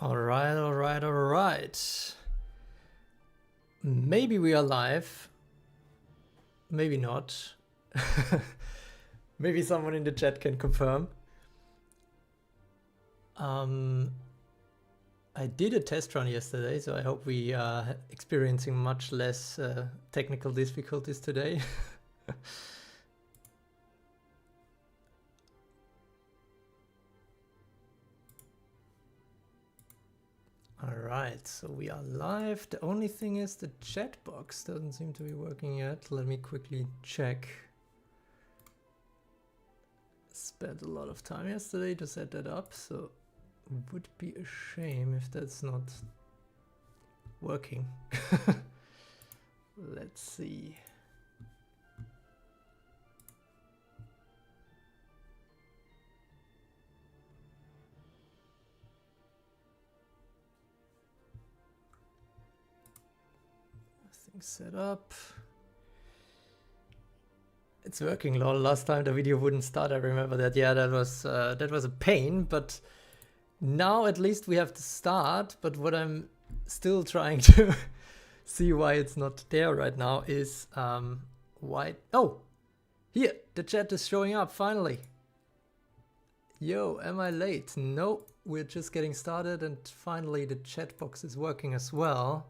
Alright, alright, alright. Maybe we are live. Maybe not. Maybe someone in the chat can confirm. I did a test run yesterday, so I hope we are experiencing much less technical difficulties today. Alright, so we are live. The only thing is the chat box doesn't seem to be working yet. Let me quickly check. Spent a lot of time yesterday to set that up, so it would be a shame if that's not working. Let's see. Everything's set up. It's working, lol. Last time the video wouldn't start, I remember that. Yeah, that was a pain, but now at least we have to start. But what I'm still trying to see why it's not there right now is why. Oh, here the chat is showing up finally. Yo, am I late? No, we're just getting started, and finally the chat box is working as well.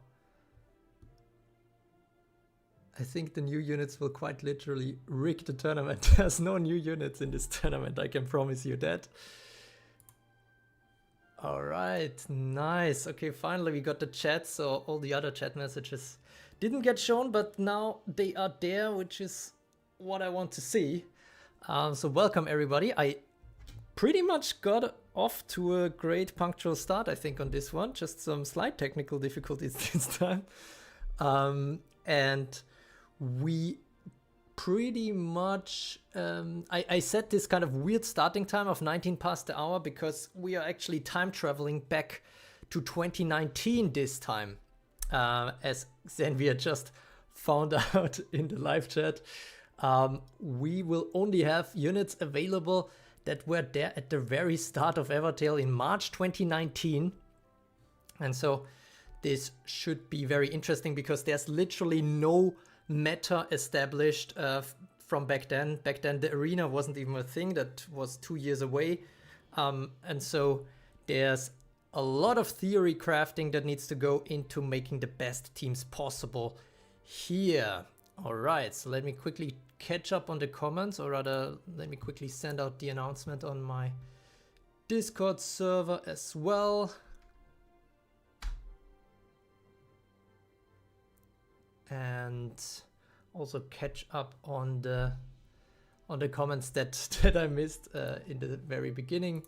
I think the new units will quite literally rig the tournament. There's no new units in this tournament, I can promise you that. Alright, nice. Okay, finally we got the chat, so all the other chat messages didn't get shown, but now they are there, which is what I want to see. So welcome everybody. I pretty much got off to a great punctual start, I think, on this one. Just some slight technical difficulties this time. And we pretty much, I set this kind of weird starting time of 19 past the hour because we are actually time traveling back to 2019 this time. As Xenvia just found out in the live chat, we will only have units available that were there at the very start of Evertale in March 2019. And so this should be very interesting because there's literally no meta established from back then. Back then, the arena wasn't even a thing. That was 2 years away. And so there's a lot of theory crafting that needs to go into making the best teams possible here. All right, so let me quickly catch up on the comments, or rather, let me quickly send out the announcement on my Discord server as well. And also catch up on the comments that I missed in the very beginning.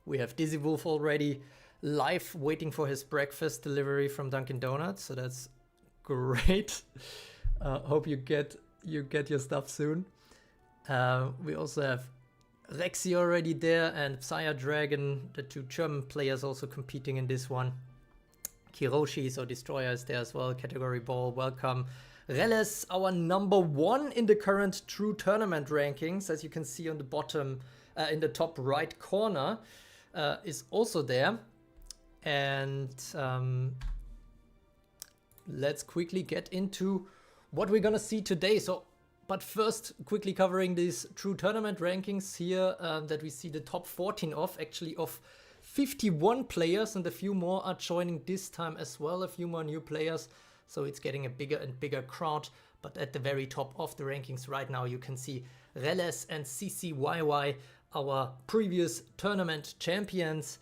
We have Dizzy Wolf already live waiting for his breakfast delivery from Dunkin' Donuts, so that's great. Hope you get your stuff soon. We also have Rexy already there and Psy Dragon, the two German players also competing in this one. Kiroshi, so Destroyer, is there as well. Category Ball, welcome. Reles, our #1 in the current True Tournament rankings, as you can see on the bottom, in the top right corner, is also there. And let's quickly get into what we're gonna see today. So, but first, quickly covering these True Tournament rankings here that we see the top 14 of, actually of 51 players, and a few more are joining this time as well, a few more new players, so it's getting a bigger and bigger crowd. But at the very top of the rankings right now, you can see Reles and CCYY, our previous tournament champions,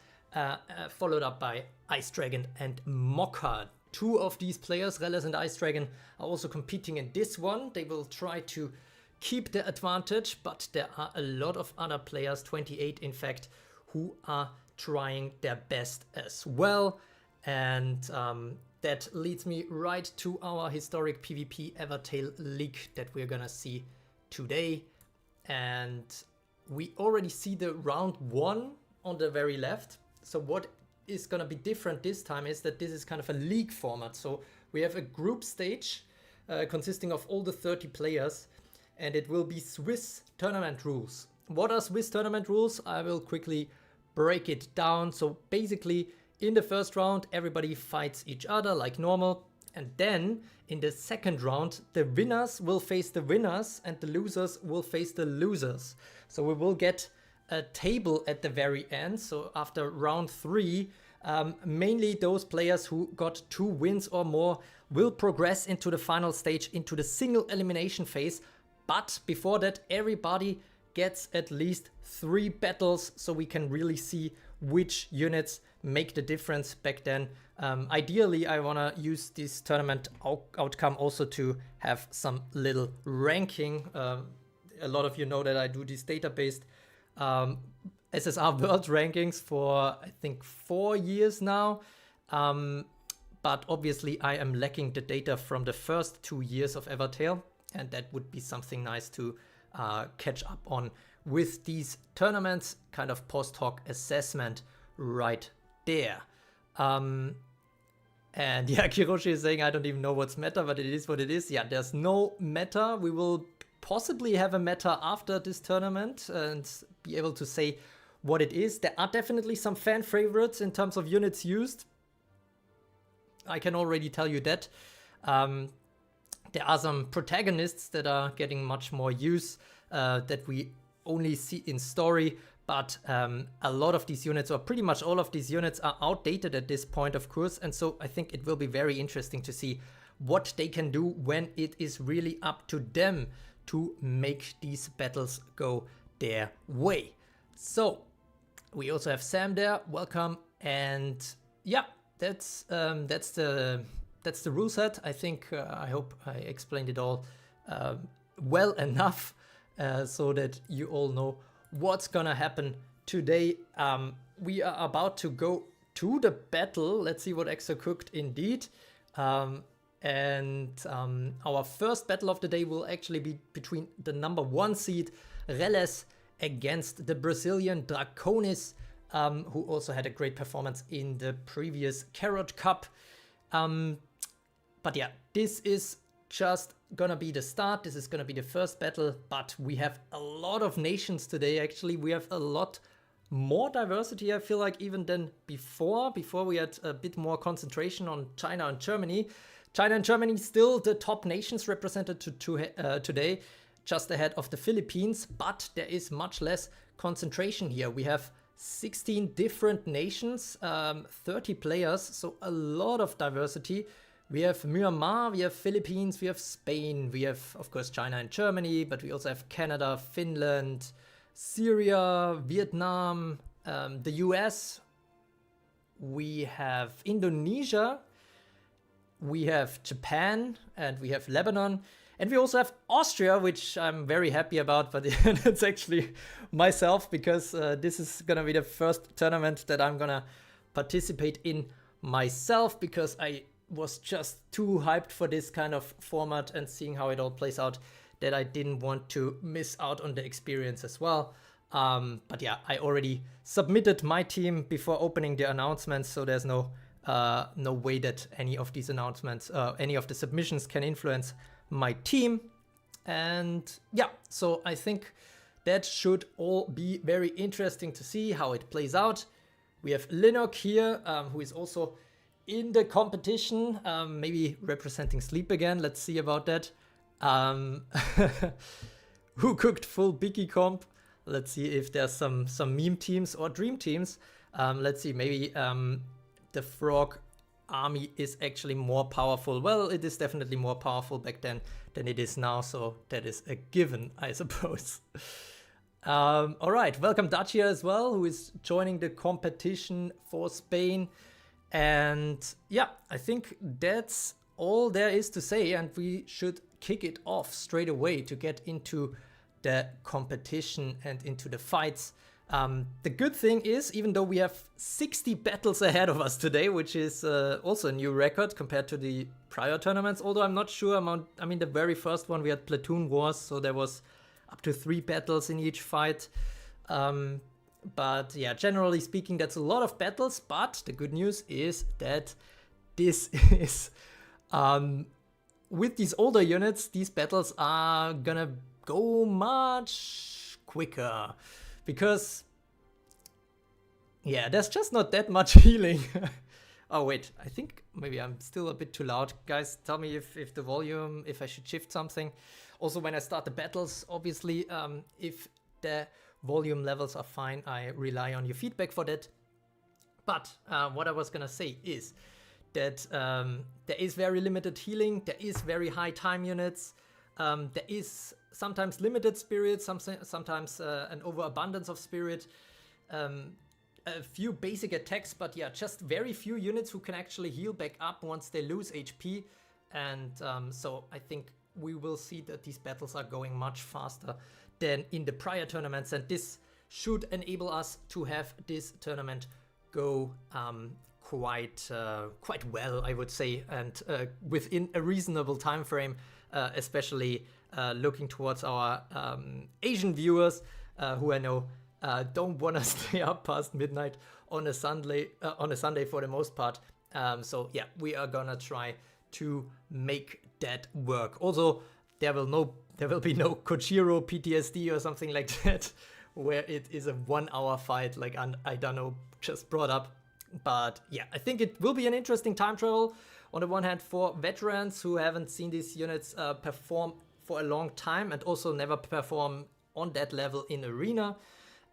followed up by Ice Dragon and Mokka. Two of these players, Reles and Ice Dragon, are also competing in this one. They will try to keep the advantage, but there are a lot of other players, 28 in fact, who are trying their best as well. And that leads me right to our historic PvP Evertale League that we're gonna see today. And we already see the round 1 on the very left. So what is gonna be different this time is that this is kind of a league format. So we have a group stage consisting of all the 30 players, and it will be Swiss tournament rules. What are Swiss tournament rules? I will quickly break it down. So basically, in the first round, everybody fights each other like normal. And then in the second round, the winners will face the winners and the losers will face the losers. So we will get a table at the very end. So after round 3, mainly those players who got 2 wins or more will progress into the final stage, into the single elimination phase. But before that, everybody gets at least 3 battles so we can really see which units make the difference back then. Ideally, I want to use this tournament outcome also to have some little ranking. A lot of you know that I do these data-based SSR World Rankings for, I think, 4 years now. But obviously, I am lacking the data from the first 2 years of Evertale. And that would be something nice to catch up on with these tournaments, kind of post-hoc assessment right there. And yeah, Kiroshi is saying, I don't even know what's meta, but it is what it is. Yeah, there's no meta. We will possibly have a meta after this tournament and be able to say what it is. There are definitely some fan favorites in terms of units used. I can already tell you that. There are some protagonists that are getting much more use that we only see in story, but a lot of these units, or pretty much all of these units, are outdated at this point, of course, and so I think it will be very interesting to see what they can do when it is really up to them to make these battles go their way. So we also have Sam there, welcome, and yeah, that's the rule set. I think I hope I explained it all well enough so that you all know what's gonna happen today. We are about to go to the battle. Let's see what Exo cooked indeed. And our first battle of the day will actually be between the number 1 seed Reles against the Brazilian Draconis, who also had a great performance in the previous Carrot Cup. But yeah, this is just gonna be the start. This is gonna be the first battle, but we have a lot of nations today. Actually, we have a lot more diversity, I feel like, even than before. Before we had a bit more concentration on China and Germany. China and Germany still the top nations represented today, just ahead of the Philippines, but there is much less concentration here. We have 16 different nations, 30 players, so a lot of diversity. We have Myanmar, we have Philippines, we have Spain, we have, of course, China and Germany, but we also have Canada, Finland, Syria, Vietnam, the US, we have Indonesia, we have Japan, and we have Lebanon, and we also have Austria, which I'm very happy about, but it's actually myself, because this is gonna be the first tournament that I'm gonna participate in myself, because I was just too hyped for this kind of format and seeing how it all plays out that I didn't want to miss out on the experience as well. But yeah, I already submitted my team before opening the announcements, so there's no way that any of these announcements, any of the submissions can influence my team. And yeah, so I think that should all be very interesting to see how it plays out. We have Linok here, who is also in the competition, maybe representing Sleep again. Let's see about that. Who cooked full Biggie comp? Let's see if there's some meme teams or dream teams. Let's see, maybe the Frog army is actually more powerful. Well, it is definitely more powerful back then than it is now, so that is a given, I suppose. All right, welcome Dacia as well, who is joining the competition for Spain. And yeah, I think that's all there is to say, and we should kick it off straight away to get into the competition and into the fights. The good thing is, even though we have 60 battles ahead of us today, which is also a new record compared to the prior tournaments, although I'm not sure I mean, the very first one we had Platoon Wars, so there was up to 3 battles in each fight. But yeah, generally speaking, that's a lot of battles, but the good news is that this is, with these older units, these battles are gonna go much quicker, because Yeah, there's just not that much healing. Oh wait, I think maybe I'm still a bit too loud. Guys, tell me if the volume, if I should shift something. Also, when I start the battles, obviously, if the volume levels are fine, I rely on your feedback for that. But what I was gonna say is that there is very limited healing, there is very high time units, there is sometimes limited spirit, sometimes an overabundance of spirit, a few basic attacks, but yeah, just very few units who can actually heal back up once they lose HP. And so I think we will see that these battles are going much faster than in the prior tournaments, and this should enable us to have this tournament go quite well, I would say, and within a reasonable time frame, especially looking towards our Asian viewers who I know don't want to stay up past midnight on a Sunday for the most part. So yeah, we are gonna try to make that work. Also, there will be no Kojiro PTSD or something like that, where it is a 1 hour fight like I don't know just brought up. But yeah, I think it will be an interesting time travel on the one hand for veterans who haven't seen these units perform for a long time and also never perform on that level in arena.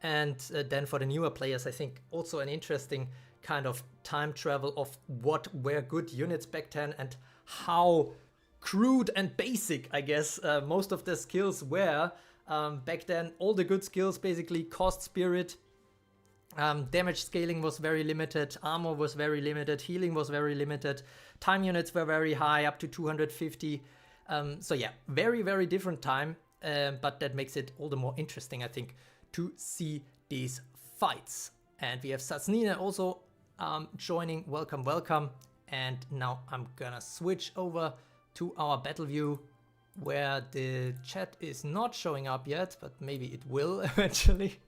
And then for the newer players, I think also an interesting kind of time travel of what were good units back then and how crude and basic, I guess, most of the skills were. Back then, all the good skills basically cost spirit. Damage scaling was very limited, armor was very limited, healing was very limited, time units were very high, up to 250. So yeah, very, very different time, but that makes it all the more interesting, I think, to see these fights. And we have Satsnina also joining. Welcome, welcome. And now I'm gonna switch over to our battle view where the chat is not showing up yet, but maybe it will eventually.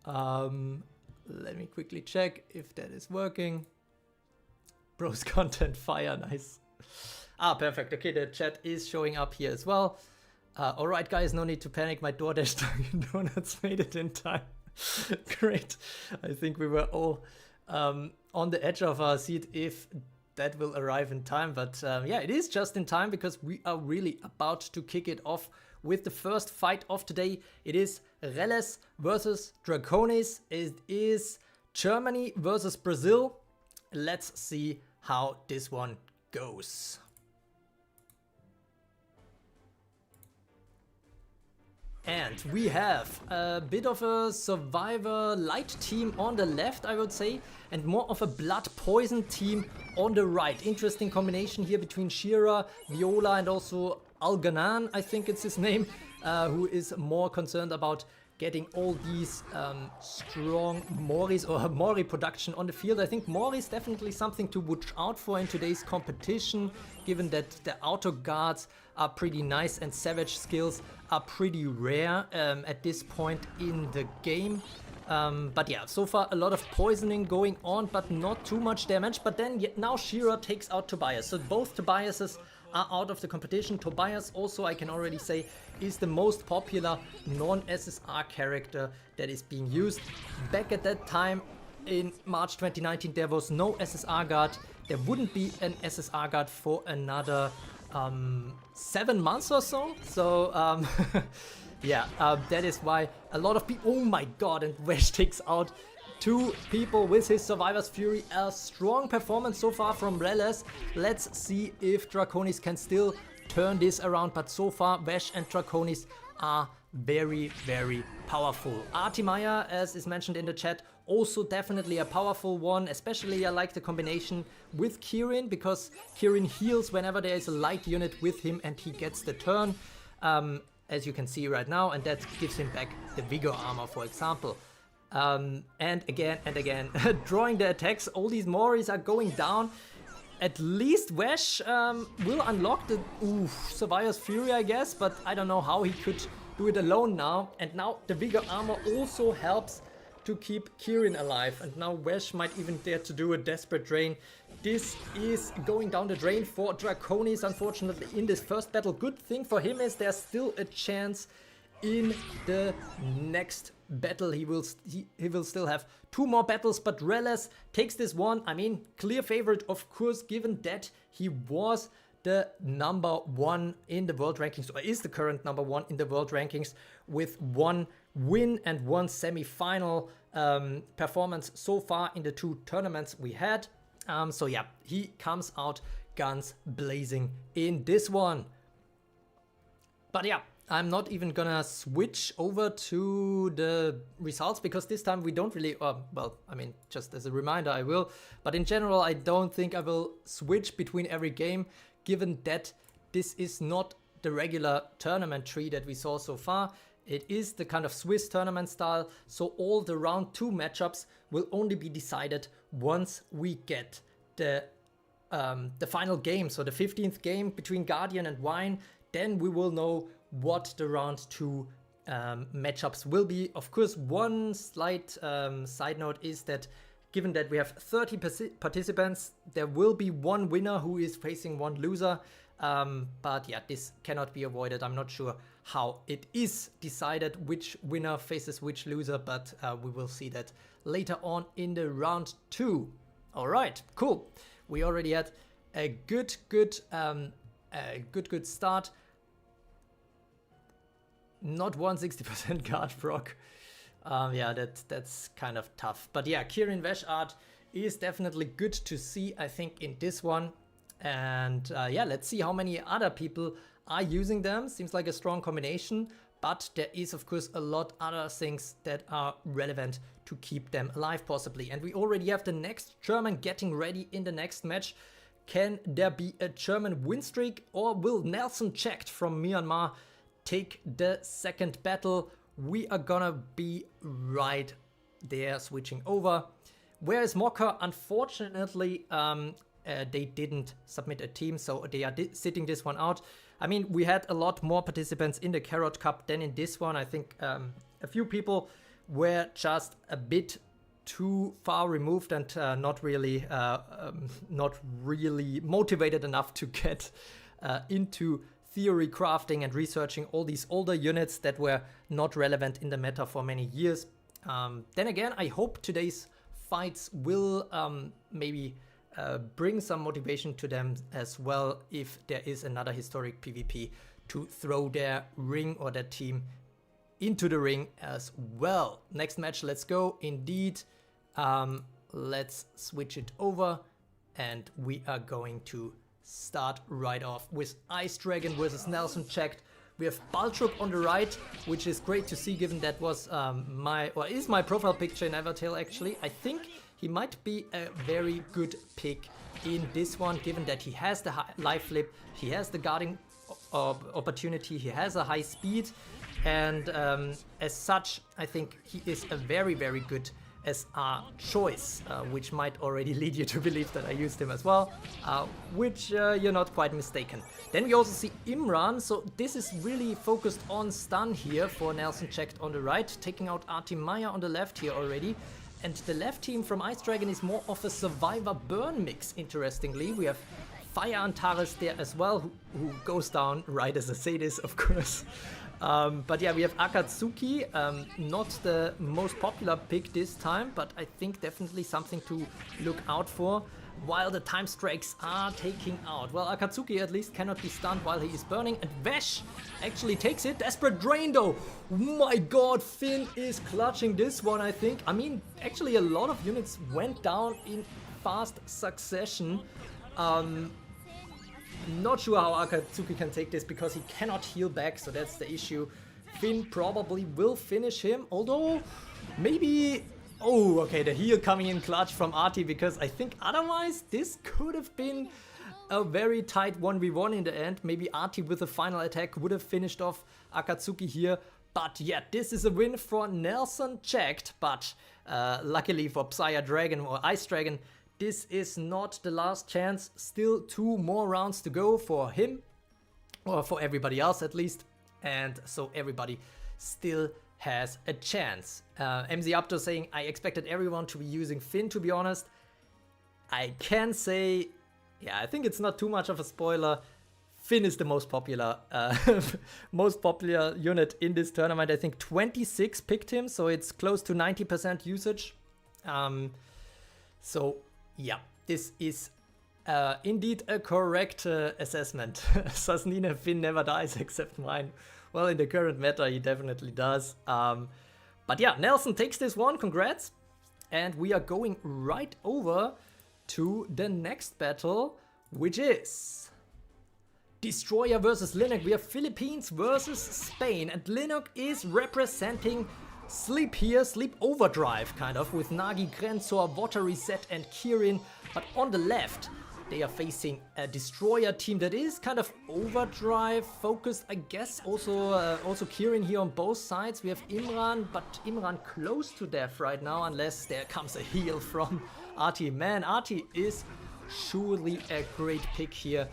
Let me quickly check if that is working. Bros content fire, nice. Ah, perfect. Okay, the chat is showing up here as well. Alright guys, no need to panic, my DoorDash Dunkin' Donuts made it in time. Great. I think we were all on the edge of our seat if that will arrive in time, but yeah, it is just in time because we are really about to kick it off with the first fight of today. It is Reles versus Draconis. It is Germany versus Brazil. Let's see how this one goes. And we have a bit of a survivor light team on the left, I would say, and more of a blood poison team on the right. Interesting combination here between Shira, Viola, and also Alganan, I think it's his name, who is more concerned about getting all these strong Moris or Mori production on the field. I think Mori is definitely something to watch out for in today's competition, given that the auto guards are pretty nice and savage skills are pretty rare at this point in the game. But yeah, so far a lot of poisoning going on, but not too much damage. But then now Shira takes out Tobias. So both Tobiases are out of the competition. Tobias also, I can already say, is the most popular non-SSR character that is being used. Back at that time in March 2019, there was no SSR guard. There wouldn't be an SSR guard for another 7 months or so. So yeah, that is why a lot of people, oh my god, and Wesh takes out 2 people with his Survivor's Fury. A strong performance so far from Reles. Let's see if Draconis can still turn this around, but so far Wesh and Draconis are very, very powerful. Artimaya, as is mentioned in the chat, also definitely a powerful one. Especially I like the combination with Kirin, because Kirin heals whenever there is a light unit with him and he gets the turn, as you can see right now, and that gives him back the Vigor armor, for example. And again and again, drawing the attacks, all these Moris are going down. At least Wesh will unlock the Survivor's Fury, I guess, but I don't know how he could do it alone now. And now the Vigor armor also helps to keep Kirin alive. And now Wesh might even dare to do a desperate drain. This is going down the drain for Draconis, unfortunately, in this first battle. Good thing for him is there's still a chance in the next battle. He will still have 2 more battles, but Reles takes this one. I mean, clear favorite, of course, given that he was the number 1 in the world rankings, or is the current number 1 in the world rankings, with 1 win and 1 semi-final performance so far in the 2 tournaments we had. So yeah, he comes out guns blazing in this one. But yeah, I'm not even gonna switch over to the results, because this time we don't really, well, I mean, just as a reminder, I will. But in general, I don't think I will switch between every game, given that this is not the regular tournament tree that we saw so far. It is the kind of Swiss tournament style, so all the round 2 matchups will only be decided once we get the final game, so the 15th game between Guardian and Wine. Then we will know what the round 2 matchups will be. Of course, one slight side note is that given that we have 30 participants, there will be 1 winner who is facing 1 loser. But yeah, this cannot be avoided. I'm not sure how it is decided which winner faces which loser, but we will see that later on in the round 2. All right, cool. We already had a good start. Not 160% guard proc. Yeah, that's kind of tough. But yeah, Kirin Veshart is definitely good to see, I think, in this one. And yeah, let's see how many other people are using them. Seems like a strong combination, but there is, of course, a lot other things that are relevant to keep them alive, possibly. And we already have the next German getting ready in the next match. Can there be a German win streak, or will Nelson Checked from Myanmar take the second battle? We are gonna be right there switching over. Whereas Mocker, unfortunately, they didn't submit a team, so they are sitting this one out. I mean, we had a lot more participants in the Carrot Cup than in this one. I think a few people were just a bit too far removed and not really motivated enough to get into theory crafting and researching all these older units that were not relevant in the meta for many years. Then again, I hope today's fights will maybe bring some motivation to them as well, if there is another historic PvP to throw their ring or their team into the ring as well. Next match, let's go. Indeed, let's switch it over, and we are going to start right off with Ice Dragon versus Nelson Checked. We have Baltruk on the right, which is great to see, given that was is my profile picture in Evertale actually. I think he might be a very good pick in this one, given that he has the life flip, he has the guarding opportunity, he has a high speed, and as such, I think he is a very, very good SR choice, which might already lead you to believe that I used him as well, which you're not quite mistaken. Then we also see Imran, so this is really focused on stun here for Nelson Checked on the right, taking out Artie Maya on the left here already. And the left team from Ice Dragon is more of a survivor burn mix, interestingly. We have Fire Antares there as well, who goes down right as I say this, of course. But yeah, we have Akatsuki, not the most popular pick this time, but I think definitely something to look out for, while the time strikes are taking out. Well, Akatsuki at least cannot be stunned while he is burning, and Vesh actually takes it. Desperate Drain though! Oh my god, Finn is clutching this one, I think. I mean, actually a lot of units went down in fast succession. Not sure how Akatsuki can take this, because he cannot heal back, so that's the issue. Finn probably will finish him, although maybe... Oh, okay, the heal coming in clutch from Artie, because I think otherwise this could have been a very tight 1v1 in the end. Maybe Artie with a final attack would have finished off Akatsuki here. But yeah, this is a win for Nelson Checked, but luckily for Psya Dragon or Ice Dragon, this is not the last chance. Still 2 more rounds to go for him, or for everybody else at least, and so everybody still has a chance. MZ Apto saying, I expected everyone to be using Finn, to be honest. I can say, yeah, I think it's not too much of a spoiler. Finn is the most popular unit in this tournament. I think 26 picked him, so it's close to 90% usage. So yeah, this is indeed a correct assessment. Sasnina, Finn never dies except mine. Well, in the current meta, he definitely does. But yeah, Nelson takes this one. Congrats. And we are going right over to the next battle, which is Destroyer versus Linux. We have Philippines versus Spain. And Linux is representing Sleep here, Sleep Overdrive, kind of, with Nagi, Grenzor, Water Reset, and Kirin. But on the left, they are facing a Destroyer team that is kind of Overdrive focused, I guess. Also Kirin here on both sides. We have Imran, but Imran close to death right now, unless there comes a heal from Artie. Man, Artie is surely a great pick here.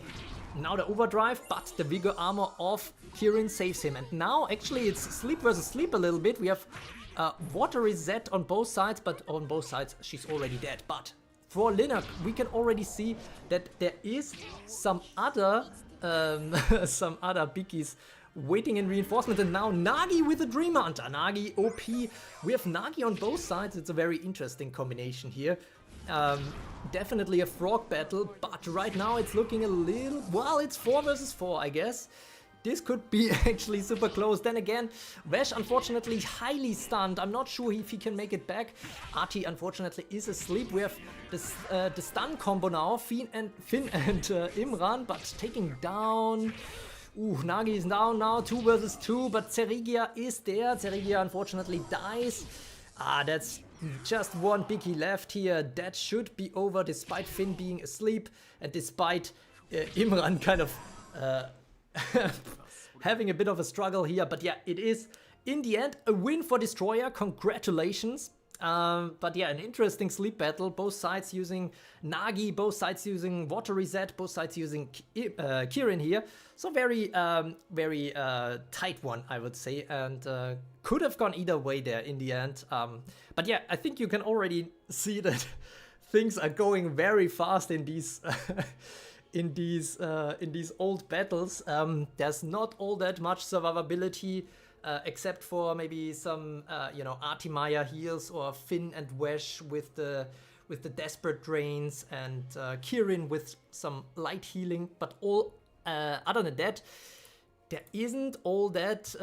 Now the Overdrive, but the Vigor Armor of Kirin saves him. And now actually it's Sleep versus Sleep a little bit. We have Water Reset on both sides, but on both sides she's already dead. But for Linux, we can already see that there is some other biggies waiting in reinforcement. And now Nagi with the Dream Hunter. Nagi OP. We have Nagi on both sides. It's a very interesting combination here. Definitely a frog battle, but right now it's looking a little... Well, it's 4 versus 4, I guess. This could be actually super close. Then again, Vesh unfortunately highly stunned. I'm not sure if he can make it back. Artie unfortunately is asleep. We have the stun combo now, Finn and Imran, but taking down... Nagi is down now, 2 versus 2, but Zerigia is there. Zerigia unfortunately dies. That's just one biggie left here. That should be over despite Finn being asleep and despite Imran kind of having a bit of a struggle here. But yeah, it is in the end a win for Destroyer. Congratulations. But yeah, an interesting sleep battle. Both sides using Nagi, both sides using Water Reset, both sides using Kirin here. So very tight one, I would say, and could have gone either way there in the end. But yeah, I think you can already see that things are going very fast in these in these old battles. There's not all that much survivability. Except for maybe some, Artimaya heals or Finn and Wesh with the desperate drains and Kirin with some light healing. But all other than that, there isn't all that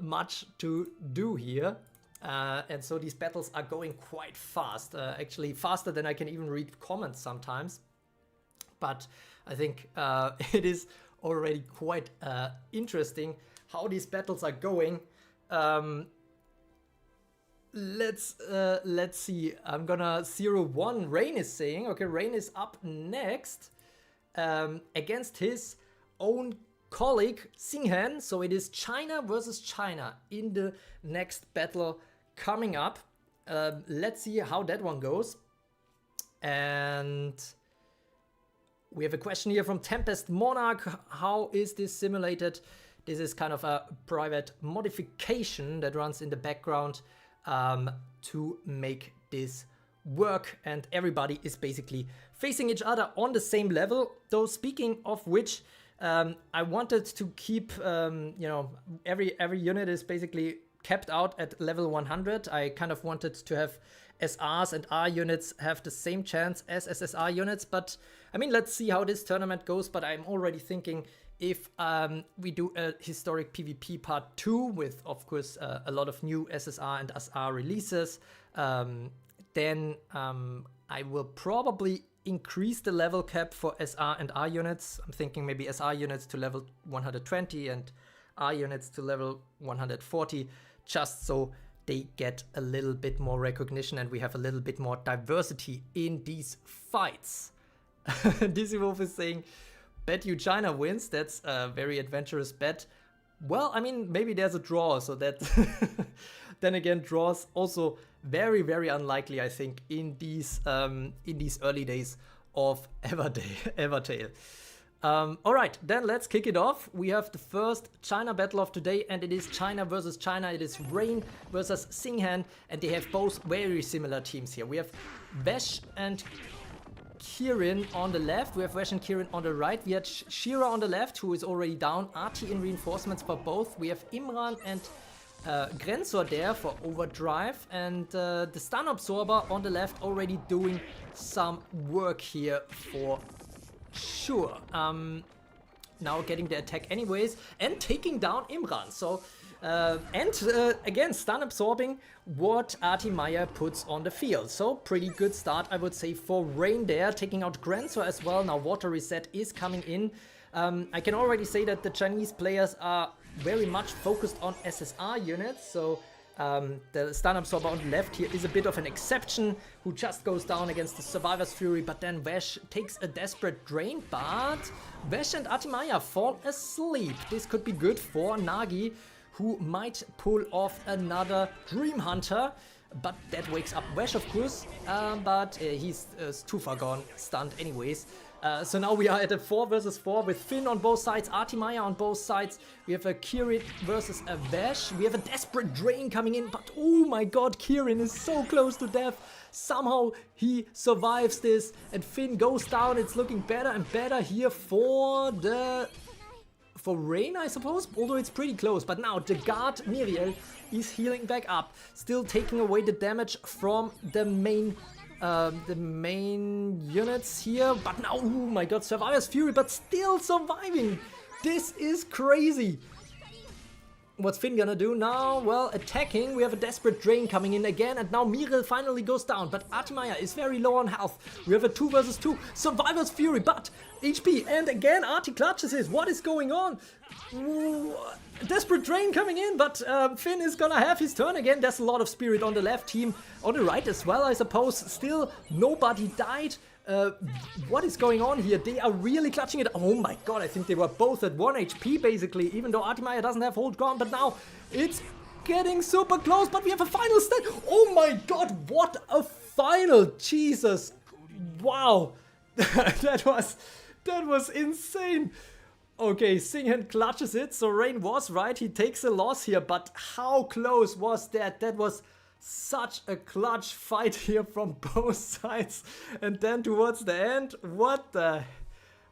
much to do here. And so these battles are going quite fast, actually faster than I can even read comments sometimes. But I think it is already quite interesting how these battles are going. Let's see. I'm gonna 0-1. Rain is saying. Okay, Rain is up next against his own colleague Singhan. So it is China versus China in the next battle coming up. Let's see how that one goes. And we have a question here from Tempest Monarch. How is this simulated? This is kind of a private modification that runs in the background to make this work. And everybody is basically facing each other on the same level. Though speaking of which, I wanted to keep, every unit is basically kept out at level 100. I kind of wanted to have SRs and R units have the same chance as SSR units, but I mean, let's see how this tournament goes. But I'm already thinking if we do a historic PvP part 2 with, of course, a lot of new SSR and SR releases, then I will probably increase the level cap for SR and R units. I'm thinking maybe SR units to level 120 and R units to level 140, just so they get a little bit more recognition and we have a little bit more diversity in these fights. Dizzy Wolf is saying, bet you China wins. That's a very adventurous bet. Well, I mean, maybe there's a draw, so that then again, draws also very, very unlikely, I think, in these early days of Evertale. All right, then let's kick it off. We have the first China battle of today, and it is China versus China. It is Rain versus Singhan, and they have both very similar teams here. We have Vesh and Kirin on the left. We have Wesh and Kirin on the right. We had Shira on the left, who is already down. Arti in reinforcements for both. We have Imran and Grenzor there for overdrive. And the stun absorber on the left already doing some work here for sure. Now getting the attack anyways and taking down Imran. So, again, stun absorbing what Arti Maya puts on the field. So, pretty good start, I would say, for Rain there. Taking out Grenzor as well. Now, Water Reset is coming in. I can already say that the Chinese players are very much focused on SSR units. So, the stun absorber on the left here is a bit of an exception, who just goes down against the Survivor's Fury, but then Vesh takes a desperate drain, but Vesh and Atimaya fall asleep. This could be good for Nagi, who might pull off another Dream Hunter, but that wakes up Vesh, of course, but he's too far gone, stunned anyways. So now we are at a 4 versus 4 with Finn on both sides, Artimaya on both sides. We have a Kirin versus a Vesh. We have a desperate drain coming in, but oh my god, Kirin is so close to death. Somehow he survives this and Finn goes down. It's looking better and better here for Rain, I suppose, although it's pretty close. But now the guard Miriel is healing back up, still taking away the damage from the main units here. But now, oh my god, Survivor's Fury, but still surviving. This is crazy. What's Finn gonna do now? Well, attacking. We have a desperate drain coming in again, and now Miriel finally goes down, but Artimaya is very low on health. We have a 2 versus 2. Survivor's Fury, but HP, and again Arti clutches it. What is going on? Ooh, desperate drain coming in, but Finn is gonna have his turn again. There's a lot of spirit on the left team, on the right as well, I suppose. Still, nobody died. What is going on here? They are really clutching it. Oh my god, I think they were both at 1 HP basically, even though Artimaya doesn't have hold ground, but now it's getting super close, but we have a final stand. Oh my god, what a final! Jesus, wow. that was insane. Okay, Singhan clutches it, so Rain was right, he takes a loss here, but how close was that? That was such a clutch fight here from both sides. And then towards the end, what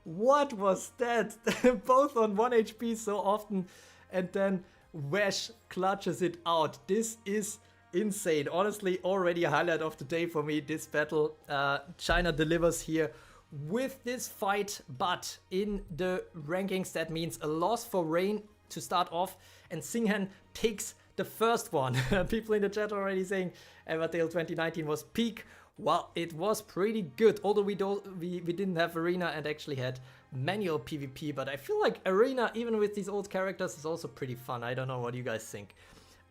was that? Both on 1 HP so often, and then Wesh clutches it out. This is insane. Honestly, already a highlight of the day for me, this battle. China delivers here with this fight, but in the rankings that means a loss for Rain to start off, and Singhan takes the first one. People in the chat already saying Evertale 2019 was peak. Well, it was pretty good, although we didn't have Arena and actually had manual PvP, but I feel like Arena, even with these old characters, is also pretty fun. I don't know what you guys think.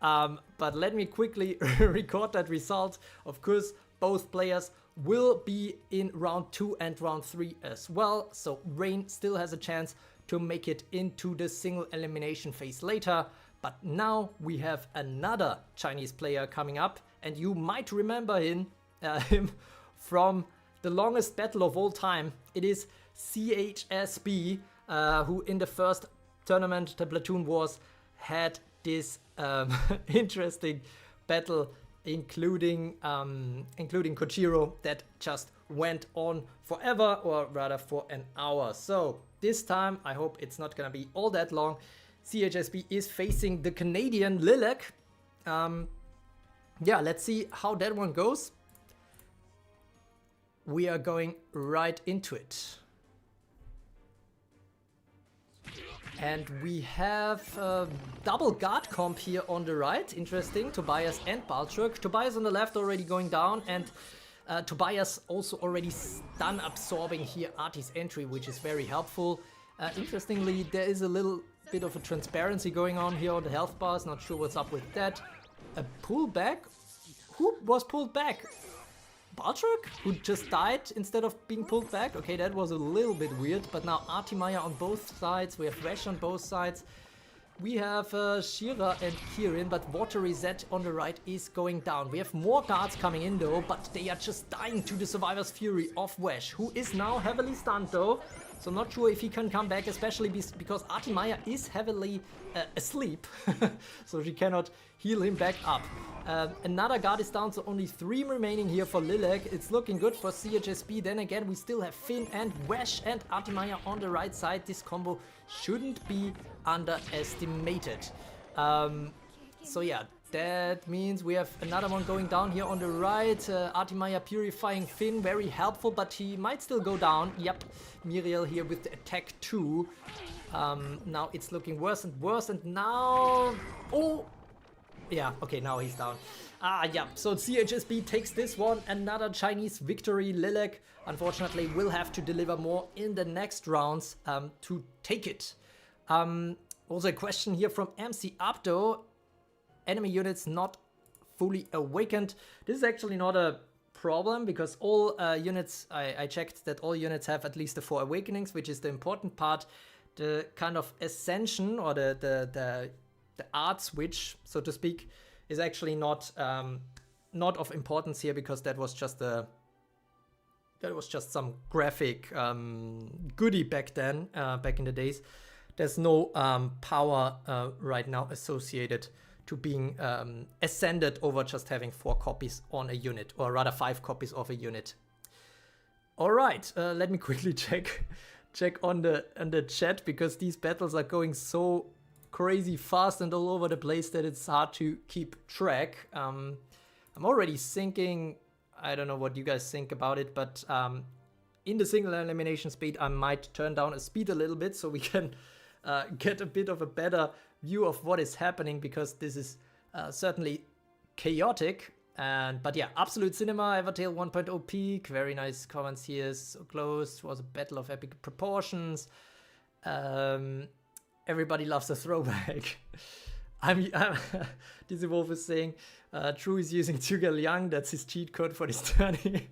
But let me quickly record that result. Of course, both players will be in round 2 and round 3 as well, so Rain still has a chance to make it into the single elimination phase later. But now we have another Chinese player coming up, and you might remember him from the longest battle of all time. It is CHSB, who in the first tournament, the Platoon Wars, had this interesting battle, including Kochiro, that just went on forever, or rather for an hour. So this time, I hope it's not gonna be all that long. CHSB is facing the Canadian Lilac. Yeah, let's see how that one goes. We are going right into it. And we have double guard comp here on the right. Interesting, Tobias and Baltruk. Tobias on the left already going down, and Tobias also already stun absorbing here Arti's entry, which is very helpful. Interestingly, there is a little bit of a transparency going on here on the health bars. Not sure what's up with that. A pullback? Who was pulled back? Baltruk, who just died instead of being pulled back? Okay, that was a little bit weird, but now Artimaya on both sides. We have Vesh on both sides. We have Shira and Kirin, but Water Reset on the right is going down. We have more guards coming in though, but they are just dying to the Survivor's Fury of Vesh, who is now heavily stunned though. So not sure if he can come back, especially because Artimaya is heavily asleep. So she cannot heal him back up. Another guard is down, so only 3 remaining here for Lilac. It's looking good for CHSB. Then again, we still have Finn and Wesh and Artimaya on the right side. This combo shouldn't be underestimated. So yeah, that means we have another one going down here on the right. Artimaya purifying Finn, very helpful, but he might still go down. Yep, Miriel here with the attack too. Now it's looking worse and worse, and now... Oh! Yeah, okay, now he's down. Yeah, so CHSB takes this one. Another Chinese victory. Lilac, unfortunately, will have to deliver more in the next rounds to take it. Also a question here from MC Abdo. Enemy units not fully awakened. This is actually not a problem because all units, I checked that all units have at least the 4 awakenings, which is the important part. The kind of ascension or the art switch, so to speak, is actually not of importance here because that was just some graphic goodie back then, back in the days. There's no power right now associated to being ascended over just having 4 copies on a unit, or rather 5 copies of a unit. All right, let me quickly check on the chat because these battles are going so crazy fast and all over the place that it's hard to keep track. I'm already thinking, I don't know what you guys think about it, but in the single elimination speed, I might turn down a speed a little bit so we can get a bit of a better view of what is happening, because this is certainly chaotic. But yeah, Absolute Cinema, Evertale 1.0 peak, very nice comments here. So close, was a battle of epic proportions. Everybody loves a throwback. Dizzy Wolf is saying, True is using Zhuge Liang, that's his cheat code for this tourney.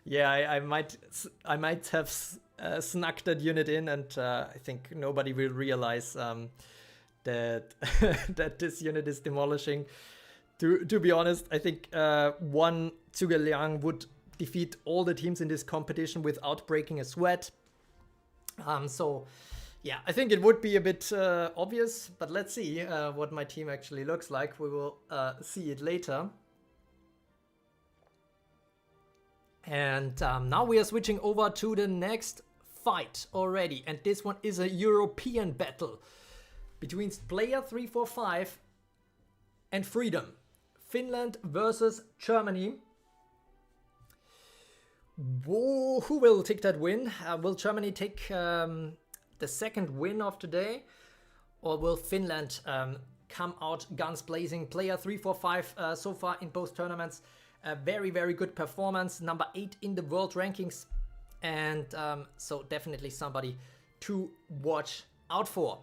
Yeah, I might have snuck that unit in, and I think nobody will realize that that this unit is demolishing. To be honest, I think one Zhuge Liang would defeat all the teams in this competition without breaking a sweat. So yeah, I think it would be a bit obvious, but let's see what my team actually looks like. We will see it later. And now we are switching over to the next fight already. And this one is a European battle between player 345 and Freedom. Finland versus Germany. Whoa, who will take that win? Will Germany take the second win of today? Or will Finland come out guns blazing? Player 345 so far in both tournaments. A very, very good performance. Number 8 in the world rankings. And so definitely somebody to watch out for.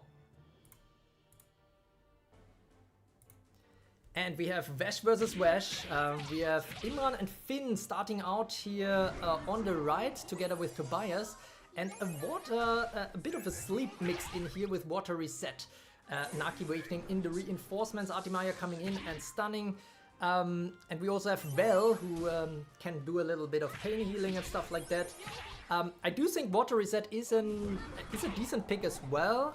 And we have Vesh versus Wesh. We have Imran and Finn starting out here on the right together with Tobias. And a bit of a sleep mix in here with Water Reset. Naki waiting in the reinforcements, Artimaya coming in and stunning. And we also have Vel, who can do a little bit of pain healing and stuff like that. I do think Water Reset is a decent pick as well,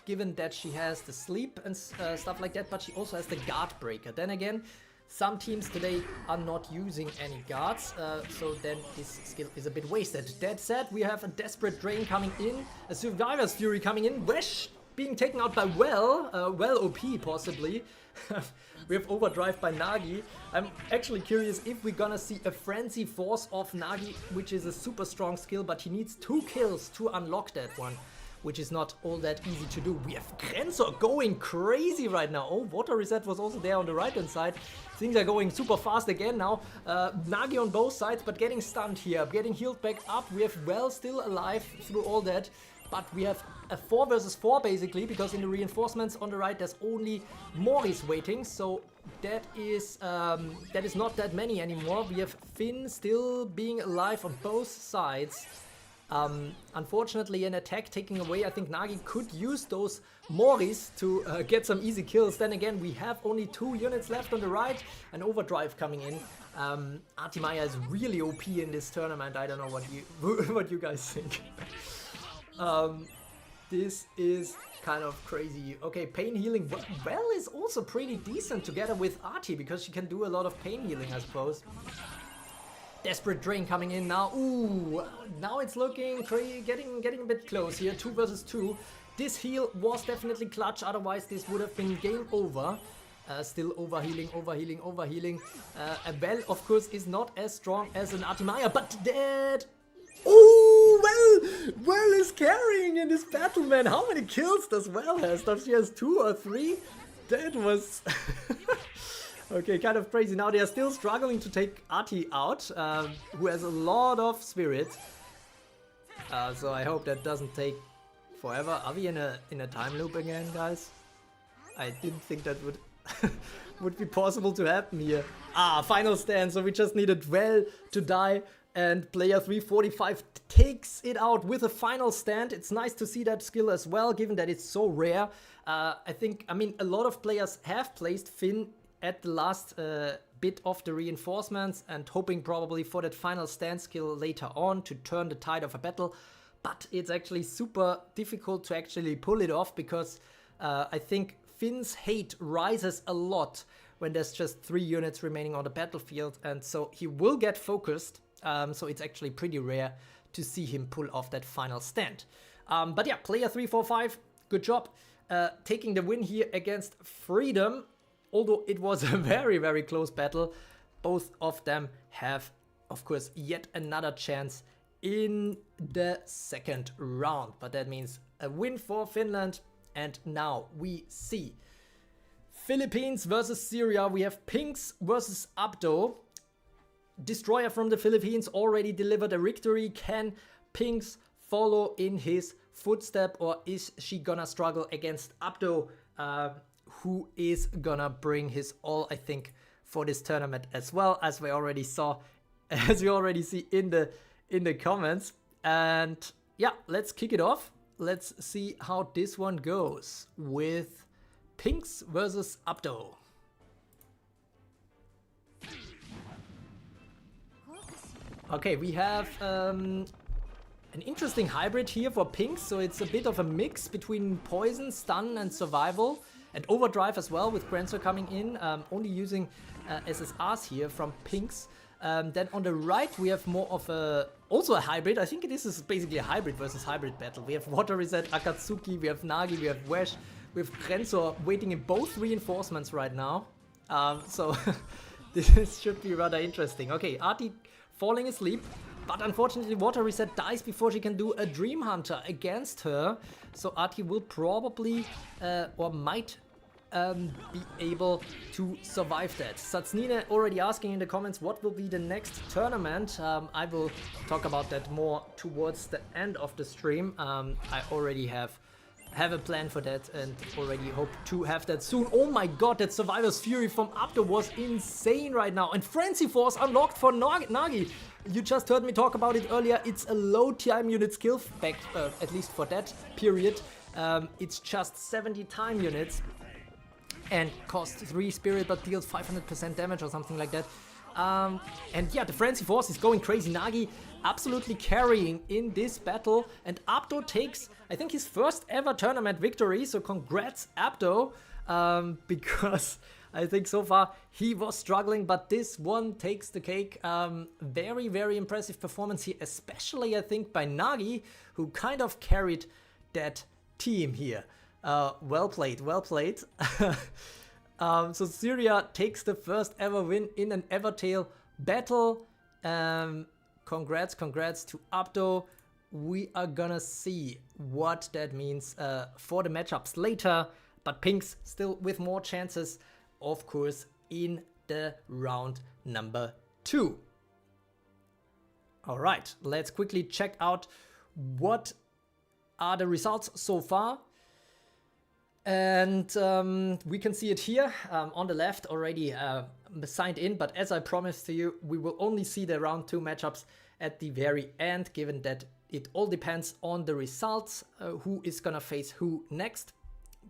given that she has the sleep and stuff like that, but she also has the guard breaker. Then again, some teams today are not using any guards, so then this skill is a bit wasted. That said, we have a Desperate Drain coming in, a Survivor's Fury coming in, Wesh being taken out by Well OP possibly. We have Overdrive by Nagi. I'm actually curious if we're gonna see a Frenzy Force of Nagi, which is a super strong skill, but he needs 2 kills to unlock that one, which is not all that easy to do. We have Krensor going crazy right now. Oh, Water Reset was also there on the right hand side. Things are going super fast again now. Nagi on both sides, but getting stunned here, getting healed back up. We have Well still alive through all that. But we have a 4 versus 4 basically, because in the reinforcements on the right there's only Maurice waiting, so that is not that many anymore. We have Finn still being alive on both sides. Unfortunately, an attack taking away. I think Nagi could use those Maurice to get some easy kills. Then again, we have only 2 units left on the right. An Overdrive coming in. Artimaya is really OP in this tournament. I don't know what you what you guys think. This is kind of crazy. Okay, pain healing. Well is also pretty decent together with Artie because she can do a lot of pain healing, I suppose. Desperate Drain coming in now. Ooh, now it's looking getting a bit close here. 2 versus 2. This heal was definitely clutch, otherwise this would have been game over. Still overhealing. Abel, of course, is not as strong as an Artimaya, but dead. Oh, Well is carrying in this battle, man. How many kills does Well has? Does she has 2 or 3? That was... Okay, kind of crazy. Now they are still struggling to take Artie out, who has a lot of spirit. So I hope that doesn't take forever. Are we in a time loop again, guys? I didn't think that would be possible to happen here. Final stand. So we just needed Well to die. And player 345 takes it out with a final stand. It's nice to see that skill as well, given that it's so rare. I mean, a lot of players have placed Finn at the last bit of the reinforcements and hoping probably for that final stand skill later on to turn the tide of a battle. But it's actually super difficult to actually pull it off because I think Finn's hate rises a lot when there's just 3 units remaining on the battlefield, and so he will get focused. So it's actually pretty rare to see him pull off that final stand. But yeah, player 345, good job taking the win here against Freedom. Although it was a very, very close battle, both of them have, of course, yet another chance in the second round. But that means a win for Finland. And now we see Philippines versus Syria. We have Pinks versus Abdo. Destroyer from the Philippines already delivered a victory. Can Pinks follow in his footstep, or is she gonna struggle against Abdo, who is gonna bring his all, I think, for this tournament as well, as we already see in the comments. And yeah, let's kick it off. Let's see how this one goes with Pinks versus Abdo. Okay, we have an interesting hybrid here for Pinks, so it's a bit of a mix between poison, stun and survival, and overdrive as well, with Grancer coming in, only using SSRs here from Pinks. Then on the right we have more of also a hybrid. I think this is basically a hybrid versus hybrid battle. We have Water Reset, Akatsuki, we have Nagi, we have Wesh, we have Grancer waiting in both reinforcements right now. So this should be rather interesting. Okay, Artie falling asleep, but unfortunately Water Reset dies before she can do a Dream Hunter against her. So Artie will probably or might be able to survive that. Satsnina already asking in the comments what will be the next tournament. I will talk about that more towards the end of the stream. I already have a plan for that and already hope to have that soon. Oh my god, that Survivor's Fury from Abdo was insane right now. And Frenzy Force unlocked for Nagi. You just heard me talk about it earlier. It's a low time unit skill back, at least for that period. It's just 70 time units and costs 3 spirit but deals 500% damage or something like that. And yeah, the Frenzy Force is going crazy. Nagi absolutely carrying in this battle, and Abdo takes, I think, his first ever tournament victory, so congrats Abdo, because I think so far he was struggling, but this one takes the cake. Very, very impressive performance here, especially I think by Nagi, who kind of carried that team here. Well played, well played. So Syria takes the first ever win in an Evertale battle. Congrats to Abdo. We are gonna see what that means for the matchups later. But Pinks still with more chances, of course, in the round number 2. Alright, let's quickly check out what are the results so far. And we can see it here on the left already signed in, but as I promised to you, we will only see the round 2 matchups at the very end, given that it all depends on the results, who is gonna face who next.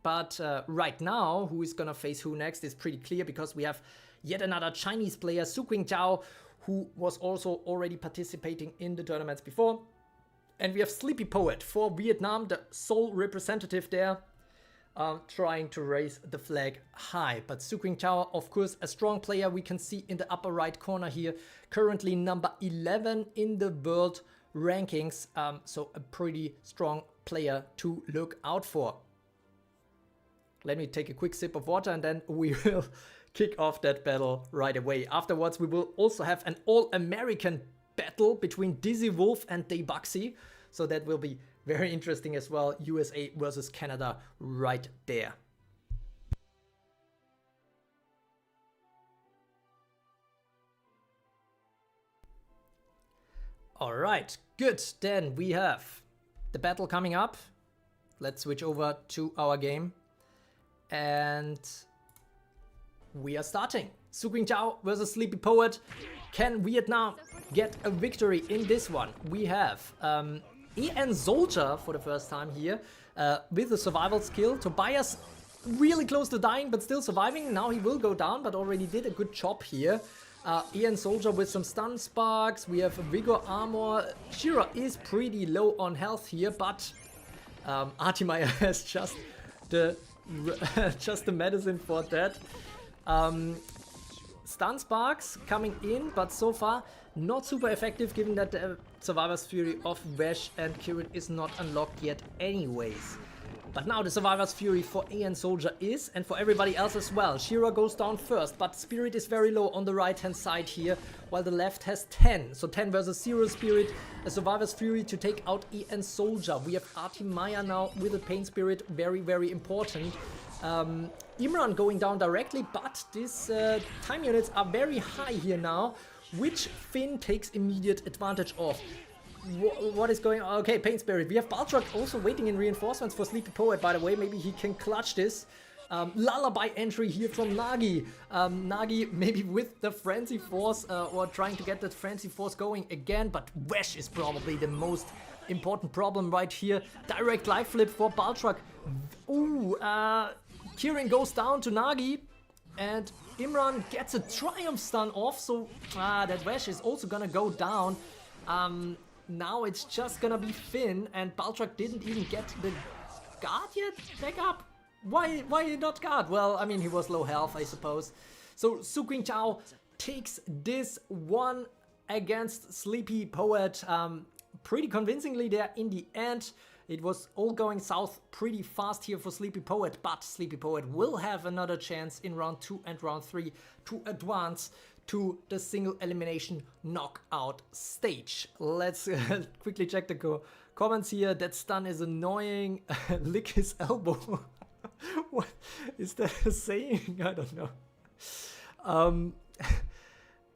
But right now, who is gonna face who next is pretty clear, because we have yet another Chinese player, Su Qing Zhao, who was also already participating in the tournaments before. And we have Sleepy Poet for Vietnam, the sole representative there, trying to raise the flag high. But Suqing Chao, of course, a strong player we can see in the upper right corner here. Currently number 11 in the world rankings. So a pretty strong player to look out for. Let me take a quick sip of water and then we will kick off that battle right away. Afterwards, we will also have an all-American battle between Dizzy Wolf and Daybuxy. So that will be very interesting as well. USA versus Canada right there. All right, good. Then we have the battle coming up. Let's switch over to our game. And we are starting. Suqing Chao versus Sleepy Poet. Can Vietnam get a victory in this one? We have EN Soldier for the first time here with a survival skill. Tobias really close to dying but still surviving. Now he will go down but already did a good job here. EN Soldier with some stun sparks. We have Vigor Armor. Shira is pretty low on health here, but Artimaya has just the medicine for that. Stun sparks coming in, but so far not super effective given that the Survivor's Fury of Vesh and Kirin is not unlocked yet anyways. But now the Survivor's Fury for EN Soldier is, and for everybody else as well. Shira goes down first, but Spirit is very low on the right hand side here, while the left has 10. So 10 versus 0 Spirit, a Survivor's Fury to take out EN Soldier. We have Artimaya now with a Pain Spirit, very, very important. Imran going down directly, but these time units are very high here now, which Finn takes immediate advantage of. What is going on? Okay, Pain Spirit. We have Baltruck also waiting in reinforcements for Sleepy Poet, by the way. Maybe he can clutch this. Lullaby entry here from Nagi. Nagi maybe with the Frenzy Force or trying to get that Frenzy Force going again, but Vesh is probably the most important problem right here. Direct life flip for Baltruck. Ooh, Kirin goes down to Nagi and Imran gets a Triumph stun off, so that Vesh is also gonna go down. Now it's just gonna be Finn, and Baltruck didn't even get the guard yet? Back up! Why not guard? Well, I mean, he was low health, I suppose. So Suqing Chao takes this one against Sleepy Poet pretty convincingly there in the end. It was all going south pretty fast here for Sleepy Poet, but Sleepy Poet will have another chance in round 2 and round 3 to advance to the single elimination knockout stage. Let's quickly check the comments here. That stun is annoying. Lick his elbow. What is that a saying? I don't know.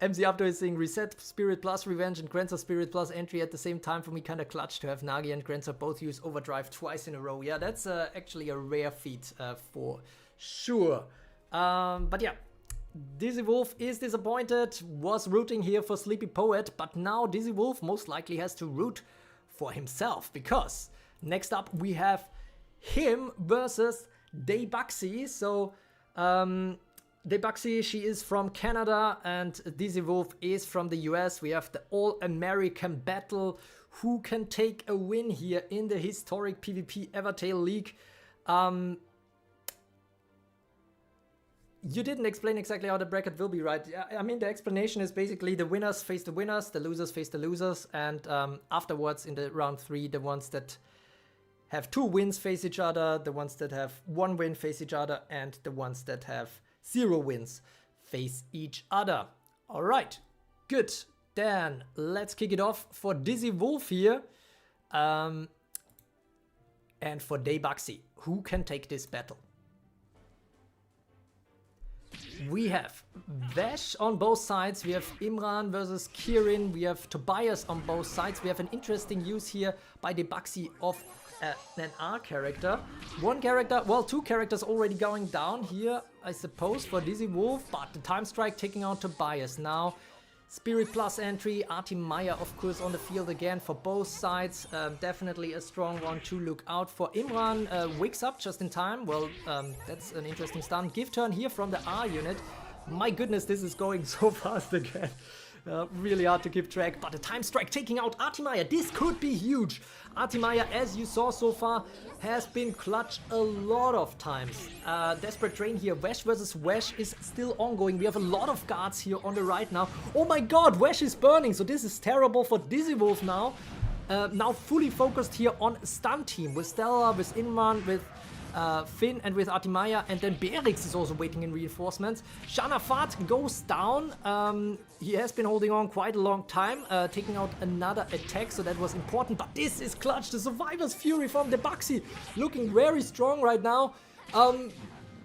MC Abdo is saying reset Spirit plus Revenge and Grancer Spirit plus entry at the same time. For me, kind of clutch to have Nagi and Grancer both use Overdrive twice in a row. Yeah, that's actually a rare feat for sure. But yeah. Dizzy Wolf is disappointed, was rooting here for Sleepy Poet, but now Dizzy Wolf most likely has to root for himself, because next up we have him versus Daybuxy. So Daybuxy, she is from Canada and Dizzy Wolf is from the US. We have the all-American battle. Who can take a win here in the historic PvP Evertale League? You didn't explain exactly how the bracket will be, right? I mean, the explanation is basically the winners face the winners, the losers face the losers, and afterwards in the round 3, the ones that have 2 wins face each other, the ones that have 1 win face each other, and the ones that have 0 wins face each other. All right, good. Then let's kick it off for Dizzy Wolf here. And for Daybuxy, who can take this battle? We have Vesh on both sides, we have Imran versus Kirin, we have Tobias on both sides. We have an interesting use here by Daybuxy of an R character. One character, well, 2 characters already going down here, I suppose, for Dizzy Wolf, but the Time Strike taking out Tobias. Now, Spirit plus entry, Artimaya of course on the field again for both sides. Definitely a strong one to look out for. Imran wakes up just in time. Well, that's an interesting stun. Give turn here from the R unit. My goodness, this is going so fast again. Really hard to keep track, but a time strike taking out Artimaya. This could be huge. Artimaya, as you saw so far, has been clutch a lot of times. Desperate Drain here. Wesh versus Wesh is still ongoing. We have a lot of guards here on the right now. Oh my god, Wesh is burning, so this is terrible for Dizzy Wolf now. Now fully focused here on Stun Team with Stella, with Inman, with Finn and with Artimaya, and then Berix is also waiting in reinforcements. Shanafat goes down. He has been holding on quite a long time, taking out another attack, so that was important. But this is clutch. The Survivor's Fury from the Baxi looking very strong right now.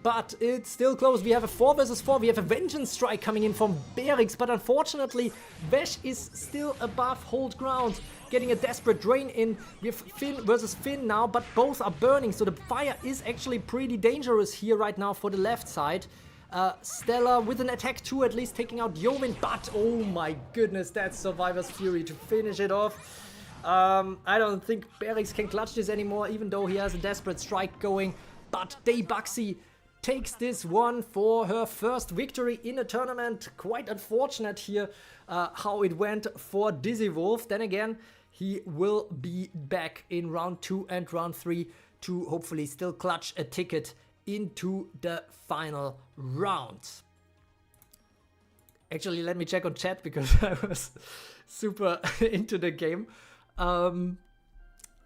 But it's still close. We have a 4 versus 4. We have a Vengeance Strike coming in from Berix, but unfortunately, Vesh is still above hold ground, getting a Desperate Drain in. We have Finn versus Finn now, but both are burning, so the fire is actually pretty dangerous here right now for the left side. Stella with an attack too, at least taking out Jovin, but oh my goodness, that's Survivor's Fury to finish it off. I don't think Berix can clutch this anymore, even though he has a Desperate Strike going, but Daybuxy takes this one for her first victory in a tournament. Quite unfortunate here how it went for Dizzy Wolf. Then again, he will be back in round 2 and round 3 to hopefully still clutch a ticket into the final round. Actually, let me check on chat because I was super into the game.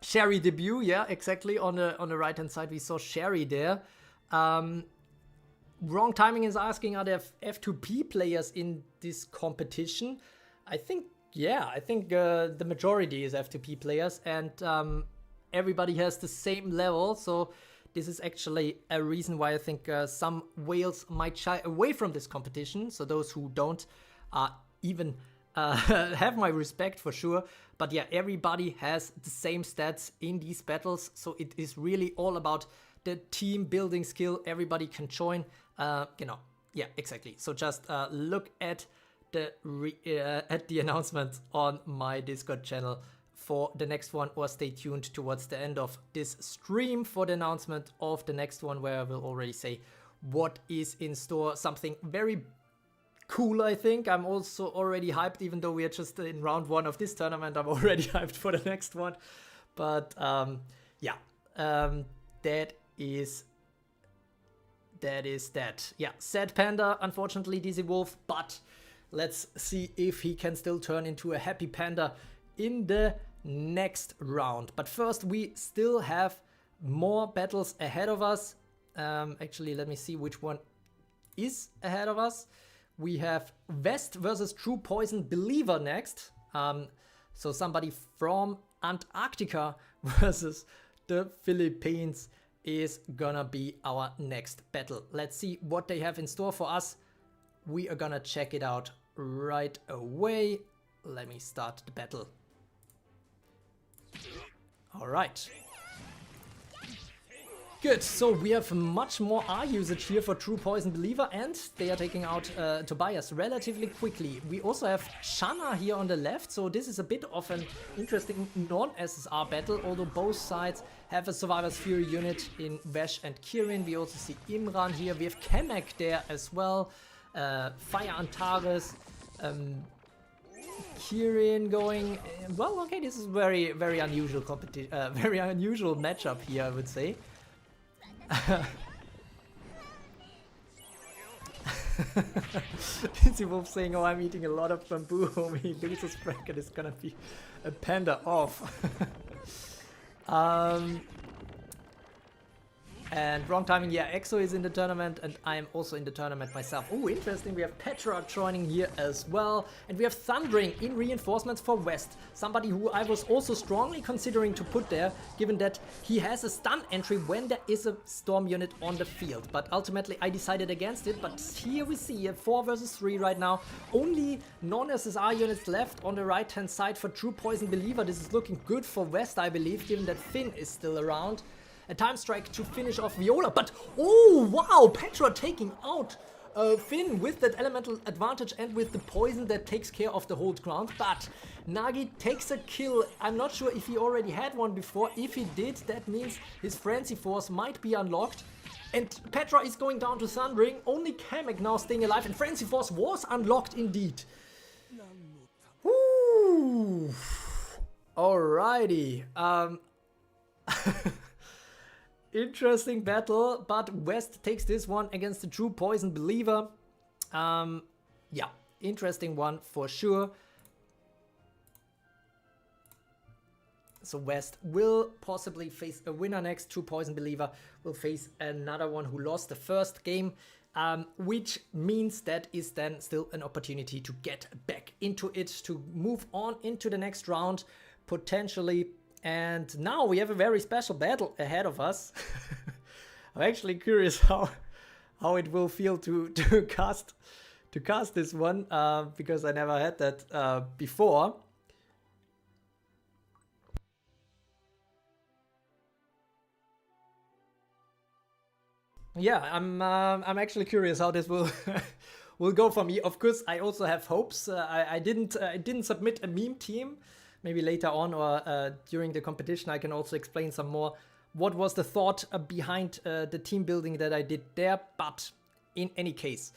Sherry debut, yeah, exactly. On the right hand side, we saw Sherry there. Wrong Timing is asking, are there F2P players in this competition? I think, yeah, I think the majority is F2P players, and everybody has the same level, so this is actually a reason why I think some whales might shy away from this competition. So those who don't even have my respect for sure. But yeah, everybody has the same stats in these battles, so it is really all about the team building skill. Everybody can join, yeah, exactly. So just look at the announcement on my Discord channel for the next one, or stay tuned towards the end of this stream for the announcement of the next one, where I will already say what is in store. Something very cool, I think. I'm also already hyped, even though we are just in round 1 of this tournament. I'm already hyped for the next one. But yeah, that is that. Yeah, sad panda, unfortunately, Dizzy Wolf, but let's see if he can still turn into a happy panda in the next round. But first, we still have more battles ahead of us. Actually, let me see which one is ahead of us. We have West versus True Poison Believer next. So somebody from Antarctica versus the Philippines is gonna be our next battle. Let's see what they have in store for us. We are gonna check it out right away. Let me start the battle. All right. Good, so we have much more R usage here for True Poison Believer, and they are taking out Tobias relatively quickly. We also have Shanna here on the left, so this is a bit of an interesting non-SSR battle, although both sides have a Survivor's Fury unit in Vesh and Kirin. We also see Imran here, we have Kamek there as well, Fire Antares, Kirin going, well, okay, this is very unusual competition, very unusual matchup here, I would say. Dizzy Wolf saying, oh, I'm eating a lot of bamboo, homie. Losers bracket is gonna be a panda off. And Wrong Timing, yeah, EXO is in the tournament, and I'm also in the tournament myself. Oh, interesting, we have Petra joining here as well. And we have Thundering in reinforcements for West. Somebody who I was also strongly considering to put there, given that he has a stun entry when there is a Storm unit on the field. But ultimately I decided against it, but here we see a 4 versus 3 right now. Only non-SSR units left on the right-hand side for True Poison Believer. This is looking good for West, I believe, given that Finn is still around. A time strike to finish off Viola, but oh wow, Petra taking out Finn with that elemental advantage and with the poison that takes care of the hold ground. But Nagi takes a kill. I'm not sure if he already had one before. If he did, that means his Frenzy Force might be unlocked. And Petra is going down to Thundering. Only Kamek now staying alive, and Frenzy Force was unlocked indeed. Alrighty. Interesting battle, but West takes this one against the True Poison Believer. Yeah, interesting one for sure. So West will possibly face a winner next. True Poison Believer will face another one who lost the first game, which means that is then still an opportunity to get back into it, to move on into the next round, potentially. And now we have a very special battle ahead of us. I'm actually curious how it will feel to cast this one, because I never had that before. Yeah, I'm actually curious how this will will go for me. Of course, I also have hopes. I didn't submit a meme team. Maybe later on or during the competition, I can also explain some more what was the thought behind the team building that I did there. But in any case,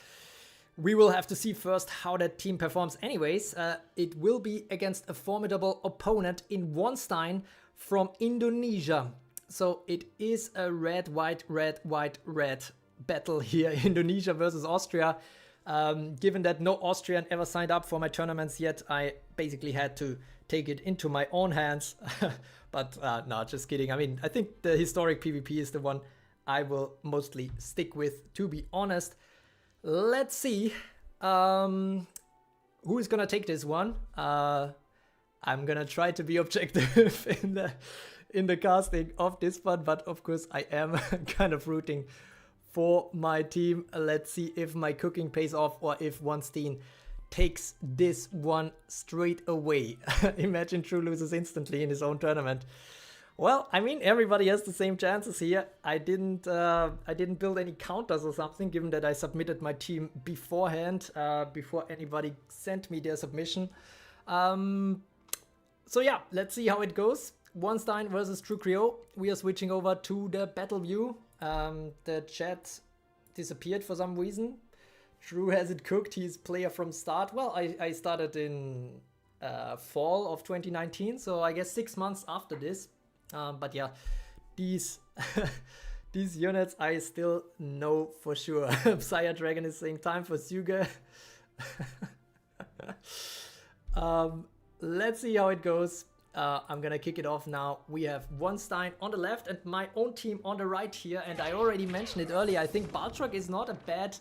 we will have to see first how that team performs. Anyways, it will be against a formidable opponent in Wonstein from Indonesia. So it is a red, white, red, white, red battle here. Indonesia versus Austria. Given that no Austrian ever signed up for my tournaments yet, I basically had to take it into my own hands. But no, just kidding. I mean, I think the historic PvP is the one I will mostly stick with, to be honest. Let's see who is gonna take this one. I'm gonna try to be objective in the casting of this one, but of course I am kind of rooting for my team. Let's see if my cooking pays off or if Wonstein takes this one straight away. Imagine True loses instantly in his own tournament. Well, I mean, everybody has the same chances here. I didn't build any counters or something, given that I submitted my team beforehand, before anybody sent me their submission. So yeah, let's see how it goes. Wonstein versus True Creo. We are switching over to the battle view. The chat disappeared for some reason. True has it cooked. He's player from start. Well, I started in fall of 2019, so I guess 6 months after this. But yeah, these these units I still know for sure. Psy Dragon is saying time for Suga. Let's see how it goes. I'm gonna kick it off now. We have Wonstein on the left and my own team on the right here. And I already mentioned it earlier. I think Baltrog is not a bad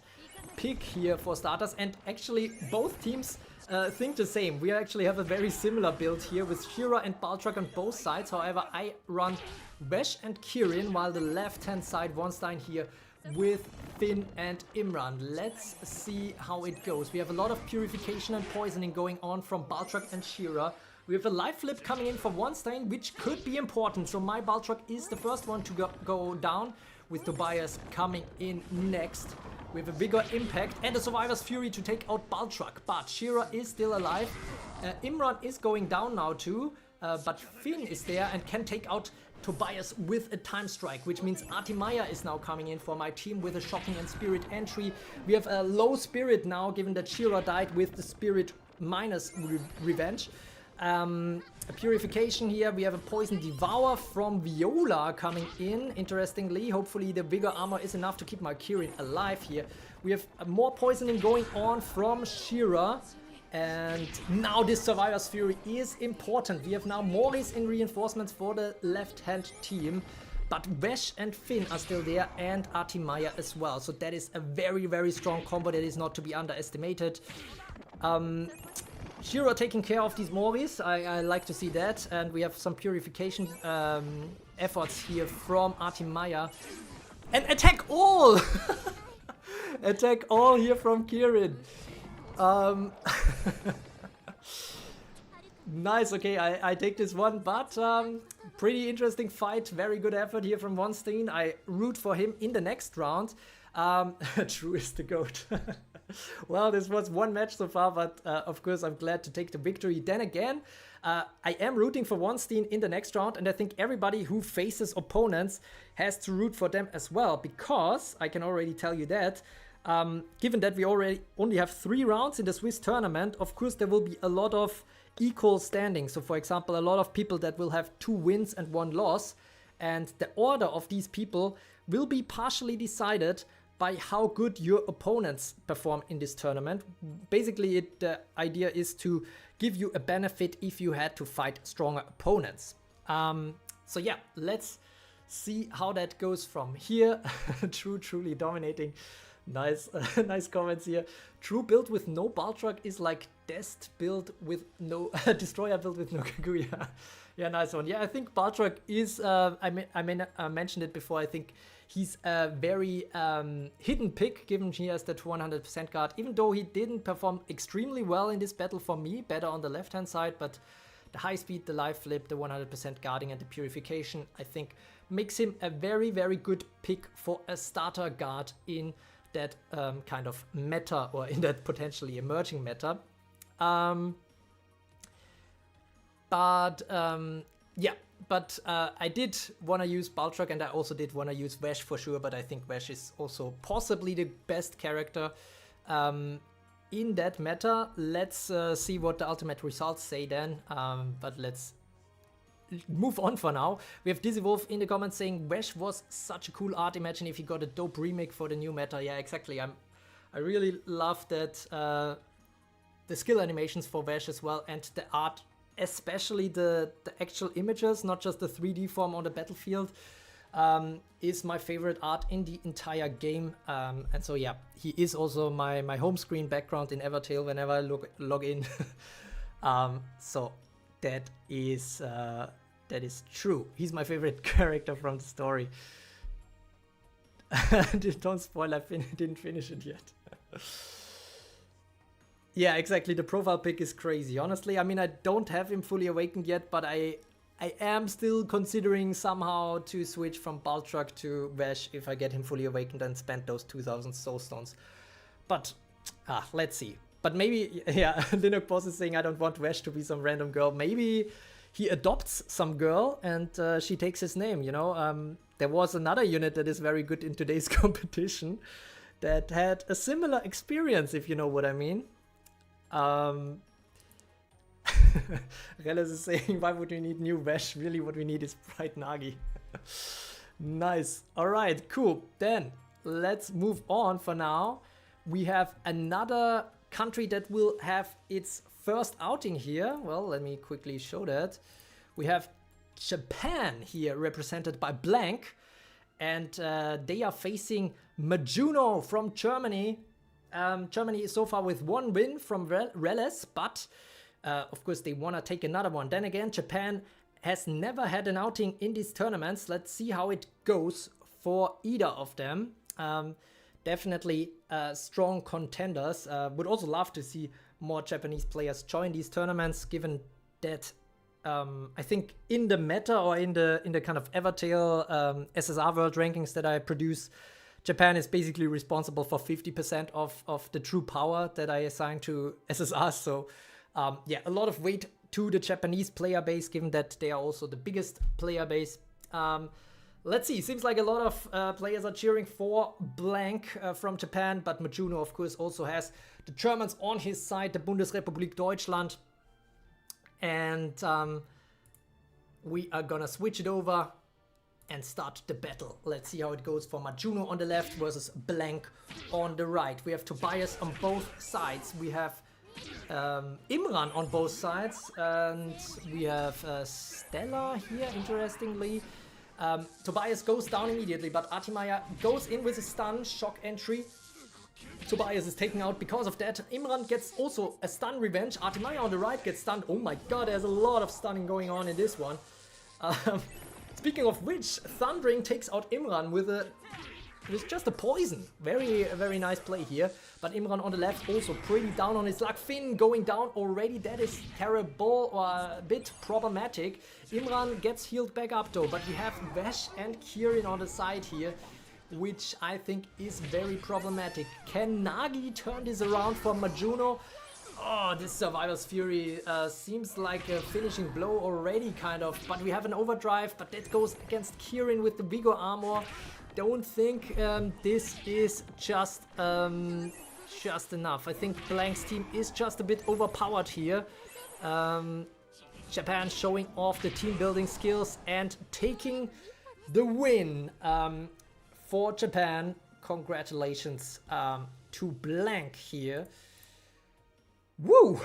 pick here for starters. And actually, both teams think the same. We actually have a very similar build here with Shira and Baltrog on both sides. However, I run Vesh and Kirin, while the left-hand side Wonstein here with Finn and Imran. Let's see how it goes. We have a lot of purification and poisoning going on from Baltrog and Shira. We have a life flip coming in from Wonstein, which could be important. So my Baltrog is the first one to go down, with Tobias coming in next. We have a bigger impact and a Survivor's Fury to take out Baltrog. But Shira is still alive. Imran is going down now too. But Finn is there and can take out Tobias with a time strike, which means Artimaya is now coming in for my team with a shocking and spirit entry. We have a low spirit now, given that Shira died with the spirit minus revenge. A purification here. We have a poison devour from Viola coming in, interestingly. Hopefully the bigger armor is enough to keep my Kirin alive here. We have more poisoning going on from Shira. And now this Survivor's Fury is important. We have now Maurice in reinforcements for the left-hand team. But Vesh and Finn are still there, and Artimaya as well. So that is a very, very strong combo that is not to be underestimated. Shira taking care of these Maurice. I like to see that. And we have some purification efforts here from Artimaya. And attack all! Attack all here from Kirin. Nice, okay, I take this one, but pretty interesting fight. Very good effort here from Wonstein. I root for him in the next round. True is the GOAT. Well, this was one match so far, but of course I'm glad to take the victory. Then again, I am rooting for Wonstein in the next round, and I think everybody who faces opponents has to root for them as well, because I can already tell you that given that we only have 3 rounds in the Swiss tournament, of course there will be a lot of equal standing. So for example, a lot of people that will have 2 wins and 1 loss, and the order of these people will be partially decided by how good your opponents perform in this tournament. Basically, the idea is to give you a benefit if you had to fight stronger opponents. So yeah, let's see how that goes from here. Truly dominating. Nice, nice comments here. True build with no Baltrog is like Dest build with no Destroyer build with no Kaguya. Yeah, nice one. Yeah, I think Baltrog is, I mentioned it before, I think he's a very hidden pick, given he has that 100% guard, even though he didn't perform extremely well in this battle for me, better on the left-hand side, but the high speed, the live flip, the 100% guarding, and the purification, I think makes him a very, very good pick for a starter guard in that kind of meta, or in that potentially emerging meta. Yeah, but I did want to use Baltrog, and I also did want to use Vesh for sure, but I think Vesh is also possibly the best character in that meta. Let's see what the ultimate results say then, but let's move on for now. We have Dizzy Wolf in the comments saying Vesh was such a cool art. Imagine if he got a dope remake for the new meta. Yeah, exactly. I really love that the skill animations for Vesh as well, and the art, especially the actual images, not just the 3D form on the battlefield, is my favorite art in the entire game. And so yeah, he is also my home screen background in Evertale whenever I log in. So that is true. He's my favorite character from the story. Don't spoil, I didn't finish it yet. Yeah, exactly. The profile pick is crazy. Honestly, I mean, I don't have him fully awakened yet, but I am still considering somehow to switch from Baltrog to Vesh if I get him fully awakened and spend those 2,000 soul stones. But let's see. But maybe, yeah, Linux Boss is saying I don't want Vesh to be some random girl. Maybe he adopts some girl and she takes his name, you know? There was another unit that is very good in today's competition that had a similar experience, if you know what I mean. Reles is saying, why would we need new Vesh? Really, what we need is Bright Nagi. Nice. All right, cool. Then let's move on for now. We have another country that will have its first outing here. Well, let me quickly show that. We have Japan here, represented by Blank, and they are facing Majuno from Germany. Germany is so far with 1 win from Reles, but of course they want to take another one. Then again, Japan has never had an outing in these tournaments. Let's see how it goes for either of them. Definitely strong contenders. Would also love to see more Japanese players join these tournaments, given that I think in the meta, or in the kind of Evertale SSR World rankings that I produce, Japan is basically responsible for 50% of the true power that I assign to SSR. So yeah, a lot of weight to the Japanese player base, given that they are also the biggest player base. Let's see, seems like a lot of players are cheering for Blank from Japan, but Majuno, of course, also has the Germans on his side, the Bundesrepublik Deutschland. And we are gonna switch it over and start the battle. Let's see how it goes for Majuno on the left versus Blank on the right. We have Tobias on both sides. We have Imran on both sides, and we have Stella here, interestingly. Tobias goes down immediately, but Artimaya goes in with a stun, shock entry. Tobias is taken out because of that. Imran gets also a stun revenge. Artimaya on the right gets stunned. Oh my god, there's a lot of stunning going on in this one. Speaking of which, Thundering takes out Imran with just a poison. Very nice play here. But Imran on the left also pretty down on his luck. Finn going down already. That is terrible, or a bit problematic. Imran gets healed back up though. But we have Vesh and Kirin on the side here, which I think is very problematic. Can Nagi turn this around for Majuno? Oh, this Survivor's Fury seems like a finishing blow already, kind of. But we have an overdrive, but that goes against Kirin with the Vigor armor. don't think this is just enough. I think Blank's team is just a bit overpowered here. Japan showing off the team building skills and taking the win for Japan. Congratulations to Blank here. Woo!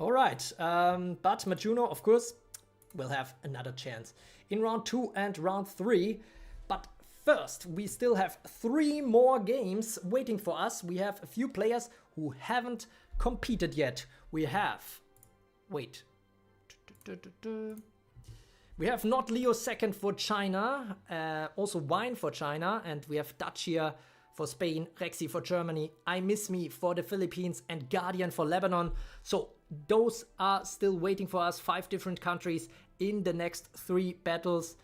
Alright, but Majuno, of course, will have another chance in round 2 and round 3. But first, we still have 3 more games waiting for us. We have a few players who haven't competed yet. We have... Wait. We have not Leo second for China, also Wine for China, and we have Dachia for Spain, Rexy for Germany, I Miss Me for the Philippines, and Guardian for Lebanon. So those are still waiting for us, 5 different countries in the next 3 battles.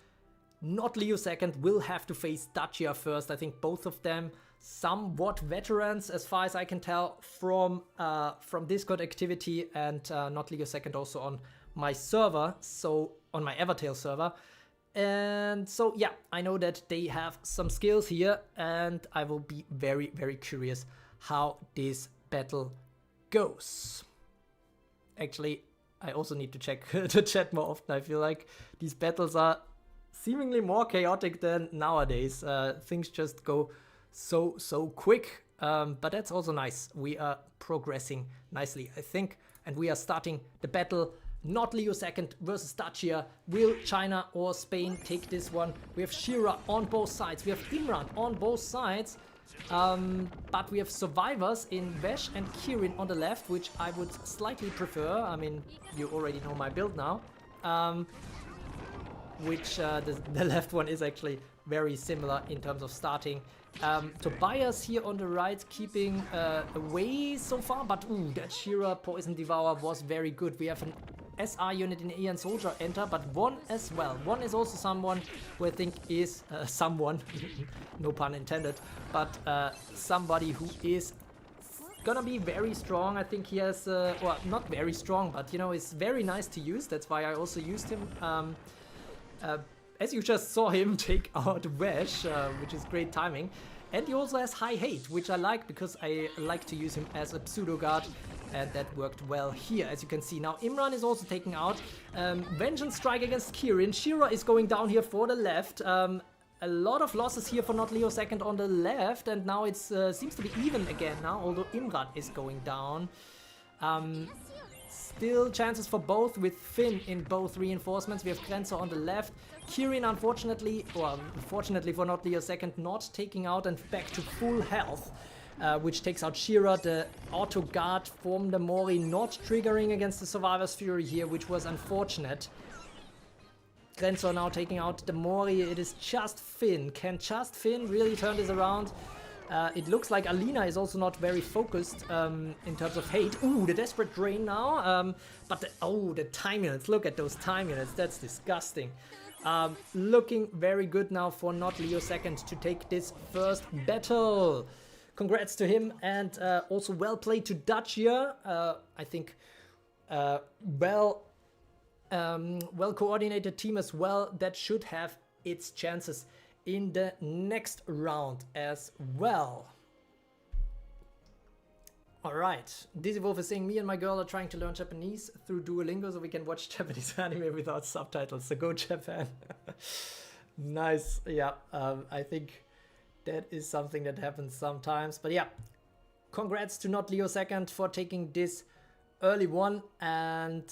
Not Leo second will have to face Dachia first. I think both of them somewhat veterans as far as I can tell from Discord activity, and not Leo second also on my server, so on my Evertale server. And so yeah, I know that they have some skills here, and I will be very, very curious how this battle goes. Actually, I also need to check the chat more often. I feel like these battles are seemingly more chaotic than nowadays. Things just go so quick, but that's also nice. We are progressing nicely, I think, and we are starting the battle. Not Leo second versus Dachia. Will China or Spain take this one? We have Shira on both sides. We have Imran on both sides. But we have survivors in Vesh and Kirin on the left, which I would slightly prefer. I mean, you already know my build now. The left one is actually very similar in terms of starting. Tobias here on the right keeping away so far, but ooh, that Shira Poison Devour was very good. We have an SR unit in Ian Soldier enter, but one as well. One is also someone who I think is someone, no pun intended, but somebody who is gonna be very strong. I think he has, well, not very strong, but you know, is very nice to use. That's why I also used him. As you just saw him take out Vesh, which is great timing. And he also has high hate, which I like because I like to use him as a pseudo guard, and that worked well here, as you can see. Now Imran is also taken out. Vengeance strike against Kirin. Shira is going down here for the left. A lot of losses here for not Leo second on the left, and now it seems to be even again now, although Imran is going down. Still chances for both with Finn in both reinforcements. We have Grenzer on the left. Kirin, unfortunately, or fortunately for not Leo second, not taking out and back to full health, which takes out Shira. The auto guard from the Mori not triggering against the Survivor's Fury here, which was unfortunate. Grenzer now taking out the Mori. It is just Finn. Can just Finn really turn this around? It looks like Alina is also not very focused in terms of hate. Ooh, the Desperate Drain now. But the time units. Look at those time units. That's disgusting. Looking very good now for not Leo second to take this first battle. Congrats to him, and also well played to Dachia. I think well coordinated team as well. That should have its chances in the next round as well. Alright, Dizzy Wolf is saying, me and my girl are trying to learn Japanese through Duolingo so we can watch Japanese anime without subtitles, so go Japan. Nice, yeah, I think that is something that happens sometimes, but yeah, congrats to not Leo second for taking this early one, and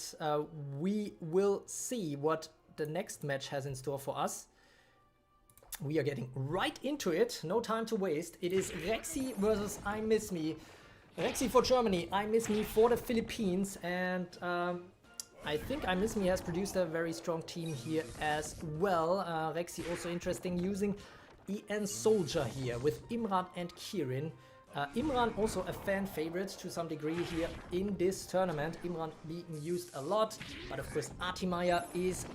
we will see what the next match has in store for us. We are getting right into it, no time to waste. It is Rexy versus I Miss Me. Rexy for Germany, I Miss Me for the Philippines, and I think I Miss Me has produced a very strong team here as well. Rexy also interesting, using EN Soldier here with Imran and Kirin. Imran also a fan favorite to some degree here in this tournament. Imran being used a lot, but of course Artimaya is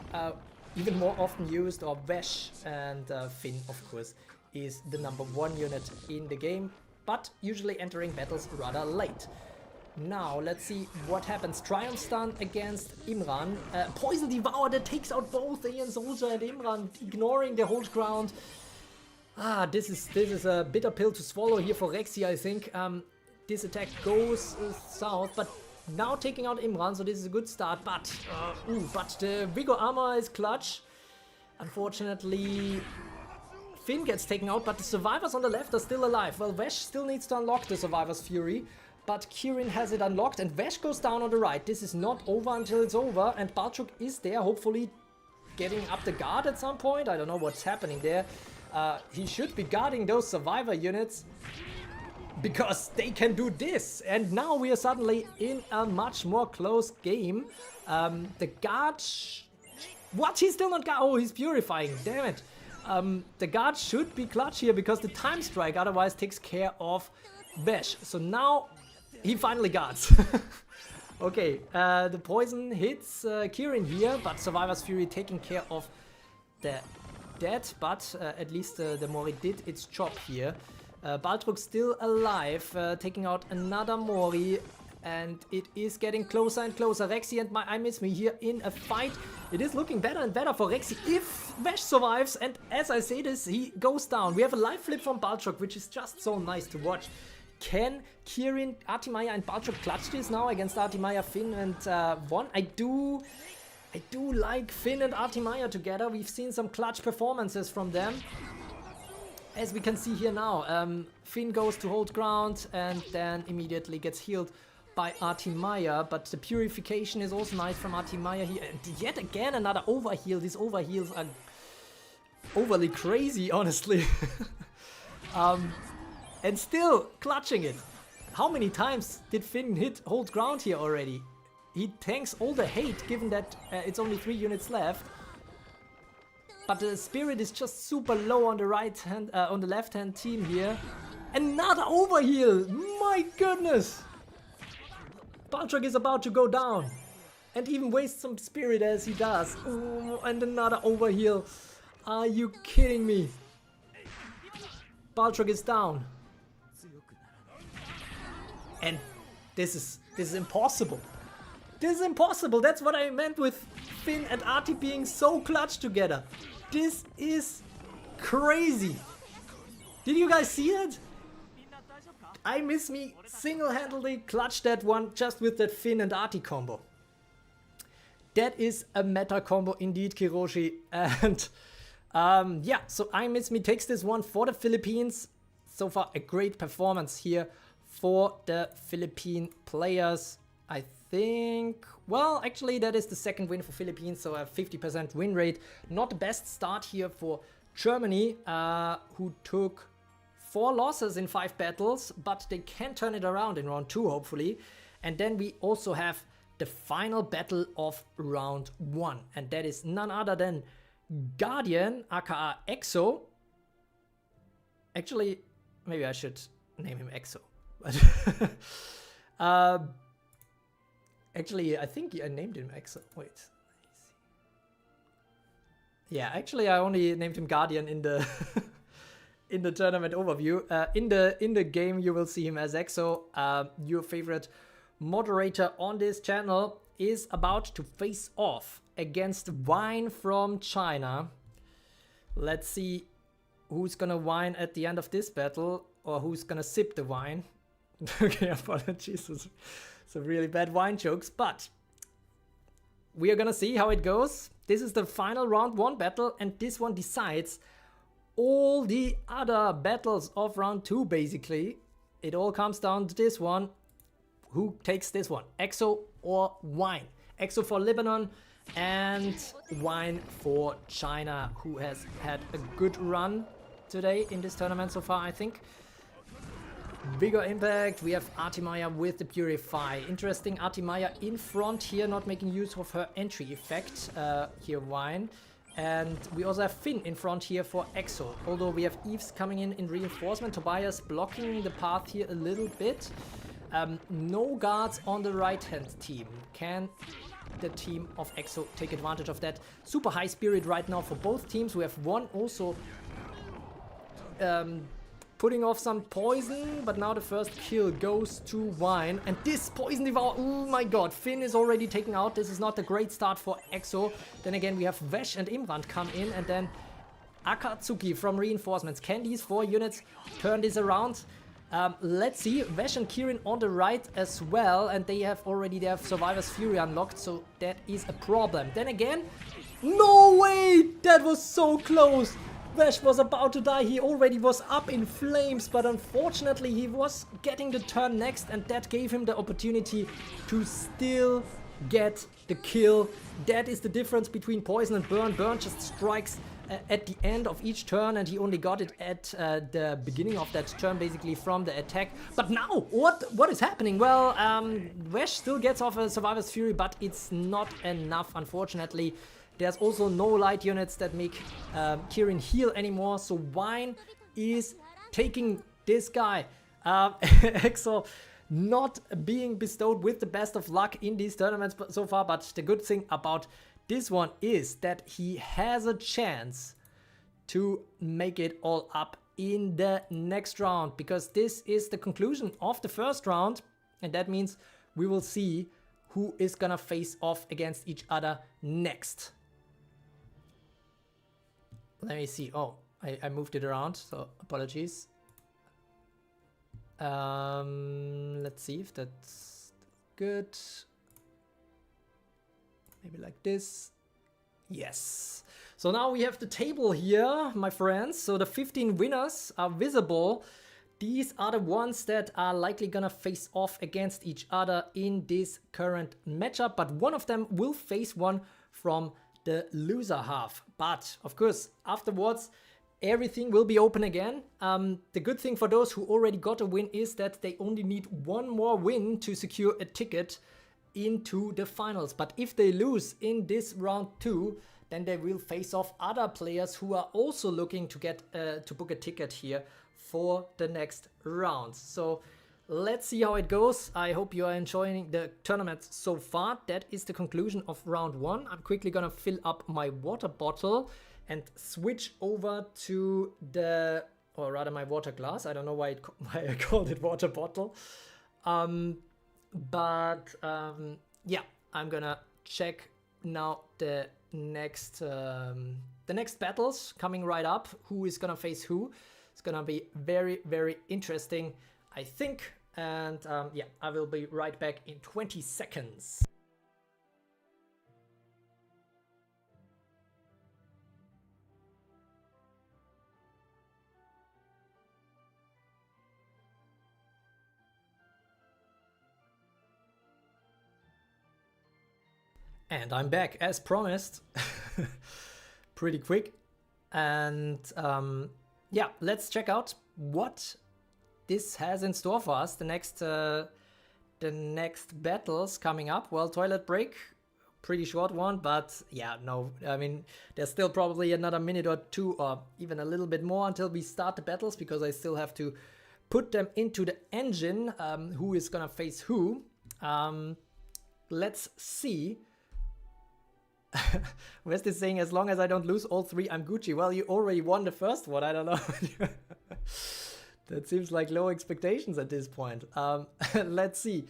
even more often used, or Vesh, and Finn, of course, is the #1 unit in the game, but usually entering battles rather late. Now, let's see what happens. Triumph Stun against Imran. Poison Devour that takes out both Ian Soldier and Imran, ignoring the hold ground. Ah, this is a bitter pill to swallow here for Rexy, I think. This attack goes south, but now taking out Imran, so this is a good start. But the Vigor armor is clutch. Unfortunately, Finn gets taken out, but the survivors on the left are still alive. Well, Vesh still needs to unlock the survivor's fury, but Kirin has it unlocked, and Vesh goes down on the right. This is not over until it's over, and Balchuk is there, hopefully getting up the guard at some point. I don't know what's happening there. He should be guarding those survivor units because they can do this. And now we are suddenly in a much more close game. The guard... What? He's still not... Oh, he's purifying. Damn it. The guard should be clutch here because the time strike otherwise takes care of Vesh. So now he finally guards. Okay, the poison hits Kirin here, but Survivor's Fury taking care of the dead, but at least the Mori did its job here. Baltruk still alive, taking out another Mori, and it is getting closer and closer. Rexy and I Miss Me here in a fight. It is looking better and better for Rexy if Vesh survives, and as I say this, he goes down. We have a live flip from Baltruk, which is just so nice to watch. Can Kirin, Artimaya and Baltruk clutch this now against Artimaya, Finn and Von? I do like Finn and Artimaya together. We've seen some clutch performances from them. As we can see here now, Finn goes to hold ground and then immediately gets healed by Artimaya, but the purification is also nice from Artimaya here. And yet again another overheal. These overheals are overly crazy, honestly. And still clutching it. How many times did Finn hold ground here already? He tanks all the hate, given that it's only 3 units left. But the spirit is just super low on the right hand, on the left hand team here. Another overheal! My goodness! Baltruk is about to go down. And even waste some spirit as he does. Ooh, and another overheal. Are you kidding me? Baltruk is down. And this is impossible. This is impossible. That's what I meant with Finn and Artie being so clutch together. This is crazy. Did you guys see it? I Miss Me single-handedly clutched that one just with that Finn and Artie combo. That is a meta combo indeed, Kiroshi. And yeah, so I Miss Me takes this one for the Philippines. So far a great performance here for the Philippine players. I think, well, actually that is the second win for Philippines, so a 50% win rate. Not the best start here for Germany, who took 4 losses in 5 battles, but they can turn it around in round 2, hopefully. And then we also have the final battle of round 1, and that is none other than Guardian, aka Exo. Actually, maybe I should name him Exo. Actually, I think I named him Exo. Wait. Yeah, actually, I only named him Guardian in the in the tournament overview. In the game, you will see him as Exo. Your favorite moderator on this channel is about to face off against Wine from China. Let's see who's gonna wine at the end of this battle, or who's gonna sip the wine. Okay, apologies. It's a really bad wine jokes, but we are gonna see how it goes. This is the final round 1 battle, and this one decides all the other battles of round 2, basically. It all comes down to this one. Who takes this one? Exo or Wine? Exo for Lebanon and Wine for China, who has had a good run today in this tournament so far, I think. Bigger impact. We have Artimaya with the Purify. Interesting, Artimaya in front here, not making use of her entry effect. Here, Wine. And we also have Finn in front here for Exo. Although we have Eves coming in reinforcement. Tobias blocking the path here a little bit. No guards on the right-hand team. Can the team of Exo take advantage of that? Super high spirit right now for both teams. We have one also putting off some poison, but now the first kill goes to Wine. And this poison devour, oh my god, Finn is already taken out. This is not a great start for Exo. Then again, we have Vesh and Imran come in, and then Akatsuki from Reinforcements. Can these 4 units turn this around? Let's see. Vesh and Kirin on the right as well, and they have Survivor's Fury unlocked, so that is a problem. Then again, no way! That was so close! Vesh was about to die. He already was up in flames, but unfortunately he was getting the turn next, and that gave him the opportunity to still get the kill. That is the difference between Poison and Burn. Burn just strikes at the end of each turn, and he only got it at the beginning of that turn, basically from the attack. But now, what is happening? Well, Vesh still gets off a Survivor's Fury, but it's not enough, unfortunately. There's also no light units that make Kirin heal anymore, so Wine is taking this guy. Exo not being bestowed with the best of luck in these tournaments so far, but the good thing about this one is that he has a chance to make it all up in the next round, because this is the conclusion of the first round, and that means we will see who is gonna face off against each other next. Let me see. Oh, I moved it around, so apologies. Let's see if that's good. Maybe like this. Yes. So now we have the table here, my friends. So the 15 winners are visible. These are the ones that are likely gonna face off against each other in this current matchup, but one of them will face one from the loser half. But of course, afterwards, everything will be open again. The good thing for those who already got a win is that they only need one more win to secure a ticket into the finals. But if they lose in this round 2, then they will face off other players who are also looking to get to book a ticket here for the next round. So let's see how it goes. I hope you are enjoying the tournament so far. That is the conclusion of round 1. I'm quickly gonna fill up my water bottle and switch over to the, or rather my water glass. I don't know why I called it water bottle. Yeah, I'm gonna check now the next battles coming right up. Who is gonna face who? It's gonna be very, very interesting, I think. And yeah, I will be right back in 20 seconds. And I'm back as promised. Pretty quick. And yeah, let's check out what this has in store for us. The next battles coming up. Well, toilet break, pretty short one, but yeah, no, I mean, there's still probably another minute or 2 or even a little bit more until we start the battles, because I still have to put them into the engine. Who is gonna face who? Let's see. Where's this saying, as long as I don't lose all 3, I'm Gucci? Well, you already won the first one, I don't know. That seems like low expectations at this point. Let's see.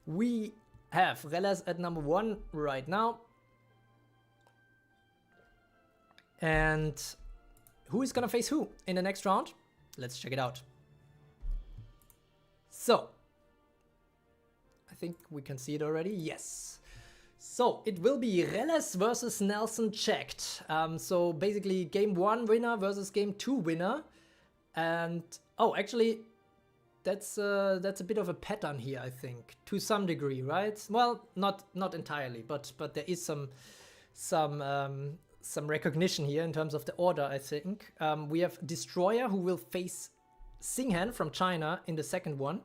We have Relas at number 1 right now. And who is gonna face who in the next round? Let's check it out. So, I think we can see it already. Yes. So it will be Reles versus Nelson checked. So basically game 1 winner versus game 2 winner. And oh, actually, that's a bit of a pattern here, I think, to some degree, right? Well, not entirely, but there is some recognition here in terms of the order, I think. We have Destroyer, who will face Singhan from China in the second one.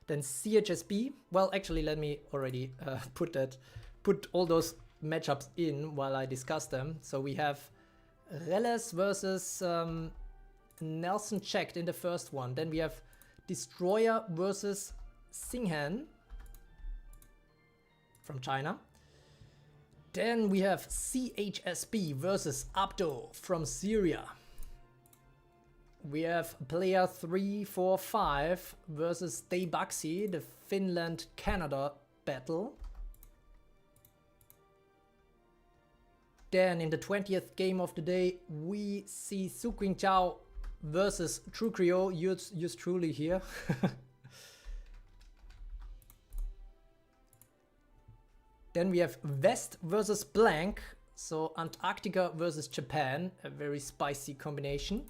Then CHSB. Well, actually, let me already put all those matchups in while I discuss them. So we have Reles versus Nelson checked in the first one. Then we have Destroyer versus Singhan from China. Then we have CHSB versus Abdo from Syria. We have player 345 versus Deibaxi, the Finland-Canada battle. Then in the 20th game of the day, we see Su Qingqiao versus True Creole. Yours truly here. Then we have West versus Blank. So Antarctica versus Japan. A very spicy combination.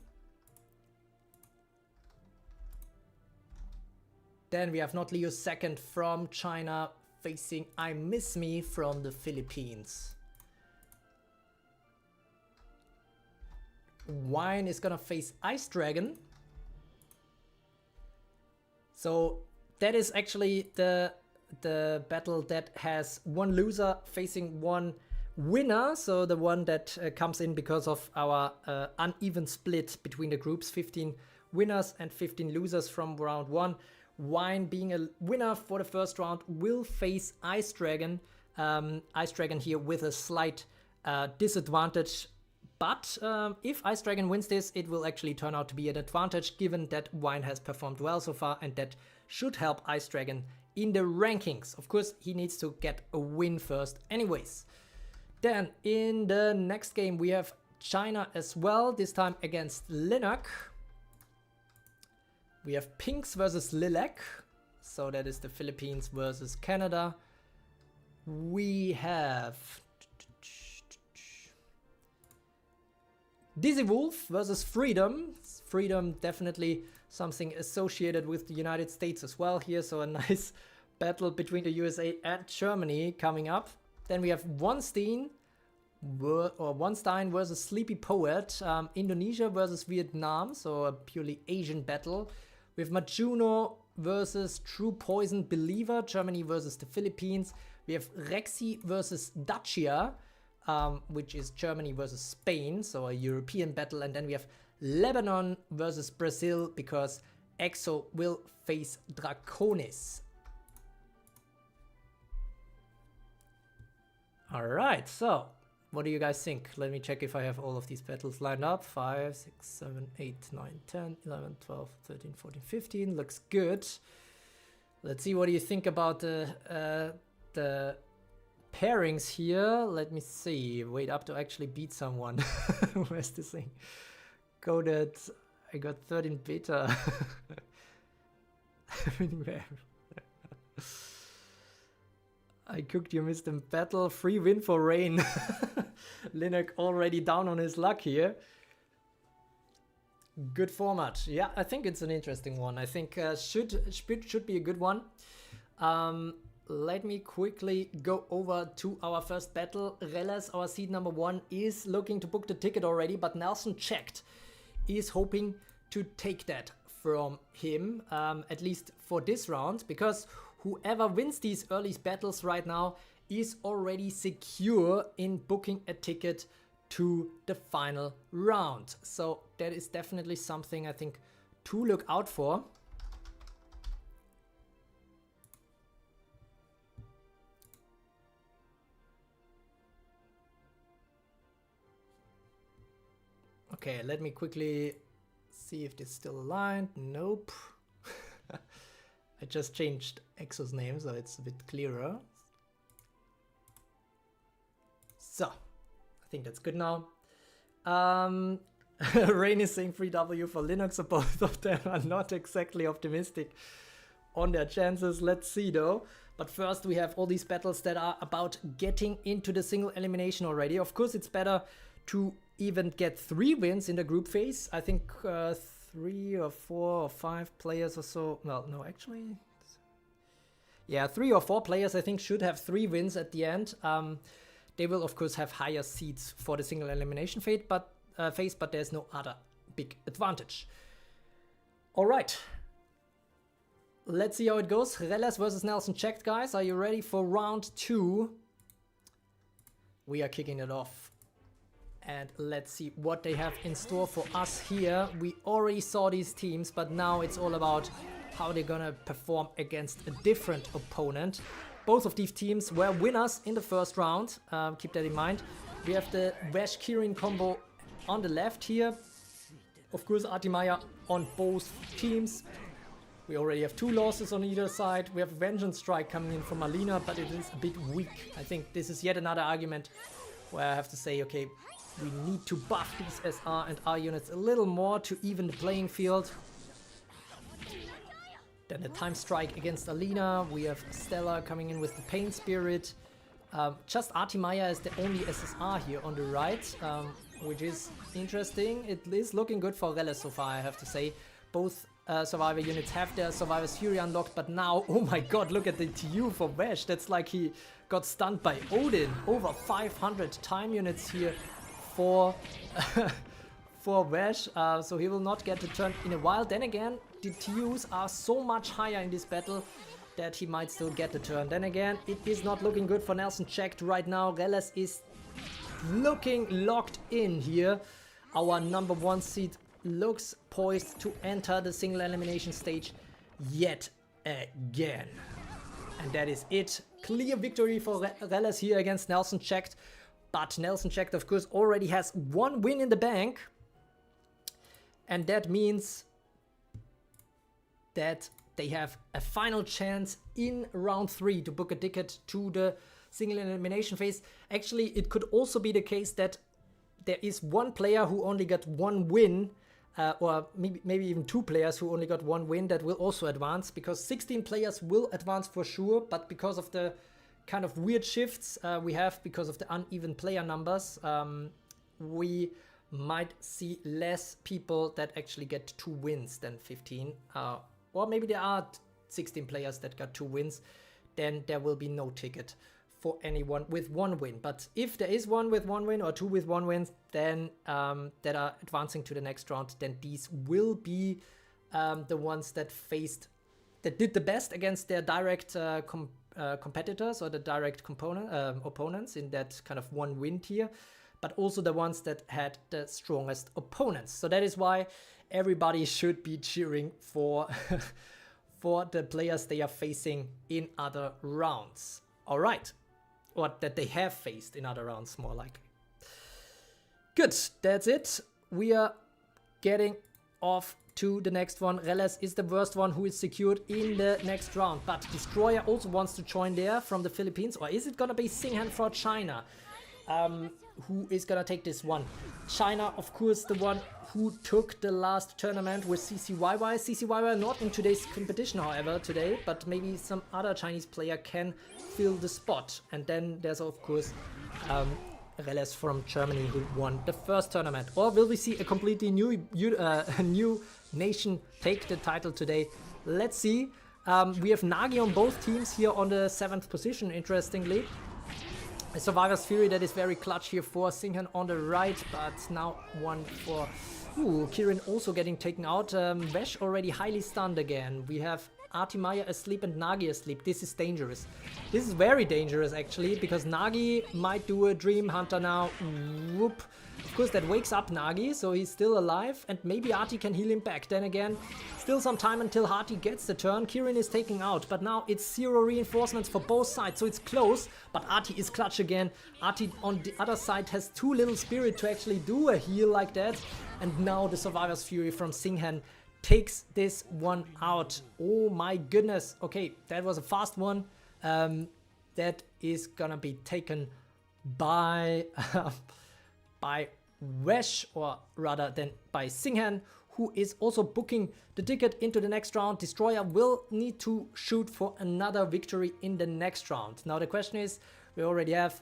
Then we have Not Leo second from China facing I Miss Me from the Philippines. Wine is gonna face Ice Dragon. So that is actually the battle that has one loser facing one winner. So the one that comes in because of our uneven split between the groups, 15 winners and 15 losers from round 1. Wine, being a winner for the first round, will face Ice Dragon. Ice Dragon here with a slight disadvantage. But if Ice Dragon wins this, it will actually turn out to be an advantage, given that Wine has performed well so far, and that should help Ice Dragon in the rankings. Of course, he needs to get a win first anyways. Then in the next game, we have China as well, this time against Linux. We have Pinks versus Lilac. So that is the Philippines versus Canada. We have Dizzy Wolf versus Freedom. Freedom definitely something associated with the United States as well here. So a nice battle between the USA and Germany coming up. Then we have Wonstein versus Sleepy Poet. Indonesia versus Vietnam. So a purely Asian battle. We have Majuno versus True Poison Believer. Germany versus the Philippines. We have Rexy versus Dacia. Which is Germany versus Spain, so a European battle. And then we have Lebanon versus Brazil, because EXO will face Draconis. Alright, so what do you guys think? Let me check if I have all of these battles lined up. 5, 6, 7, 8, 9, 10, 11, 12, 13, 14, 15. Looks good. Let's see, what do you think about the pairings here? Let me see. Wait up to actually beat someone. Where's this thing? Coded. I got 13 beta. I cooked you, Mr. Battle. Free win for Rain. Linux already down on his luck here. Good format. Yeah, I think it's an interesting one. I think should be a good one. Let me quickly go over to our first battle. Reles, our seed number 1, is looking to book the ticket already, but Nelson checked. Is hoping to take that from him, at least for this round, because whoever wins these early battles right now is already secure in booking a ticket to the final round. So that is definitely something I think to look out for. Okay, let me quickly see if this is still aligned. Nope. I just changed EXO's name, so it's a bit clearer. So, I think that's good now. Rain is saying free W for Linux, so both of them are not exactly optimistic on their chances. Let's see though. But first we have all these battles that are about getting into the single elimination already. Of course, it's better to even get 3 wins in the group phase. I think 3 or 4 or 5 players or so. Well, no, actually. Yeah, 3 or 4 players I think should have 3 wins at the end. They will of course have higher seeds for the single elimination phase, but there's no other big advantage. All right. Let's see how it goes. Reles versus Nelson checked, guys. Are you ready for round 2? We are kicking it off. And let's see what they have in store for us here. We already saw these teams, but now it's all about how they're gonna perform against a different opponent. Both of these teams were winners in the first round. Keep that in mind. We have the Vash Kirin combo on the left here. Of course, Artimaya on both teams. We already have 2 losses on either side. We have Vengeance Strike coming in from Alina, but it is a bit weak. I think this is yet another argument where I have to say, okay, we need to buff these SR and R units a little more to even the playing field. Then the Time Strike against Alina. We have Stella coming in with the Pain Spirit. Just Artimaya is the only SSR here on the right, which is interesting. It is looking good for Reles so far, I have to say. Both Survivor units have their Survivor's Fury unlocked, but now, oh my god, look at the TU for Vash. That's like he got stunned by Odin. Over 500 time units here for, for Vash, so he will not get the turn in a while. Then again, the TUs are so much higher in this battle that he might still get the turn. Then again, it is not looking good for Nelson checked right now. Reles is looking locked in here. Our number 1 seed looks poised to enter the single elimination stage yet again. And that is it. Clear victory for Reles here against Nelson checked. But Nelson checked, of course, already has 1 win in the bank. And that means that they have a final chance in round 3 to book a ticket to the single elimination phase. Actually, it could also be the case that there is 1 player who only got 1 win, or maybe even 2 players who only got 1 win that will also advance, because 16 players will advance for sure, but because of the kind of weird shifts we have, because of the uneven player numbers, we might see less people that actually get 2 wins than 15. Or maybe there are 16 players that got 2 wins, then there will be no ticket for anyone with 1 win. But if there is 1 with 1 win or 2 with 1 win, then that are advancing to the next round, then these will be the ones that did the best against their direct competitors or the direct opponents in that kind of 1 win tier, but also the ones that had the strongest opponents. So that is why everybody should be cheering for for the players they are facing in other rounds. All right, or that they have faced in other rounds, more likely. Good, that's it. We are getting off to the next one. Reles is the worst one who is secured in the next round, but Destroyer also wants to join there from the Philippines, or is it gonna be Singhan for China? Who is gonna take this one? China, of course, the one who took the last tournament with CCYY. CCYY not in today's competition, however, today, but maybe some other Chinese player can fill the spot. And then there's, of course, Reles from Germany who won the first tournament. Or will we see a completely new nation take the title today? Let's see. We have Nagi on both teams here on the 7th position, interestingly. A Survivor's Fury that is very clutch here for Singhan on the right, but now one for... Ooh, Kirin also getting taken out. Vesh already highly stunned again. We have Artimaya asleep and Nagi asleep. This is dangerous. This is very dangerous, actually, because Nagi might do a Dream Hunter now. Whoop. Of course, that wakes up Nagi, so he's still alive, and maybe Artie can heal him back. Then again, still some time until Artie gets the turn. Kirin is taking out, but now it's 0 reinforcements for both sides, so it's close, but Artie is clutch again. Artie on the other side has too little spirit to actually do a heal like that, and now the Survivor's Fury from Singhan takes this one out. Oh my goodness. Okay, that was a fast one. That is gonna be taken by... by Wesh, or rather than by Singhan, who is also booking the ticket into the next round. Destroyer will need to shoot for another victory in the next round. Now the question is, we already have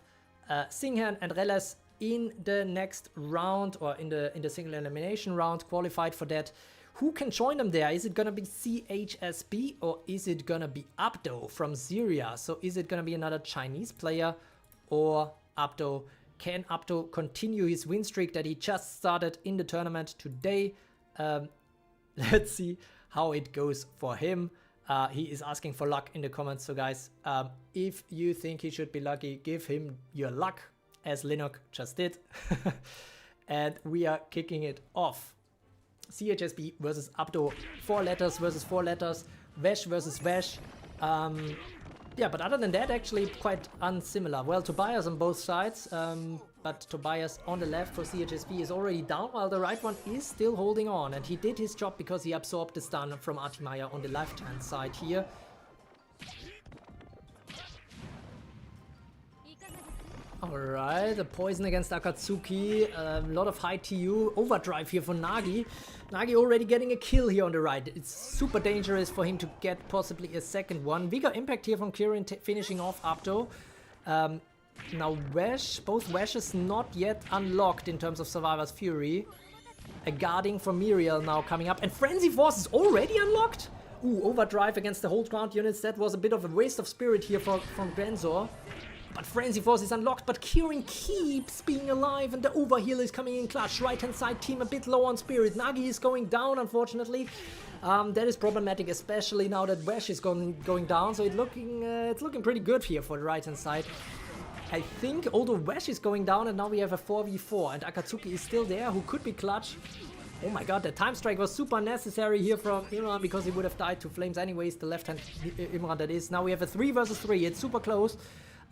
Singhan and Reles in the next round, or in the single elimination round, qualified for that. Who can join them there? Is it gonna be CHSB or is it gonna be Abdo from Syria? So is it gonna be another Chinese player, or Abdo? Can Abdo continue his win streak that he just started in the tournament today? Let's see how it goes for him. He is asking for luck in the comments. So guys, if you think he should be lucky, give him your luck, as Linok just did. And we are kicking it off. CHSB versus Abdo. 4 letters versus 4 letters. Vesh versus Vesh. Yeah, but other than that, actually quite unsimilar. Well, Tobias on both sides, but Tobias on the left for CHSB is already down, while the right one is still holding on. And he did his job because he absorbed the stun from Artimaya on the left-hand side here. Alright, the poison against Akatsuki, a lot of high TU, overdrive here for Nagi. Nagi already getting a kill here on the right. It's super dangerous for him to get possibly a second one. Vigor impact here from Kirin finishing off Abdo. Now Wesh, both Weshes not yet unlocked in terms of Survivor's Fury. A guarding from Muriel now coming up, and Frenzy Force is already unlocked? Ooh, overdrive against the hold ground units, that was a bit of a waste of spirit here from Grenzor. But Frenzy Force is unlocked, but Kirin keeps being alive, and the overheal is coming in clutch. Right-hand side team a bit low on spirit. Nagi is going down, unfortunately. That is problematic, especially now that Wesh is going down, so it's looking pretty good here for the right-hand side. I think, although Wesh is going down, and now we have a 4v4, and Akatsuki is still there, who could be clutch. Oh my god, the time strike was super necessary here from Imran, because he would have died to flames anyways, the left-hand Imran that is. Now we have a 3 versus 3, it's super close.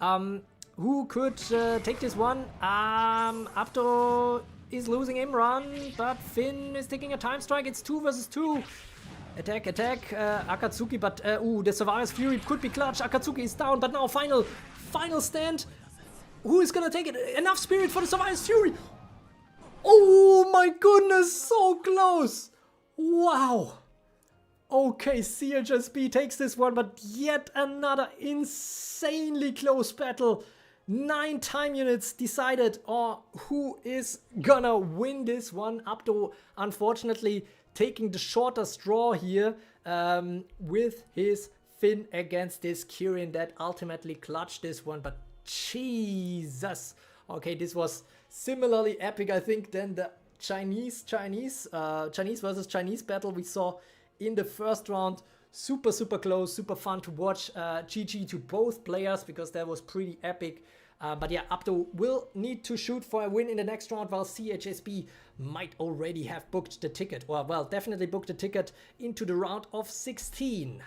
Who could take this one? Abdo is losing Imran, but Finn is taking a time strike. It's 2 versus 2. Attack, Akatsuki, but the Survivor's Fury could be clutch. Akatsuki is down, but now final stand. Who is gonna take it? Enough spirit for the Survivor's Fury. Oh my goodness, so close. Wow. Okay, CHSB takes this one, but yet another insanely close battle. 9 time units decided, or who is gonna win this one? Abdo, unfortunately, taking the shorter straw here with his Finn against this Kirin that ultimately clutched this one. But Jesus. Okay, this was similarly epic, I think, than the Chinese versus Chinese battle we saw in the first round. Super close, super fun to watch. GG to both players, because that was pretty epic. But yeah, Abdo will need to shoot for a win in the next round, while CHSB might already have booked the ticket, or well, definitely booked the ticket into the round of 16.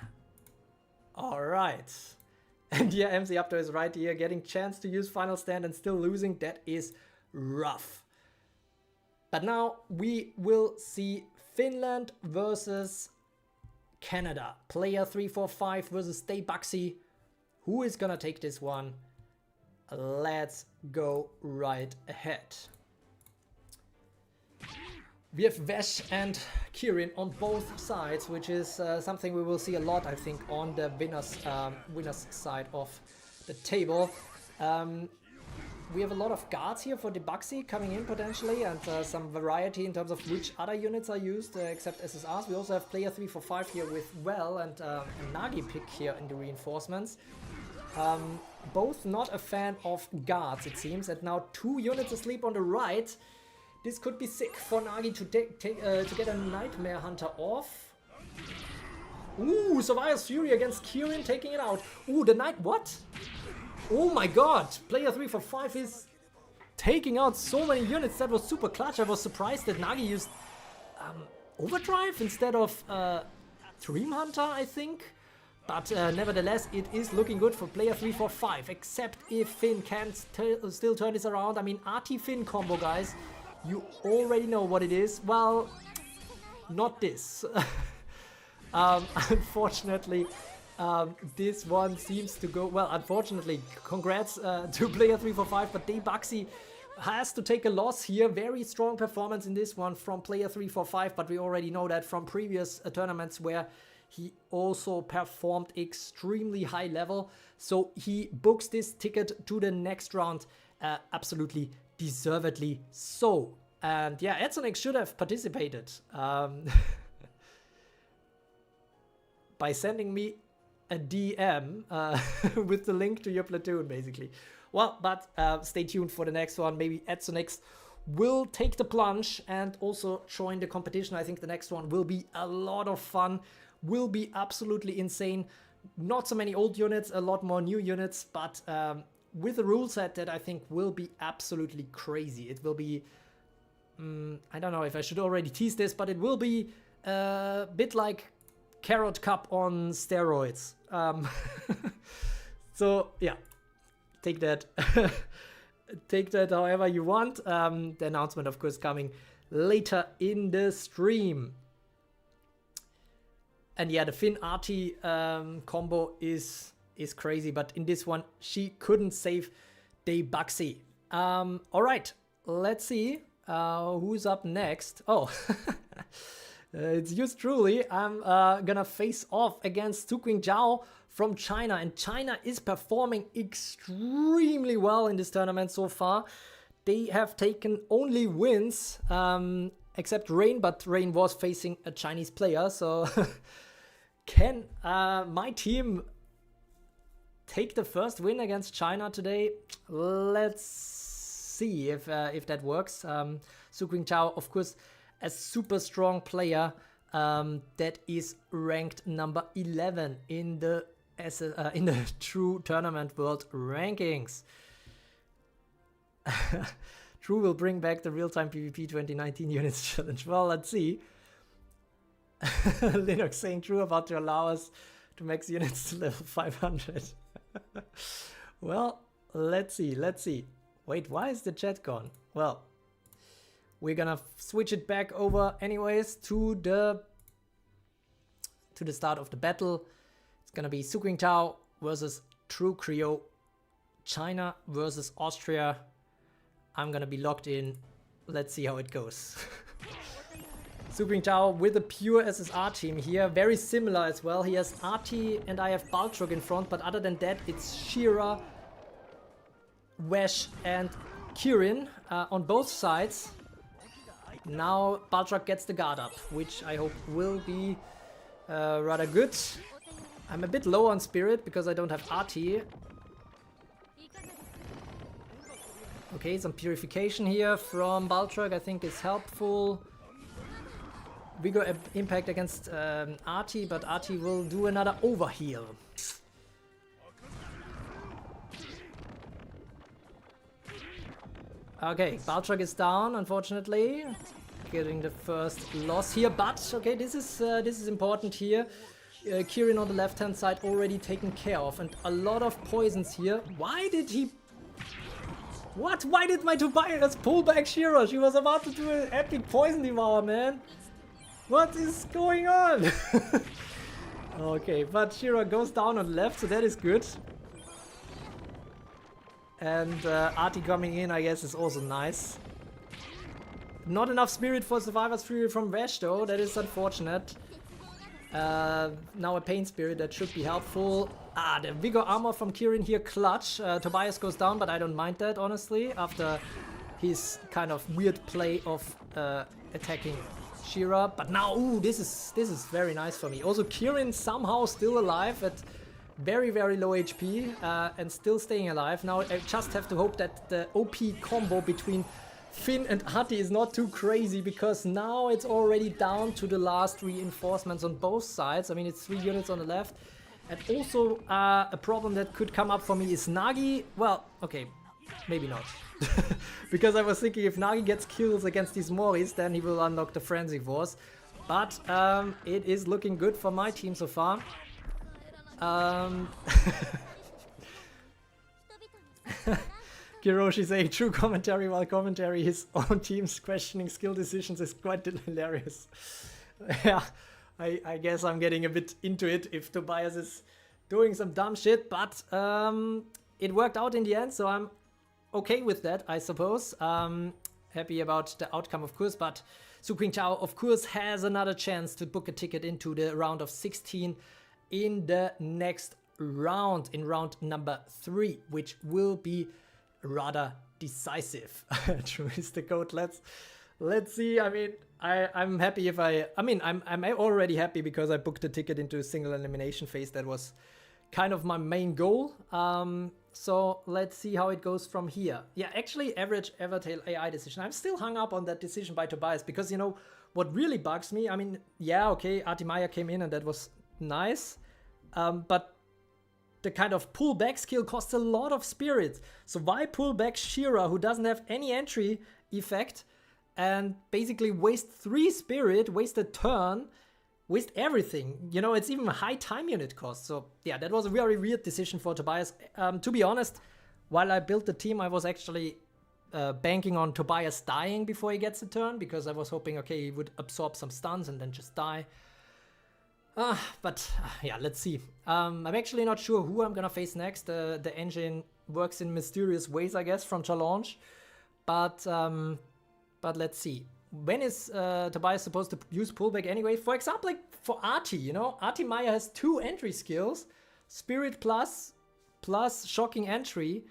Alright. And yeah, MC Abdo is right here, getting chance to use Final Stand and still losing. That is rough. But now we will see Finland versus Canada. Player 345 versus Stay Buxy. Who is gonna take this one? Let's go right ahead. We have Vesh and Kirin on both sides, which is something we will see a lot, I think, on the winners side of the table. We have a lot of guards here for the Buxy coming in potentially, and some variety in terms of which other units are used, except SSRs. We also have player 345 here with Well and a Nagi pick here in the reinforcements. Both not a fan of guards, it seems, and now 2 units asleep on the right. This could be sick for Nagi to get a Nightmare Hunter off. Ooh, Survivor's Fury against Kirin, taking it out. Ooh, the Knight, what? Oh my god, player 345 is taking out so many units. That was super clutch. I was surprised that Nagi used Overdrive instead of Dream Hunter, I think. But nevertheless, it is looking good for player 345, except if Finn can still turn this around. I mean, Arti-Finn combo, guys. You already know what it is. Well, not this. Unfortunately, this one seems to go... Well, unfortunately, congrats to player 345, but Buxy has to take a loss here. Very strong performance in this one from player 345, but we already know that from previous tournaments where he also performed extremely high level. So he books this ticket to the next round absolutely deservedly so. And yeah, Edsonex should have participated by sending me a DM with the link to your platoon, basically. Well, but stay tuned for the next one. Maybe Edsonex will take the plunge and also join the competition. I think the next one will be a lot of fun, will be absolutely insane. Not so many old units, a lot more new units, but with a rule set that I think will be absolutely crazy. It will be, I don't know if I should already tease this, but it will be a bit like Carrot Cup on steroids. So yeah, take that. Take that however you want. The announcement, of course, coming later in the stream. And yeah, the Finn Arti combo is crazy, but in this one she couldn't save day, Buxy. All right, let's see who's up next. Oh, it's yours truly. I'm gonna face off against Suqing Zhao from China, and China is performing extremely well in this tournament so far. They have taken only wins, except Rain, but Rain was facing a Chinese player, so can my team take the first win against China today? Let's see if that works. Suqing Zhao, of course, a super strong player that is ranked number 11 in the True Tournament World Rankings. True will bring back the real-time PvP 2019 units challenge. Well, let's see. Linux saying True about to allow us to max units to level 500. Well, let's see. Wait, why is the chat gone? Well, we're gonna switch it back over anyways to the start of the battle. It's gonna be Suqing Zhao versus True Creo, China versus Austria. I'm gonna be locked in. Let's see how it goes. Suqing Zhao with a pure SSR team here, very similar as well. He has Arti and I have Baltrog in front, but other than that, it's Shira, Wesh and Kirin on both sides. Now Baltrog gets the guard up, which I hope will be rather good. I'm a bit low on spirit because I don't have Arti. Okay, some purification here from Baltrog I think is helpful. Bigger impact against Arti, but Arti will do another overheal. Okay, Baltrog is down, unfortunately. Getting the first loss here, but okay, this is important here. Kirin on the left-hand side already taken care of, and a lot of poisons here. Why did he... What? Why did my Tobias pull back Shira? She was about to do an epic poison devour, man. What is going on? Okay, but Shira goes down on the left, so that is good. And Arti coming in, I guess, is also nice. Not enough spirit for Survivor's Fury from Vesh, though. That is unfortunate. Now a Pain Spirit, that should be helpful. The Vigor Armor from Kirin here, clutch. Tobias goes down, but I don't mind that, honestly, after his kind of weird play of attacking Shira. But now, ooh, this is very nice for me. Also, Kirin somehow still alive at very, very low HP and still staying alive. Now I just have to hope that the OP combo between Finn and Arti is not too crazy, because now it's already down to the last reinforcements on both sides. I mean, it's 3 units on the left. And also a problem that could come up for me is Nagi. Well, okay, maybe not. Because I was thinking if Nagi gets kills against these Moris, then he will unlock the Frenzy Force. But it is looking good for my team so far. Kiroshi saying true commentary while commentary his own team's questioning skill decisions is quite hilarious. Yeah, I guess I'm getting a bit into it if Tobias is doing some dumb shit, but it worked out in the end, so I'm okay with that, I suppose. Happy about the outcome, of course, but Suqing Zhao, of course, has another chance to book a ticket into the round of 16 in the next round, in round number 3, which will be rather decisive. True is the code. Let's see. I mean, I'm happy if I'm already happy because I booked a ticket into a single elimination phase. That was kind of my main goal. So let's see how it goes from here. Yeah, actually, average Evertale AI decision. I'm still hung up on that decision by Tobias because, you know, what really bugs me, I mean, yeah, okay, Artimaya came in and that was nice, but the kind of pull back skill costs a lot of spirit. So why pull back Shira, who doesn't have any entry effect, and basically waste 3 spirit, waste a turn, waste everything? You know, it's even a high time unit cost. So yeah, that was a very weird decision for Tobias. To be honest, while I built the team, I was actually banking on Tobias dying before he gets a turn, because I was hoping, okay, he would absorb some stuns and then just die. Yeah, let's see. I'm actually not sure who I'm gonna face next. The engine works in mysterious ways, I guess, from challenge. But let's see. When is Tobias supposed to use pullback anyway? For example, like for Artie, you know, Artie Meyer has 2 entry skills, Spirit plus Shocking Entry.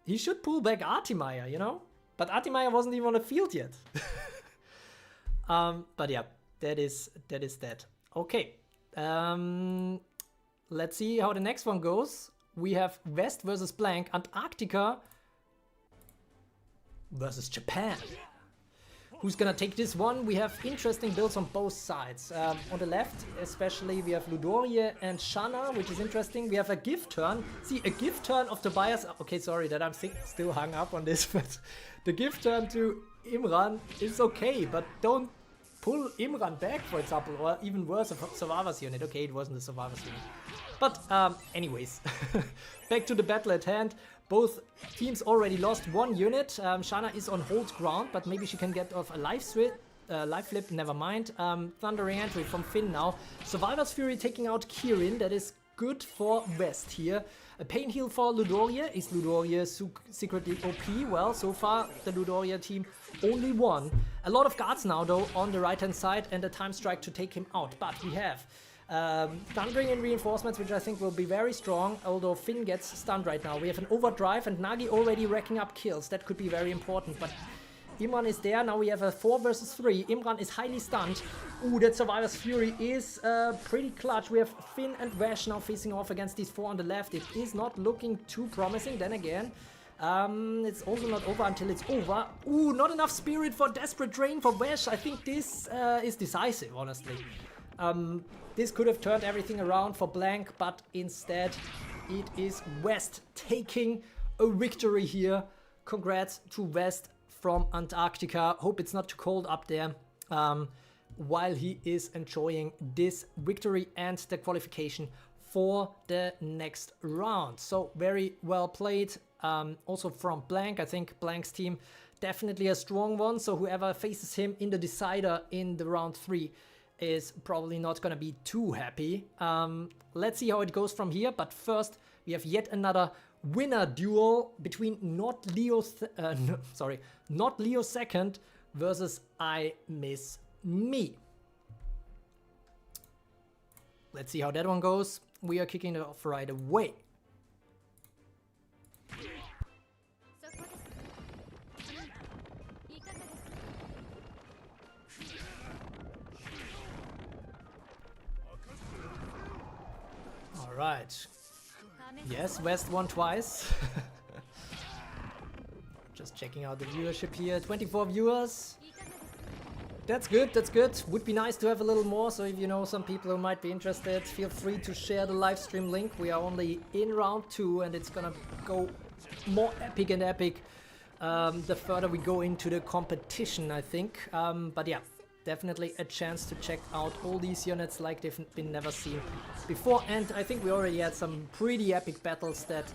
He should pull back Artie Meyer, you know? But Artie Meyer wasn't even on the field yet. But yeah, that is that. Okay. Let's see how the next one goes. We have West versus Blank, Antarctica versus Japan. Who's gonna take this one? We have interesting builds on both sides. On the left, especially, we have Ludorie and Shanna, which is interesting. We have a gift turn. See, a gift turn of Tobias. Okay, sorry that I'm still hung up on this, but the gift turn to Imran is okay, but don't pull Imran back, for example, or even worse, a Survivors unit. Okay, it wasn't a Survivors unit. But anyways, back to the battle at hand. Both teams already lost 1 unit. Shana is on hold ground, but maybe she can get off a life flip, never mind. Thundering entry from Finn now. Survivor's Fury taking out Kirin, that is good for West here. A pain heal for Ludorie. Is Ludorie secretly OP? Well, so far the Ludorie team only won. A lot of guards now though on the right hand side and a time strike to take him out. But we have Thundering and reinforcements, which I think will be very strong, although Finn gets stunned right now. We have an overdrive and Nagi already racking up kills. That could be very important, but Imran is there. Now we have a 4 versus 3. Imran is highly stunned. Ooh, that Survivor's Fury is pretty clutch. We have Finn and Vash now facing off against these 4 on the left. It is not looking too promising. Then again, it's also not over until it's over. Ooh, not enough spirit for Desperate Drain for Vash. I think this is decisive, honestly. This could have turned everything around for Blank, but instead it is West taking a victory here. Congrats to West from Antarctica. Hope it's not too cold up there while he is enjoying this victory and the qualification for the next round. So very well played. Also from Blank. I think Blank's team definitely a strong one. So whoever faces him in the decider in the round 3 is probably not going to be too happy. Let's see how it goes from here. But first, we have yet another winner duel between Not Leo Second versus I Miss Me. Let's see how that one goes. We are kicking it off right away. Right. Yes, West won twice. Just checking out the viewership here. 24 viewers. That's good, that's good. Would be nice to have a little more, so if you know some people who might be interested, feel free to share the live stream link. We are only in round 2 and it's gonna go more epic and epic the further we go into the competition, I think. But yeah. Definitely a chance to check out all these units like they've been never seen before. And I think we already had some pretty epic battles that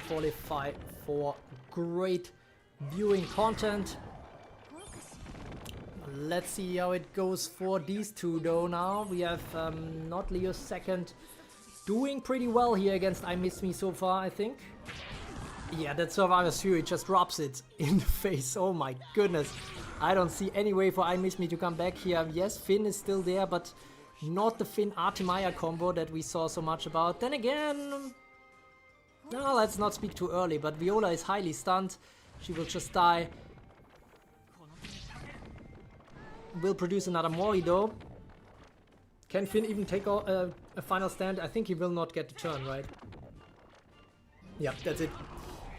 qualify for great viewing content. Let's see how it goes for these two though now. We have Not Leo Second doing pretty well here against I Miss Me so far, I think. Yeah, that Survivor's Fury just drops it in the face. Oh my goodness. I don't see any way for I Miss Me to come back here. Yes, Finn is still there, but not the Finn Artimaya combo that we saw so much about. Then again, no, let's not speak too early, but Viola is highly stunned. She will just die. Will produce another Mori though. Can Finn even take a final stand? I think he will not get the turn, right? Yep, that's it.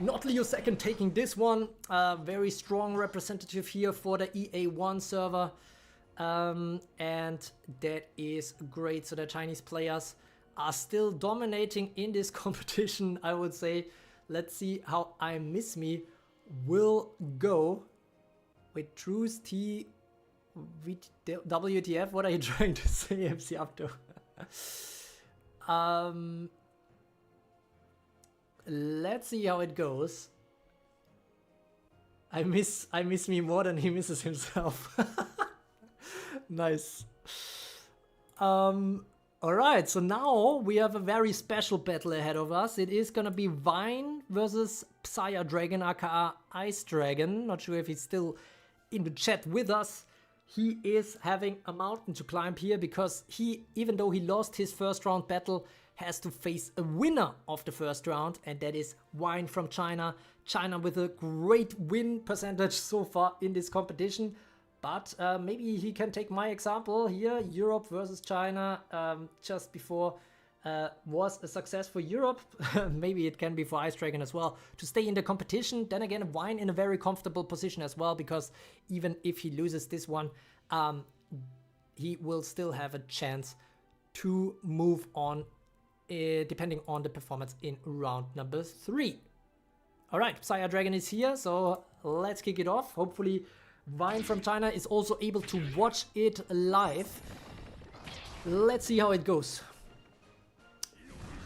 Not Leo Second taking this one. Very strong representative here for the EA1 server. And that is great. So the Chinese players are still dominating in this competition, I would say. Let's see how I Miss Me will go. With Truce T... WTF? What are you trying to say, MC Abdo? Let's see how it goes. I miss me more than he misses himself. Nice. Alright, so now we have a very special battle ahead of us. It is gonna be Vine versus Psy Dragon, aka Ice Dragon. Not sure if he's still in the chat with us. He is having a mountain to climb here because he, even though he lost his first round battle, has to face a winner of the first round, and that is Vine from China. China with a great win percentage so far in this competition. But maybe he can take my example here. Europe versus China just before was a success for Europe. Maybe it can be for Ice Dragon as well to stay in the competition. Then again, Vine in a very comfortable position as well, because even if he loses this one, he will still have a chance to move on depending on the performance in round number 3. All right, Psy Dragon is here, so let's kick it off. Hopefully Vine from China is also able to watch it live. Let's see how it goes.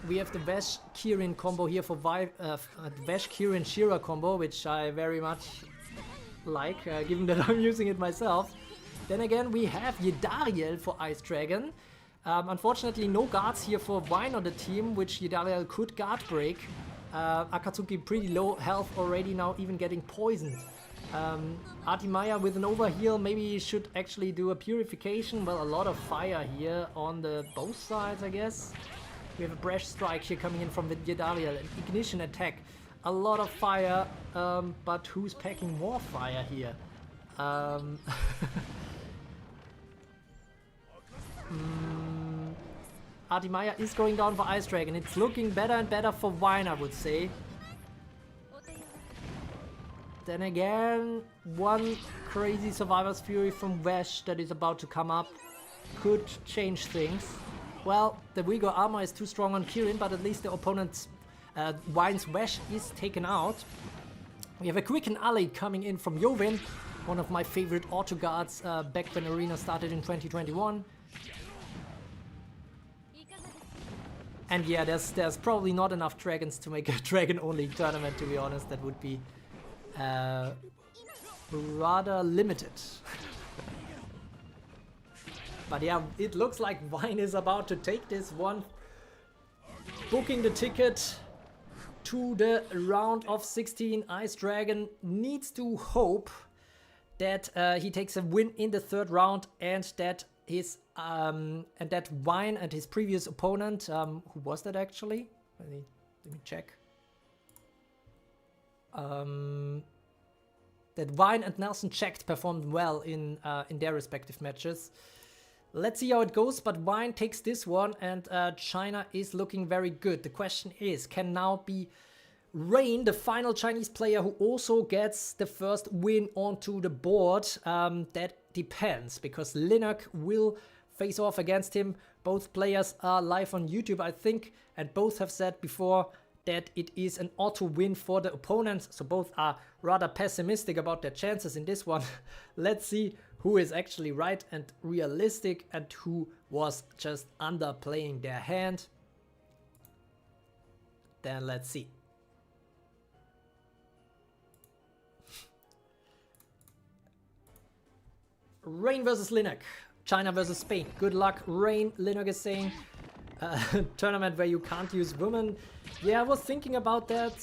We have the Vash Kirin combo here for Vash Kirin Shira combo, which I very much like, given that I'm using it myself. Then again, we have Yidariel for Ice Dragon. Unfortunately, no guards here for Vine on the team, which Yidariel could guard break. Akatsuki pretty low health already now, even getting poisoned. Artimaya with an overheal, maybe he should actually do a purification. Well, a lot of fire here on the both sides, I guess. We have a Brash Strike here coming in from the Yidariel, an Ignition attack. A lot of fire, but who's packing more fire here? Artimaya is going down for Ice Dragon. It's looking better and better for Vine, I would say. Then again, one crazy Survivor's Fury from Vash that is about to come up could change things. Well, the Vigor armor is too strong on Kirin, but at least the opponent's Vine's Vash is taken out. We have a Quicken Alley coming in from Yovin, one of my favorite auto guards back when Arena started in 2021. And yeah, there's probably not enough dragons to make a dragon-only tournament, to be honest. That would be rather limited. But yeah, it looks like Vine is about to take this one, booking the ticket to the round of 16. Ice Dragon needs to hope that he takes a win in the third round, and that his and that Vine and his previous opponent, who was that actually? Let me check. That Vine and Nelson checked performed well in their respective matches. Let's see how it goes, but Vine takes this one, and China is looking very good. The question is, can now be Rain, the final Chinese player who also gets the first win onto the board? That depends, because Linux will face off against him. Both players are live on YouTube, I think, and both have said before that it is an auto win for the opponents, so both are rather pessimistic about their chances in this one. Let's see who is actually right and realistic and who was just underplaying their hand. Then let's see. Rain versus Linux. China versus Spain. Good luck, Rain. Linux is saying tournament where you can't use women. Yeah, I was thinking about that.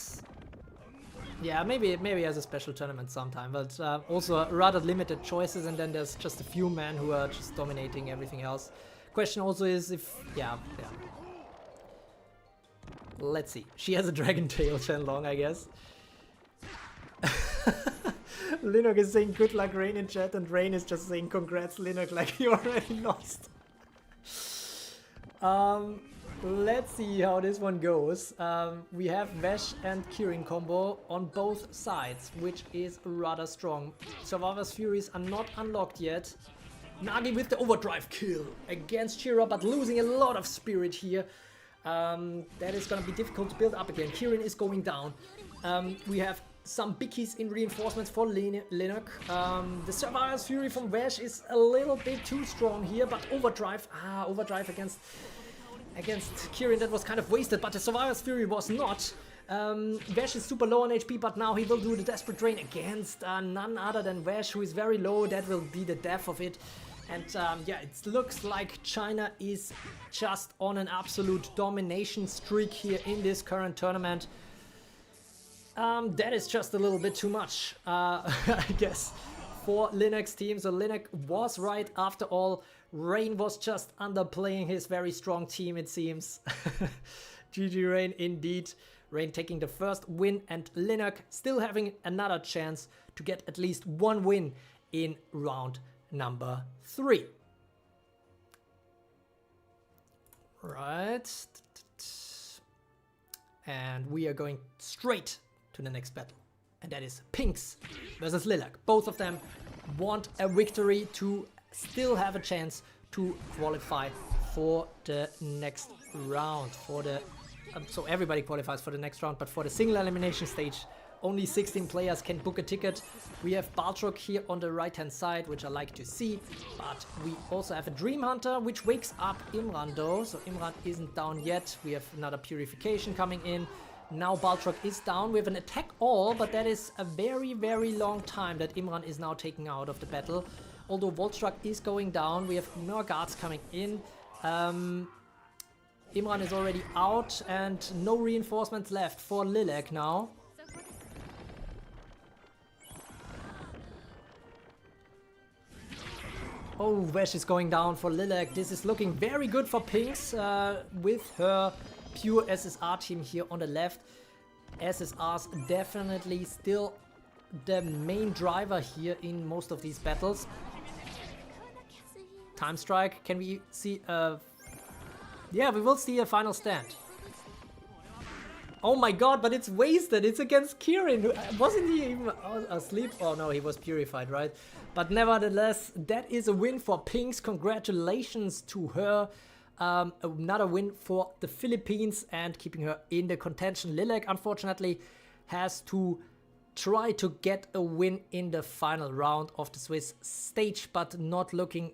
Yeah, maybe as a special tournament sometime, but also rather limited choices, and then there's just a few men who are just dominating everything else. Question also is if, yeah. Let's see. She has a dragon tail, Shenlong, I guess. Linux is saying good luck, Rain, in chat, and Rain is just saying congrats, Linux, like you already lost. Let's see how this one goes. We have Vash and Kirin combo on both sides, which is rather strong. Survivor's Furies are not unlocked yet. Nagi with the overdrive kill against Shira, but losing a lot of spirit here. That is gonna be difficult to build up again. Kirin is going down. We have some biggies in reinforcements for Linux. The Survivor's Fury from Vash is a little bit too strong here, but overdrive against Kirin, that was kind of wasted, but the Survivor's Fury was not. Vash is super low on HP, but now he will do the Desperate Drain against none other than Vash, who is very low. That will be the death of it. And yeah, it looks like China is just on an absolute domination streak here in this current tournament. That is just a little bit too much, I guess, for Linux team. So Linux was right after all. Rain was just underplaying his very strong team, it seems. GG Rain indeed. Rain taking the first win, and Linux still having another chance to get at least one win in round number 3. Right. And we are going straight to the next battle. And that is Pinks versus Lilac. Both of them want a victory to still have a chance to qualify for the next round. For the so everybody qualifies for the next round, but for the single elimination stage, only 16 players can book a ticket. We have Baltrog here on the right hand side, which I like to see, but we also have a Dream Hunter, which wakes up Imran though, so Imran isn't down yet. We have another Purification coming in. Now Baltrog is down. We have an Attack All, but that is a very, very long time that Imran is now taking out of the battle. Although Voltstruck is going down, we have more guards coming in. Imran is already out and no reinforcements left for Lilac now. Oh, Vesh is going down for Lilac. This is looking very good for Pinks with her pure SSR team here on the left. SSR's definitely still the main driver here in most of these battles. Time Strike, can we see yeah, we will see a final stand. Oh my god, but it's wasted. It's against Kirin. Wasn't he even asleep? Oh no, he was purified, right? But nevertheless, that is a win for Pinks. Congratulations to her. Another win for the Philippines and keeping her in the contention. Lilac, unfortunately, has to try to get a win in the final round of the Swiss stage, but not looking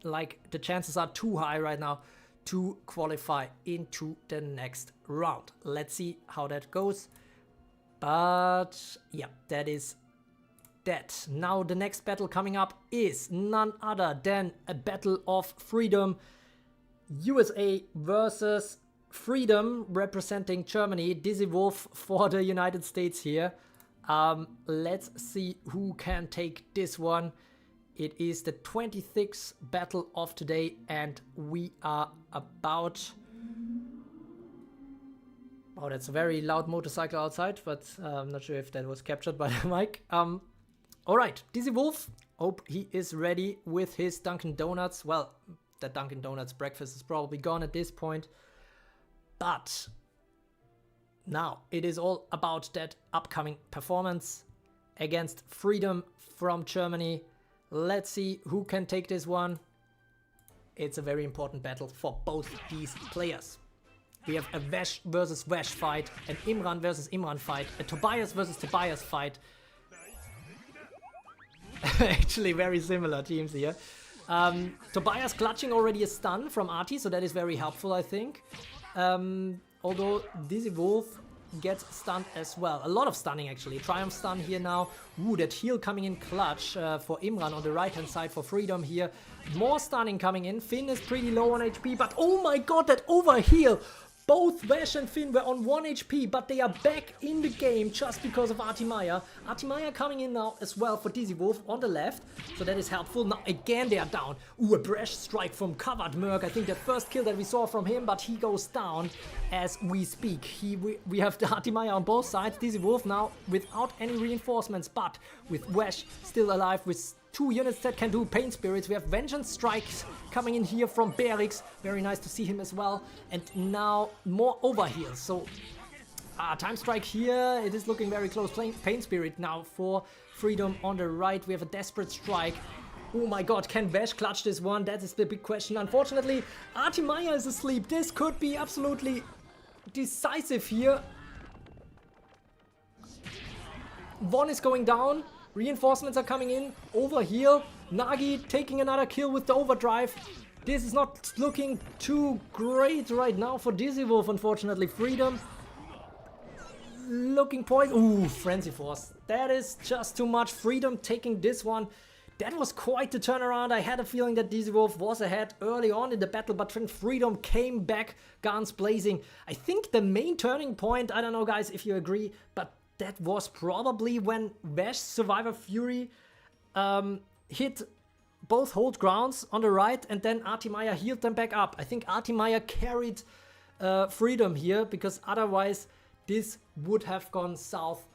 like the chances are too high right now to qualify into the next round. Let's see how that goes. But yeah, that is that. Now the next battle coming up is none other than a battle of freedom. USA versus Freedom representing Germany. Dizzy Wolf for the United States here. Let's see who can take this one. It is the 26th battle of today, and we are about... Oh, that's a very loud motorcycle outside, but I'm not sure if that was captured by the mic. Alright, Dizzy Wolf, hope he is ready with his Dunkin' Donuts. Well, that Dunkin' Donuts breakfast is probably gone at this point. But now it is all about that upcoming performance against Freedom from Germany. Let's see who can take this one. It's a very important battle for both these players. We have a Vesh versus Vesh fight, an Imran versus Imran fight, a Tobias versus Tobias fight. Actually very similar teams here. Tobias clutching already a stun from Artie, so that is very helpful, I think. Although Dizzy Wolf gets stunned as well. A lot of stunning actually. Triumph stun here now. Ooh, that heal coming in clutch for Imran on the right hand side for Freedom here. More stunning coming in. Finn is pretty low on HP, but oh my god, that overheal! Both Vesh and Finn were on 1 HP, but they are back in the game just because of Artimaya. Artimaya coming in now as well for Dizzy Wolf on the left, so that is helpful. Now again they are down. Ooh, a Bresh strike from Covered Merc. I think the first kill that we saw from him, but he goes down as we speak. We have the Artimaya on both sides. Dizzy Wolf now without any reinforcements, but with Vesh still alive with 2 units that can do Pain Spirits. We have Vengeance Strikes coming in here from Berix. Very nice to see him as well. And now more overheals. So Time Strike here. It is looking very close. Pain Spirit now for Freedom on the right. We have a Desperate Strike. Oh my god, can Vesh clutch this one? That is the big question. Unfortunately, Artimaya is asleep. This could be absolutely decisive here. Von is going down. Reinforcements are coming in. Overheal. Nagi taking another kill with the overdrive. This is not looking too great right now for Dizzy Wolf, unfortunately. Freedom looking point. Ooh, Frenzy Force. That is just too much. Freedom taking this one. that was quite the turnaround. I had a feeling that DC Wolf was ahead early on in the battle, but when Freedom came back, guns blazing, I think the main turning point, I don't know guys if you agree, but that was probably when Vash Survivor Fury hit both hold grounds on the right, and then Artimaya healed them back up. I think Artimaya carried Freedom here, because otherwise this would have gone south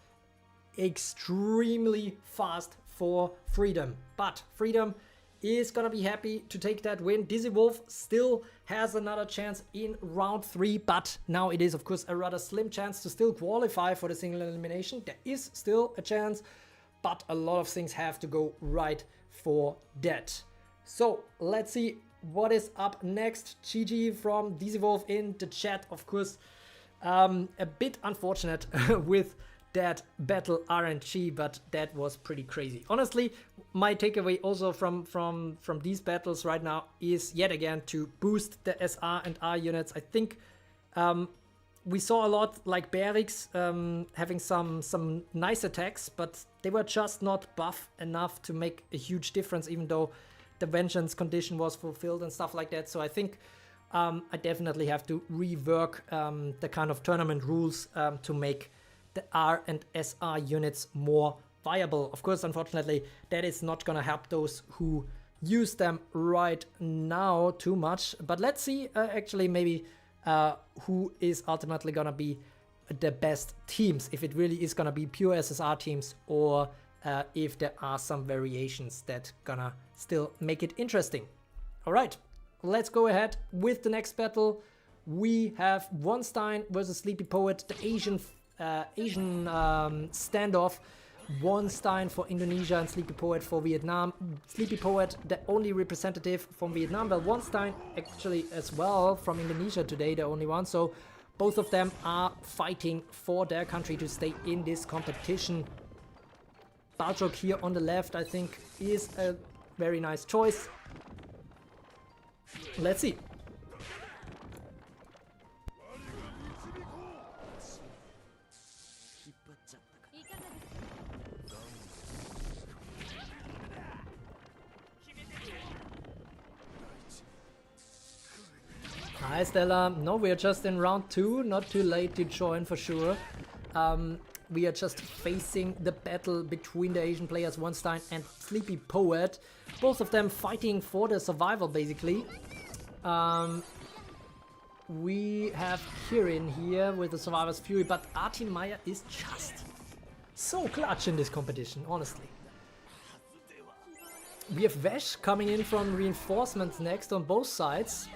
extremely fast for Freedom. But Freedom is gonna be happy to take that win. Dizzy Wolf still has another chance in round 3, but now it is of course a rather slim chance to still qualify for the single elimination. There is still a chance, but a lot of things have to go right for that. So let's see what is up next. GG from Dizzy Wolf in the chat, of course. A bit unfortunate with that battle RNG, but that was pretty crazy. Honestly, my takeaway also from these battles right now is yet again to boost the SR and R units. I think we saw a lot like Barrix having some nice attacks, but they were just not buff enough to make a huge difference, even though the vengeance condition was fulfilled and stuff like that. So I think I definitely have to rework the kind of tournament rules to make the R and SR units more viable. Of course, unfortunately, that is not gonna help those who use them right now too much. But let's see actually maybe who is ultimately gonna be the best teams, if it really is gonna be pure SSR teams, or if there are some variations that gonna still make it interesting. All right, let's go ahead with the next battle. We have Wonstein versus Sleepy Poet, the Asian standoff. Wonstein for Indonesia and Sleepy Poet for Vietnam. Sleepy Poet, the only representative from Vietnam, but Wonstein actually as well from Indonesia today, the only one. So both of them are fighting for their country to stay in this competition. Balrog here on the left, I think, is a very nice choice. Let's see. Hi Stella, no, we are just in round 2, not too late to join for sure. We are just facing the battle between the Asian players Wonstein and Sleepy Poet. Both of them fighting for the survival basically. We have Kirin here with the Survivor's Fury, but Artimaya is just so clutch in this competition, honestly. We have Vash coming in from reinforcements next on both sides.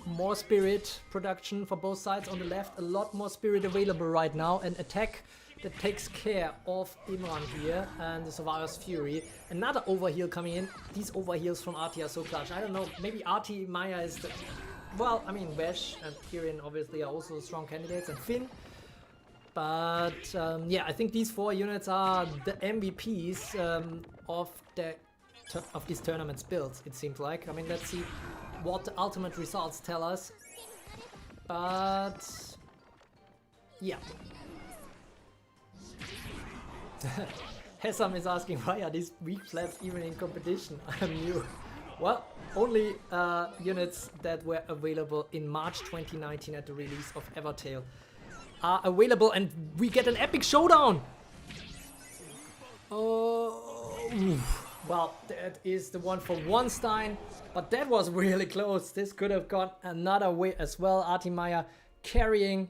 More spirit production for both sides on the left, a lot more spirit available right now, and attack that takes care of Imran here and the Survivor's Fury. Another overheal coming in. These overheals from Arti are so clutch. I don't know, maybe Artimaya is the... Well, I mean, Vash and Kirin obviously are also strong candidates, and Finn. But yeah, I think these 4 units are the MVPs of this tournament's builds, it seems like. I mean, let's see what the ultimate results tell us. But yeah. Hessam is asking, why are these weak flaps even in competition? I'm new. Well, only units that were available in March 2019 at the release of Evertale are available, and we get an epic showdown! Oh, well, that is the one for Wonstein, but that was really close. This could have gone another way as well. Artimaya carrying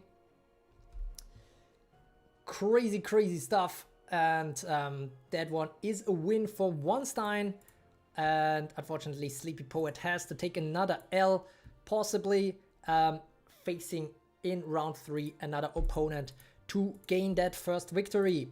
crazy stuff, and that one is a win for Wonstein. And unfortunately, Sleepy Poet has to take another L, possibly facing in round 3 another opponent to gain that first victory.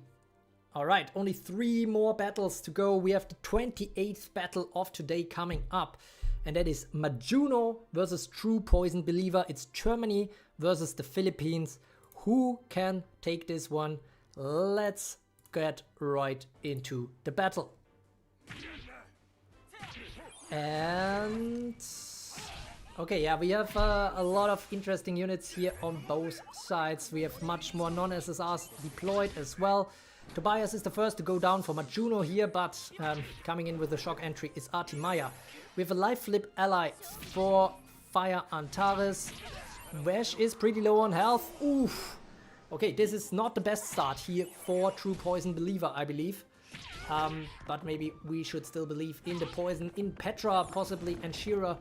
Alright, only 3 more battles to go. We have the 28th battle of today coming up, and that is Majuno versus True Poison Believer. It's Germany versus the Philippines. Who can take this one? Let's get right into the battle. And okay, yeah, we have a lot of interesting units here on both sides. We have much more non-SSRs deployed as well. Tobias is the first to go down for Majuno here, but coming in with the shock entry is Artimaya. We have a life flip ally for Fire Antares. Vash is pretty low on health. Oof. Okay, this is not the best start here for True Poison Believer, I believe. But maybe we should still believe in the poison, in Petra possibly, and Shira,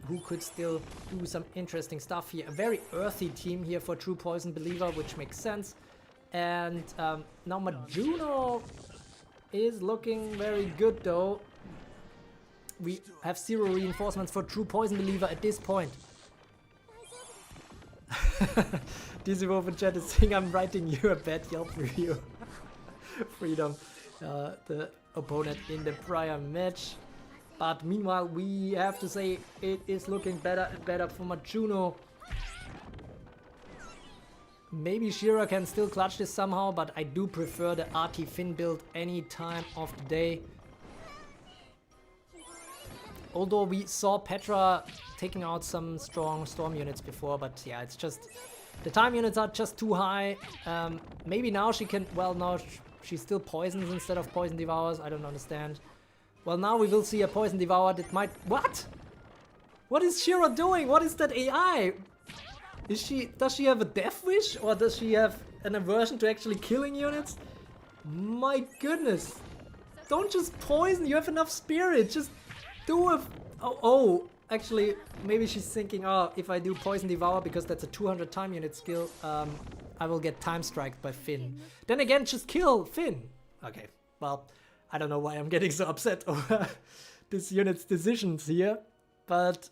who could still do some interesting stuff here. A very earthy team here for True Poison Believer, which makes sense. And now Majuno is looking very good though. We have 0 reinforcements for True Poison Believer at this point. Dizzy Wolf in chat is saying I'm writing you a bad Yelp review. Freedom, the opponent in the prior match. But meanwhile, we have to say it is looking better and better for Majuno. Maybe Shira can still clutch this somehow, but I do prefer the RT Finn build any time of the day. Although we saw Petra taking out some strong storm units before, but yeah, it's just... the time units are just too high. Maybe now she can... well, now she still poisons instead of poison devours. I don't understand. Well, now we will see a poison devour that might... what? What is Shira doing? What is that AI? Is she... does she have a death wish? Or does she have an aversion to actually killing units? My goodness. Don't just poison. You have enough spirit. Just... do a... oh, actually, maybe she's thinking, oh, if I do Poison Devour, because that's a 200 time unit skill, I will get time striked by Finn. Then again, just kill Finn. Okay, well, I don't know why I'm getting so upset over this unit's decisions here. But,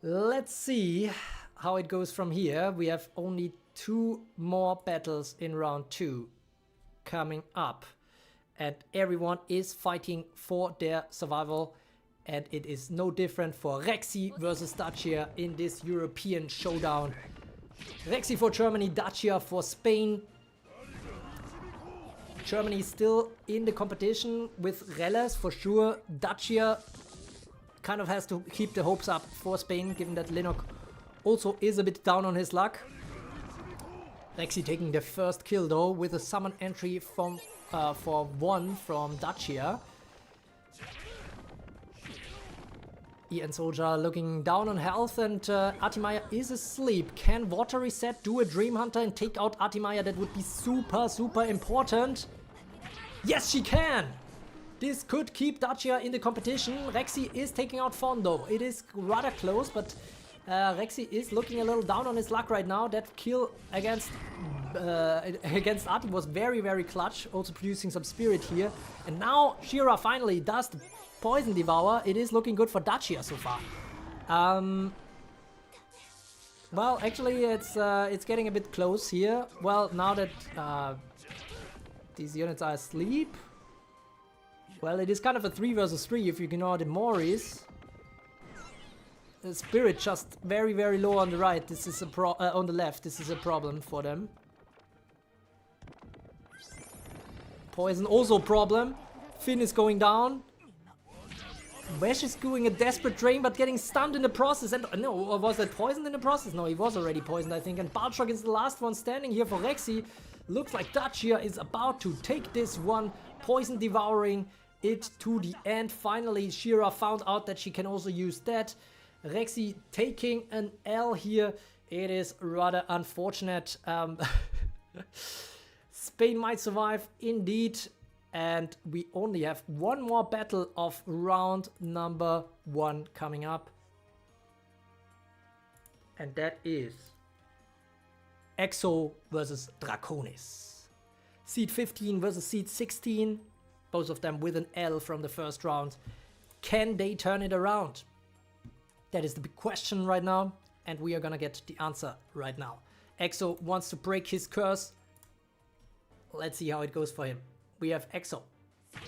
let's see how it goes from here. We have only 2 more battles in round 2 coming up. And everyone is fighting for their survival. And it is no different for Rexy versus Dacia in this European showdown. Rexy for Germany, Dacia for Spain. Germany still in the competition with Reles for sure. Dacia kind of has to keep the hopes up for Spain, given that Linok also is a bit down on his luck. Rexy taking the first kill though with a summon entry from... for 1 from Dacia. Ian Soldier looking down on health, and Artimaya is asleep. Can Water Reset do a Dream Hunter and take out Artimaya? That would be super, super important. Yes, she can! This could keep Dacia in the competition. Rexy is taking out Fawn though. It is rather close, but Rexy is looking a little down on his luck right now. That kill against Arti was very, very clutch, also producing some spirit here. And now Shira finally does the Poison Devour. It is looking good for Dacia so far. Well, actually, it's getting a bit close here. Well, now that these units are asleep, well, it is kind of a 3 versus 3 if you ignore the Moris. The spirit just very, very low on the right. This is a on the left. This is a problem for them. Poison also a problem. Finn is going down. Vash is doing a desperate drain, but getting stunned in the process. And no, or was that poisoned in the process? No, he was already poisoned, I think. And Balchok is the last one standing here for Rexy. Looks like Dacia is about to take this one, poison devouring it to the end. Finally, Shira found out that she can also use that. Rexy taking an L here. It is rather unfortunate. Spain might survive indeed. And we only have one more battle of round number 1 coming up. And that is Exo versus Draconis. Seed 15 versus Seed 16. Both of them with an L from the first round. Can they turn it around? That is the big question right now. And we are gonna get the answer right now. Exo wants to break his curse. Let's see how it goes for him. We have Exo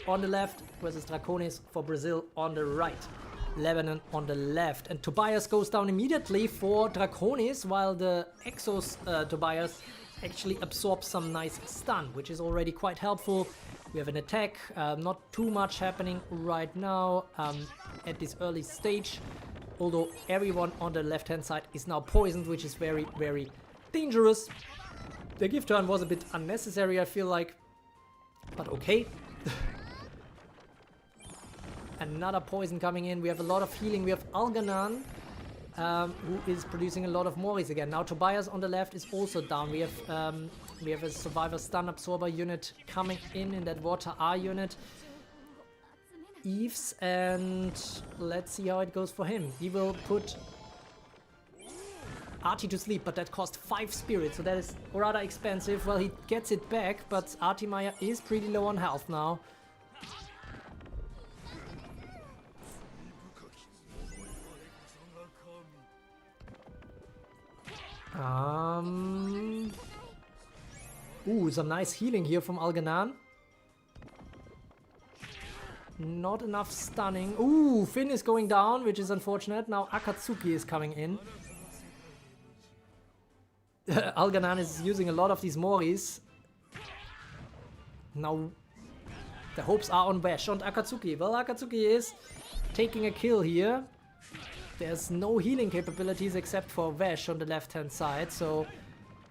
on the left versus Draconis for Brazil on the right. Lebanon on the left. And Tobias goes down immediately for Draconis, while the Exos Tobias actually absorbs some nice stun, which is already quite helpful. We have an attack, not too much happening right now at this early stage. Although everyone on the left hand side is now poisoned, which is very, very dangerous. The gift turn was a bit unnecessary, I feel like. But okay. Another poison coming in. We have a lot of healing. We have Alganan, who is producing a lot of Moris again. Now Tobias on the left is also down. We have a Survivor Stun Absorber unit coming in that Water R unit. Eves, and let's see how it goes for him. He will put Artie to sleep, but that cost 5 spirits, so that is rather expensive. Well, he gets it back, but Artimaya is pretty low on health now. Ooh, some nice healing here from Alganan. Not enough stunning. Ooh, Finn is going down, which is unfortunate. Now Akatsuki is coming in. Alganan is using a lot of these Moris. Now the hopes are on Vash and Akatsuki. Well, Akatsuki is taking a kill here. There's no healing capabilities except for Vash on the left-hand side, so...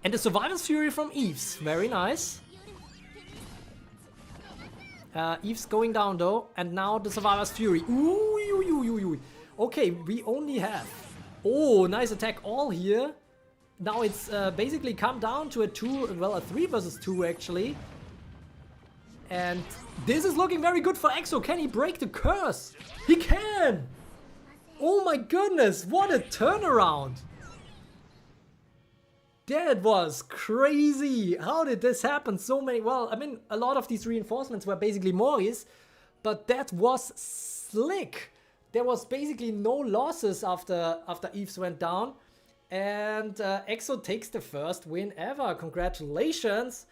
And the Survivor's Fury from Eves. Very nice. Eve's going down though, and now the Survivor's Fury. Ooh. Okay, we only have... Oh, nice attack all here. Now it's basically come down to a 3 versus 2 actually. And this is looking very good for EXO. Can he break the curse? He can! Oh my goodness, what a turnaround! That was crazy! How did this happen? So many... Well, I mean, a lot of these reinforcements were basically Moris, but that was slick! There was basically no losses after Eves went down. And EXO takes the first win ever. Congratulations!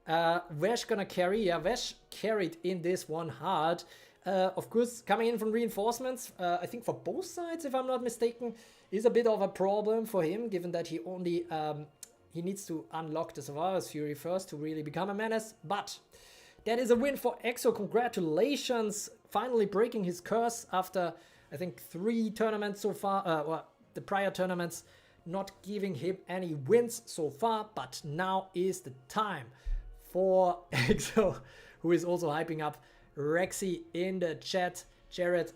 Vash gonna carry. Yeah, Vash carried in this one hard. Of course, coming in from reinforcements, I think for both sides, if I'm not mistaken, is a bit of a problem for him, given that he only he needs to unlock the Survivor's Fury first to really become a menace. But that is a win for EXO. Congratulations! Finally breaking his curse after, I think, 3 tournaments so far, or the prior tournaments not giving him any wins so far. But now is the time for EXO, who is also hyping up Rexy in the chat. Jared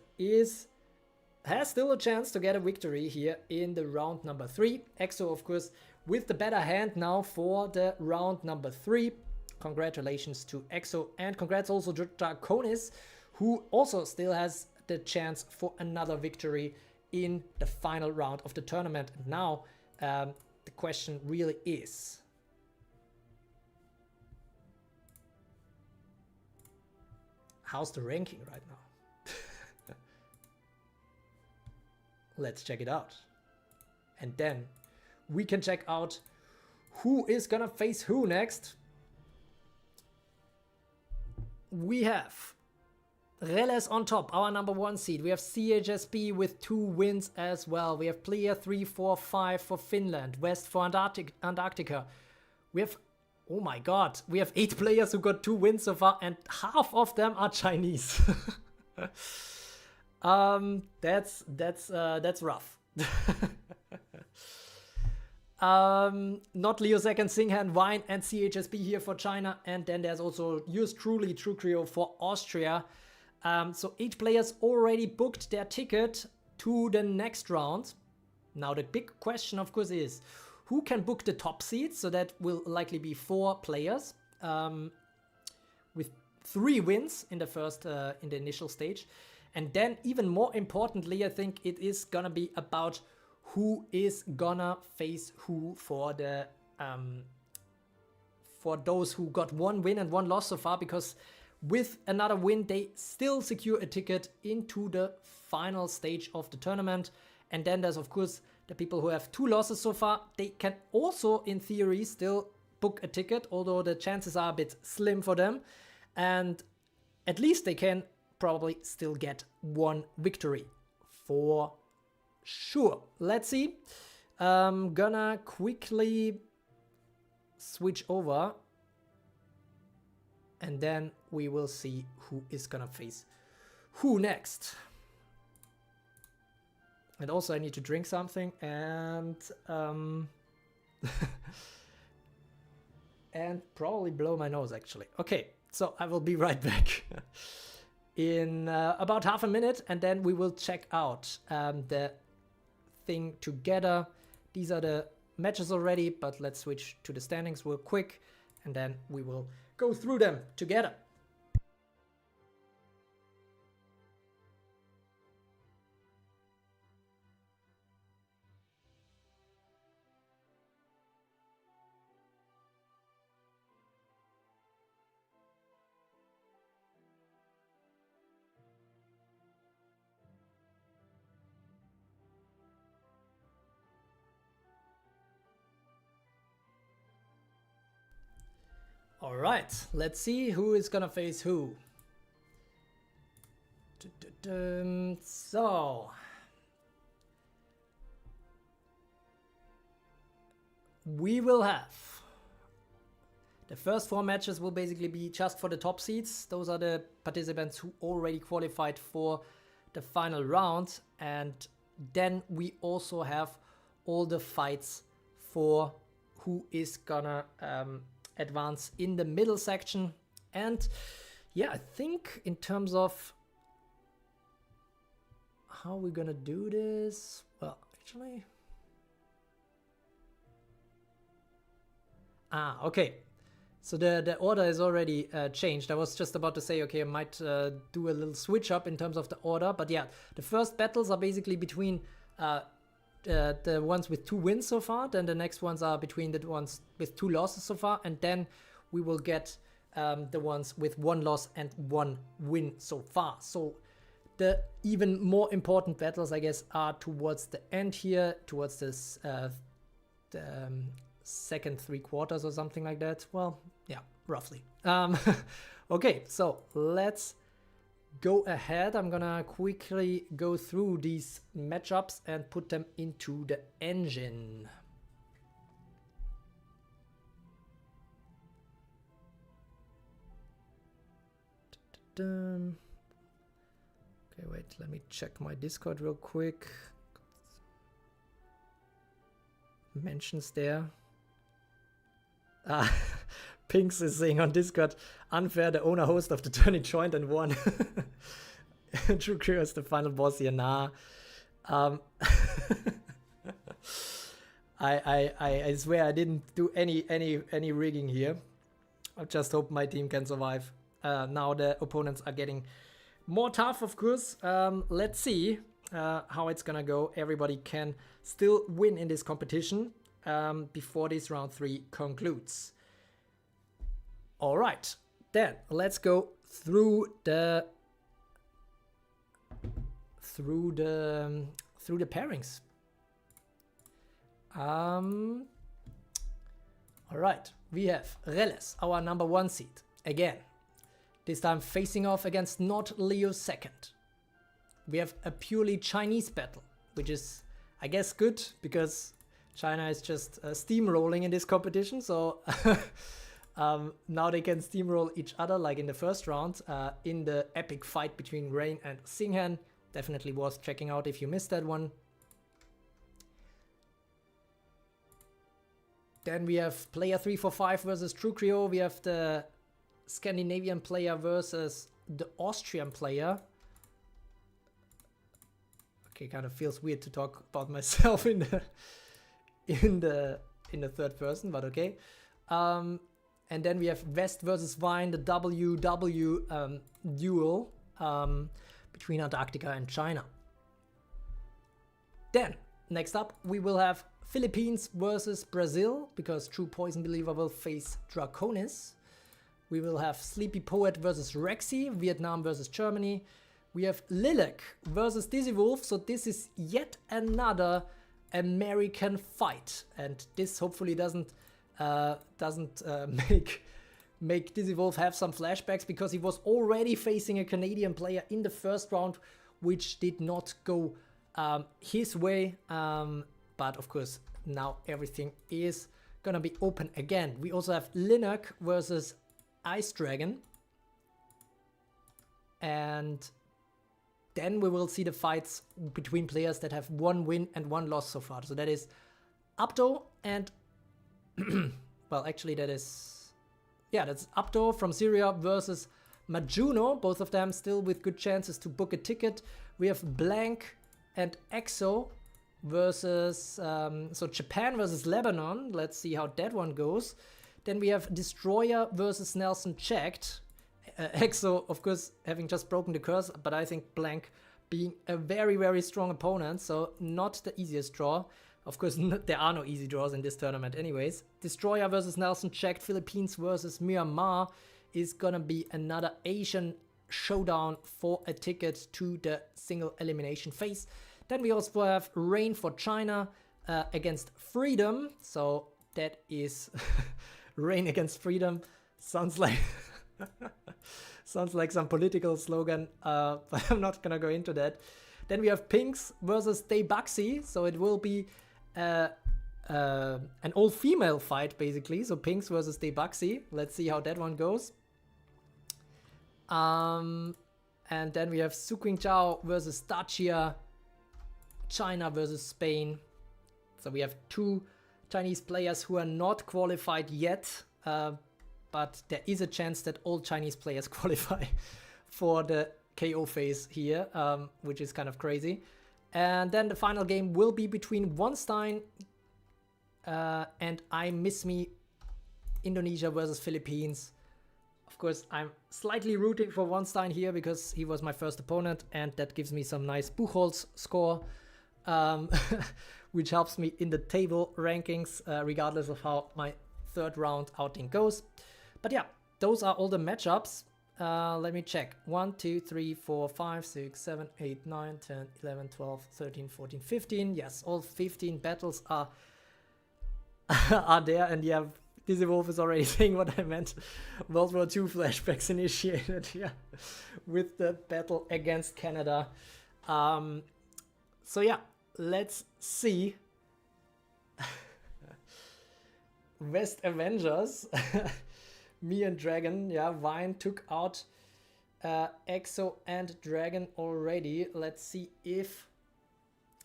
has still a chance to get a victory here in the round number 3. EXO, of course, with the better hand now for the round number 3. Congratulations to EXO, and congrats also to Draconis, who also still has the chance for another victory in the final round of the tournament. And now the question really is, how's the ranking right now? Let's check it out. And then we can check out who is gonna face who next. We have Reles on top, our number 1 seed. We have CHSB with 2 wins as well. We have player 3, 4, 5 for Finland, West for Antarctica. We have, oh my god, we have 8 players who got 2 wins so far, and half of them are Chinese. That's rough. Not Leo Second, Singhan, Wine, and CHSB here for China, and then there's also yours truly, True Creo for Austria. So 8 players already booked their ticket to the next round. Now the big question, of course, is who can book the top seeds? So that will likely be 4 players with 3 wins in the first in the initial stage. And then even more importantly, I think it is gonna be about who is gonna face who for the for those who got 1 win and 1 loss so far, because with another win they still secure a ticket into the final stage of the tournament. And then there's of course the people who have 2 losses so far. They can also in theory still book a ticket, although the chances are a bit slim for them, and at least they can probably still get 1 victory for sure. Let's see. Gonna quickly switch over, and then we will see who is gonna face who next. And also I need to drink something, and and probably blow my nose actually. Okay, so I will be right back in about half a minute, and then we will check out the thing together. These are the matches already, but let's switch to the standings real quick, and then we will go through them together. All right, let's see who is gonna face who. So we will have the first 4 matches will basically be just for the top seeds. Those are the participants who already qualified for the final round, and then we also have all the fights for who is gonna advance in the middle section. And yeah, I think in terms of how we're gonna do this, well, actually, okay, so the order is already changed. I was just about to say, okay, I might do a little switch up in terms of the order, but yeah, the first battles are basically between the ones with 2 wins so far, then the next ones are between the ones with 2 losses so far, and then we will get the ones with 1 loss and 1 win so far. So the even more important battles, I guess, are towards the end here, towards this the second 3 quarters or something like that. Well, yeah, roughly. Okay, so let's go ahead. I'm gonna quickly go through these matchups and put them into the engine. Okay, wait, let me check my Discord real quick. Mentions there. Pinks is saying on Discord, unfair, the owner host of the tourney joined and won. True Crew is the final boss here. Nah. I swear I didn't do any rigging here. I just hope my team can survive. Now the opponents are getting more tough, of course. Let's see how it's gonna go. Everybody can still win in this competition before this round 3 concludes. All right, then let's go through the pairings. All right, we have Reles, our number 1 seed, again. This time facing off against not Leo second. We have a purely Chinese battle, which is, I guess, good because China is just steamrolling in this competition. So now they can steamroll each other like in the first round in the epic fight between Rain and Singhan. Definitely worth checking out if you missed that one. Then we have player 345 versus True Creo. We have the Scandinavian player versus the Austrian player. Okay, kind of feels weird to talk about myself in the third person, but okay. And then we have West versus Vine, the WW duel between Antarctica and China. Then, next up, we will have Philippines versus Brazil, because True Poison Believer will face Draconis. We will have Sleepy Poet versus Rexy, Vietnam versus Germany. We have Lilac versus Dizzy Wolf, so this is yet another American fight, and this hopefully doesn't make Dizzy Wolf have some flashbacks, because he was already facing a Canadian player in the first round, which did not go his way. But of course, now everything is gonna be open again. We also have Linux versus Ice Dragon, and then we will see the fights between players that have 1 win and 1 loss so far. So that is Apto and well, actually that is yeah, that's Abdo from Syria versus Majuno. Both of them still with good chances to book a ticket. We have Blank and Exo versus, so Japan versus Lebanon. Let's see how that one goes. Then we have Destroyer versus Nelson Checked. Exo, of course, having just broken the curse, but I think Blank being a very, very strong opponent, so not the easiest draw. Of course, there are no easy draws in this tournament anyways. Destroyer versus Nelson Checked. Philippines versus Myanmar is gonna be another Asian showdown for a ticket to the single elimination phase. Then we also have Rain for China against Freedom. So that is Rain against Freedom. Sounds like sounds like some political slogan, but I'm not gonna go into that. Then we have Pinks versus Daybaxi. So it will be an all-female fight basically. So Pinks versus Daybaxi. Let's see how that one goes. And then we have Su Qingzhao versus Dachia. China versus Spain. So we have two Chinese players who are not qualified yet, but there is a chance that all Chinese players qualify for the KO phase here, which is kind of crazy. And then the final game will be between Wonstein and I Miss Me, Indonesia versus Philippines. Of course, I'm slightly rooting for Wonstein here because he was my first opponent, and that gives me some nice Buchholz score. Which helps me in the table rankings, regardless of how my third round outing goes. But yeah, those are all the matchups. Let me check. 1, 2, 3, 4, 5, 6, 7, 8, 9, 10, 11, 12, 13, 14, 15. Yes, all 15 battles are are there. And yeah, Dizzy Wolf is already saying what I meant. World War II flashbacks initiated here with the battle against Canada. So yeah. Let's see. West Avengers. Me and Dragon. Yeah, Vine took out Exo and Dragon already. Let's see if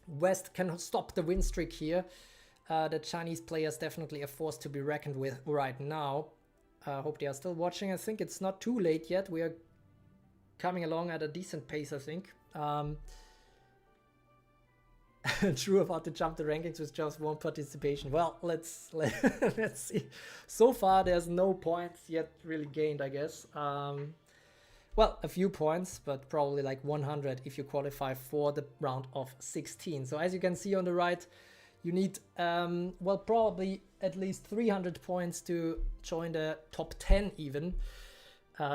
West can stop the win streak here. The Chinese players definitely a force to be reckoned with right now. Hope they are still watching. I think it's not too late yet. We are coming along at a decent pace, I think. True about to jump the rankings with just one participation. Well, let's see. So far, there's no points yet really gained, I guess. Well, a few points, but probably like 100 if you qualify for the round of 16. So as you can see on the right, you need, well, probably at least 300 points to join the top 10 even,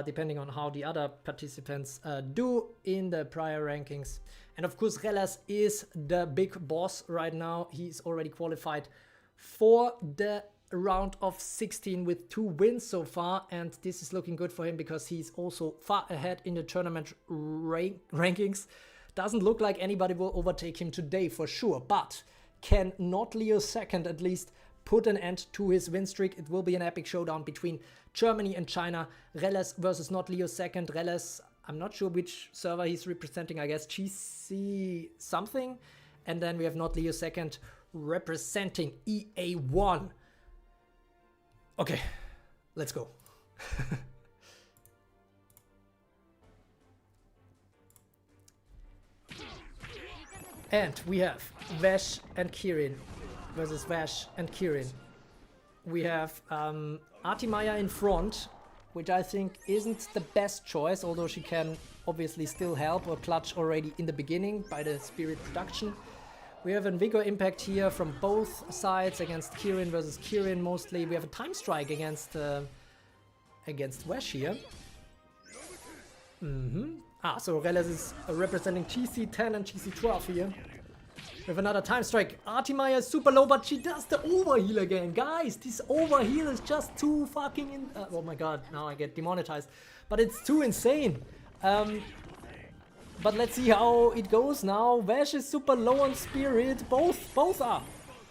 depending on how the other participants do in the prior rankings. And of course, Relas is the big boss right now. He's already qualified for the round of 16 with 2 wins so far. And this is looking good for him because he's also far ahead in the tournament rankings. Doesn't look like anybody will overtake him today for sure. But can Not Leo second at least put an end to his win streak? It will be an epic showdown between Germany and China. Relas versus Not Leo second. Relas, I'm not sure which server he's representing, I guess GC something. And then we have Not Leo second representing EA1. Okay, let's go. And we have Vash and Kirin versus Vash and Kirin. We have Artimaya in front, which I think isn't the best choice, although she can obviously still help or clutch already in the beginning by the Spirit production. We have a Vigor impact here from both sides against Kirin versus Kirin mostly. We have a Time Strike against Vash here. So Relas is representing GC10 and GC12 here. We have another Time Strike. Artimaya is super low, but she does the overheal again. Guys, this overheal is just too fucking oh my god, now I get demonetized. But it's too insane. But let's see how it goes now. Vash is super low on Spirit. Both are.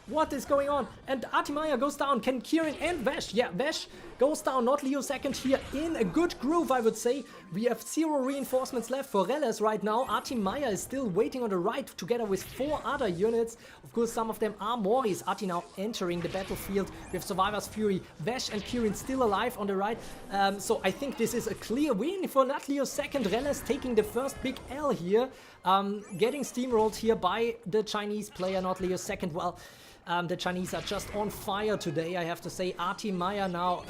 What is going on? And Artimaya goes down. Can Kieran and Vesh? Yeah, Vesh goes down. Not Leo second here in a good groove, I would say. We have 0 reinforcements left for Reles right now. Artimaya is still waiting on the right together with 4 other units. Of course, some of them are Moris. Arti now entering the battlefield. We have Survivor's Fury. Vesh and Kieran still alive on the right. So I think this is a clear win for Not Leo second. Reles taking the first big L here. Getting steamrolled here by the Chinese player, Not Leo second. Well, the Chinese are just on fire today, I have to say. Artimaya now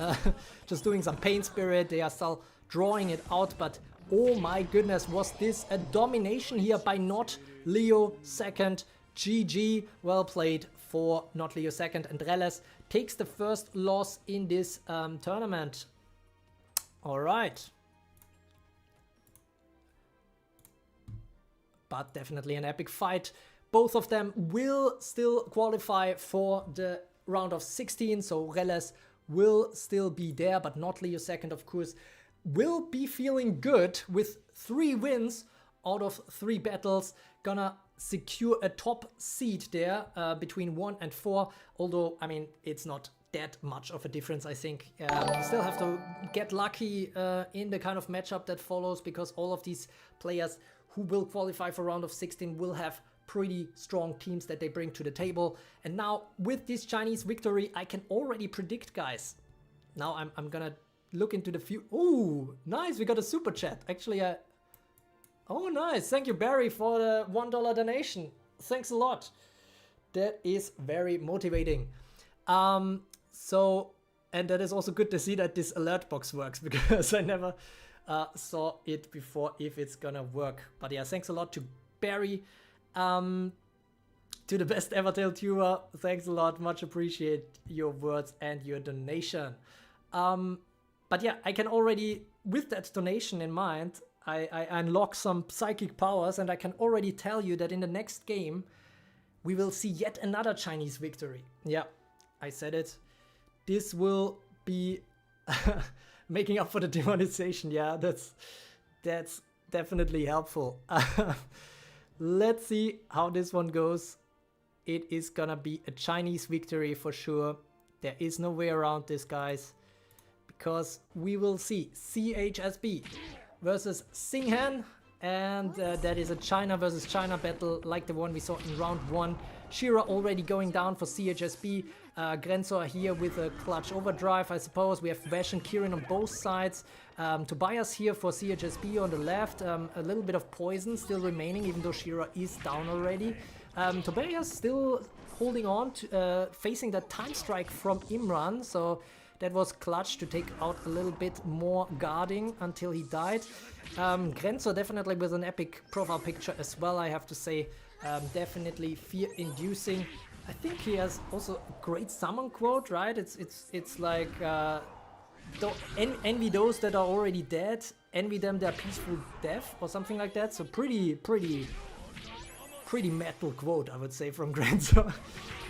just doing some pain spirit. They are still drawing it out, but oh my goodness, was this a domination here by Not Leo second. GG, well played for Not Leo second, and Reles takes the first loss in this tournament. All right. But definitely an epic fight. Both of them will still qualify for the round of 16, so Reles will still be there, but Not Leo second, of course, will be feeling good with 3 wins out of 3 battles. Gonna secure a top seed there between 1 and 4, although, I mean, it's not that much of a difference, I think. You still have to get lucky in the kind of matchup that follows, because all of these players who will qualify for round of 16 will have pretty strong teams that they bring to the table. And now with this Chinese victory, I can already predict, guys. Now I'm gonna look into the few. Ooh, nice, we got a super chat. Actually, oh nice, thank you Barry for the $1 donation. Thanks a lot. That is very motivating. So, and that is also good to see that this alert box works, because I never saw it before if it's gonna work. But yeah, thanks a lot to Barry. To the best Evertale tuber, thanks a lot, much appreciate your words and your donation. But yeah, I can already, with that donation in mind, I unlock some psychic powers, and I can already tell you that in the next game, we will see yet another Chinese victory. Yeah, I said it. This will be making up for the demonetization. Yeah, that's definitely helpful. Let's see how this one goes. It is gonna be a Chinese victory for sure. There is no way around this, guys, because we will see CHSB versus Singhan, and that is a China versus China battle like the one we saw in round 1. Shira already going down for CHSB. Grenzor here with a clutch overdrive, I suppose. We have Vesh and Kieran on both sides. Tobias here for CHSB on the left. A little bit of poison still remaining, even though Shira is down already. Tobias still holding on to facing that time strike from Imran, so that was clutch to take out a little bit more guarding until he died. Grenzor definitely with an epic profile picture as well, I have to say. Definitely fear-inducing. I think he has also a great summon quote, right? It's like envy those that are already dead, envy them their peaceful death, or something like that. So pretty metal quote, I would say, from Grenzor.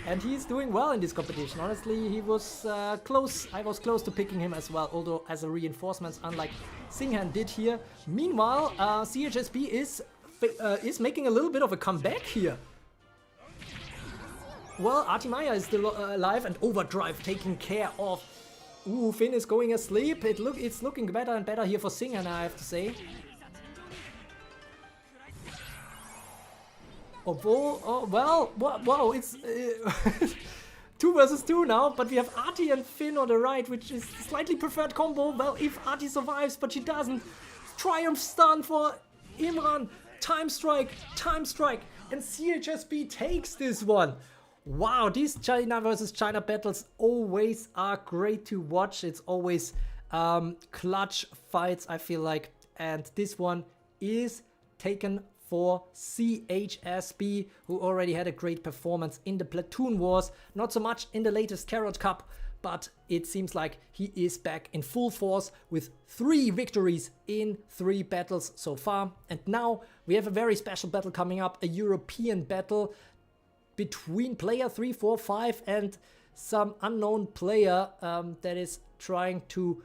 And he's doing well in this competition. Honestly, he was close. I was close to picking him as well, although as a reinforcement, unlike Singhan did here. Meanwhile, CHSB is making a little bit of a comeback here. Well, Artimaya is still alive, and Overdrive taking care of. Ooh, Finn is going asleep. It's looking better and better here for Singhan, I have to say. Oh, well, wow, it's 2 versus 2 now, but we have Arti and Finn on the right, which is slightly preferred combo. Well, if Arti survives, but she doesn't. Triumph stun for Imran. Time strike, and CHSB takes this one. Wow, these China versus China battles always are great to watch. It's always clutch fights, I feel like. And this one is taken for CHSB, who already had a great performance in the Platoon Wars. Not so much in the latest Carrot Cup, but it seems like he is back in full force with 3 victories in 3 battles so far. And now we have a very special battle coming up, a European battle between player 345 and some unknown player that is trying to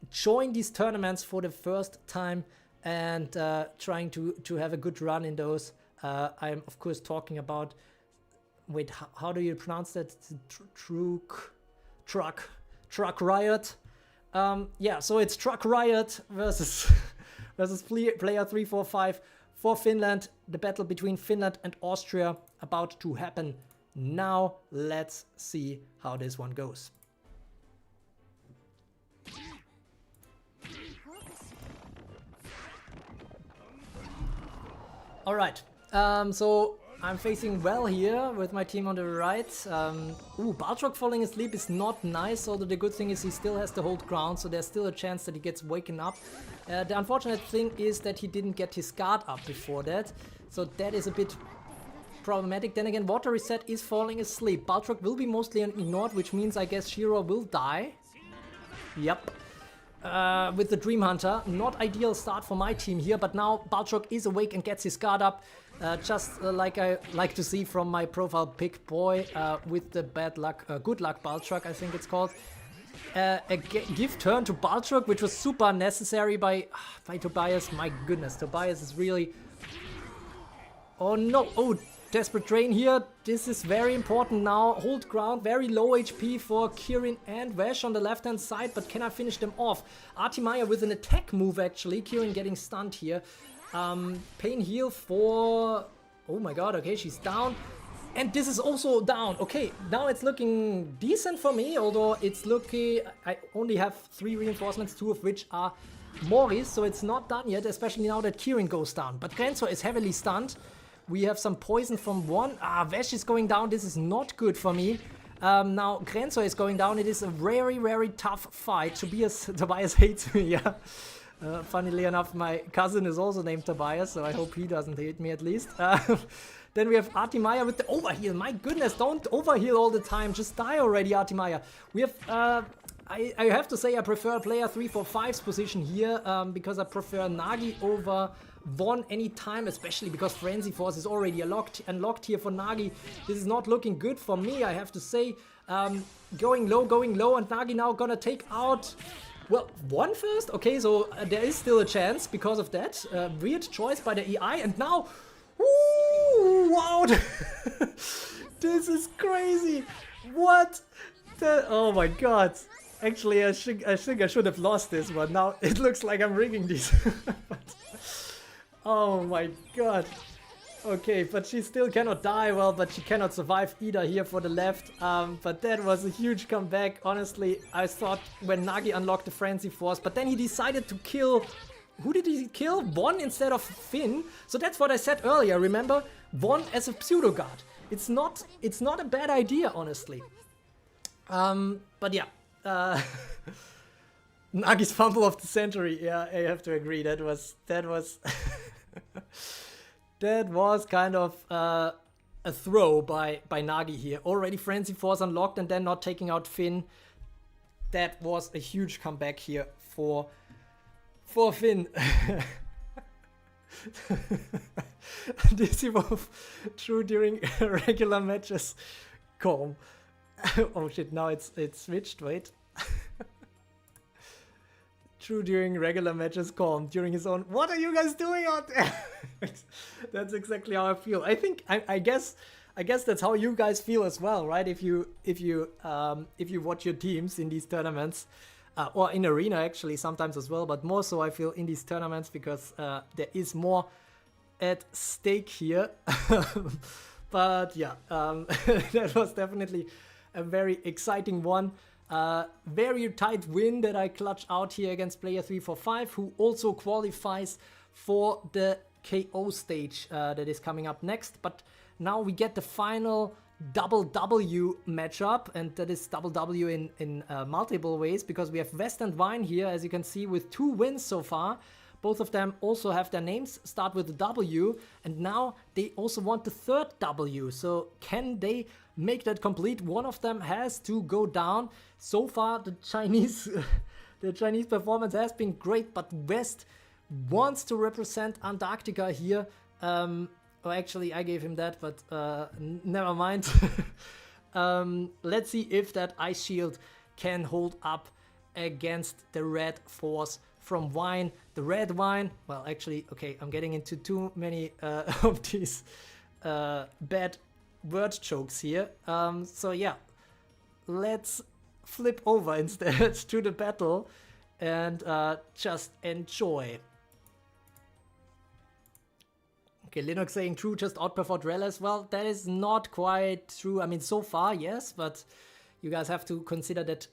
join these tournaments for the first time and trying to have a good run in those. I'm of course talking about wait, how do you pronounce that? Truck Riot. Yeah, so it's Truck Riot versus versus player 345 for Finland. The battle between Finland and Austria about to happen now. Let's see how this one goes. All right, so I'm facing well here with my team on the right. Balrog falling asleep is not nice, although the good thing is he still has to hold ground, so there's still a chance that he gets waken up. The unfortunate thing is that he didn't get his guard up before that, so that is a bit problematic. Then again, Water Reset is falling asleep. Balrog will be mostly ignored, which means I guess Shiro will die. Yep. With the Dream Hunter, not ideal start for my team here, but now Balrog is awake and gets his guard up, just like I like to see from my profile pick boy with the bad luck, good luck Balrog, I think it's called. A give turn to Balrog, which was super unnecessary by Tobias. My goodness, Tobias is really... Oh no, oh, desperate drain here. This is very important now. Hold ground, very low HP for Kirin and Vesh on the left-hand side, but can I finish them off? Artimaya with an attack move, actually. Kirin getting stunned here. Pain heal for... Oh my god, okay, she's down. And this is also down. Okay, now it's looking decent for me, although it's looking... I only have 3 reinforcements, 2 of which are Morris, so it's not done yet, especially now that Kirin goes down. But Grenzo is heavily stunned. We have some poison from one. Vesh is going down. This is not good for me. Now Grenzo is going down. It is a very, very tough fight. Tobias hates me, yeah. Funnily enough, my cousin is also named Tobias, so I hope he doesn't hate me at least. Then we have Artimaya with the overheal. My goodness, don't overheal all the time. Just die already, Artimaya. We have... I have to say I prefer player 345's position here because I prefer Nagi over Von anytime, especially because Frenzy Force is already unlocked here for Nagi. This is not looking good for me, I have to say. Going low, and Nagi now gonna take out, well, Von first? Okay, so there is still a chance because of that. Weird choice by the AI, and now... Ooh, wow! This is crazy! What? Oh my god! Actually, I think I should have lost this one. Now it looks like I'm rigging these. Oh my god. Okay, but she still cannot die, well, but she cannot survive either here for the left. But that was a huge comeback. Honestly, I thought when Nagi unlocked the Frenzy Force, but then he decided to kill... Who did he kill? Von instead of Finn. So that's what I said earlier, remember? Von as a pseudo guard. It's not a bad idea, honestly. But yeah. Nagi's fumble of the century. Yeah, I have to agree. That was that was kind of a throw by Nagi here. Already Frenzy Force unlocked and then not taking out Finn. That was a huge comeback here for Finn. This evolve true during regular matches. Calm. Oh shit, now it's switched, wait. True during regular matches, calm during his own. What are you guys doing out there? That's exactly how I feel. I think I guess that's how you guys feel as well, right? If you watch your teams in these tournaments, or in arena actually sometimes as well, but more so I feel in these tournaments because there is more at stake here. But yeah, that was definitely a very exciting one. Very tight win that I clutch out here against player 345, who also qualifies for the KO stage that is coming up next. But now we get the final double W matchup, and that is double W in multiple ways, because we have West and Vine here, as you can see, with 2 wins so far. Both of them also have their names start with a W, and now they also want the 3rd W. So can they make that complete? One of them has to go down. So far, the Chinese performance has been great, but West wants to represent Antarctica here. Oh, actually, I gave him that, but never mind. Let's see if that Ice Shield can hold up against the Red Force from Wine. The Red Wine, well, actually, okay, I'm getting into too many of these bad word jokes here. So yeah, let's flip over instead to the battle and just enjoy. Okay, Linux saying true, just outperformed Rel as well. That is not quite true. I mean, so far, yes, but you guys have to consider that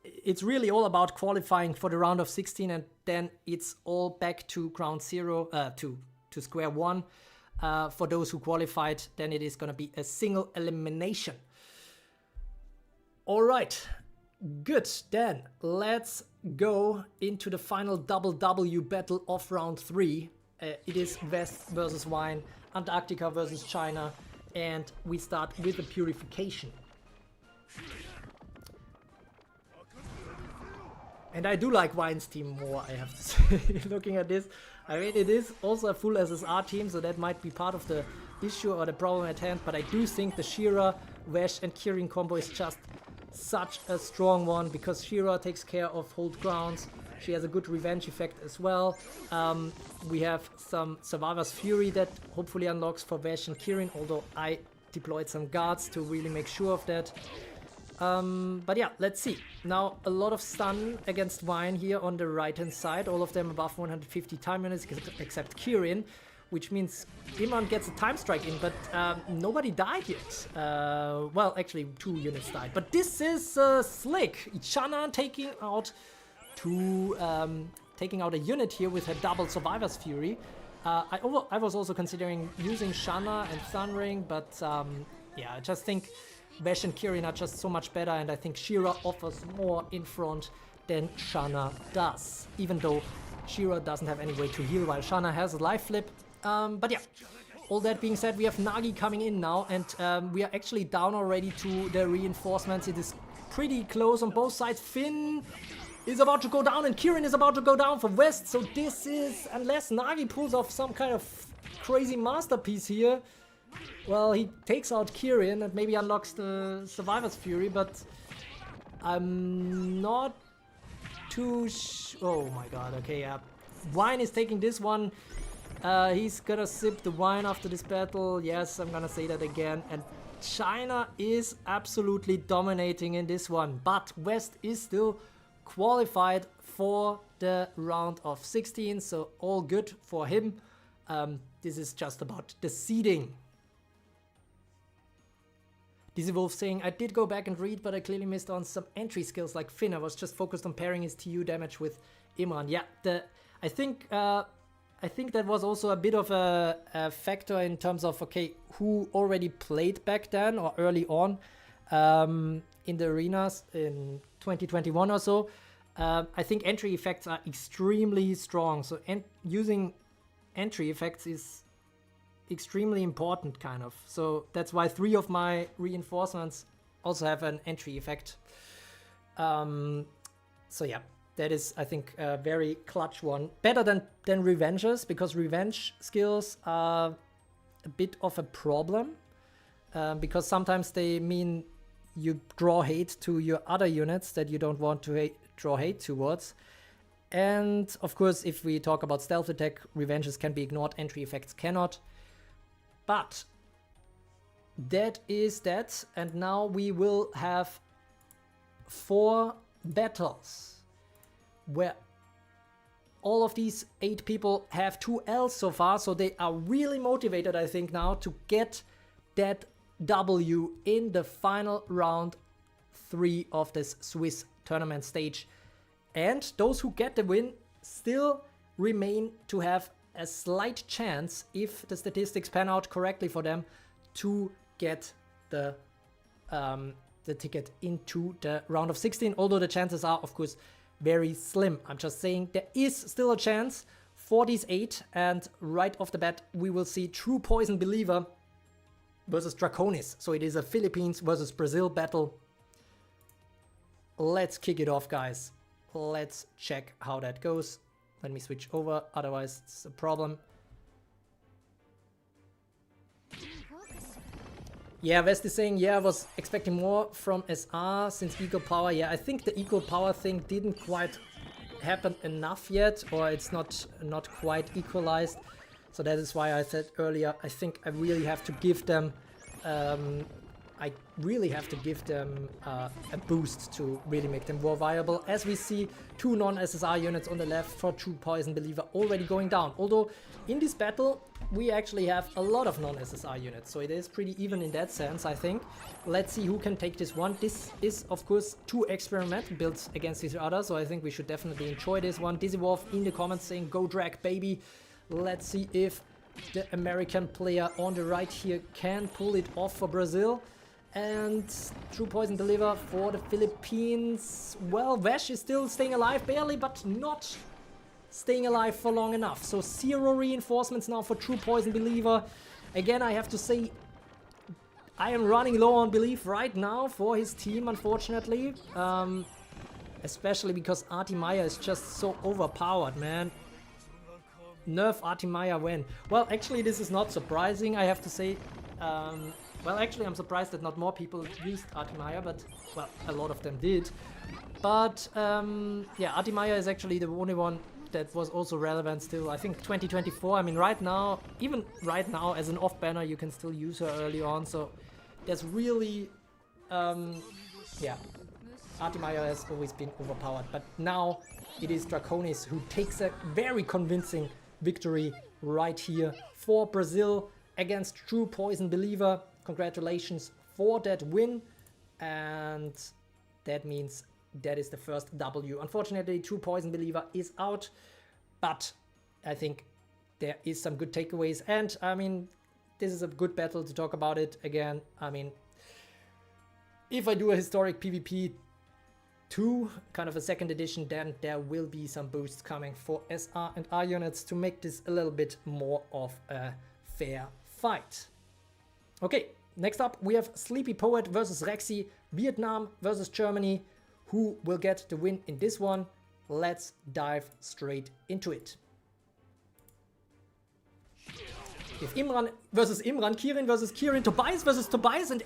it's really all about qualifying for the round of 16, and then it's all back to ground zero, to square one. For those who qualified, then it is going to be a single elimination. All right, good. Then let's go into the final double W battle of round 3. It is West versus Wine, Antarctica versus China, and we start with the purification. And I do like Wine's team more, I have to say, looking at this. I mean, it is also a full SSR team, so that might be part of the issue or the problem at hand, but I do think the Shira, Vesh and Kirin combo is just such a strong one, because Shira takes care of hold grounds. She has a good revenge effect as well. We have some Survivor's Fury that hopefully unlocks for Vesh and Kirin, although I deployed some guards to really make sure of that. But yeah, let's see. Now, a lot of stun against Wine here on the right-hand side. All of them above 150 time units, except Kirin, which means Iman gets a time strike in, but nobody died yet. Well, actually, 2 units died. But this is slick. Ichana taking out a unit here with her double Survivor's Fury. I was also considering using Shanna and Sunring, but yeah, I just think Vesh and Kirin are just so much better, and I think Shira offers more in front than Shanna does, even though Shira doesn't have any way to heal while Shanna has a life flip. But yeah, all that being said, we have Nagi coming in now, and we are actually down already to the reinforcements. It is pretty close on both sides. Finn is about to go down and Kirin is about to go down for West, so this is, unless Nagi pulls off some kind of crazy masterpiece here, well, he takes out Kirin and maybe unlocks the Survivor's Fury, but I'm not too oh my god, okay, yeah. Wine is taking this one. He's gonna sip the wine after this battle. Yes, I'm gonna say that again. And China is absolutely dominating in this one, but West is still qualified for the round of 16, so all good for him. This is just about the seeding. Dizzy Wolf saying, I did go back and read, but I clearly missed on some entry skills like Finn. I was just focused on pairing his TU damage with Iman. Yeah, I think that was also a bit of a factor in terms of, okay, who already played back then or early on in the arenas in 2021 or so. I think entry effects are extremely strong. So using entry effects is extremely important, kind of. So that's why 3 of my reinforcements also have an entry effect. So yeah, that is, I think, a very clutch one. Better than Revenges, because Revenge skills are a bit of a problem. Because sometimes they mean you draw hate to your other units that you don't want to draw hate towards. And of course, if we talk about stealth attack, Revenges can be ignored, entry effects cannot. But that is that, and now we will have 4 battles where all of these 8 people have 2 Ls so far, so they are really motivated, I think, now to get that W in the final round 3 of this Swiss tournament stage. And those who get the win still remain to have a slight chance, if the statistics pan out correctly for them, to get the ticket into the round of 16, although the chances are, of course, very slim. I'm just saying there is still a chance for these 8, and right off the bat we will see True Poison Believer versus Draconis. So it is a Philippines versus Brazil battle. Let's kick it off, guys. Let's check how that goes. Let me switch over, otherwise it's a problem. Yeah, West is saying, yeah, I was expecting more from SR since equal power. Yeah, I think the equal power thing didn't quite happen enough yet, or it's not quite equalized. So that is why I said earlier, I think I really have to give them I really have to give them a boost to really make them more viable. As we see, 2 non-SSR units on the left for True Poison Believer already going down. Although in this battle, we actually have a lot of non-SSR units, so it is pretty even in that sense, I think. Let's see who can take this one. This is, of course, 2 experimental builds against each other, so I think we should definitely enjoy this one. Dizzy Wolf in the comments saying, go drag, baby. Let's see if the American player on the right here can pull it off for Brazil. And True Poison Believer for the Philippines. Well, Vash is still staying alive, barely, but not staying alive for long enough. So 0 reinforcements now for True Poison Believer. Again, I have to say, I am running low on belief right now for his team, unfortunately. Especially because Artimaya is just so overpowered, man. Nerf Artimaya when? Well, actually, this is not surprising, I have to say. Well, actually, I'm surprised that not more people used Artimaya, but, well, a lot of them did. But, yeah, Artimaya is actually the only one that was also relevant still. I think 2024, I mean, right now, even right now, as an off-banner, you can still use her early on, so there's really, yeah, Artimaya has always been overpowered. But now, it is Draconis who takes a very convincing victory right here for Brazil against True Poison Believer. Congratulations for that win, and that means that is the first W. Unfortunately, True Poison Believer is out, but I think there is some good takeaways, and I mean, this is a good battle to talk about it again. I mean, if I do a historic PvP 2, kind of a 2nd edition, then there will be some boosts coming for SR and R units to make this a little bit more of a fair fight. Okay, next up we have Sleepy Poet versus Rexy, Vietnam versus Germany. Who will get the win in this one? Let's dive straight into it. If Imran versus Imran, Kirin versus Kirin, Tobias versus Tobias, and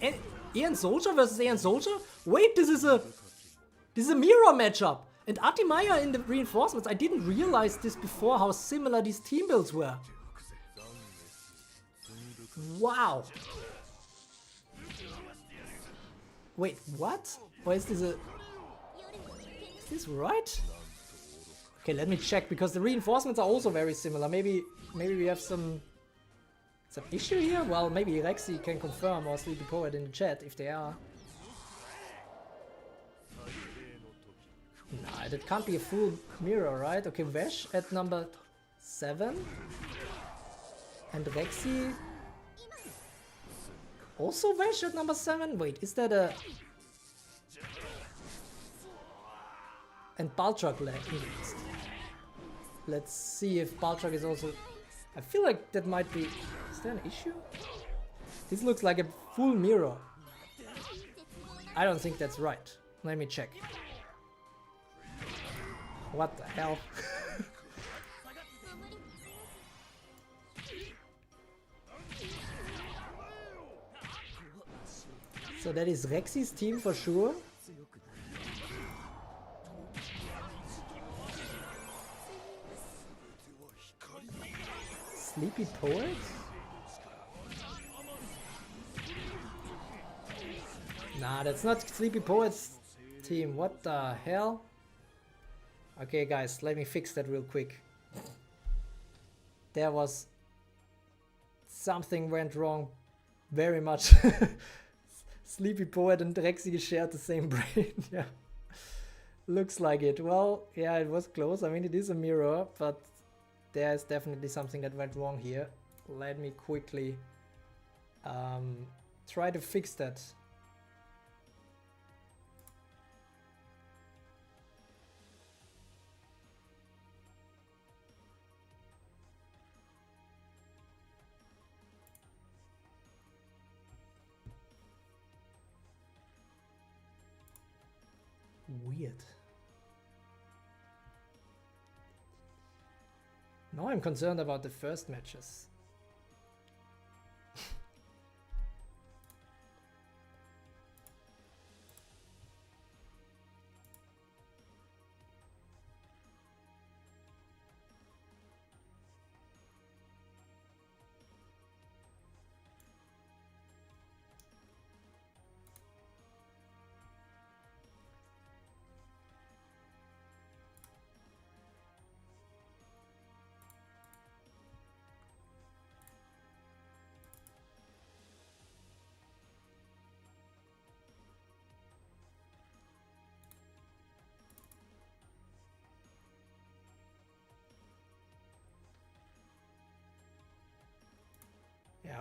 Ian Soldier versus Ian Soldier? Wait, this is a mirror matchup. And Artimaya in the reinforcements. I didn't realize this before, how similar these team builds were. Wow. Wait, what? Or is this a... Is this right? Okay, let me check, because the reinforcements are also very similar. Maybe we have some issue here? Well, maybe Rexy can confirm, or Sleepy Poet in the chat if they are. Nah, that can't be a full mirror, right? Okay, Vesh at number 7. And Rexy... Also Vesh at number 7? Wait, is that a... And Baltruck next. Let's see if Baltruck is also... I feel like that might be... Is there an issue? This looks like a full mirror. I don't think that's right. Let me check. What the hell? So that is Rexy's team for sure. Sleepy Poet? Nah, that's not Sleepy Poet's team. What the hell? Okay, guys, let me fix that real quick. There was... Something went wrong very much. Sleepy Poet and Rexy shared the same brain. Yeah. Looks like it. Well, yeah, it was close. I mean, it is a mirror, but there's definitely something that went wrong here. Let me quickly try to fix that. Weird. Now I'm concerned about the first matches.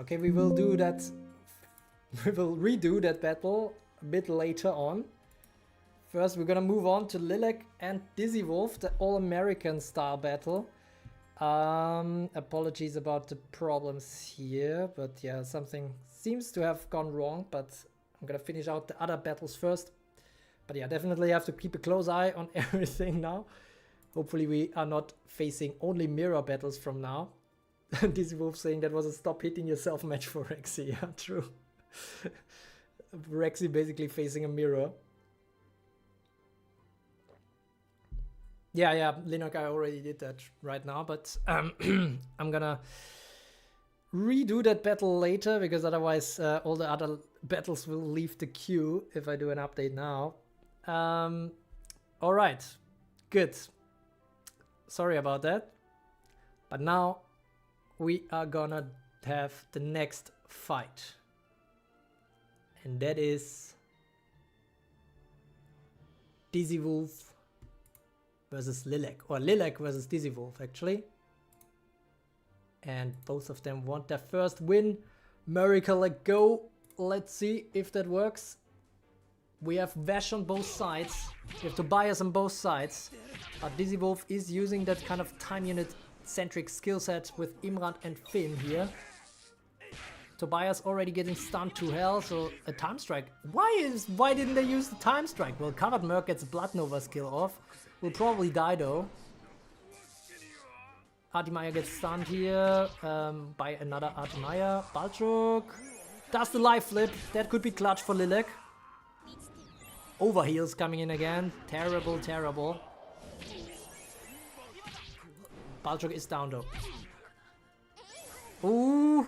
okay, we will do that. We will redo that battle a bit later on. First, we're gonna move on to Lilac and Dizzy Wolf, the All-American style battle. Apologies about the problems here, but yeah, something seems to have gone wrong, but I'm gonna finish out the other battles first. But yeah, definitely have to keep a close eye on everything now. Hopefully we are not facing only mirror battles from now. Dizzy Wolf saying that was a stop hitting yourself match for Rexy. Yeah, true. Rexy basically facing a mirror. Yeah, Linux, I already did that right now, but I'm gonna redo that battle later, because otherwise all the other battles will leave the queue if I do an update now. Alright, good. Sorry about that. But now we are gonna have the next fight. And that is Dizzy Wolf versus Lilac, or Lilac versus Dizzy Wolf actually. And both of them want their first win. Miracle a go. Let's see if that works. We have Vash on both sides. We have Tobias on both sides. But Dizzy Wolf is using that kind of time unit centric skill set with Imran and Finn here. Tobias already getting stunned to hell, so a time strike. Why didn't they use the time strike? Well, Covered Merc gets Blood Nova skill off. Will probably die though. Artimaya gets stunned here by another Artimaya. Baltruk does the life flip. That could be clutch for Lilac. Overheals coming in again. Terrible, terrible. Baltruk is down though. Ooh.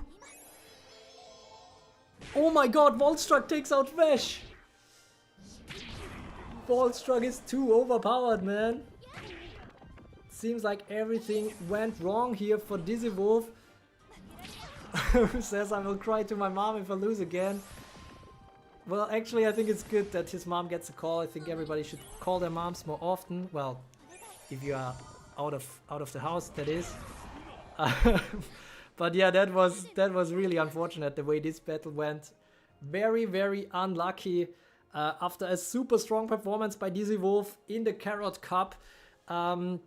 Oh my god, Voltstruck takes out Vash. Voltstruck is too overpowered, man. Seems like everything went wrong here for Dizzy Wolf. Who says I will cry to my mom if I lose again. Well, actually I think it's good that his mom gets a call. I think everybody should call their moms more often. Well, if you are out of the house, that is. But yeah, that was really unfortunate the way this battle went. Very, very unlucky. After a super strong performance by Dizzy Wolf in the Carrot Cup,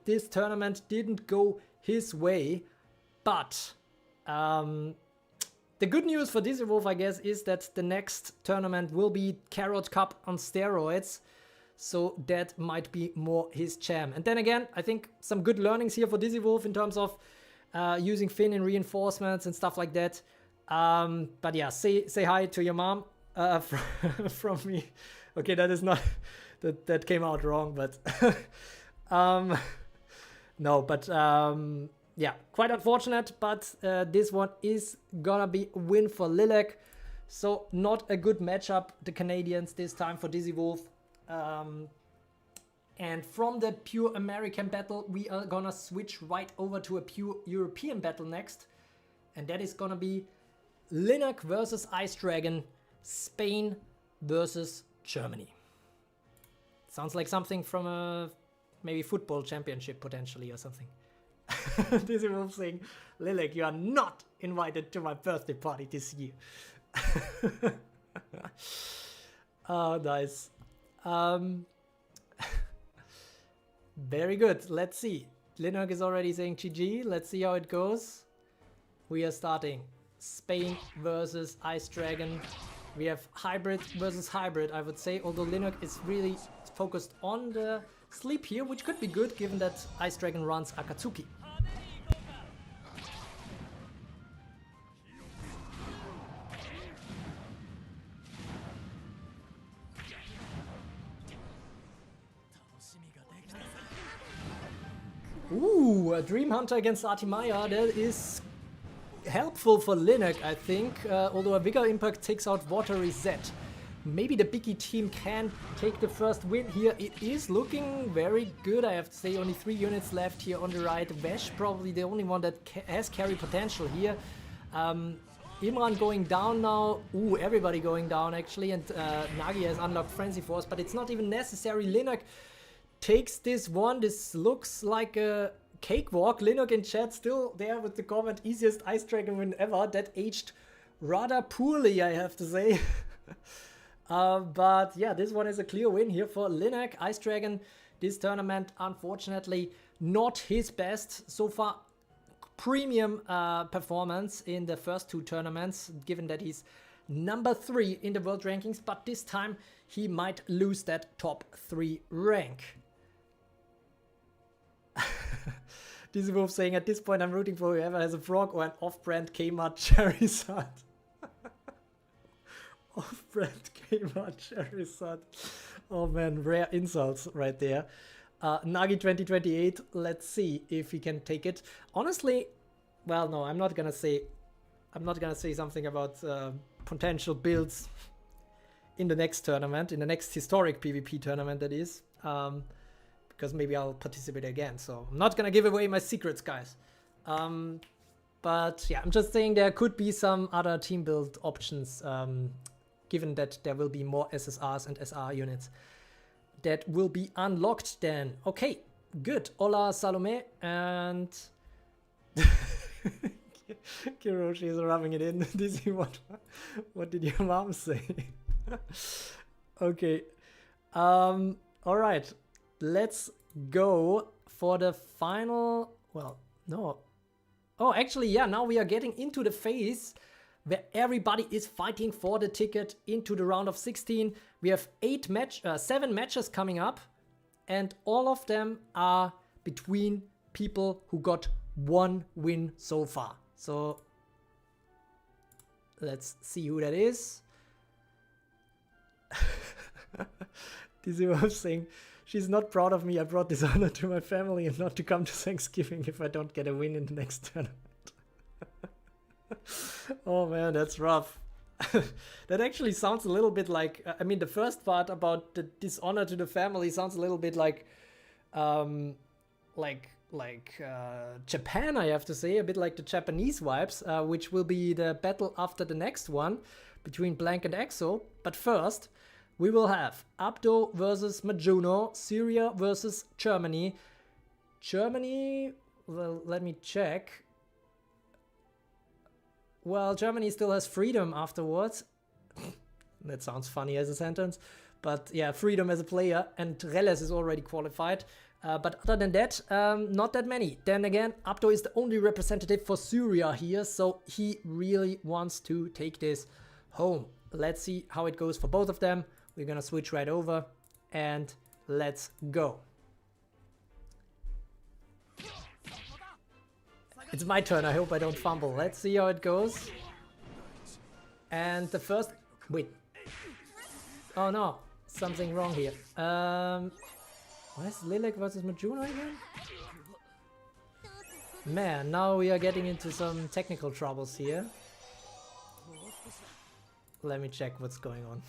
this tournament didn't go his way. But the good news for Dizzy Wolf, I guess, is that the next tournament will be Carrot Cup on steroids. So that might be more his jam. And then again, I think some good learnings here for Dizzy Wolf in terms of using Finn in reinforcements and stuff like that. But yeah, say hi to your mom from me. Okay, that is not that came out wrong, but no, but yeah, quite unfortunate. But this one is gonna be a win for Lilac. So not a good matchup, the Canadians this time for Dizzy Wolf. And from the pure American battle, we are gonna switch right over to a pure European battle next. And that is gonna be Lilac versus Ice Dragon, Spain versus Germany. Sounds like something from a maybe football championship potentially or something. Dizzy Wolf saying, Lilac, you are not invited to my birthday party this year. Oh, nice. Very good. Let's see. Linux is already saying GG. Let's see how it goes. We are starting Spain versus Ice Dragon. We have hybrid versus hybrid, I would say. Although Linux is really focused on the sleep here, which could be good given that Ice Dragon runs Akatsuki. Ooh, a Dream Hunter against Artimaya. That is helpful for Linux, I think. Although a Vigor Impact takes out Water Reset. Maybe the Biggie team can take the first win here. It is looking very good, I have to say. Only 3 units left here on the right. Vash probably the only one that has carry potential here. Imran going down now. Ooh, everybody going down actually. And Nagi has unlocked Frenzy Force, but it's not even necessary. Linux takes this one. This looks like a cakewalk. Linux in chat still there with the comment, easiest Ice Dragon win ever. That aged rather poorly, I have to say. But yeah, this one is a clear win here for Linek. Ice Dragon, this tournament, unfortunately, not his best so far. Premium performance in the first two tournaments, given that he's number 3 in the world rankings, but this time he might lose that top 3 rank. This wolf saying, at this point I'm rooting for whoever has a frog or an off-brand Kmart Charizard. Off-brand Kmart Charizard. Oh man, rare insults right there. Nagi 2028, let's see if he can take it. Honestly, well, no, I'm not gonna say something about potential builds in the next tournament, in the next historic PvP tournament, that is, because maybe I'll participate again. So I'm not gonna give away my secrets, guys. But yeah, I'm just saying there could be some other team build options, given that there will be more SSRs and SR units that will be unlocked then. Okay, good. Hola, Salome, and Kiroshi is rubbing it in. Dizzy, what did your mom say? Okay. All right. Let's go for the final. Well, no. Oh, actually, yeah. Now we are getting into the phase where everybody is fighting for the ticket into the round of 16. We have 7 matches coming up, and all of them are between people who got 1 win so far. So let's see who that is. Dizzy was saying, she's not proud of me. I brought this honor to my family and not to come to Thanksgiving if I don't get a win in the next tournament. Oh man, that's rough. That actually sounds a little bit like, I mean, the first part about the dishonor to the family sounds a little bit like Japan, I have to say, a bit like the Japanese vibes, which will be the battle after the next one between Blank and Exo. But first, we will have Abdo versus Majuno, Syria versus Germany. Germany, well, let me check. Well, Germany still has freedom afterwards. That sounds funny as a sentence. But yeah, freedom as a player, and Reles is already qualified. But other than that, not that many. Then again, Abdo is the only representative for Syria here, so he really wants to take this home. Let's see how it goes for both of them. We're gonna switch right over, and let's go. It's my turn, I hope I don't fumble. Let's see how it goes. And the first... Wait. Oh no, something wrong here. What is Lilac versus Majuno again? Man, now we are getting into some technical troubles here. Let me check what's going on.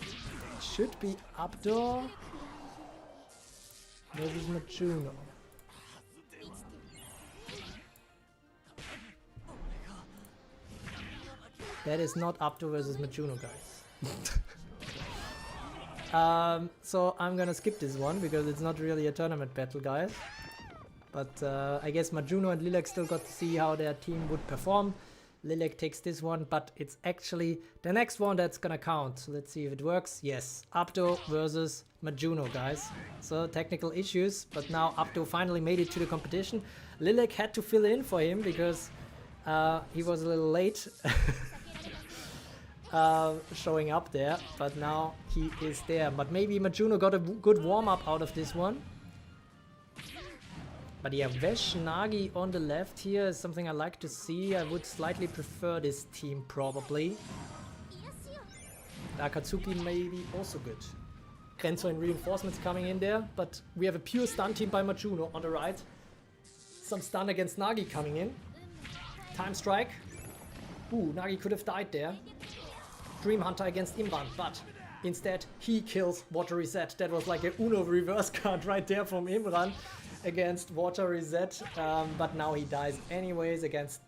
It should be Abdo versus Majuno. That is not Abdo versus Majuno, guys. So I'm gonna skip this one because it's not really a tournament battle, guys. But I guess Majuno and Lilac still got to see how their team would perform. Lilac takes this one, but it's actually the next one that's gonna count. So let's see if it works. Yes, Abdo versus Majuno, guys. So technical issues, but now Abdo finally made it to the competition. Lilac had to fill in for him because he was a little late. Showing up there, but now he is there. But maybe Majuno got a good warm-up out of this one. But yeah, Vesh Nagi on the left here is something I like to see. I would slightly prefer this team, probably. Akatsuki maybe also good. Renzo and reinforcements coming in there, but we have a pure stun team by Majuno on the right. Some stun against Nagi coming in. Time strike. Ooh, Nagi could have died there. Dream Hunter against Imran, but instead he kills Water Reset. That was like a Uno reverse card right there from Imran against Water Reset, but now he dies anyways against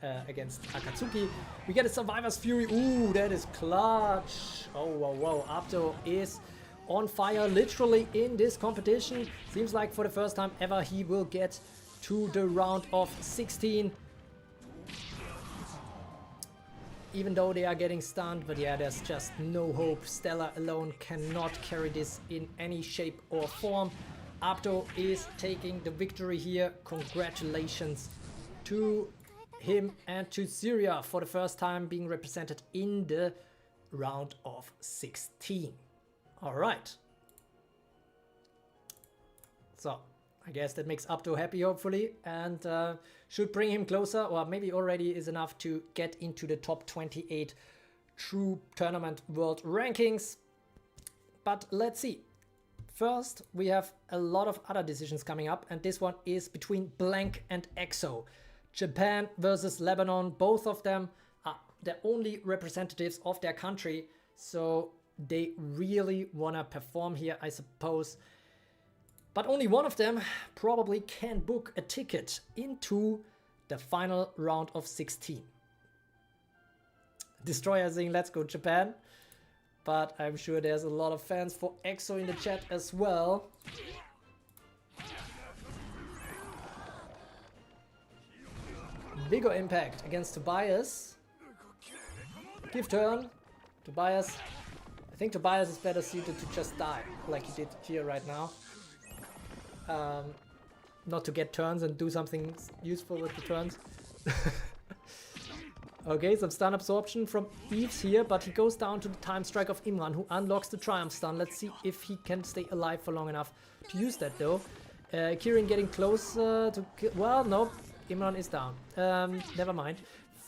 Akatsuki. We get a Survivor's Fury. Ooh, that is clutch. Oh, whoa, whoa. Abdo is on fire literally in this competition. Seems like for the first time ever he will get to the round of 16. Even though they are getting stunned, but yeah, there's just no hope. Stella alone cannot carry this in any shape or form. Abdo is taking the victory here. Congratulations to him and to Syria for the first time being represented in the round of 16. All right. So I guess that makes Abdo happy, hopefully, and should bring him closer, or maybe already is enough to get into the top 28 true tournament world rankings. But let's see. First, we have a lot of other decisions coming up, and this one is between Blank and EXO. Japan versus Lebanon. Both of them are the only representatives of their country, so they really want to perform here, I suppose. But only one of them probably can book a ticket into the final round of 16. Destroyer saying, let's go Japan. But I'm sure there's a lot of fans for EXO in the chat as well. Bigger impact against Tobias. Give turn. Tobias. I think Tobias is better suited to just die, like he did here right now. Not to get turns and do something useful with the turns. Okay, some stun absorption from Eves here, but he goes down to the time strike of Imran, who unlocks the Triumph stun. Let's see if he can stay alive for long enough to use that though. Kirin getting close to... Well, no, Imran is down. Never mind.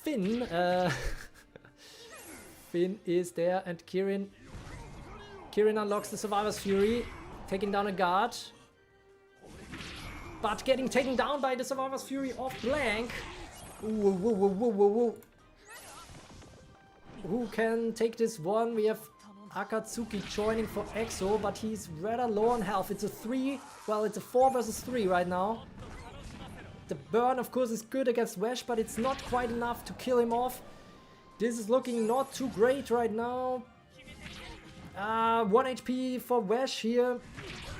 Finn... Finn is there, and Kirin unlocks the Survivor's Fury, taking down a guard. But getting taken down by the Survivor's Fury of Blank. Ooh, whoa, whoa, whoa, whoa, whoa. Who can take this one? We have Akatsuki joining for EXO, but he's rather low on health. It's a 3, well, it's a 4 versus 3 right now. The burn, of course, is good against Wesh, but it's not quite enough to kill him off. This is looking not too great right now. 1 HP for Wesh here.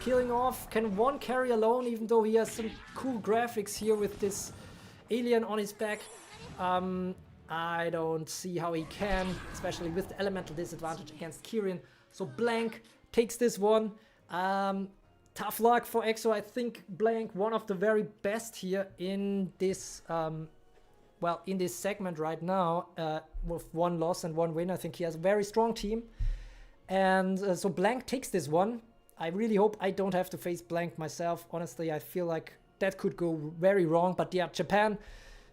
Killing off. Can one carry alone, even though he has some cool graphics here with this alien on his back. I don't see how he can, especially with the elemental disadvantage against Kirin. So Blank takes this one. Tough luck for EXO. I think Blank, one of the very best here in this, well, in this segment right now, with 1 loss and 1 win. I think he has a very strong team. And so Blank takes this one. I really hope I don't have to face Blank myself. Honestly, I feel like that could go very wrong. But yeah, Japan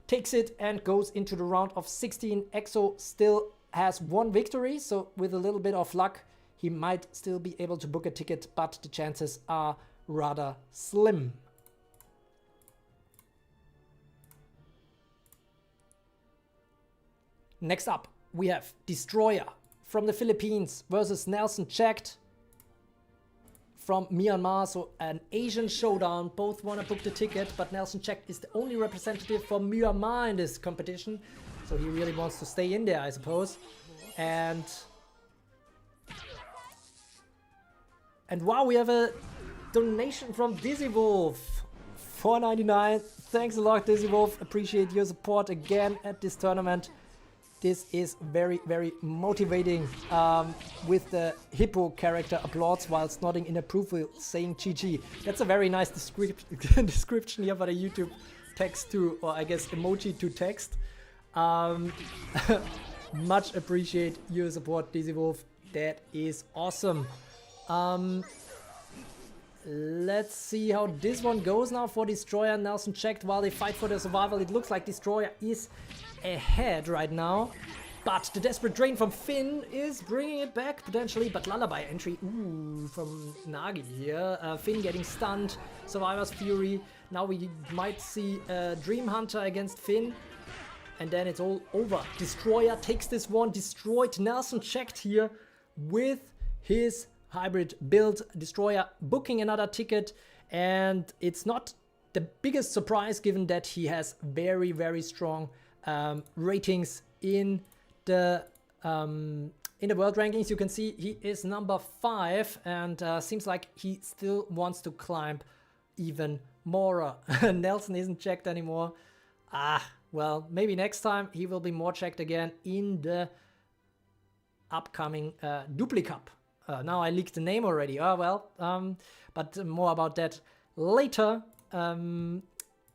takes it and goes into the round of 16. EXO still has 1 victory, so with a little bit of luck, he might still be able to book a ticket, but the chances are rather slim. Next up, we have Destroyer from the Philippines versus Nelson Checked from Myanmar, so an Asian showdown. Both want to book the ticket, but Nelson Checked is the only representative for Myanmar in this competition, so he really wants to stay in there, I suppose. And wow, we have a donation from Dizzy Wolf, $4.99. Thanks a lot, Dizzy Wolf. Appreciate your support again at this tournament. This is very, very motivating, with the hippo character applauds whilst nodding in approval, saying GG. That's a very nice description here for the YouTube text to, or I guess emoji to text. Much appreciate your support, Dizzy Wolf. That is awesome. Let's see how this one goes now for Destroyer. Nelson Checked while they fight for their survival. It looks like Destroyer is ahead right now, but the desperate drain from Finn is bringing it back potentially. But Lullaby entry, ooh, from Nagi here. Finn getting stunned, Survivor's Fury. Now we might see Dream Hunter against Finn, and then it's all over. Destroyer takes this one, destroyed. Nelson Checked here with his hybrid build. Destroyer booking another ticket, and it's not the biggest surprise given that he has very, very strong ratings in the in the world rankings, you can see he is number 5 and seems like he still wants to climb even more. Nelson isn't checked anymore. Well, maybe next time he will be more checked again in the upcoming Dupli Cup. Now I leaked the name already. But more about that later.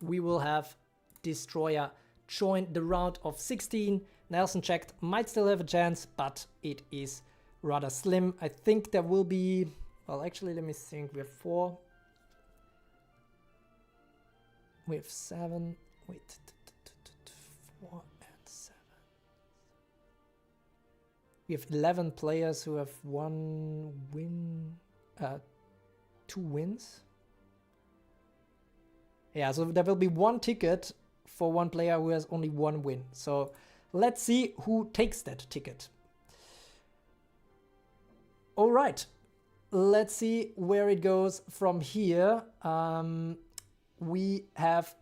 We will have Destroyer join the round of 16. Nelson checked, might still have a chance, but it is rather slim. I think there will be, well, actually, let me think. We have 4. We have 7. Wait, 4 and 7. We have 11 players who have 1 win, 2 wins. Yeah, so there will be 1 ticket for 1 player who has only 1 win. So let's see who takes that ticket. All right, let's see where it goes from here. We have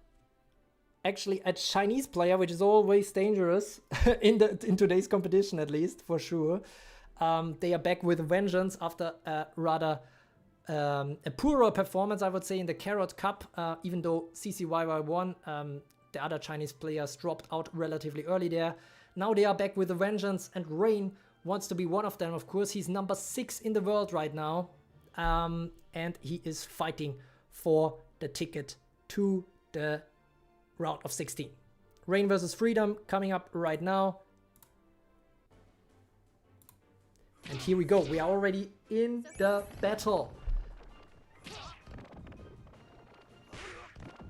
actually a Chinese player, which is always dangerous in today's competition, at least, for sure. They are back with a vengeance after a rather a poorer performance, I would say, in the Carrot Cup, even though CCYY won. The other Chinese players dropped out relatively early there. Now they are back with a vengeance, and Rain wants to be one of them. Of course, he's number 6 in the world right now, and he is fighting for the ticket to the round of 16. Rain versus Freedom coming up right now. And here we go. We are already in the battle.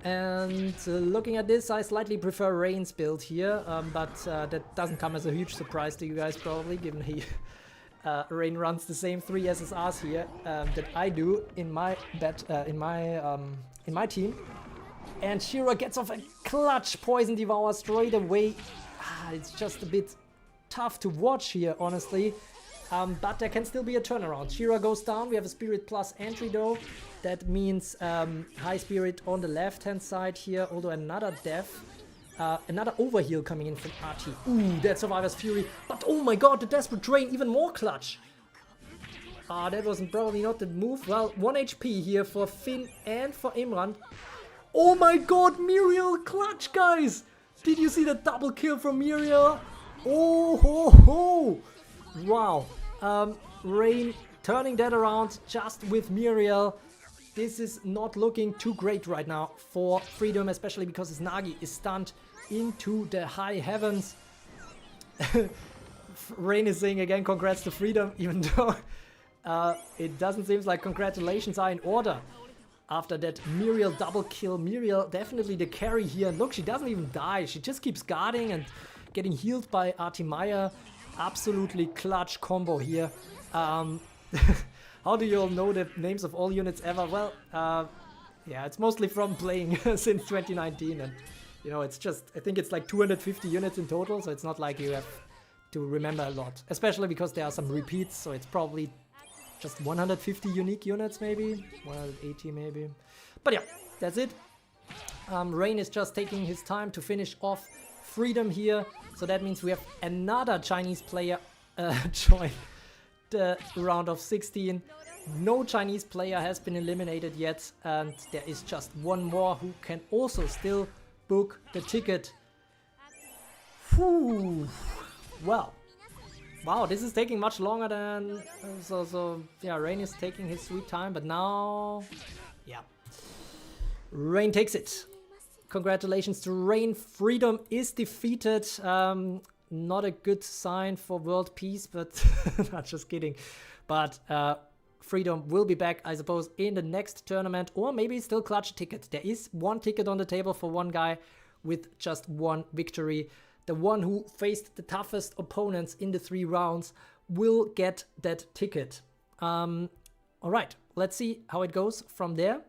And looking at this, I slightly prefer Rain's build here, but that doesn't come as a huge surprise to you guys probably, given he Rain runs the same 3 SSRs here that I do in my team. And Shira gets off a clutch Poison Devour straight away. It's just a bit tough to watch here, honestly. But there can still be a turnaround. Shira goes down. We have a Spirit Plus entry though. That means High Spirit on the left-hand side here. Although another death. Another overheal coming in from RT. Ooh, that Survivor's Fury. But oh my god, the Desperate Drain, even more clutch. That wasn't probably not the move. Well, 1 HP here for Finn and for Imran. Oh my god, Muriel clutch, guys! Did you see the double kill from Muriel? Oh ho ho! Wow. Rain turning that around just with Muriel. This is not looking too great right now for Freedom, especially because his Nagi is stunned into the high heavens. Rain is saying again, congrats to Freedom, even though it doesn't seem like congratulations are in order. After that Muriel double kill, Muriel definitely the carry here. And look, she doesn't even die. She just keeps guarding and getting healed by Artimaya. Absolutely clutch combo here. How do you all know the names of all units ever? Well, yeah, it's mostly from playing since 2019. And, you know, it's just, I think it's like 250 units in total. So it's not like you have to remember a lot. Especially because there are some repeats. So it's probably just 150 unique units maybe, 180 maybe. But yeah, that's it. Rain is just taking his time to finish off Freedom here. So that means we have another Chinese player join the round of 16. No Chinese player has been eliminated yet. And there is just one more who can also still book the ticket. Whew. Well. Wow, this is taking much longer than... So yeah, Rain is taking his sweet time, but now... Yeah. Rain takes it. Congratulations to Rain. Freedom is defeated. Not a good sign for world peace, but... Not just kidding. But Freedom will be back, I suppose, in the next tournament, or maybe still clutch a ticket. There is 1 ticket on the table for 1 guy with just 1 victory. The one who faced the toughest opponents in the 3 rounds will get that ticket. All right, let's see how it goes from there.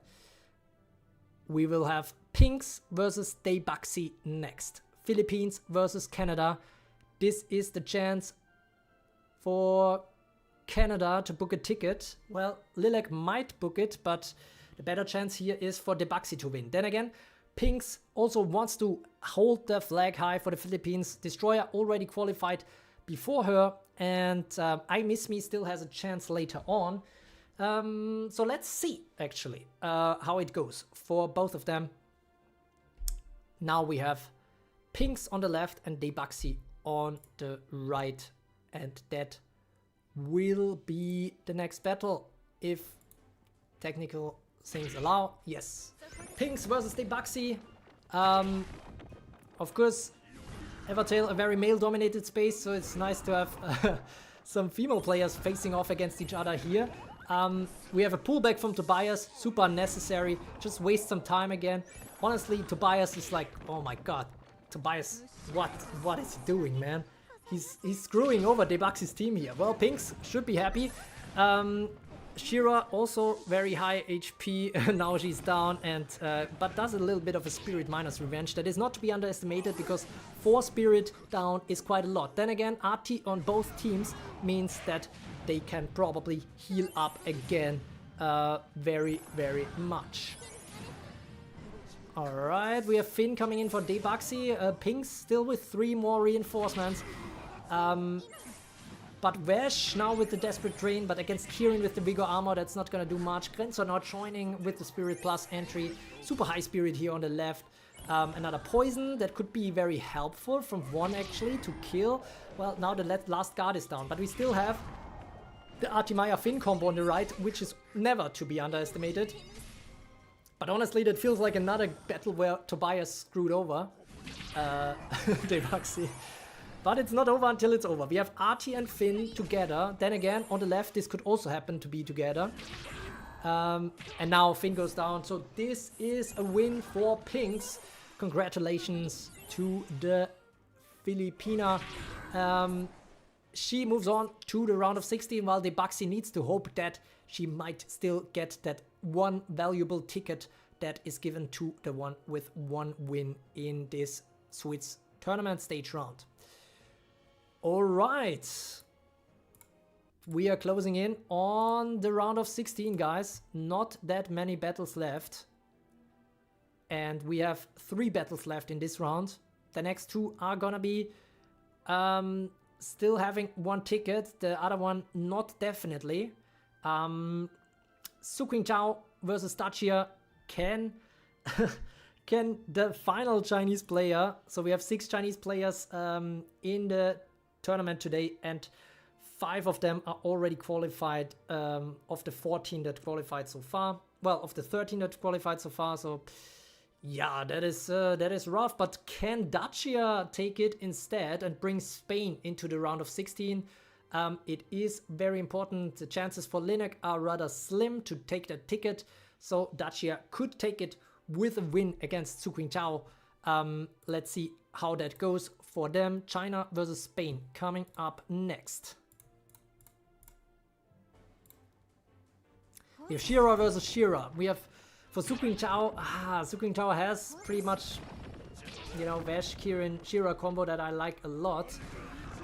We will have Pinks versus Daybaxi next. Philippines versus Canada. This is the chance for Canada to book a ticket. Well, Lilac might book it, but the better chance here is for Daybaxi to win. Then again, Pinks also wants to hold the flag high for the Philippines. Destroyer already qualified before her, and I Miss Me still has a chance later on. So let's see, actually, how it goes for both of them. Now we have Pinks on the left and Debuxy on the right, and that will be the next battle if technical things allow. Yes, Pinks versus Debuxy. Of course, Evertale, a very male-dominated space, so it's nice to have some female players facing off against each other here. We have a pullback from Tobias, super unnecessary, just waste some time again. Honestly, Tobias is like, oh my god, Tobias, what is he doing, man? He's screwing over Debuxy's team here. Well, Pinks should be happy. Shira also very high HP, now she's down, and but does a little bit of a Spirit minus Revenge. That is not to be underestimated, because 4 Spirit down is quite a lot. Then again, RT on both teams means that they can probably heal up again very, very much. Alright, we have Finn coming in for Debuxy. Pinks still with 3 more reinforcements. But Vash now with the Desperate Drain, but against Kirin with the Vigor Armor, that's not gonna do much. Grenzer not joining with the Spirit Plus entry. Super high Spirit here on the left. Another Poison that could be very helpful from 1 actually to kill. Well, now the last guard is down, but we still have the Artimaya Finn combo on the right, which is never to be underestimated. But honestly, that feels like another battle where Tobias screwed over Debuxy. But it's not over until it's over. We have Artie and Finn together. Then again, on the left, this could also happen to be together. And now Finn goes down. So this is a win for Pinks. Congratulations to the Filipina. She moves on to the round of 16, while Debuxy needs to hope that she might still get that one valuable ticket that is given to the one with 1 win in this Swiss tournament stage round. Alright, we are closing in on the round of 16, guys. Not that many battles left. And we have 3 battles left in this round. The next 2 are gonna be still having 1 ticket, the other one not definitely. Suqing Chao versus Tachia can the final Chinese player, so we have 6 Chinese players in the tournament today, and 5 of them are already qualified of the 14 that qualified so far. Well, of the 13 that qualified so far, so yeah, that is rough. But can Dacia take it instead and bring Spain into the round of 16? It is very important. The chances for Linek are rather slim to take that ticket, so Dacia could take it with a win against Suqing Chao. Let's see how that goes for them. China versus Spain coming up next. We have Shira versus Shira. We have for Suqing Chao. Suqing Chao has pretty much, you know, Vash, Kirin, Shira combo that I like a lot.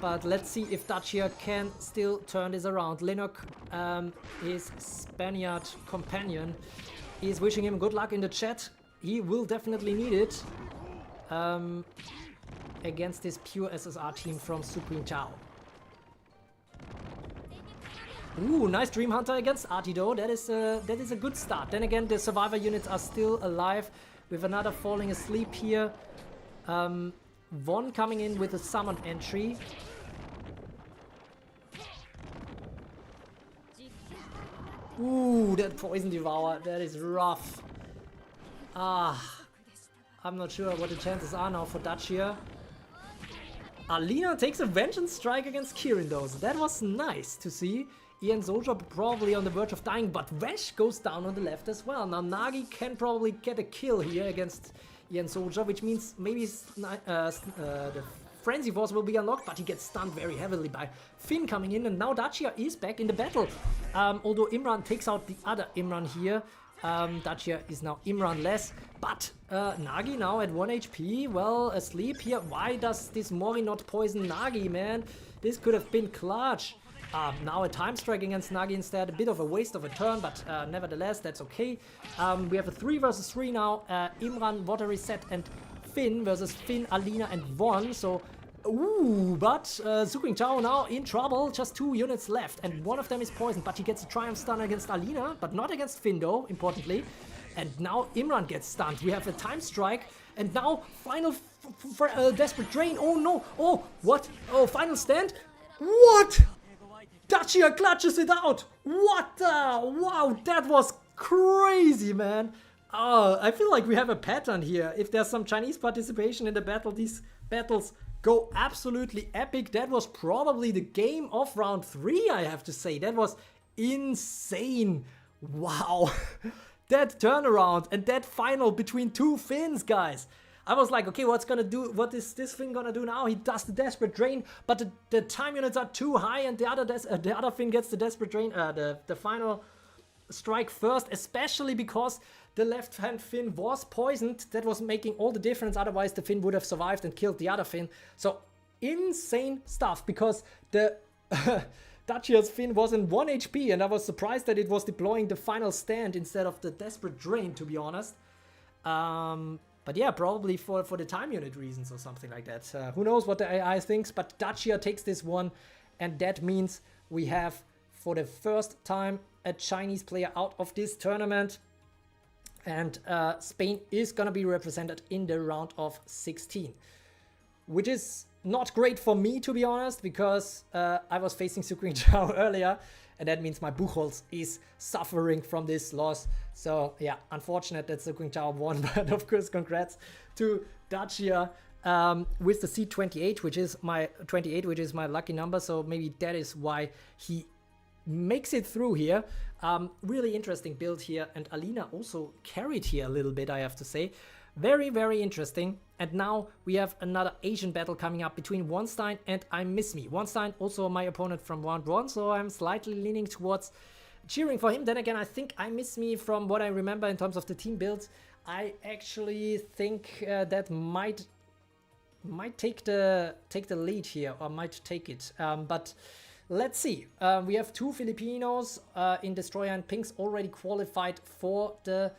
But let's see if Dacia can still turn this around. Linok, his Spaniard companion, is wishing him good luck in the chat. He will definitely need it against this pure SSR team from Suqing Chao. Ooh, nice Dream Hunter against Artido. That is a good start. Then again, the survivor units are still alive with another falling asleep here. Von coming in with a summon entry. Ooh, that Poison Devour, that is rough. I'm not sure what the chances are now for Dacia. Alina takes a Vengeance Strike against Kirin though, so that was nice to see. Ian Soldier probably on the verge of dying, but Vash goes down on the left as well. Now Nagi can probably get a kill here against Ian Soldier, which means maybe the Frenzy Force will be unlocked, but he gets stunned very heavily by Finn coming in, and now Dacia is back in the battle. Although Imran takes out the other Imran here, Dacia is now Imran-less, but Nagi now at 1 HP, well, asleep here. Why does this Mori not poison Nagi, man? This could have been clutch. Now a time strike against Nagi instead, a bit of a waste of a turn, but nevertheless, that's okay. We have a 3 versus 3 now, Imran, Water Reset, and Finn versus Finn, Alina, and Von, so Ooh, but Suqing Chao now in trouble. Just 2 units left, and one of them is poisoned. But he gets a Triumph stun against Alina, but not against Findo, importantly. And now Imran gets stunned. We have a time strike, and now final desperate drain. Oh no! Oh, what? Oh, final stand? What? Dachia clutches it out! What the? Wow, that was crazy, man. I feel like we have a pattern here. If there's some Chinese participation in the battle, these battles go absolutely epic. That was probably the game of round 3, I have to say. That was insane. Wow. That turnaround and that final between 2 Finns, guys. I was like, okay, what is this Finn gonna do now? He does the desperate drain, but the time units are too high, and the other Finn gets the desperate drain, the final strike first, especially because the left-hand Finn was poisoned. That was making all the difference. Otherwise, the Finn would have survived and killed the other Finn. So insane stuff, because the Dacia's Finn was in 1 HP, and I was surprised that it was deploying the final stand instead of the desperate drain, to be honest. But yeah, probably for the time unit reasons or something like that. Who knows what the AI thinks, but Dacia takes this one, and that means we have, for the first time, a Chinese player out of this tournament. And Spain is gonna be represented in the round of 16. Which is not great for me, to be honest, because I was facing Suqing Chao earlier, and that means my Buchholz is suffering from this loss. So yeah, unfortunate that Suqing Chao won, but of course congrats to Dacia with the C28, which is my lucky number. So maybe that is why he makes it through here. Really interesting build here, and Alina also carried here a little bit, I have to say. Very, very interesting. And now we have another Asian battle coming up between Wonstein and I Miss Me. Wonstein also my opponent from round 1, so I'm slightly leaning towards cheering for him. Then again, I think I Miss Me, from what I remember in terms of the team builds, I actually think that might take the lead here, or might take it. But let's see. We have 2 Filipinos in Destroyer and Pinks already qualified for the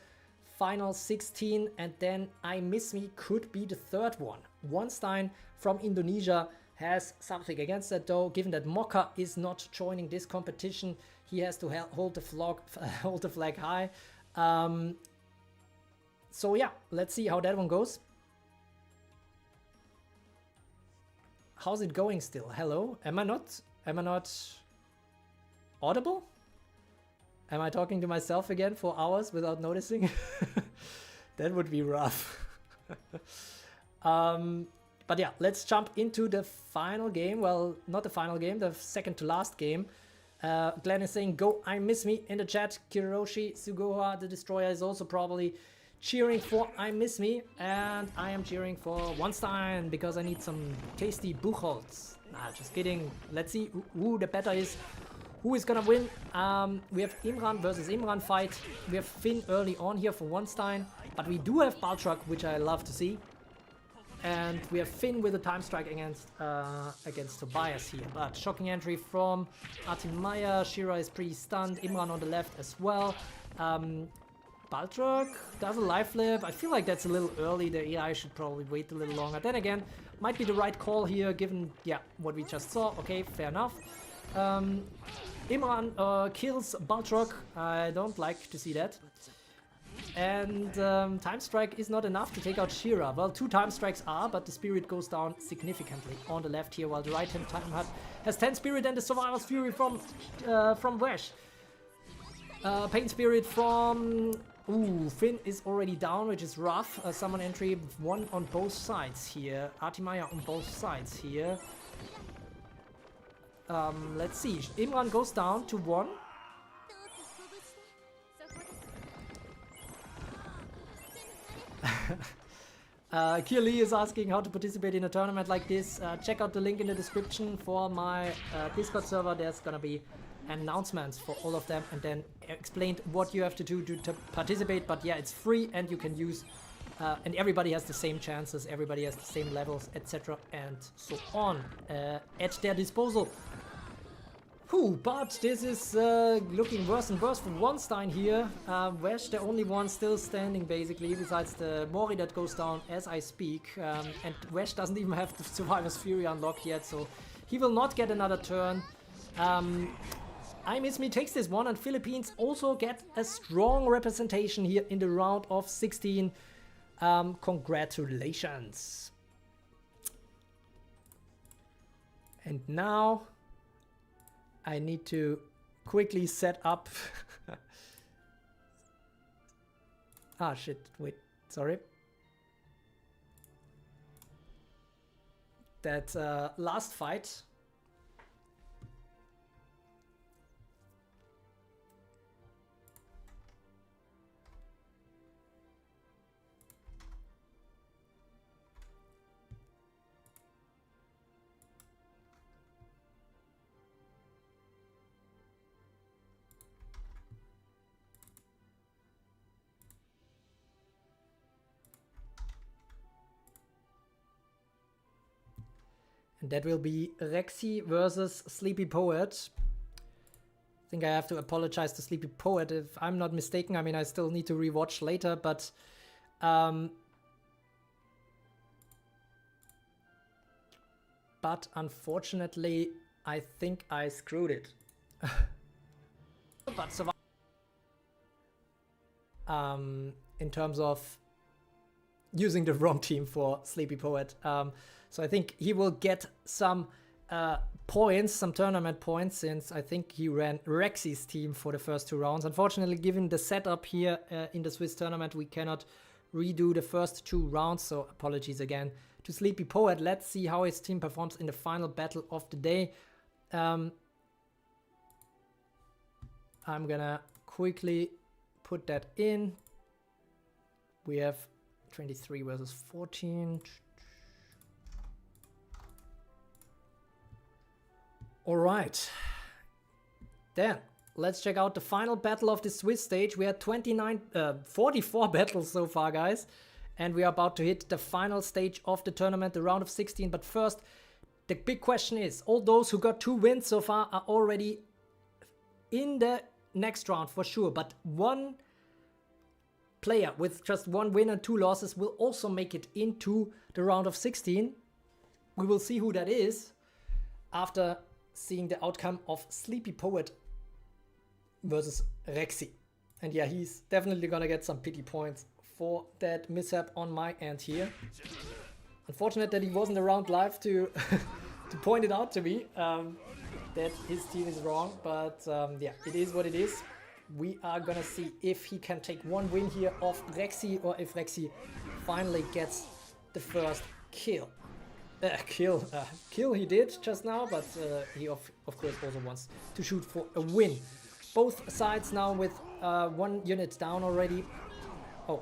final 16, and then I Miss Me could be the third one. Wonstein from Indonesia has something against that, though. Given that Mokka is not joining this competition, he has to hold the flag high. So yeah, let's see how that one goes. How's it going still? Hello? Am I not audible? Am I talking to myself again for hours without noticing? That would be rough. But yeah, let's jump into the final game. Well, not the final game, the second to last game. Glenn is saying, go I Miss Me in the chat. Kiroshi Sugoha, the Destroyer, is also probably cheering for I Miss Me. And I am cheering for Wonstein because I need some tasty Buchholz. Nah, just kidding. Let's see who the better is. Who is gonna win? We have Imran versus Imran fight. We have Finn early on here for Wonstein, but we do have Baltruck, which I love to see. And we have Finn with a time strike against Tobias here. But shocking entry from Atimaya. Shira is pretty stunned. Imran on the left as well. Baltruck does a life flip. I feel like that's a little early. The AI should probably wait a little longer. Then again, might be the right call here, given what we just saw. Okay, fair enough. Imran kills Baltruck. I don't like to see that. And time strike is not enough to take out Shira. Well, 2 time strikes are, but the spirit goes down significantly on the left here, while the right hand time has 10 spirit and the Survivor's Fury from Wesh. Pain Spirit from... Ooh, Finn is already down, which is rough. Summon entry, 1 on both sides here. Atimaya on both sides here. Let's see. Imran goes down to 1. Kirli is asking how to participate in a tournament like this. Check out the link in the description for my Discord server. There's gonna be announcements for all of them, and then explained what you have to do to participate. But yeah, it's free, and you can use and everybody has the same chances, everybody has the same levels, etc. and so on at their disposal. Whew, but this is looking worse and worse for Wonstein here. Wesh, the only one still standing basically, besides the Mori that goes down as I speak. And Wesh doesn't even have the Survivor's Fury unlocked yet, so he will not get another turn. I Miss Me takes this one, and Philippines also get a strong representation here in the round of 16. Congratulations. And now I need to quickly set up. Ah, shit. Wait, sorry. That last fight. And that will be Rexy versus Sleepy Poet. I think I have to apologize to Sleepy Poet if I'm not mistaken. I mean, I still need to rewatch later, but unfortunately, I think I screwed it. But in terms of using the wrong team for Sleepy Poet. So I think he will get some points, some tournament points, since I think he ran Rexy's team for the first 2 rounds. Unfortunately, given the setup here in the Swiss tournament, we cannot redo the first 2 rounds, so apologies again to Sleepy Poet. Let's see how his team performs in the final battle of the day. I'm gonna quickly put that in. We have 23 versus 14. All right, then let's check out the final battle of the Swiss stage. We had 44 battles so far, guys, and we are about to hit the final stage of the tournament, the round of 16. But first, the big question is, all those who got 2 wins so far are already in the next round for sure, but one player with just 1 win and 2 losses will also make it into the round of 16. We will see who that is after seeing the outcome of Sleepy Poet versus Rexy. And yeah, he's definitely gonna get some pity points for that mishap on my end here. Unfortunate that he wasn't around live to to point it out to me that his team is wrong, but yeah, it is what it is. We are gonna see if he can take 1 win here off Rexy, or if Rexy finally gets the first kill. Kill he did just now, but he of course also wants to shoot for a win. Both sides now with 1 unit down already. Oh,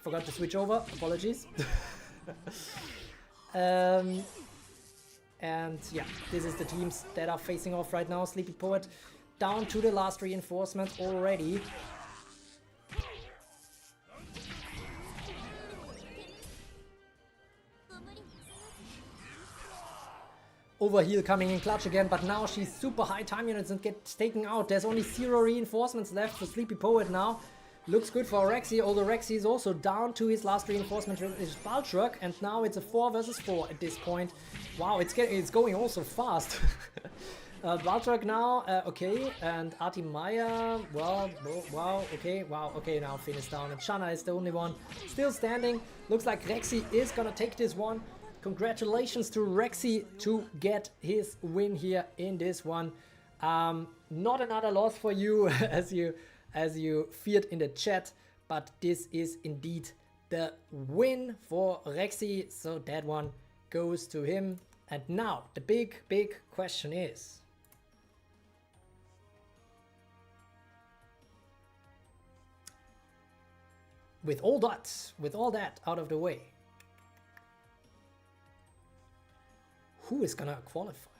forgot to switch over, apologies. And yeah, this is the teams that are facing off right now. Sleepy Poet down to the last reinforcement already. Overheal coming in clutch again, but now she's super high time units and gets taken out. There's only 0 reinforcements left for Sleepy Poet now. Looks good for Rexy, although Rexy is also down to his last reinforcement, his Baltruck, and now it's a 4 versus 4 at this point. Wow, it's going also fast. Baltruck now, okay, and Artimaya, well, wow, okay, now Finn is down, and Shanna is the only one still standing. Looks like Rexy is gonna take this one. Congratulations to Rexy to get his win here in this one. Not another loss for you, as you feared in the chat, but this is indeed the win for Rexy, so that one goes to him. And now the big question is, with all that out of the way, who is gonna qualify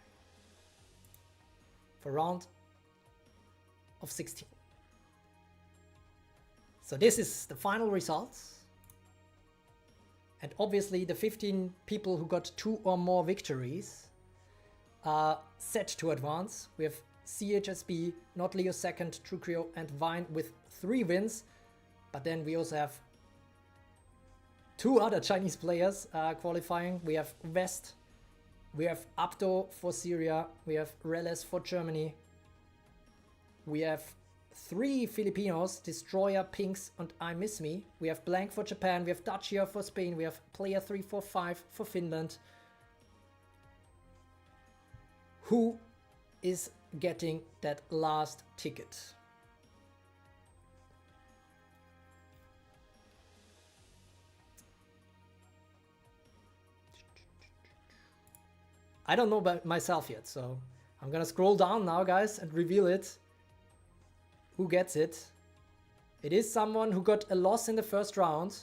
for round of 16? So this is the final results. And obviously the 15 people who got 2 or more victories are set to advance. We have CHSB, Not Leo second, True Creo, and Vine with 3 wins. But then we also have 2 other Chinese players qualifying. We have West, we have Abdo for Syria, we have Reles for Germany. We have 3 Filipinos, Destroyer, Pinks, and I Miss Me. We have Blank for Japan, we have Dacia for Spain, we have Player 345 for Finland. Who is getting that last ticket? I don't know about myself yet, so I'm gonna scroll down now, guys, and reveal it. Who gets it? It is someone who got a loss in the first round,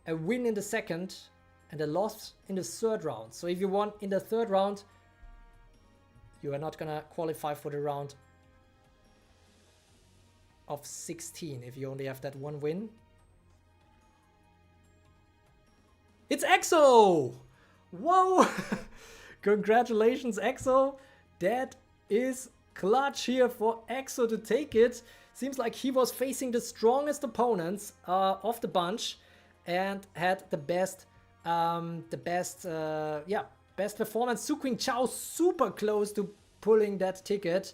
a win in the second, and a loss in the third round. So if you won in the third round, you are not gonna qualify for the round of 16 if you only have that 1 win. It's EXO! Whoa! Congratulations, EXO! That is clutch here for EXO to take it. Seems like he was facing the strongest opponents of the bunch and had the best performance. Suqing Chao super close to pulling that ticket.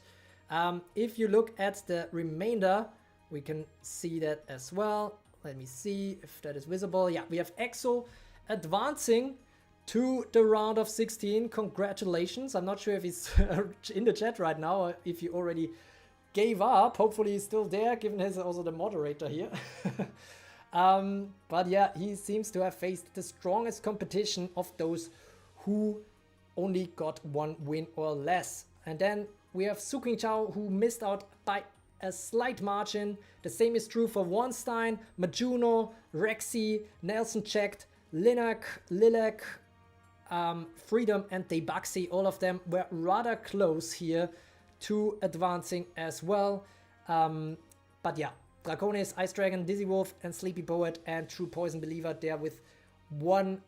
If you look at the remainder, we can see that as well. Let me see if that is visible. Yeah, we have EXO advancing to the round of 16. Congratulations. I'm not sure if he's in the chat right now or if he already gave up. Hopefully he's still there, given he's also the moderator here. But yeah, he seems to have faced the strongest competition of those who only got 1 win or less. And then we have Suqing Chao, who missed out by a slight margin. The same is true for Wonstein, Majuno, Rexy, Nelson Checked, Lilac, Freedom, and Debaxi. All of them were rather close here to advancing as well. But yeah, Draconis, Ice Dragon, Dizzy Wolf, and Sleepy Poet, and True Poison Believer there with one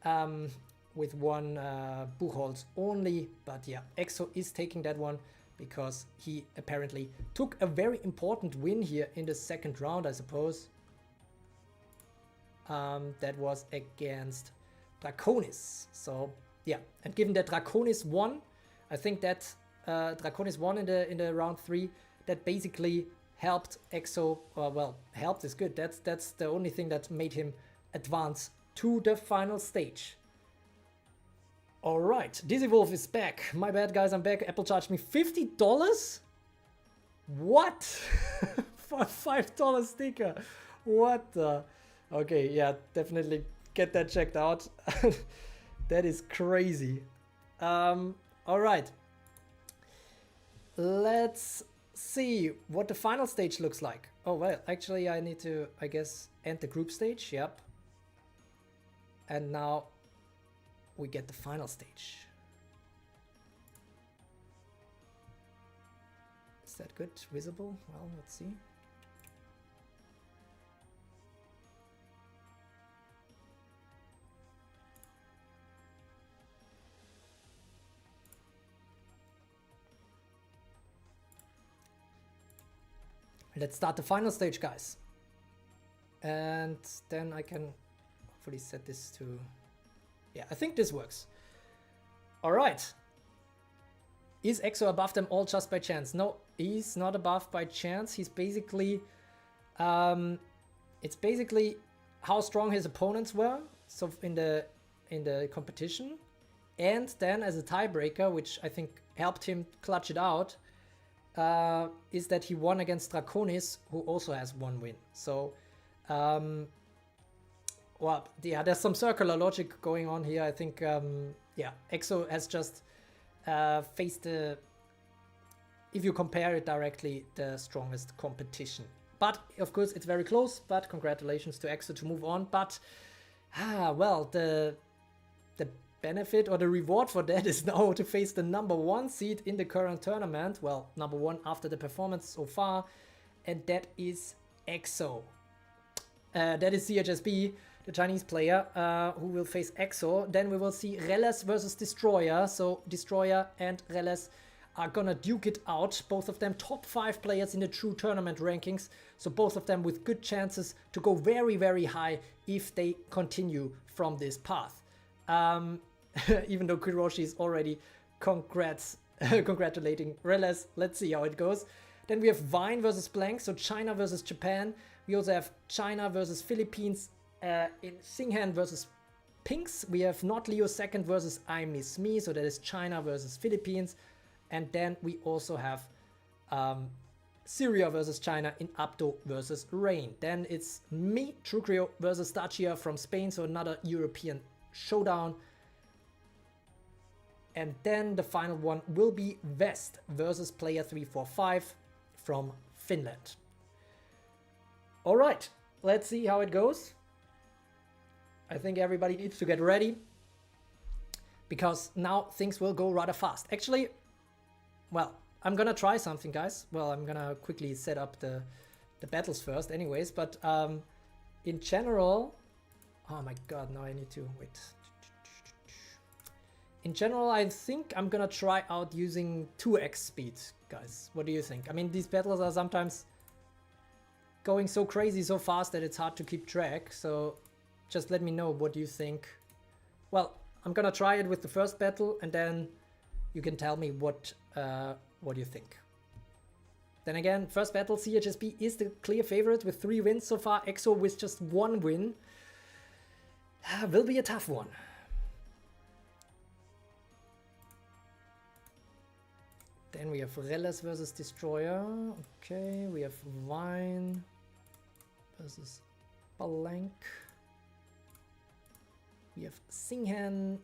Buchholz only. But yeah, EXO is taking that one because he apparently took a very important win here in the second round, I suppose. That was against Draconis. So yeah, and given that Draconis won, I think that Draconis won in the round 3, that basically helped EXO, well, helped is good. That's the only thing that made him advance to the final stage. All right, Dizzy Wolf is back. My bad, guys, I'm back. Apple charged me $50? What? For a $5 sticker? What the? Okay, yeah, definitely get that checked out. That is crazy. All right. Let's see what the final stage looks like. Oh, well, actually, I need to, I guess, end the group stage. Yep. And now we get the final stage. Is that good? Visible? Well, let's see. Let's start the final stage, guys. And then I can hopefully set this to... Yeah, I think this works. All right. Is EXO above them all just by chance? No, he's not above by chance. He's basically... it's basically how strong his opponents were, so in the competition. And then as a tiebreaker, which I think helped him clutch it out, is that he won against Draconis, who also has 1 win. So, well, yeah, there's some circular logic going on here. I think, yeah, EXO has just faced the, if you compare it directly, the strongest competition. But, of course, it's very close, but congratulations to EXO to move on. But, well, the benefit or the reward for that is now to face the #1 seed in the current tournament. Well, #1 after the performance so far, and that is EXO. That is CHSB. the Chinese player, who will face EXO. Then we will see Reles versus Destroyer. So Destroyer and Reles are gonna duke it out. Both of them top 5 players in the true tournament rankings. So both of them with good chances to go very, very high if they continue from this path. Even though Kuroshi is already congratulating Reles. Let's see how it goes. Then we have Vine versus Blank, so China versus Japan. We also have China versus Philippines in Singhan versus Pinks. We have Not Leo second versus I Miss Me, so that is China versus Philippines. And then we also have Syria versus China in Abdo versus Rain. Then it's me, Trucrio versus Dacia from Spain, so another European showdown. And then the final one will be West versus player 345 from Finland. All right, let's see how it goes. I think everybody needs to get ready because now things will go rather fast. Actually, well, I'm gonna try something, guys. Well, I'm gonna quickly set up the battles first anyways, but in general, oh my god, now I need to wait. In general, I think I'm gonna try out using 2x speed, guys. What do you think? I mean, these battles are sometimes going so crazy, so fast that it's hard to keep track. So just let me know what you think. Well, I'm gonna try it with the first battle and then you can tell me what you think. Then again, first battle, CHSP is the clear favorite with 3 wins so far. EXO with just 1 win. Will be a tough one. Then we have Reles versus Destroyer. Okay, we have Vine versus Blank. We have Singhan.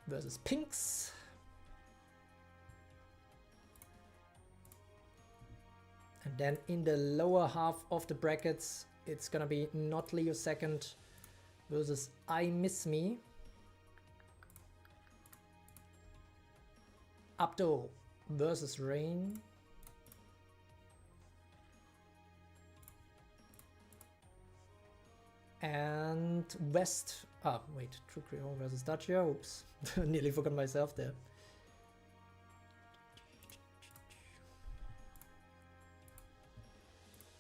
Versus Pinks. And then in the lower half of the brackets, it's gonna be Not Leo second versus I Miss Me. Abdo versus Rain. And West, wait, True Creole versus Dacia, oops, nearly forgot myself there.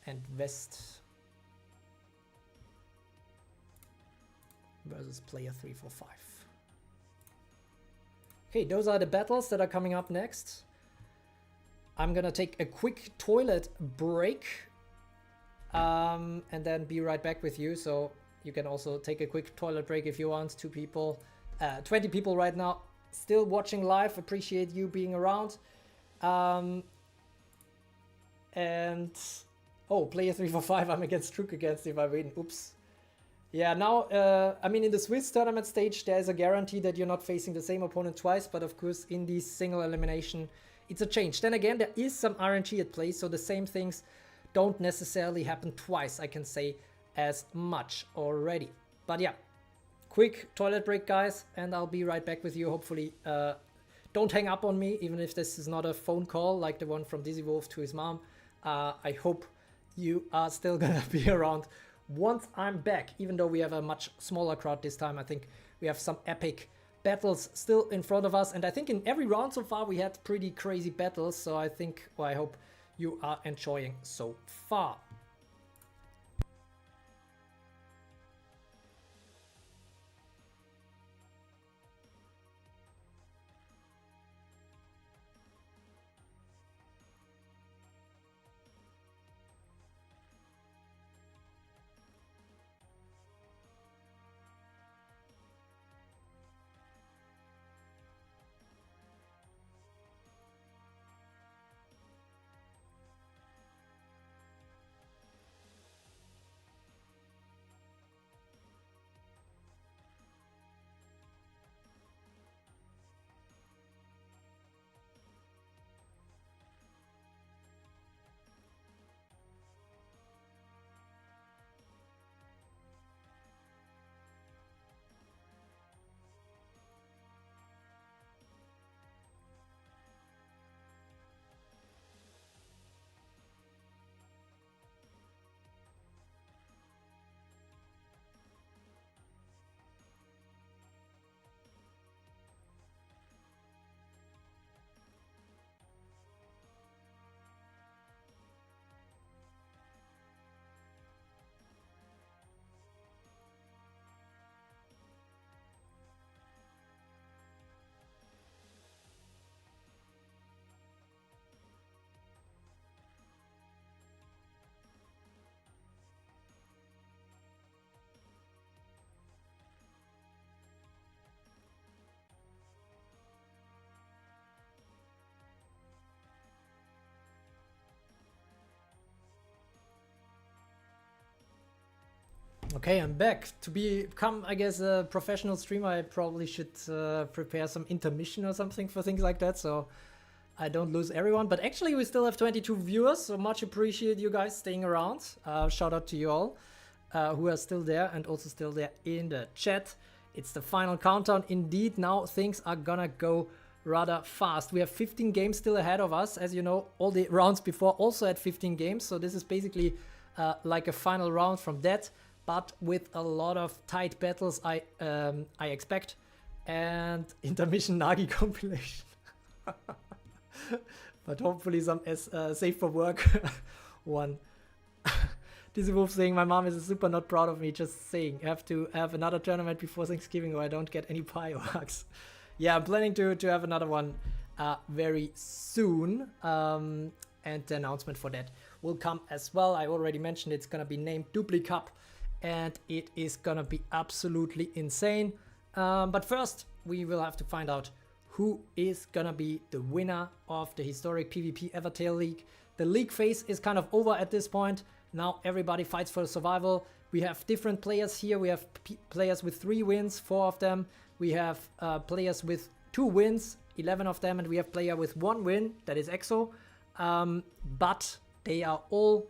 And West versus player 345. Okay, those are the battles that are coming up next. I'm gonna take a quick toilet break. And then be right back with you. So you can also take a quick toilet break if you want. 2 people, 20 people right now still watching live. Appreciate you being around. And oh, player 345. I'm against Truk against if I win. Oops. Yeah, now I mean in the Swiss tournament stage there is a guarantee that you're not facing the same opponent twice. But of course in the single elimination it's a change. Then again there is some RNG at play, so the same things don't necessarily happen twice, I can say as much already. But yeah, quick toilet break, guys, and I'll be right back with you. Hopefully, don't hang up on me, even if this is not a phone call like the one from Dizzy Wolf to his mom. I hope you are still gonna be around once I'm back, even though we have a much smaller crowd this time. I think we have some epic battles still in front of us, and I think in every round so far we had pretty crazy battles, so I think, well, I hope you are enjoying so far. Okay, I'm back. To become, I guess, a professional streamer, I probably should prepare some intermission or something for things like that, so I don't lose everyone. But actually, we still have 22 viewers, so much appreciate you guys staying around. Shout out to you all who are still there and also still there in the chat. It's the final countdown. Indeed, now things are gonna go rather fast. We have 15 games still ahead of us. As you know, all the rounds before also had 15 games, so this is basically like a final round from that, but with a lot of tight battles, I expect, and intermission Nagi compilation. But hopefully some safe for work one. Dizzy Wolf saying, my mom is super not proud of me, just saying, I have to have another tournament before Thanksgiving or I don't get any pie or hugs. Yeah, I'm planning to have another one very soon, and the announcement for that will come as well. I already mentioned it's gonna be named Dupli Cup, and it is gonna be absolutely insane. But first, we will have to find out who is gonna be the winner of the historic PvP Evertale League. The league phase is kind of over at this point. Now everybody fights for survival. We have different players here. We have players with 3 wins, 4 of them. We have players with 2 wins, 11 of them, and we have player with 1 win, that is EXO. But they are all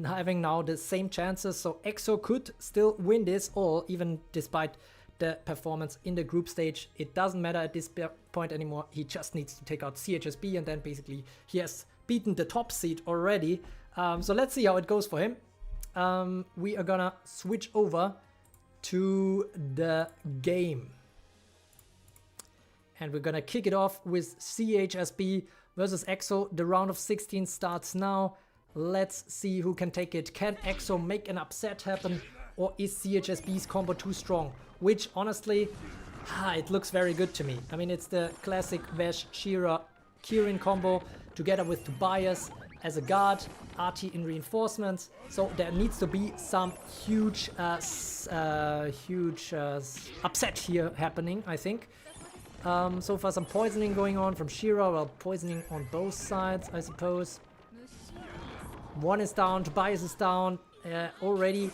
having now the same chances, so EXO could still win this all, even despite the performance in the group stage. It doesn't matter at this point anymore. He just needs to take out CHSB, and then basically he has beaten the top seed already. So let's see how it goes for him. We are gonna switch over to the game. And we're gonna kick it off with CHSB versus EXO. The round of 16 starts now. Let's see who can take it. Can EXO make an upset happen, or is CHSB's combo too strong? Which, honestly, it looks very good to me. I mean, it's the classic Vesh, Shira, Kirin combo together with Tobias as a guard, Artie in reinforcements. So there needs to be some huge upset here happening, I think. So far some poisoning going on from Shira, well, poisoning on both sides, I suppose. One is down, Tobias is down, already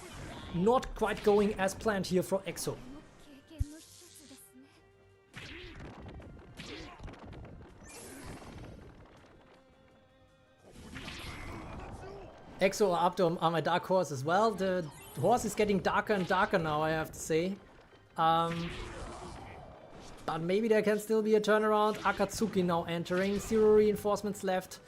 not quite going as planned here for EXO. EXO are up to my dark horse as well. The horse is getting darker and darker now, I have to say. But maybe there can still be a turnaround. Akatsuki now entering, 0 reinforcements left.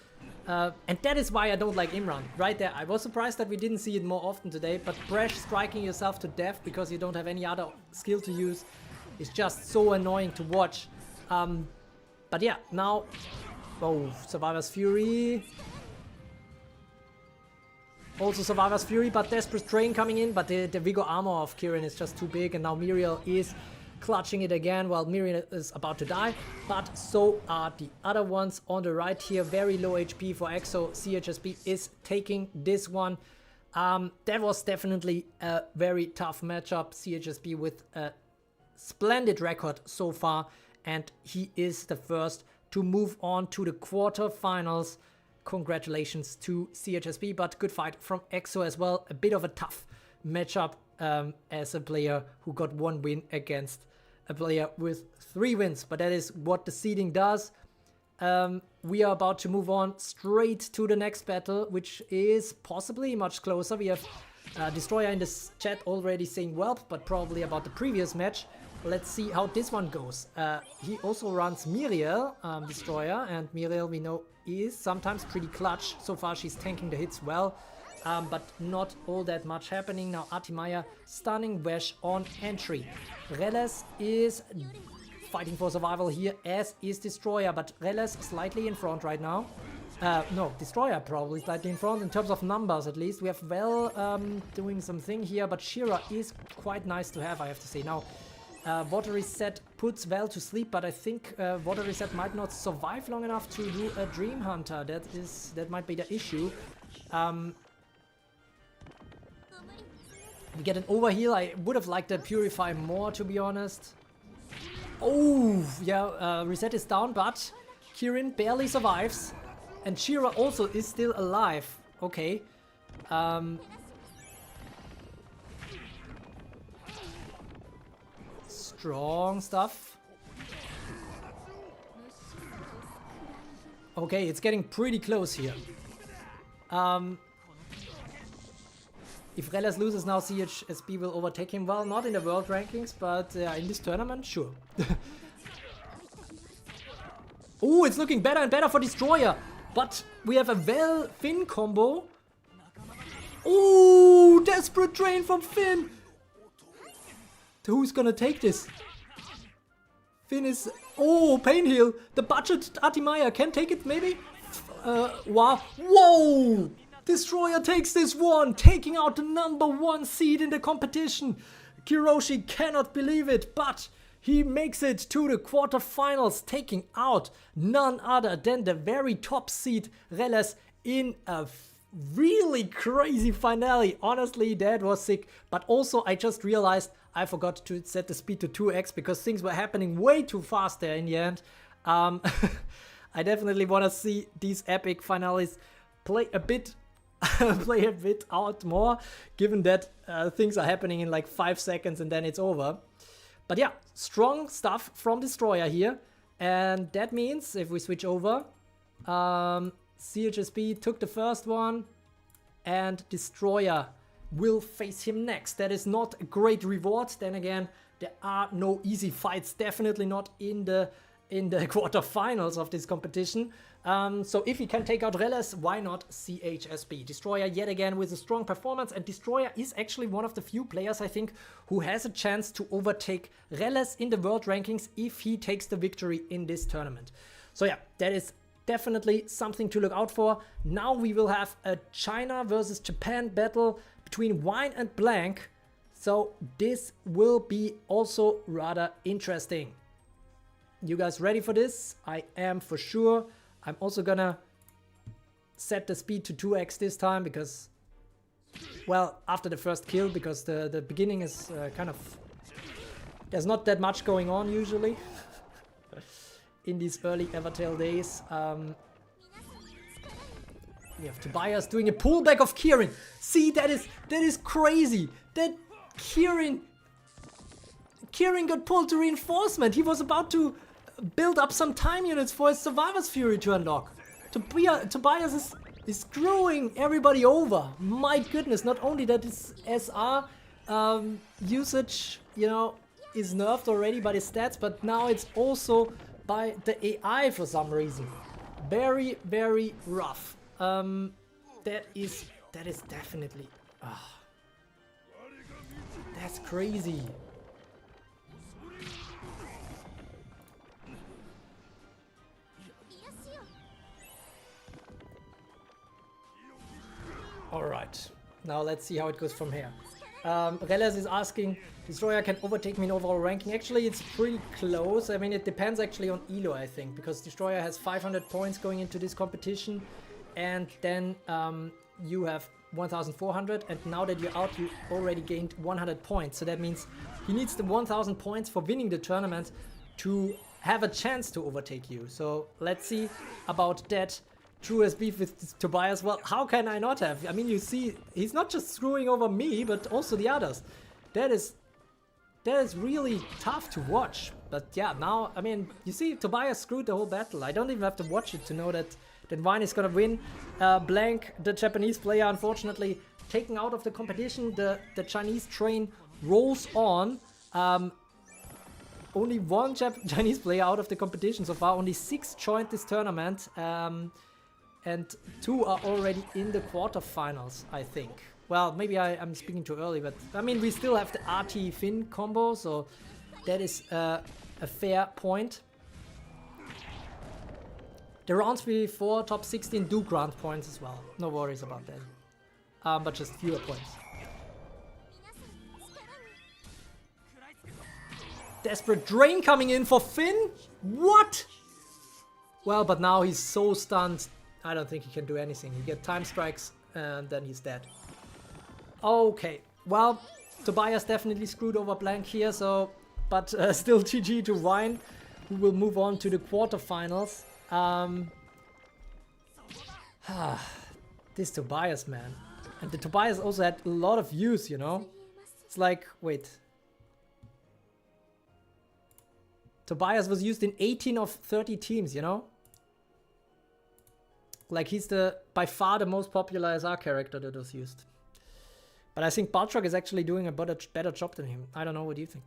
And that is why I don't like Imran. Right there, I was surprised that we didn't see it more often today, but Brash striking yourself to death because you don't have any other skill to use is just so annoying to watch. But yeah, now... Oh, Survivor's Fury. Also Survivor's Fury, but Desperate Train coming in, but the Vigor armor of Kirin is just too big, and now Miriel is clutching it again while Miriel is about to die, but so are the other ones on the right here. Very low HP for EXO. CHSB is taking this one. That was definitely a very tough matchup. CHSB with a splendid record so far, and he is the first to move on to the quarterfinals. Congratulations to CHSB, but good fight from EXO as well. A bit of a tough matchup as a player who got 1 win against a player with 3 wins, but that is what the seeding does. We are about to move on straight to the next battle, which is possibly much closer. We have Destroyer in this chat already saying Whelp, but probably about the previous match. Let's see how this one goes. He also runs Miriel, Destroyer, and Miriel we know is sometimes pretty clutch. So far she's tanking the hits well, but not all that much happening. Now Artimaya stunning Vesh on entry. Reles is fighting for survival here, as is Destroyer, but Reles slightly in front right now. No, Destroyer probably slightly in front in terms of numbers at least. We have Vel doing something here, but Shira is quite nice to have, I have to say. Now Water Reset puts Vel to sleep, but I think Water Reset might not survive long enough to do a Dream Hunter. That might be the issue. We get an overheal. I would have liked the Purify more, to be honest. Oh, yeah, Reset is down, but Kirin barely survives. And Shira also is still alive. Okay. strong stuff. Okay, it's getting pretty close here. If Reles loses now, CHSB will overtake him. Well, not in the world rankings, but in this tournament, sure. Oh, it's looking better and better for Destroyer. But we have a Finn combo. Oh, desperate drain from Finn. Who's gonna take this? Finn is... Oh, Pain Heal. The budget Artimaya can take it, maybe? Wow. Whoa! Destroyer takes this one, taking out the #1 seed in the competition. Kiroshi cannot believe it, but he makes it to the quarterfinals, taking out none other than the very top seed, Reles, in a really crazy finale. Honestly, that was sick. But also, I just realized I forgot to set the speed to 2x because things were happening way too fast there in the end. I definitely want to see these epic finales play a bit out more, given that things are happening in like 5 seconds and then it's over. But yeah, strong stuff from Destroyer here. And that means, if we switch over, CHSB took the first one and Destroyer will face him next. That is not a great reward. Then again, there are no easy fights, definitely not in the quarterfinals of this competition. So if he can take out Reles, why not CHSB? Destroyer yet again with a strong performance, and Destroyer is actually one of the few players, I think, who has a chance to overtake Reles in the world rankings if he takes the victory in this tournament. So yeah, that is definitely something to look out for. Now we will have a China versus Japan battle between Wine and Blank. So this will be also rather interesting. You guys ready for this? I am for sure. I'm also gonna set the speed to 2x this time because, well, after the first kill, because the beginning is kind of... There's not that much going on usually in these early Evertale days. We have Tobias doing a pullback of Kirin. See, that is crazy. That Kirin got pulled to reinforcement. He was about to build up some time units for his Survivor's Fury to unlock. Tobias is screwing everybody over. My goodness, not only that his SR usage, you know, is nerfed already by the stats, but now it's also by the AI for some reason. Very, very rough. That is definitely... that's crazy. Alright, now let's see how it goes from here. Reles is asking, Destroyer can overtake me in overall ranking. Actually, it's pretty close. I mean, it depends actually on Elo, I think, because Destroyer has 500 points going into this competition, and then you have 1,400, and now that you're out, you already gained 100 points. So that means he needs the 1,000 points for winning the tournament to have a chance to overtake you. So let's see about that. True as beef with Tobias. Well, how can I not have? I mean, you see, he's not just screwing over me, but also the others. That is really tough to watch. But yeah, now, I mean, you see, Tobias screwed the whole battle. I don't even have to watch it to know that Vine is gonna win. Blank, the Japanese player, unfortunately taken out of the competition. The Chinese train rolls on. Only one Chinese player out of the competition so far. Only 6 joined this tournament. And 2 are already in the quarterfinals, I think. Well, maybe I'm speaking too early, but I mean, we still have the RT Finn combo, so that is a fair point. The rounds before top 16 do grant points as well. No worries about that. But just fewer points. Desperate Drain coming in for Finn? What? Well, but now he's so stunned. I don't think he can do anything. He gets time strikes and then he's dead. Okay, well, Tobias definitely screwed over Blank here, so... But still GG to Wine, who will move on to the quarterfinals. This Tobias, man. And the Tobias also had a lot of use, you know? It's like, wait. Tobias was used in 18 of 30 teams, you know? Like, he's by far the most popular SR character that was used. But I think Baltrog is actually doing a better job than him. I don't know, what do you think?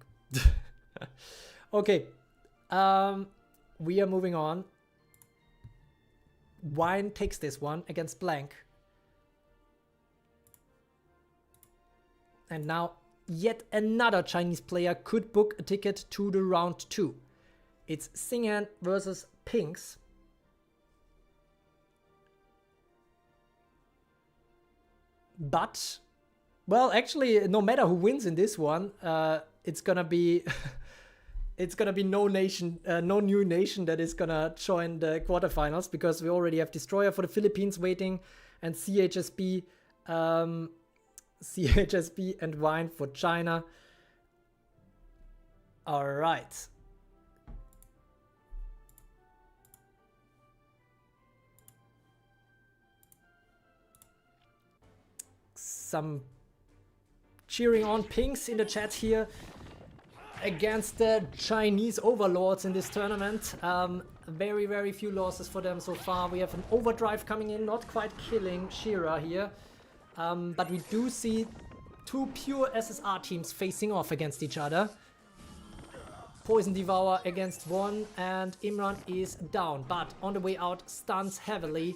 Okay. We are moving on. Wine takes this one against Blank. And now yet another Chinese player could book a ticket to the round 2. It's Xinghan versus Pinks. But, well, actually, no matter who wins in this one, it's gonna be no new nation that is gonna join the quarterfinals, because we already have Destroyer for the Philippines waiting, and CHSB and Wine for China. All right. Some cheering on Pinks in the chat here against the Chinese overlords in this tournament. Very, very few losses for them so far. We have an overdrive coming in, not quite killing Shira here. But we do see two pure SSR teams facing off against each other. Poison Devour against one, and Imran is down, but on the way out, stuns heavily.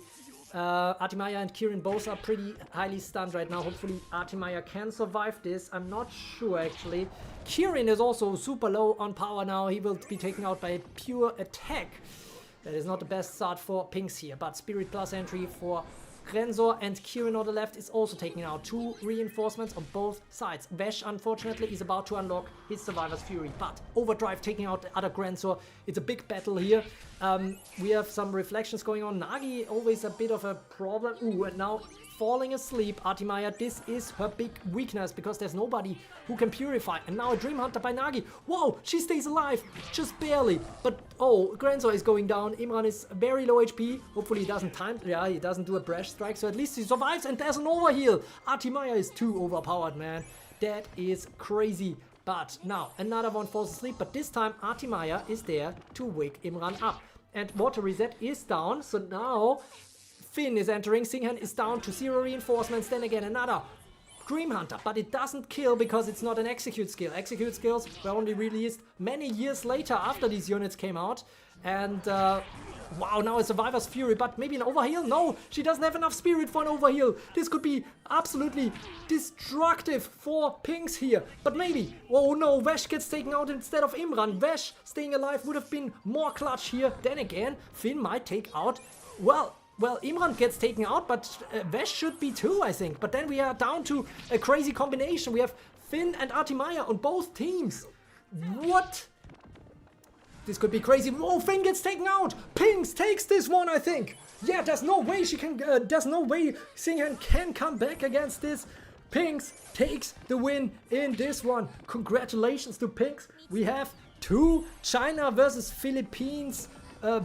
Artimaya and Kirin both are pretty highly stunned right now. Hopefully Artimaya can survive this. I'm not sure actually. Kirin is also super low on power now. He will be taken out by a pure attack. That is not the best start for Pinks here, but Spirit Plus entry for Grenzor, and Kirin on the left is also taking out 2 reinforcements on both sides. Vesh, unfortunately, is about to unlock his Survivor's Fury, but Overdrive taking out the other Grenzor. It's a big battle here. We have some reflections going on. Nagi, always a bit of a problem. Ooh, and now falling asleep. Artimaya, this is her big weakness, because there's nobody who can purify. And now a Dream Hunter by Nagi. Whoa, she stays alive, just barely. But, oh, Grenzor is going down. Imran is very low HP. Hopefully he doesn't he doesn't do a Brash Strike, so at least he survives, and there's an overheal. Artimaya is too overpowered, man. That is crazy. But now, another one falls asleep, but this time Artimaya is there to wake Imran up. And Water Reset is down, so now Finn is entering. Xinghan is down to 0 reinforcements. Then again, another Dream Hunter, but it doesn't kill because it's not an execute skill. Execute skills were only released many years later after these units came out. And wow, now a Survivor's Fury, but maybe an overheal? No, she doesn't have enough spirit for an overheal. This could be absolutely destructive for Pinks here, but maybe. Oh no, Vesh gets taken out instead of Imran. Vesh staying alive would have been more clutch here. Then again, Finn might take out, well, Imran gets taken out, but Vesh should be too, I think. But then we are down to a crazy combination. We have Finn and Artimaya on both teams. What? This could be crazy. Whoa, Finn gets taken out. Pinks takes this one, I think. Yeah, there's no way she can. There's no way Xinghan can come back against this. Pinks takes the win in this one. Congratulations to Pinks. We have 2 China versus Philippines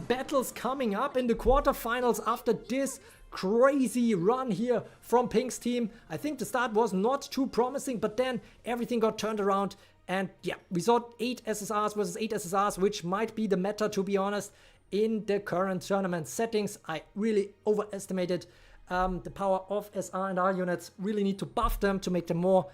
battles coming up in the quarterfinals after this crazy run here from Pink's team. I think the start was not too promising, but then everything got turned around. And yeah, we saw 8 SSRs versus 8 SSRs, which might be the meta, to be honest, in the current tournament settings. I really overestimated the power of SR and R units. Really need to buff them to make them more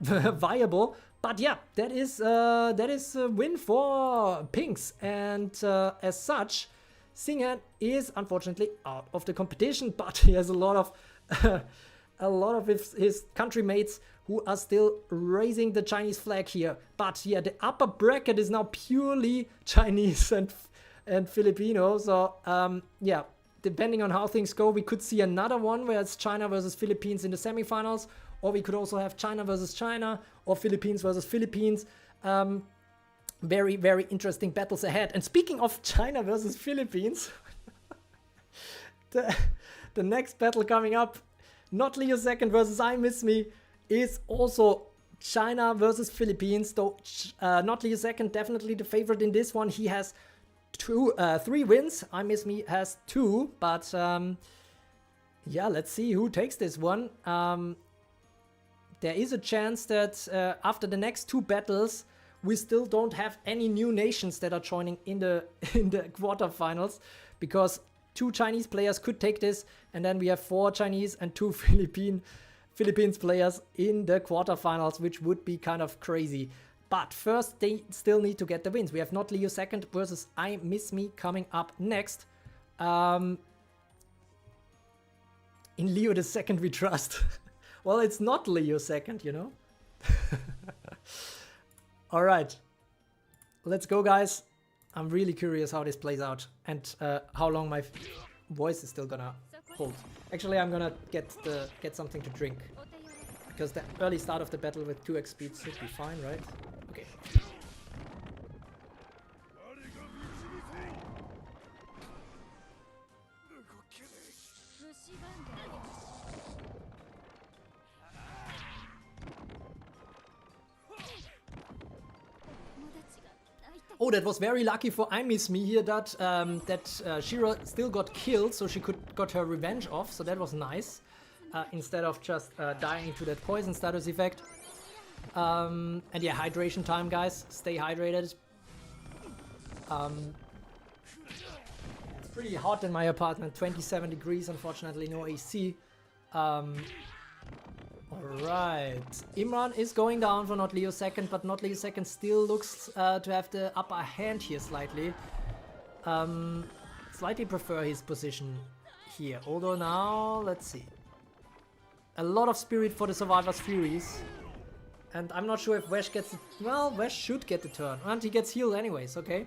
viable. But yeah, that is a win for Pinks. And as such, Xinghan is unfortunately out of the competition, but he has a lot of his country mates who are still raising the Chinese flag here. But yeah, the upper bracket is now purely Chinese and Filipino. So yeah, depending on how things go, we could see another one where it's China versus Philippines in the semifinals, or we could also have China versus China or Philippines versus Philippines. Very, very interesting battles ahead. And speaking of China versus Philippines, the next battle coming up, Not Leo Second versus I Miss Me, is also China versus Philippines. Though Not Leo Second definitely the favorite in this one. He has 3 wins. I Miss Me has 2. But yeah, let's see who takes this one. There is a chance that after the next 2 battles, we still don't have any new nations that are joining in the quarterfinals, because 2 Chinese players could take this, and then we have 4 Chinese and 2 Philippines players in the quarterfinals, which would be kind of crazy. But first, they still need to get the wins. We have Not Leo second versus I Miss Me coming up next. In Leo the second we trust. Well, it's not Leo second, you know. All right, let's go, guys. I'm really curious how this plays out and how long my voice is still gonna hold. Actually, I'm gonna get something to drink, because the early start of the battle with 2x speed should be fine, right? Okay. Oh, that was very lucky for I Miss Me here that Shira still got killed, so she got her revenge off. So that was nice, instead of just dying to that poison status effect. And yeah, hydration time, guys. Stay hydrated. It's pretty hot in my apartment. 27 degrees. Unfortunately, no AC. Alright, Imran is going down for Not Leo second, but Not Leo second still looks to have the upper hand here slightly. Slightly prefer his position here, although now, let's see. A lot of spirit for the Survivor's Furies. And I'm not sure if Wesh gets it. Well, Wesh should get the turn, and he gets healed anyways, okay.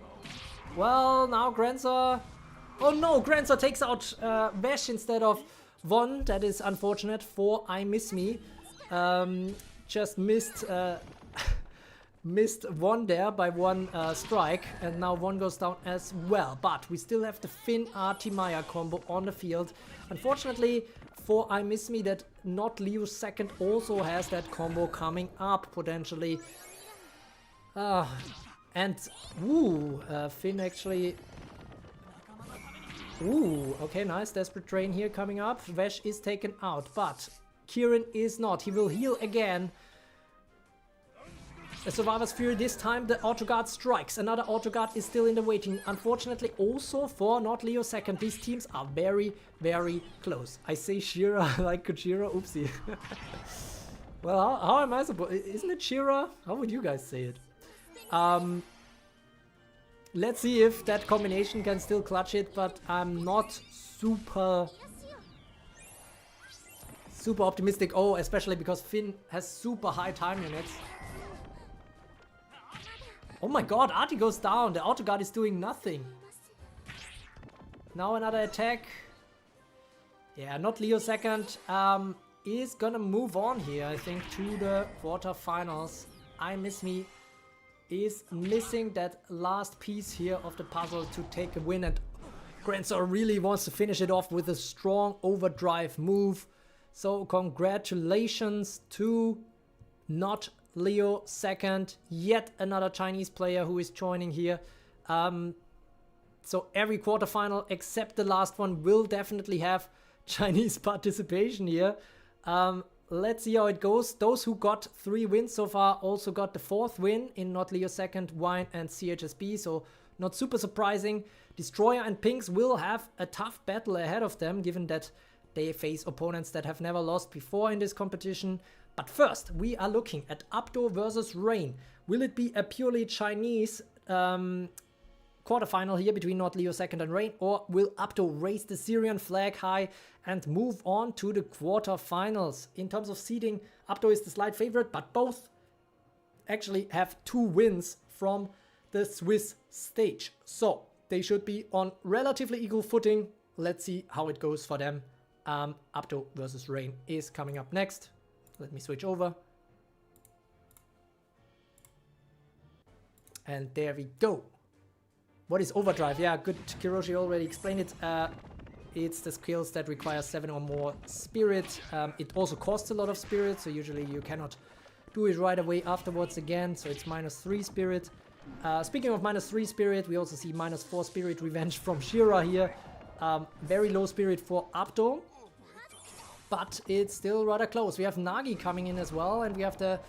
Well, now Granzer... Oh no, Granzer takes out Wesh instead of Von. That is unfortunate for I Miss Me. Just missed Von there by 1 strike, and now Von goes down as well. But we still have the Finn Artie Maya combo on the field. Unfortunately for I Miss Me, that Not Leo second also has that combo coming up potentially. And Finn actually... Ooh, okay, nice. Desperate Train here coming up. Vesh is taken out, but Kieran is not. He will heal again. A Survivor's Fury this time. The Auto Guard strikes. Another Auto Guard is still in the waiting. Unfortunately, also for Not Leo second. These teams are very, very close. I say Shira like Kujira. Oopsie. Well, how am I supposed... Isn't it Shira? How would you guys say it? Let's see if that combination can still clutch it, but I'm not super optimistic. Oh, especially because Finn has super high time units. Oh my god, Artie goes down. The Auto Guard is doing nothing. Now another attack. Yeah, Not Leo second is gonna move on here, I think, to the quarterfinals. I Miss Me is missing that last piece here of the puzzle to take a win, and Granzer really wants to finish it off with a strong overdrive move. So congratulations to Not Leo second, yet another Chinese player who is joining here. So every quarterfinal except the last one will definitely have Chinese participation here. Let's see how it goes. Those who got 3 wins so far also got the 4th win in Not Leo second, Wine and CHSB, so not super surprising. Destroyer and Pinks will have a tough battle ahead of them, given that they face opponents that have never lost before in this competition. But first, we are looking at Abdo versus Rain. Will it be a purely Chinese quarterfinal here between Not Leo second and Rain, or will Abdo raise the Syrian flag high and move on to the quarterfinals? In terms of seeding, Abdo is the slight favorite, but both actually have 2 wins from the Swiss stage. So they should be on relatively equal footing. Let's see how it goes for them. Abdo versus Rain is coming up next. Let me switch over. And there we go. What is overdrive? Yeah, good. Kiroshi already explained it. It's the skills that require 7 or more spirit. It also costs a lot of spirit, so usually you cannot do it right away afterwards again. So it's -3 spirit. Speaking of -3 spirit, we also see -4 spirit revenge from Shira here. Very low spirit for Abdo, but it's still rather close. We have Nagi coming in as well, and we have the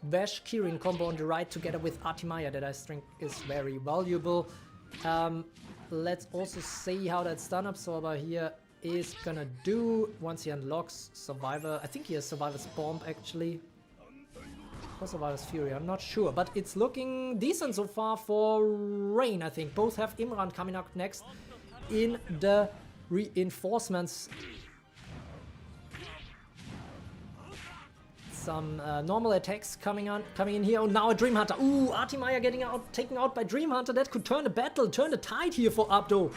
Vash Kirin combo on the right together with Artimaya that I think is very valuable. Let's also see how that stun absorber here is gonna do once he unlocks Survivor. I think he has Survivor's Bomb actually. Or Survivor's Fury, I'm not sure. But it's looking decent so far for Rain, I think. Both have Imran coming up next in the reinforcements. Some normal attacks coming in here. Oh, now a Dream Hunter. Ooh, Artimaya getting taken out by Dream Hunter. That could turn the battle, turn the tide here for Abdo.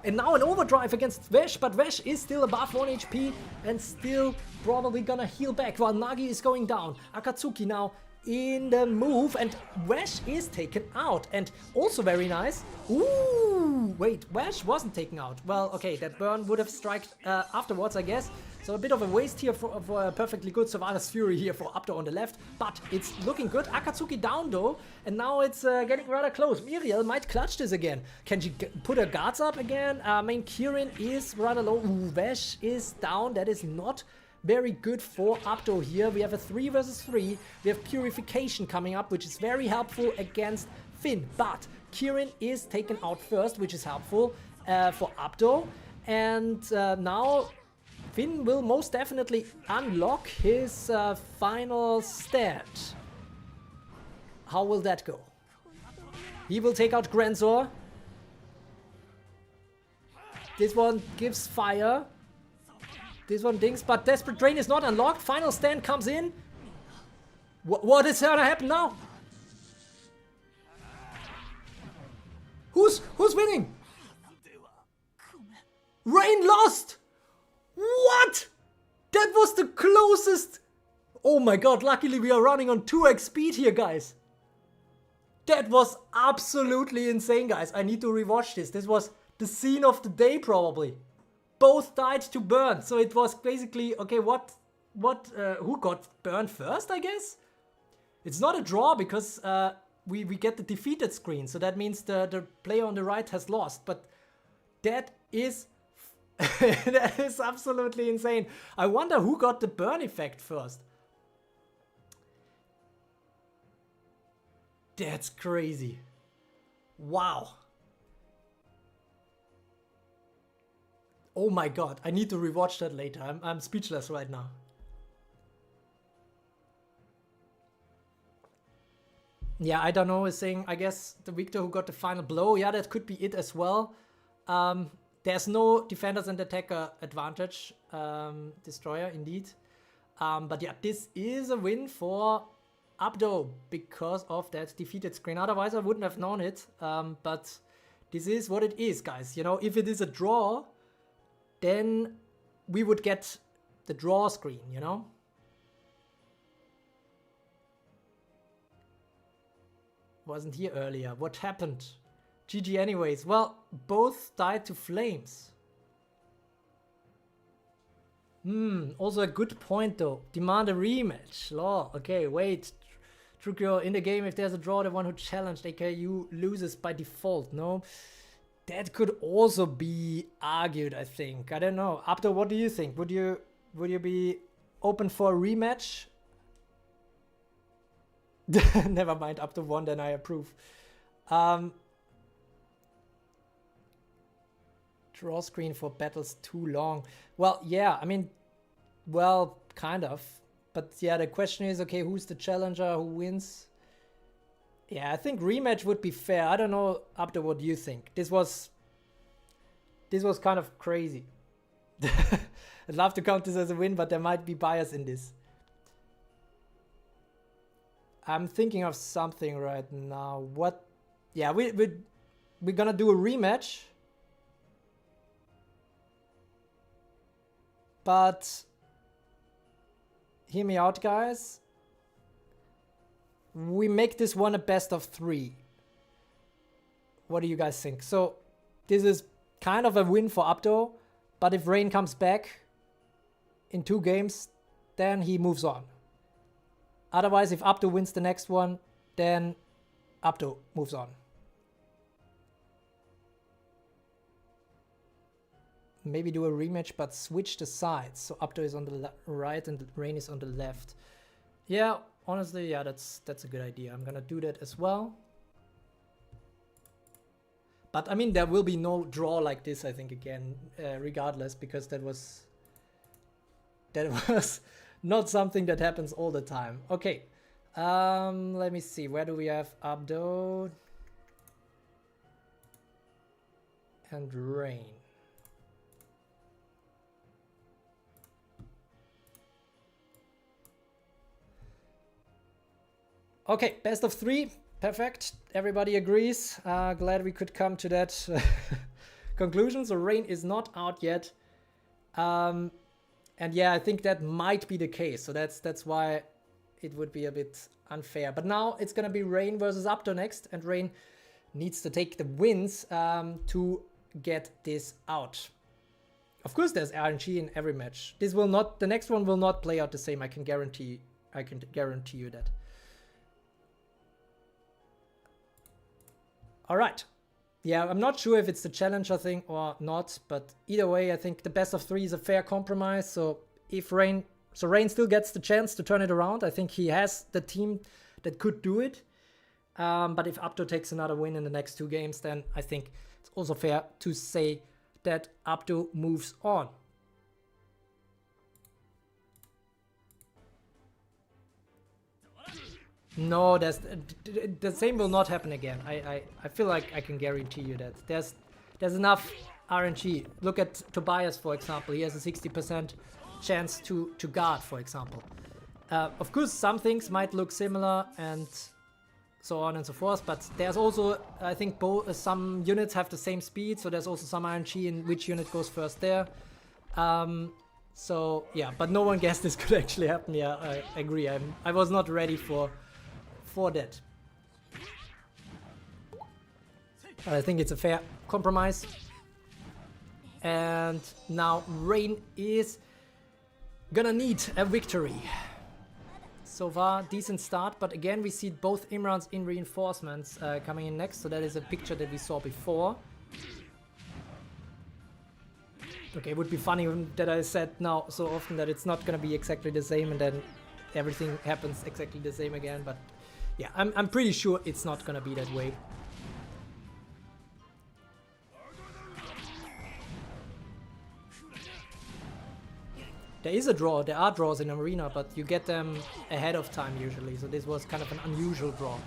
And now an overdrive against Vesh, but Vesh is still above 1 HP and still probably gonna heal back while Nagi is going down. Akatsuki now in the move and Vesh is taken out. And also very nice. Ooh, wait, Vesh wasn't taken out. Well, okay, that burn would have struck afterwards, I guess. So a bit of a waste here for a perfectly good Survivor's Fury here for Abdo on the left. But it's looking good. Akatsuki down though. And now it's getting rather close. Miriel might clutch this again. Can she put her guards up again? Main Kirin is rather low. Ooh, Vesh is down. That is not very good for Abdo here. We have a 3 versus 3. We have Purification coming up, which is very helpful against Finn. But Kirin is taken out first, which is helpful for Abdo. And now Finn will most definitely unlock his final stat. How will that go? He will take out Grandor. This one gives fire. This one dings, but Desperate Drain is not unlocked. Final stand comes in. What is gonna happen now? Who's winning? Rain lost! What? That was the closest. Oh my god, luckily we are running on 2x speed here, guys. That was absolutely insane, guys. I need to rewatch this. This was the scene of the day, probably. Both died to burn. So it was basically, okay, who got burned first, I guess? It's not a draw because we get the defeated screen. So that means the player on the right has lost. But that is that is absolutely insane. I wonder who got the burn effect first. That's crazy. Wow. Oh my god, I need to rewatch that later. I'm speechless right now. Yeah, I don't know, is saying, I guess the Victor who got the final blow. Yeah, that could be it as well. There's no defenders and attacker advantage. Destroyer, indeed. But yeah, this is a win for Abdo because of that defeated screen. Otherwise, I wouldn't have known it. But this is what it is, guys. You know, if it is a draw, then we would get the draw screen, you know? Wasn't here earlier. What happened? GG anyways. Well, both died to flames. Also a good point though. Demand a rematch. Law. Okay, wait. Trukyo, in the game, if there's a draw, the one who challenged AKU loses by default, no? That could also be argued, I think. I don't know. Abdo, what do you think? Would you be open for a rematch? Never mind, Abdo won, then I approve. Draw screen for battles too long. Well, yeah, I mean, well, kind of. But yeah, the question is, okay, who's the challenger? Who wins? Yeah, I think rematch would be fair. I don't know, Abdo, what do you think? This was kind of crazy. I'd love to count this as a win, but there might be bias in this. I'm thinking of something right now. What? Yeah, we're gonna do a rematch. But hear me out, guys. We make this one a best of 3. What do you guys think? So this is kind of a win for Abdo, but if Rain comes back in 2 games, then he moves on. Otherwise, if Abdo wins the next one, then Abdo moves on. Maybe do a rematch, but switch the sides. So Abdo is on the right and Rain is on the left. Yeah, honestly, yeah, that's a good idea. I'm gonna do that as well. But I mean, there will be no draw like this, I think, again, regardless, because that was not something that happens all the time. Okay, let me see. Where do we have Abdo and Rain? Okay, best of 3. Perfect. Everybody agrees. Glad we could come to that conclusion. So Rain is not out yet. And yeah, I think that might be the case. So that's why it would be a bit unfair. But now it's going to be Rain versus Apto next. And Rain needs to take the wins to get this out. Of course, there's RNG in every match. This will not, the next one will not play out the same. I can guarantee you that. All right. Yeah, I'm not sure if it's the challenger thing or not, but either way, I think the best of 3 is a fair compromise. So if Rain still gets the chance to turn it around. I think he has the team that could do it. But if Apto takes another win in the next 2 games, then I think it's also fair to say that Apto moves on. No, the same will not happen again. I feel like I can guarantee you that. There's enough RNG. Look at Tobias, for example. He has a 60% chance to guard, for example. Of course, some things might look similar and so on and so forth, but there's also, I think, some units have the same speed, so there's also some RNG in which unit goes first there. So yeah, but no one guessed this could actually happen. Yeah, I agree. I was not ready for that. But I think it's a fair compromise. And now Rain is gonna need a victory. So far, decent start, but again we see both Imrans in reinforcements coming in next, so that is a picture that we saw before. Okay, it would be funny that I said now so often that it's not gonna be exactly the same and then everything happens exactly the same again, but yeah, I'm pretty sure it's not gonna be that way. There is a draw, there are draws in Arena, but you get them ahead of time usually, so this was kind of an unusual draw.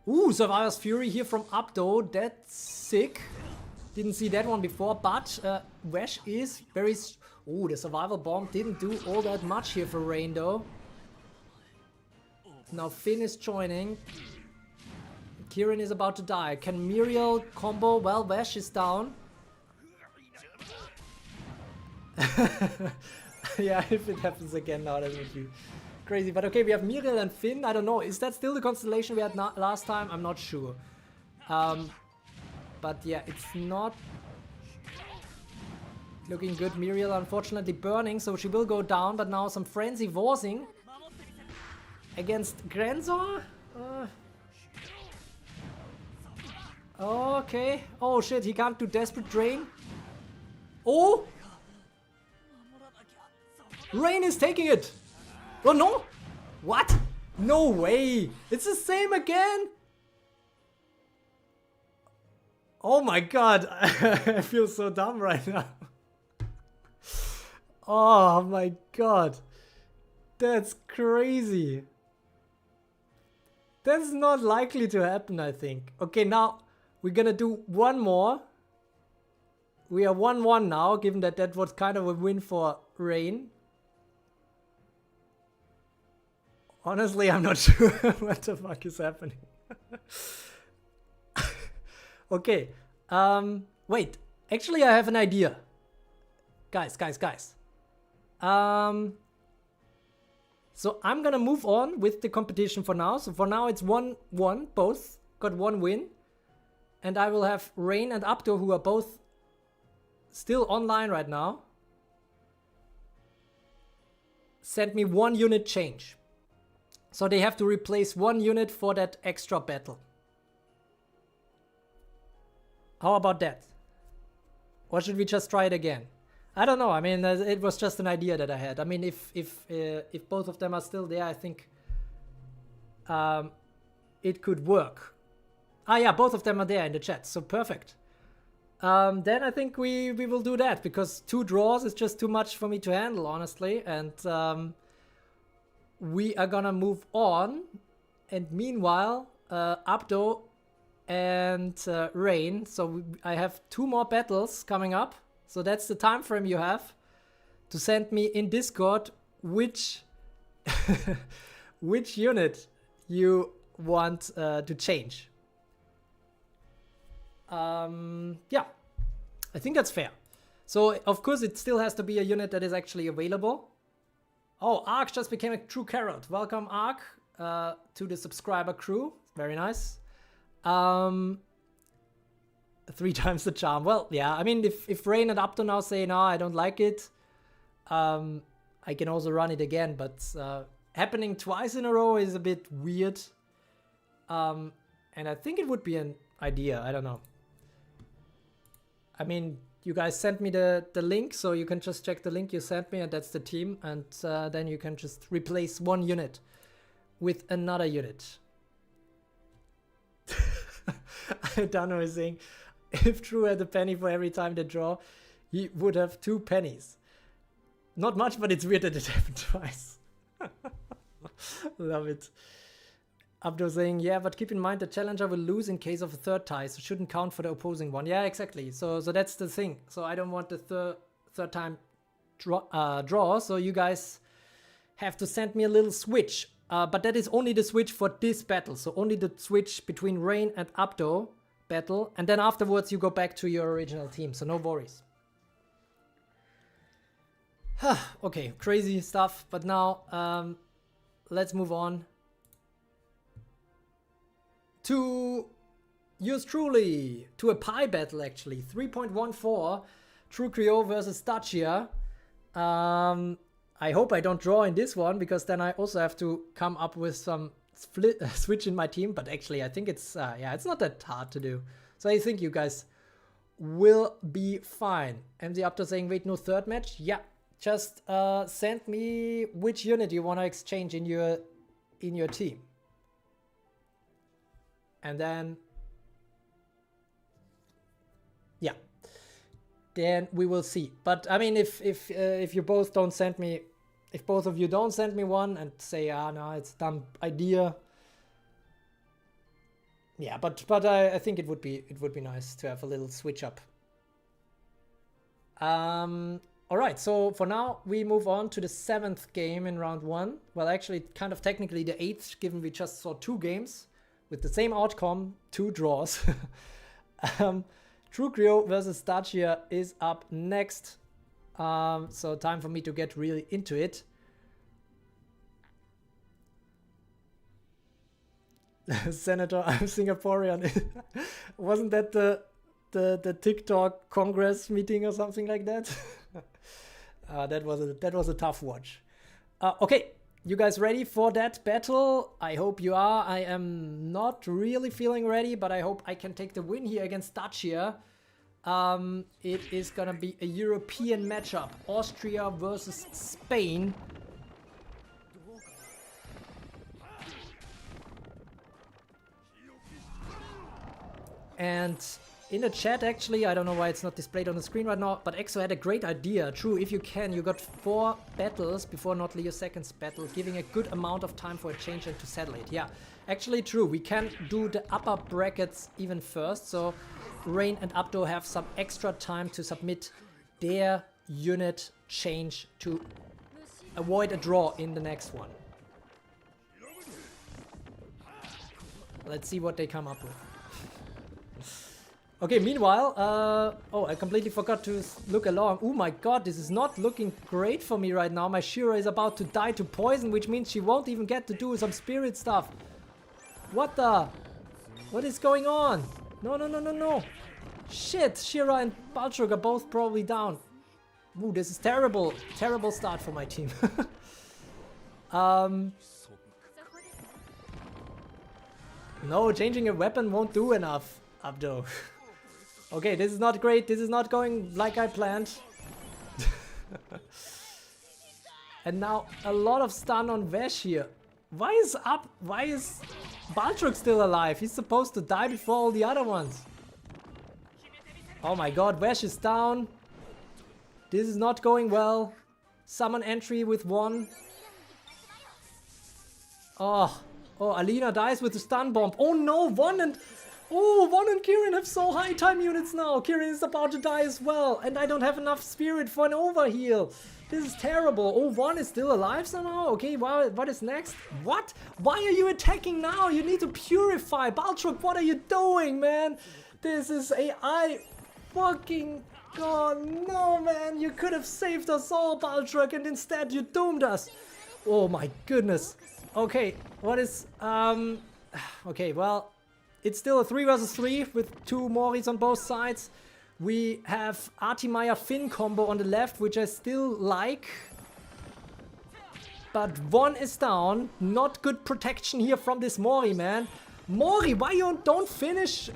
Ooh, Survivor's Fury here from Abdo, that's sick. Didn't see that one before, but Wesh is very... Ooh, the Survival Bomb didn't do all that much here for Rain though. Now Finn is joining. Kieran is about to die. Can Muriel combo? Well, Wesh is down. Yeah, if it happens again now, that would be crazy. But okay, we have Muriel and Finn. I don't know. Is that still the constellation we had last time? I'm not sure. But yeah, it's not looking good. Muriel unfortunately burning, so she will go down. But now some frenzy vorsing against Grenzor. Okay. Oh shit, he can't do Desperate Drain. Oh! Rain is taking it! Oh no! What? No way! It's the same again! Oh my god! I feel so dumb right now. Oh my god. That's crazy. That's not likely to happen, I think. Okay, now we're gonna do one more. We are 1-1 now, given that that was kind of a win for Rain. Honestly, I'm not sure what the fuck is happening. Okay. Wait. Actually, I have an idea. Guys. So I'm gonna move on with the competition for now. So for now, it's 1-1. Both got 1 win. And I will have Rain and Abdo, who are both still online right now, send me 1 unit change. So they have to replace 1 unit for that extra battle. How about that? Or should we just try it again? I don't know. I mean, it was just an idea that I had. I mean, if both of them are still there, I think it could work. Ah, yeah, both of them are there in the chat, so perfect. Then I think we will do that, because 2 draws is just too much for me to handle, honestly. And we are gonna move on. And meanwhile, Abdo and Rain. So I have 2 more battles coming up. So that's the time frame you have to send me in Discord which which unit you want to change. Yeah, I think that's fair. So of course it still has to be a unit that is actually available. Oh, Ark just became a true carrot. Welcome, Ark, to the subscriber crew. Very nice. 3 times the charm. Well, yeah, I mean, if Rain and Abdo now say, no, I don't like it, I can also run it again, but happening twice in a row is a bit weird. And I think it would be an idea. I don't know. I mean, you guys sent me the link, so you can just check the link you sent me, and that's the team. And then you can just replace 1 unit with another unit. Dano is saying, if Drew had a penny for every time they draw, he would have 2 pennies. Not much, but it's weird that it happened twice. Love it. Abdo saying, yeah, but keep in mind the challenger will lose in case of a 3rd tie, so shouldn't count for the opposing one. Yeah, exactly. So that's the thing. So I don't want the third time draw, so you guys have to send me a little switch. But that is only the switch for this battle. So only the switch between Rain and Abdo battle. And then afterwards you go back to your original team. So no worries. Okay, crazy stuff. But now let's move on to yours truly. To a pie battle, actually. 3.14. True Creo versus Stachia. I hope I don't draw in this one, because then I also have to come up with some switch in my team. But actually, I think it's yeah, it's not that hard to do. So I think you guys will be fine. MZ Upto saying, wait, no 3rd match? Yeah, just send me which unit you want to exchange in your team, and then yeah, then we will see. But I mean, if you both don't send me. If both of you don't send me one and say, ah, no, it's a dumb idea. Yeah, but I think it would be nice to have a little switch up. All right, so for now we move on to the 7th game in round 1. Well, actually, kind of technically the 8th, given we just saw 2 games with the same outcome, 2 draws. True Creo versus Stachia is up next. So time for me to get really into it. Senator, I'm Singaporean. Wasn't that the TikTok Congress meeting or something like that? That was a tough watch. Okay, you guys ready for that battle? I hope you are. I am not really feeling ready, but I hope I can take the win here against Stachia. It is gonna be a European matchup. Austria versus Spain. And in the chat, actually, I don't know why it's not displayed on the screen right now, but Exo had a great idea. True, if you can, you got 4 battles before not your second battle, giving a good amount of time for a change and to settle it. Yeah, actually true. We can do the upper brackets even first, so Rain and Abdo have some extra time to submit their unit change to avoid a draw in the next one. Let's see what they come up with. Okay, meanwhile, oh, I completely forgot to look along. Oh my god, this is not looking great for me right now. My Shira is about to die to poison, which means she won't even get to do some spirit stuff. What the? What is going on? No, no, no, no, no. Shit, Shira and Baltrug are both probably down. Ooh, this is terrible. Terrible start for my team. No, changing a weapon won't do enough, Abdo. Okay, this is not great. This is not going like I planned. And now a lot of stun on Vesh here. Why is Baltrug still alive? He's supposed to die before all the other ones. Oh my god, Vesh is down. This is not going well. Summon entry with 1. Oh, Alina dies with the stun bomb. Oh no, Von and Kirin have so high time units now. Kirin is about to die as well. And I don't have enough spirit for an overheal. This is terrible. Oh, Von is still alive somehow? Okay, well, what is next? What? Why are you attacking now? You need to purify. Baltrug, what are you doing, man? This is AI. Fucking god, no, man. You could have saved us all, Baltrug, and instead you doomed us. Oh my goodness. Okay, what is... Okay, well, it's still a 3 versus 3 with 2 Moris on both sides. We have Artimaya Finn combo on the left, which I still like. But Von is down. Not good protection here from this Mori, man. Mori, why you don't finish?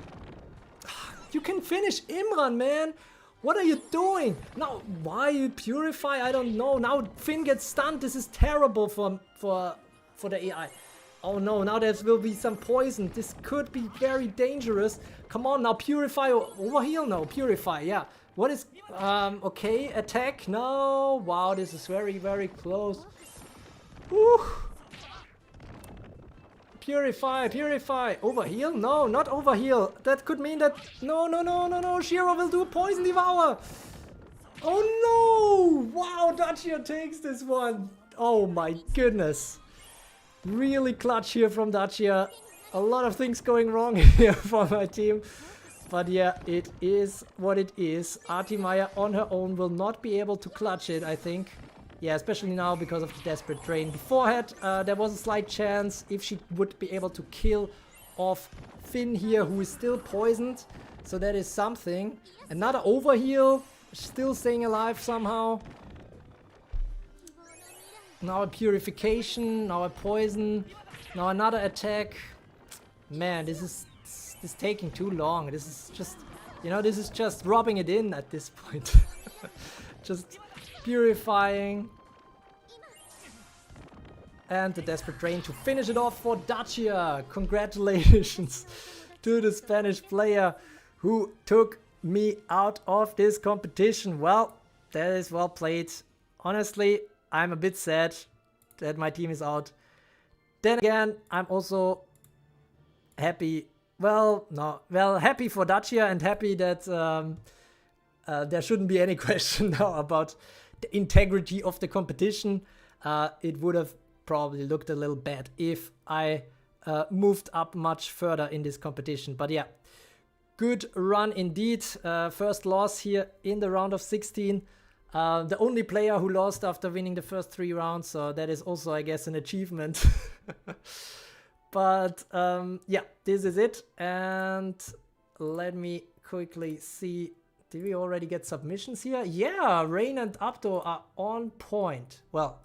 You can finish Imran, man. What are you doing? Now, why you purify? I don't know. Now Finn gets stunned. This is terrible for the AI. Oh no, now there will be some poison. This could be very dangerous. Come on, now purify. Overheal? No, purify, yeah. What is... okay, attack? No. Wow, this is very, very close. Woo. Purify, purify. Overheal? No, not overheal. That could mean that... No. Shiro will do Poison Devour. Oh no. Wow, Dacia takes this one. Oh my goodness. Really clutch here from Dacia. A lot of things going wrong here for my team. But yeah, it is what it is. Artimaya on her own will not be able to clutch it, I think. Yeah, especially now because of the Desperate Drain. Beforehand, there was a slight chance if she would be able to kill off Finn here, who is still poisoned. So that is something. Another overheal. Still staying alive somehow. Now a purification, now a poison, now another attack. Man, this is taking too long. This is just, you know, this is just rubbing it in at this point. Just purifying. And the Desperate Drain to finish it off for Dacia. Congratulations to the Spanish player who took me out of this competition. Well, that is well played. Honestly, I'm a bit sad that my team is out. Then again, I'm also happy. Happy for Dacia and happy that there shouldn't be any question now about the integrity of the competition. It would have probably looked a little bad if I moved up much further in this competition. But yeah, good run indeed. First loss here in the round of 16. The only player who lost after winning the first 3 rounds, so that is also, I guess, an achievement. But yeah, this is it. And let me quickly see. Did we already get submissions here? Yeah, Rain and Apto are on point. Well,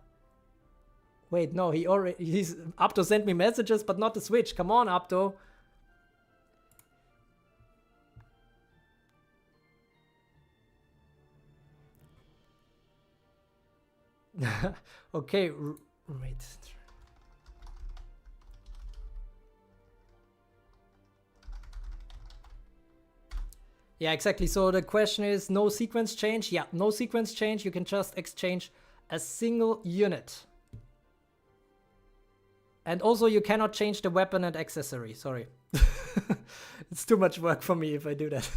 wait, no, Apto sent me messages, but not the Switch. Come on, Apto. Okay, wait. Yeah, exactly. So the question is no sequence change. Yeah, no sequence change. You can just exchange a single unit. And also you cannot change the weapon and accessory. Sorry. It's too much work for me if I do that.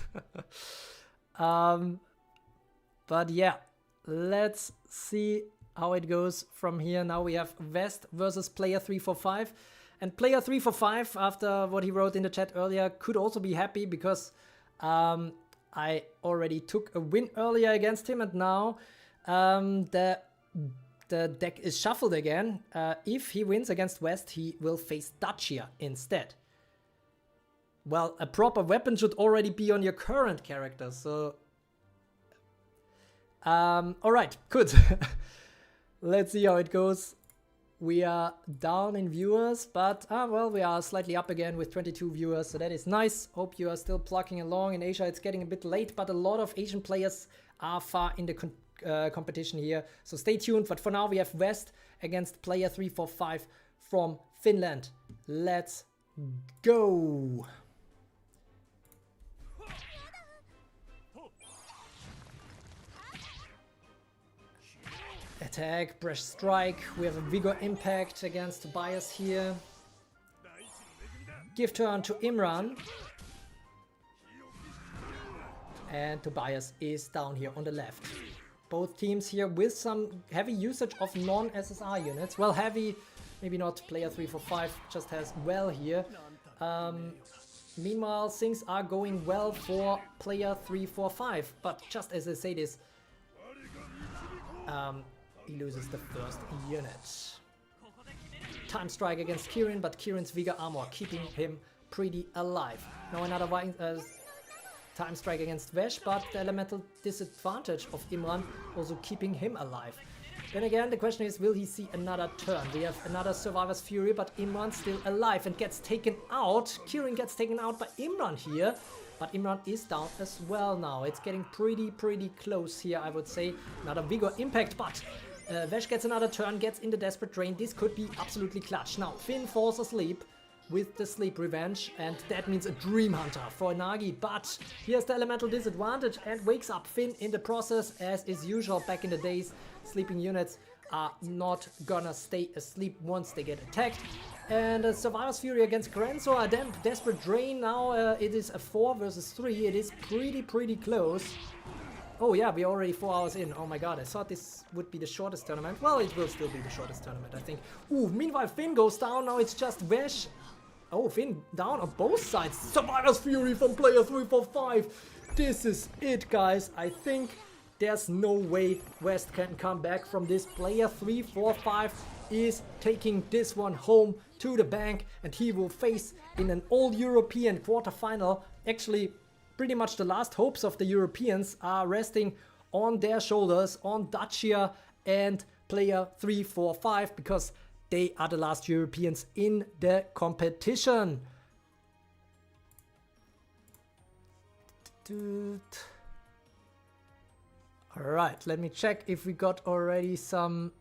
But yeah, let's see how it goes from here. Now we have West versus player 345. And player 345, after what he wrote in the chat earlier, could also be happy because I already took a win earlier against him, and now the deck is shuffled again. If he wins against West, he will face Dacia instead. Well, a proper weapon should already be on your current character, so... Alright, good. Let's see how it goes. We are down in viewers, but well, we are slightly up again with 22 viewers, so that is nice. Hope you are still plugging along. In Asia, it's getting a bit late, but a lot of Asian players are far in the competition here, so stay tuned. But for now, we have West against player 345 from Finland. Let's go. Attack, Bresh Strike. We have a Vigor Impact against Tobias here. Give turn to Imran. And Tobias is down here on the left. Both teams here with some heavy usage of non-SSR units. Well, heavy, maybe not. Player 345 just has well here. Meanwhile, things are going well for player 345. But just as I say this, he loses the first unit. Time Strike against Kirin, but Kirin's Vigor Armor keeping him pretty alive. Now another Time Strike against Vesh, but the elemental disadvantage of Imran also keeping him alive. Then again, the question is, will he see another turn? We have another Survivor's Fury, but Imran's still alive and gets taken out. Kirin gets taken out by Imran here, but Imran is down as well now. It's getting pretty close here, I would say. Another Vigor Impact, but Vesh gets another turn, gets in the Desperate Drain. This could be absolutely clutch. Now, Finn falls asleep with the Sleep Revenge, and that means a Dream Hunter for Nagi, but he has the elemental disadvantage and wakes up Finn in the process. As is usual back in the days, sleeping units are not gonna stay asleep once they get attacked. And Survivor's Fury against Granzo, a Desperate Drain. Now it is a 4 versus 3. It is pretty close. Oh yeah, we're already 4 hours in. Oh my god, I thought this would be the shortest tournament. Well, it will still be the shortest tournament, I think. Ooh, meanwhile Finn goes down. Now it's just Vesh. Oh, Finn down on both sides. Survivor's Fury from player 345. This is it, guys. I think there's no way West can come back from this. Player 345 is taking this one home to the bank, and he will face in an all-European quarterfinal. Actually, pretty much the last hopes of the Europeans are resting on their shoulders, on Dacia and player 345, because they are the last Europeans in the competition. Alright, let me check if we got already some...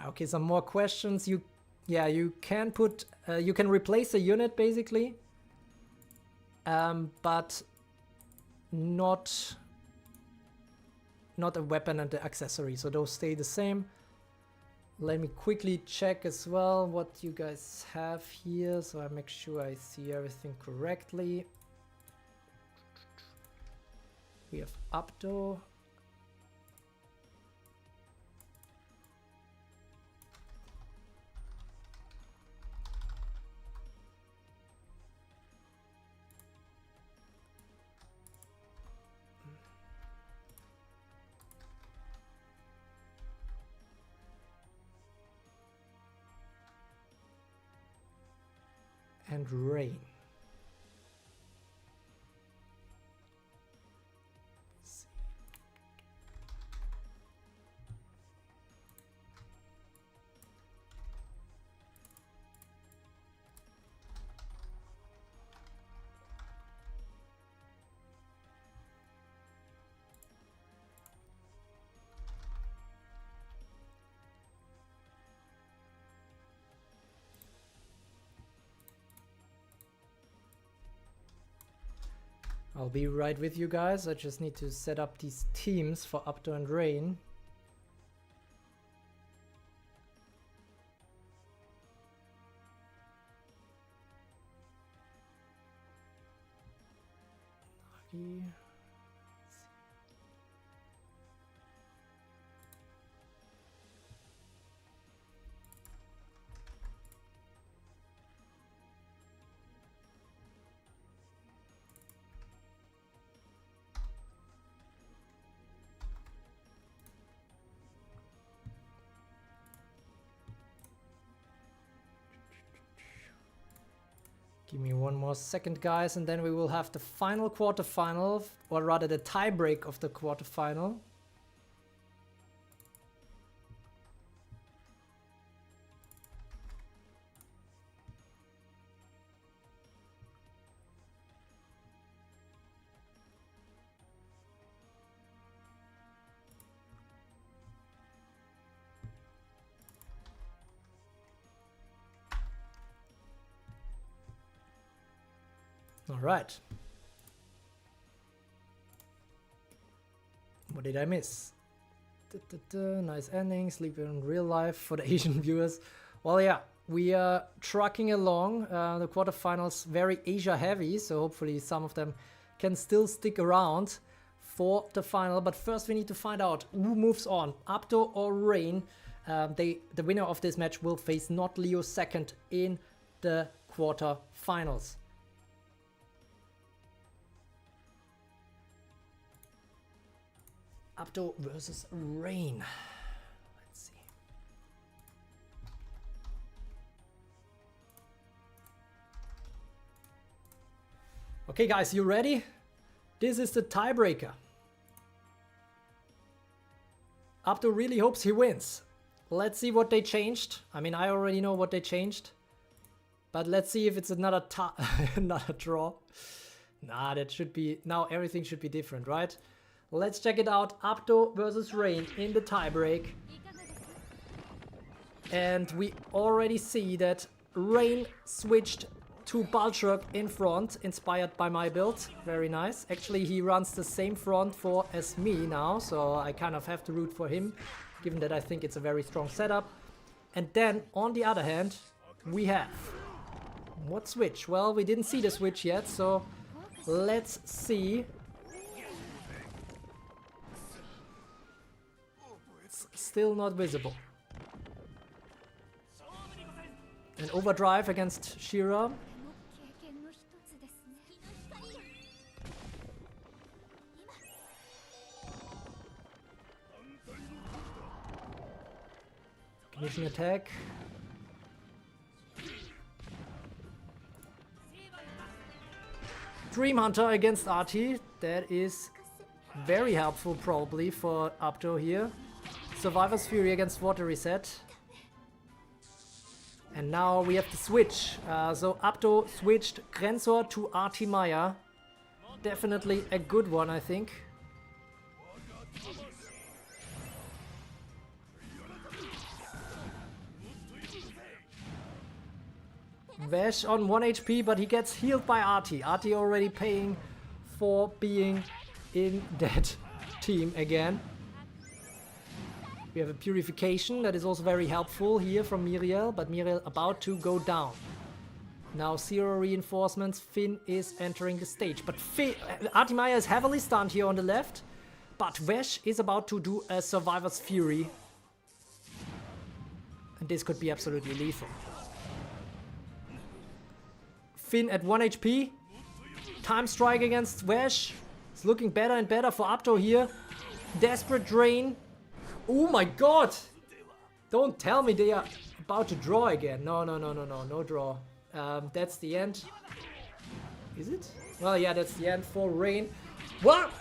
Okay, some more questions. You can put, you can replace a unit basically, but not a weapon and the accessory, so those stay the same. Let me quickly check as well what you guys have here, so I make sure I see everything correctly. We have Abdo. And Rain. I'll be right with you guys. I just need to set up these teams for Abdo and Rain. Nagi. Give me one more second, guys, and then we will have the final quarterfinal, or rather the tiebreak of the quarterfinal. right. What did I miss? Nice ending, sleep in real life for the Asian viewers. Well, yeah, we are trucking along. The quarterfinals very Asia heavy, so hopefully some of them can still stick around for the final. But first we need to find out who moves on, Abdo or Rain. The winner of this match will face not Leo second in the quarterfinals. Abdo versus Rain. Let's see. Okay, guys, you ready? This is the tiebreaker. Abdo really hopes he wins. Let's see what they changed. I mean, I already know what they changed. But let's see if it's another another draw. Nah, that should be... Now everything should be different, right? Let's check it out. Abdo versus Rain in the tiebreak. And we already see that Rain switched to Balrog in front, inspired by my build. Very nice. Actually, he runs the same front as me now, so I kind of have to root for him, given that I think it's a very strong setup. And then, on the other hand, we have... What switch? Well, we didn't see the switch yet, so let's see. Still not visible. An overdrive against Shira. Ignition attack. Dream Hunter against Artie. That is very helpful probably for Abdo here. Survivor's Fury against Water Reset. And now we have the switch. So Abdo switched Grensor to Artie Maya. Definitely a good one, I think. Vash on 1 HP, but he gets healed by Artie. Artie already paying for being in that team again. We have a purification that is also very helpful here from Miriel, but Miriel about to go down. Now 0 reinforcements, Finn is entering the stage, but Artie Maya is heavily stunned here on the left, but Vash is about to do a Survivor's Fury. And this could be absolutely lethal. Finn at 1 HP. Time strike against Vash. It's looking better and better for Abdo here. Desperate drain. Oh my god! Don't tell me they are about to draw again. No, no draw. That's the end. Is it? Well, yeah, that's the end for Rain. What?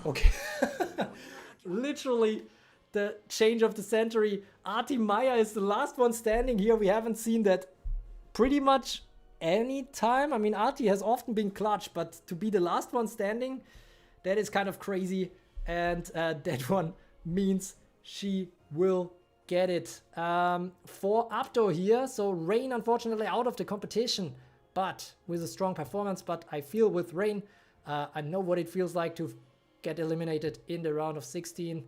Okay. Literally the change of the century. Artie Maya is the last one standing here. We haven't seen that pretty much any time. I mean, Artie has often been clutch, but to be the last one standing, that is kind of crazy. And that one means she will get it. For Abdo here, so Rain unfortunately out of the competition, but with a strong performance. But I feel with Rain, I know what it feels like to get eliminated in the round of 16.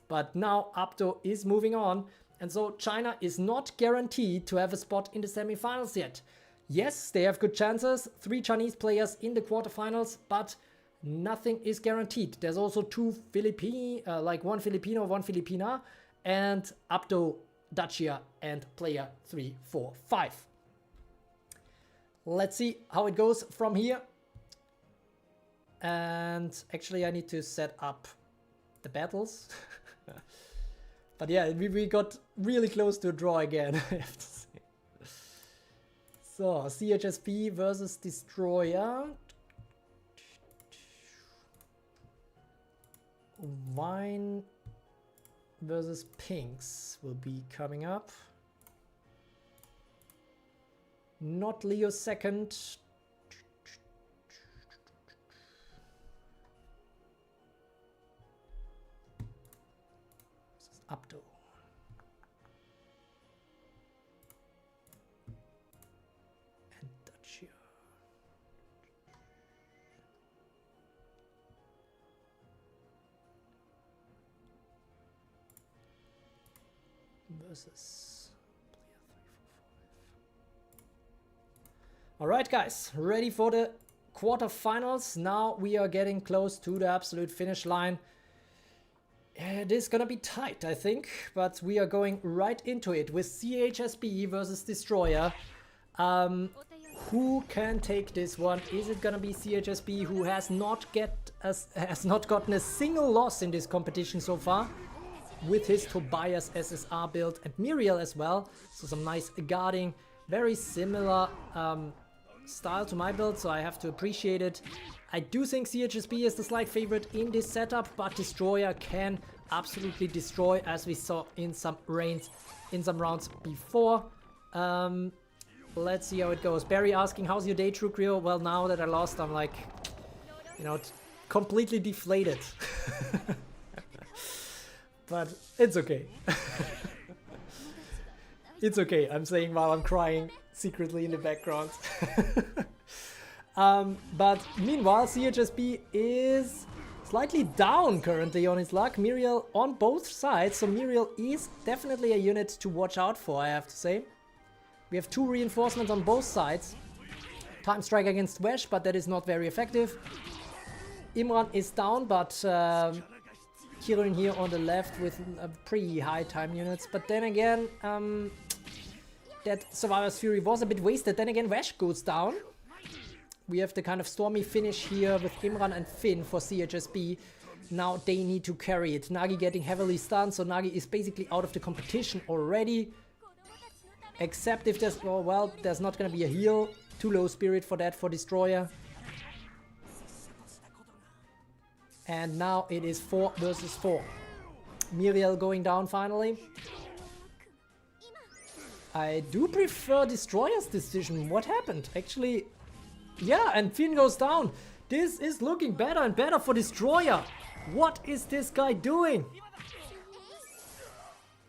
But now Abdo is moving on. And so China is not guaranteed to have a spot in the semifinals yet. Yes, they have good chances. 3 Chinese players in the quarterfinals, but nothing is guaranteed. There's also 2 like 1 Filipino, 1 Filipina, and Abdo, Dacia, and player 3, 4, 5. Let's see how it goes from here. And actually I need to set up the battles. But yeah, we got really close to a draw again, I have to say. So, CHSP versus Destroyer. Wine versus Pinks will be coming up. Not Leo second. This is Abdo. And versus Alright guys, ready for the quarterfinals. Now we are getting close to the absolute finish line. It is gonna be tight, I think, but we are going right into it with CHSB versus Destroyer. Who can take this one? Is it gonna be CHSB, who has not gotten a single loss in this competition so far, with his Tobias SSR build and Muriel as well, so some nice guarding, very similar style to my build, so I have to appreciate it. I do think CHSB is the slight favorite in this setup, but Destroyer can absolutely destroy, as we saw in some rounds before. Let's see how it goes. Barry asking, how's your day, True Creo? Well, now that I lost, I'm like, you know, completely deflated. But it's okay. It's okay, I'm saying while I'm crying secretly in the background. But meanwhile, CHSB is slightly down currently on his luck. Muriel on both sides, so Muriel is definitely a unit to watch out for, I have to say. We have 2 reinforcements on both sides. Time strike against Wesh, but that is not very effective. Imran is down, but Kirin here on the left with pretty high time units. But then again, that Survivor's Fury was a bit wasted. Then again, Wesh goes down. We have the kind of stormy finish here with Imran and Finn for CHSB. Now they need to carry it. Nagi getting heavily stunned, so Nagi is basically out of the competition already. Except if there's, oh, well, there's not gonna be a heal. Too low spirit for that for Destroyer. And now it is 4 versus 4. Muriel going down finally. I do prefer Destroyer's decision. What happened? Actually, yeah, and Finn goes down. This is looking better and better for Destroyer. What is this guy doing?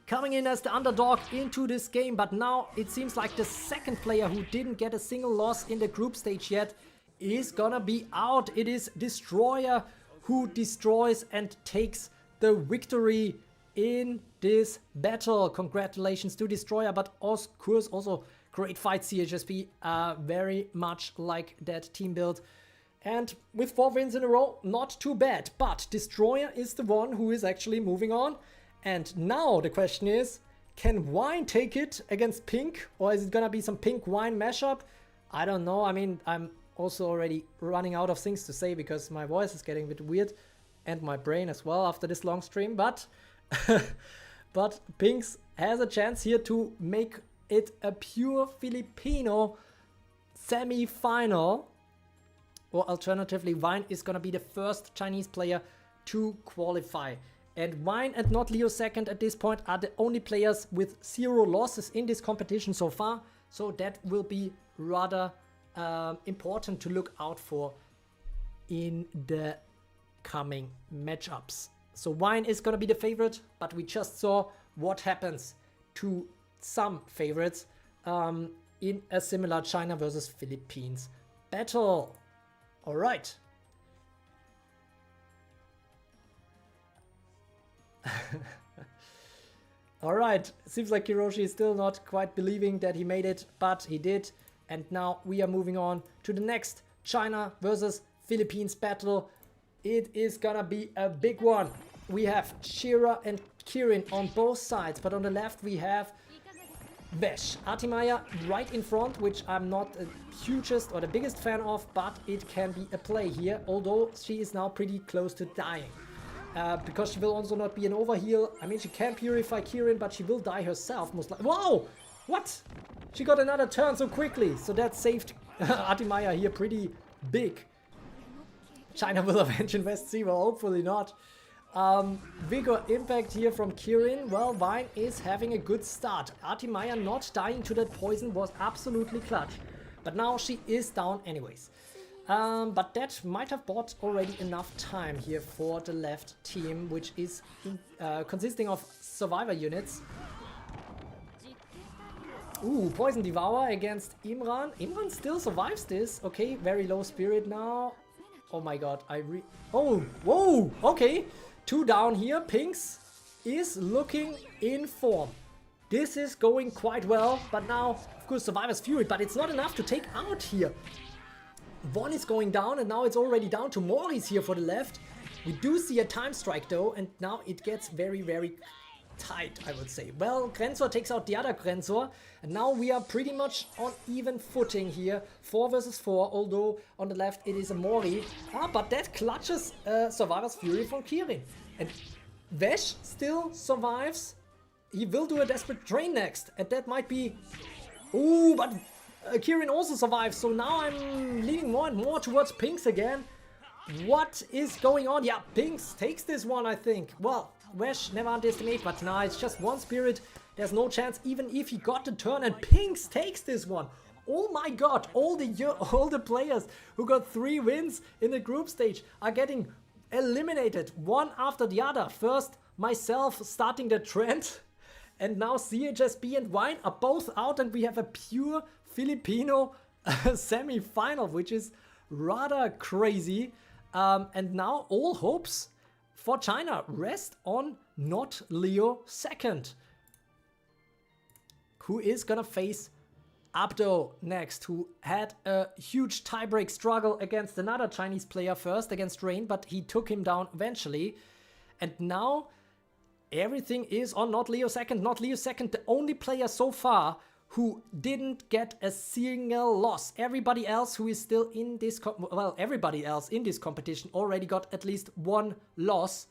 Coming in as the underdog into this game, but now it seems like the second player who didn't get a single loss in the group stage yet is gonna be out. It is Destroyer who destroys and takes the victory in this battle. Congratulations to Destroyer, but of course also great fight, CHSB. Very much like that team build. And with 4 wins in a row, not too bad. But Destroyer is the one who is actually moving on. And now the question is, can Wine take it against Pink? Or is it gonna be some Pink-Wine mashup? I don't know. I mean, I'm also already running out of things to say because my voice is getting a bit weird. And my brain as well after this long stream. But, but Pinks has a chance here to make it a pure Filipino semi-final. Or alternatively, Wine is gonna be the first Chinese player to qualify. And Wine and not Leo second at this point are the only players with 0 losses in this competition so far. So that will be rather important to look out for in the coming matchups. So Wine is gonna be the favorite, but we just saw what happens to some favorites in a similar China versus Philippines battle. All right. Alright, seems like Hiroshi is still not quite believing that he made it, but he did. And now we are moving on to the next China versus Philippines battle. It is gonna be a big one. We have Shira and Kirin on both sides, but on the left we have Vesh. Artimaya right in front, which I'm not the hugest or the biggest fan of, but it can be a play here, although she is now pretty close to dying. Because she will also not be an overheal. I mean, she can purify Kirin, but she will die herself most likely. Wow! What? She got another turn so quickly. So that saved Artimaya here pretty big. China will avenge Invest C. Well, hopefully not. Vigor impact here from Kirin. Well, Vine is having a good start. Artimaya not dying to that poison was absolutely clutch. But now she is down anyways. But that might have bought already enough time here for the left team, which is consisting of survivor units. Ooh, Poison Devour against Imran. Imran still survives this. Okay, very low spirit now. Oh my god, oh, whoa, okay. 2 down here. Pinks is looking in form. This is going quite well, but now, of course, Survivor's Fury, but it's not enough to take out here. One is going down, and now it's already down to Maurice here for the left. We do see a time strike, though, and now it gets very, very tight, I would say. Well, Grenzor takes out the other Grenzor, and now we are pretty much on even footing here. 4 versus 4, although on the left it is a Mori. But that clutches Survivor's Fury from Kirin. And Vesh still survives. He will do a Desperate Drain next, and that might be... Ooh, but Kirin also survives, so now I'm leaning more and more towards Pinks again. What is going on? Yeah, Pinks takes this one, I think. Well, Vesh never underestimate, but now it's just one spirit. There's no chance, even if he got the turn, and Pinks takes this one. Oh my god, all the players who got 3 wins in the group stage are getting eliminated, one after the other. First, myself starting the trend, and now CHSB and Wine are both out, and we have a pure Filipino semi-final, which is rather crazy. And now all hopes for China rest on not Leo second, who is gonna face Abdo next, who had a huge tiebreak struggle against another Chinese player first, against Rain, but he took him down eventually. And now everything is on not Leo second. Not Leo second, the only player so far who didn't get a single loss. Everybody else who is still in this, everybody else in this competition already got at least 1 loss.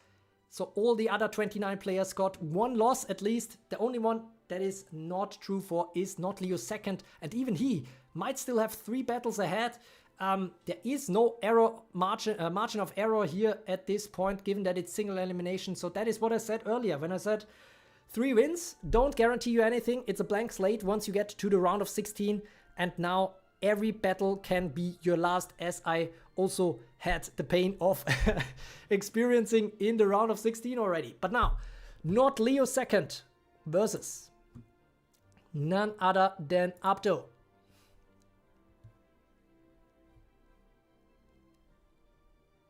So all the other 29 players got 1 loss at least. The only one that is not true for is not Leo second, and even he might still have 3 battles ahead. There is no error margin of error here at this point, given that it's single elimination. So that is what I said earlier when I said 3 wins don't guarantee you anything. It's a blank slate once you get to the round of 16, and now every battle can be your last, as I also had the pain of experiencing in the round of 16 already. But now, not Leo second versus none other than Abdo.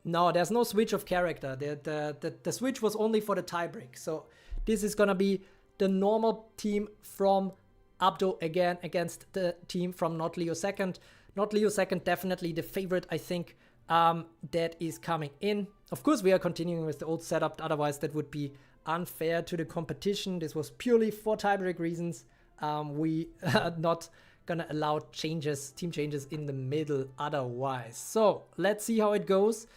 No, there's no switch of character. The switch was only for the tiebreak. So this is gonna be the normal team from Abdo again against the team from Not Leo second. Not Leo second, definitely the favorite, I think, that is coming in. Of course, we are continuing with the old setup. Otherwise, that would be unfair to the competition. This was purely for tiebreak reasons. We are not gonna allow changes, team changes in the middle otherwise. So let's see how it goes.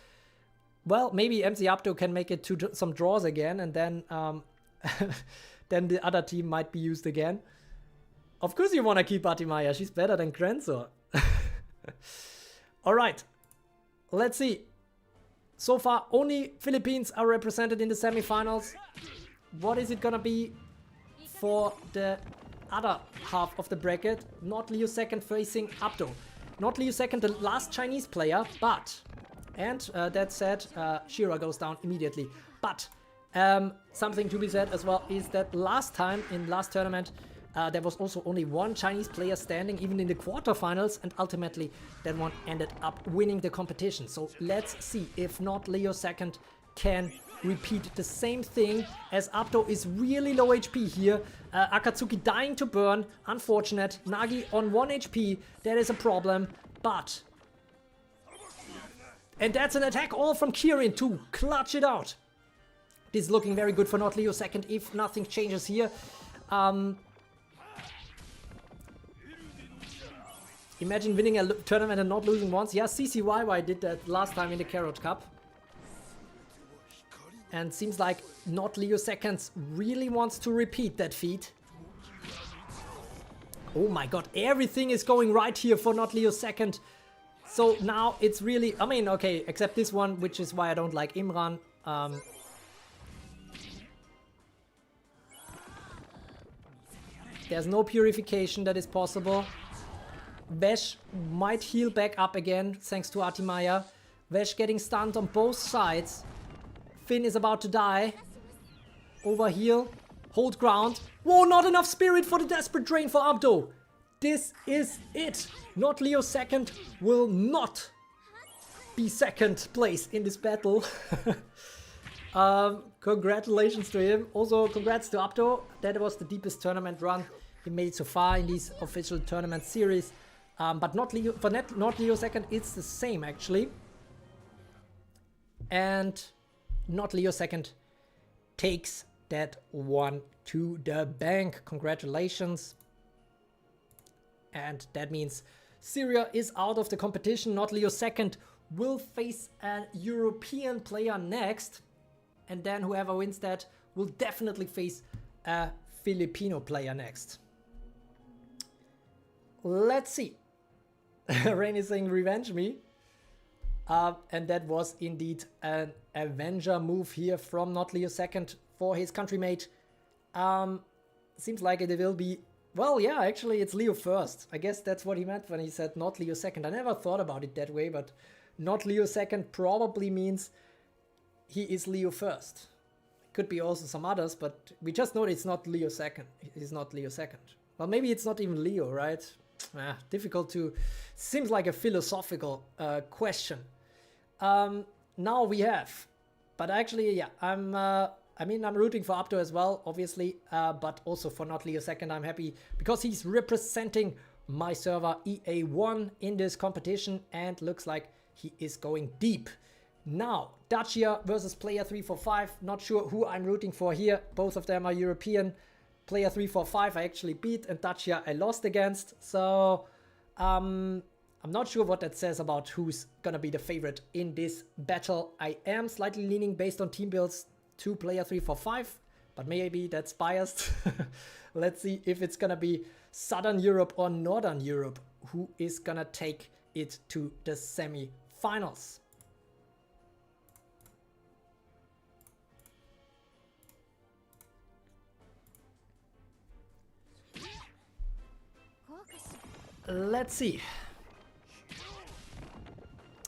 Well, maybe MC Abdo can make it to some draws again, and then then the other team might be used again. Of course you want to keep Atimaya. She's better than Grenzor. All right. Let's see. So far, only Philippines are represented in the semifinals. What is it gonna be for the other half of the bracket? Not Leo second facing Abdo. Not Leo second, the last Chinese player, but... And that said, Shira goes down immediately. But something to be said as well is that last time, in last tournament, there was also only 1 Chinese player standing, even in the quarterfinals, and ultimately that one ended up winning the competition. So let's see if not Leo second can repeat the same thing, as Abdo is really low HP here. Akatsuki dying to burn, unfortunate. Nagi on 1 HP, that is a problem, but... And that's an attack all from Kirin to clutch it out. This is looking very good for not Leo second if nothing changes here. Imagine winning a tournament and not losing once. Yeah, CCYY did that last time in the Carrot Cup. And seems like not Leo seconds really wants to repeat that feat. Oh my god, everything is going right here for not Leo second. So now it's really, I mean, okay, except this one, which is why I don't like Imran. There's no purification that is possible. Vesh might heal back up again, thanks to Atimaya. Vesh getting stunned on both sides. Finn is about to die. Overheal. Hold ground. Whoa, not enough spirit for the Desperate Drain for Abdo. This is it. Not Leo second will not be second place in this battle. Congratulations to him. Also, congrats to Apto. That was the deepest tournament run he made so far in these official tournament series. But not Leo, for not Leo second, it's the same actually. And not Leo second takes that one to the bank. Congratulations. And that means Syria is out of the competition. Not Leo second will face a European player next. And then whoever wins that will definitely face a Filipino player next. Let's see. Rain is saying revenge me. And that was indeed an Avenger move here from Not Leo second for his countrymate. Seems like it will be... Well, yeah, actually it's Leo first. I guess that's what he meant when he said Not Leo second. I never thought about it that way, but Not Leo second probably means he is Leo first. Could be also some others, but we just know it's not Leo second. He's not Leo second. Well, maybe it's not even Leo, right? Difficult to... Seems like a philosophical question. Now we have... But actually, yeah, I'm rooting for Apto as well, obviously, but also for Not Leo second. I'm happy because he's representing my server EA1 in this competition and looks like he is going deep. Now, Dacia versus Player 345. Not sure who I'm rooting for here. Both of them are European. Player 345 I actually beat and Dacia I lost against. So, I'm not sure what that says about who's gonna be the favorite in this battle. I am slightly leaning based on team builds to Player 345, but maybe that's biased. Let's see if it's gonna be Southern Europe or Northern Europe who is gonna take it to the semi-finals. Let's see.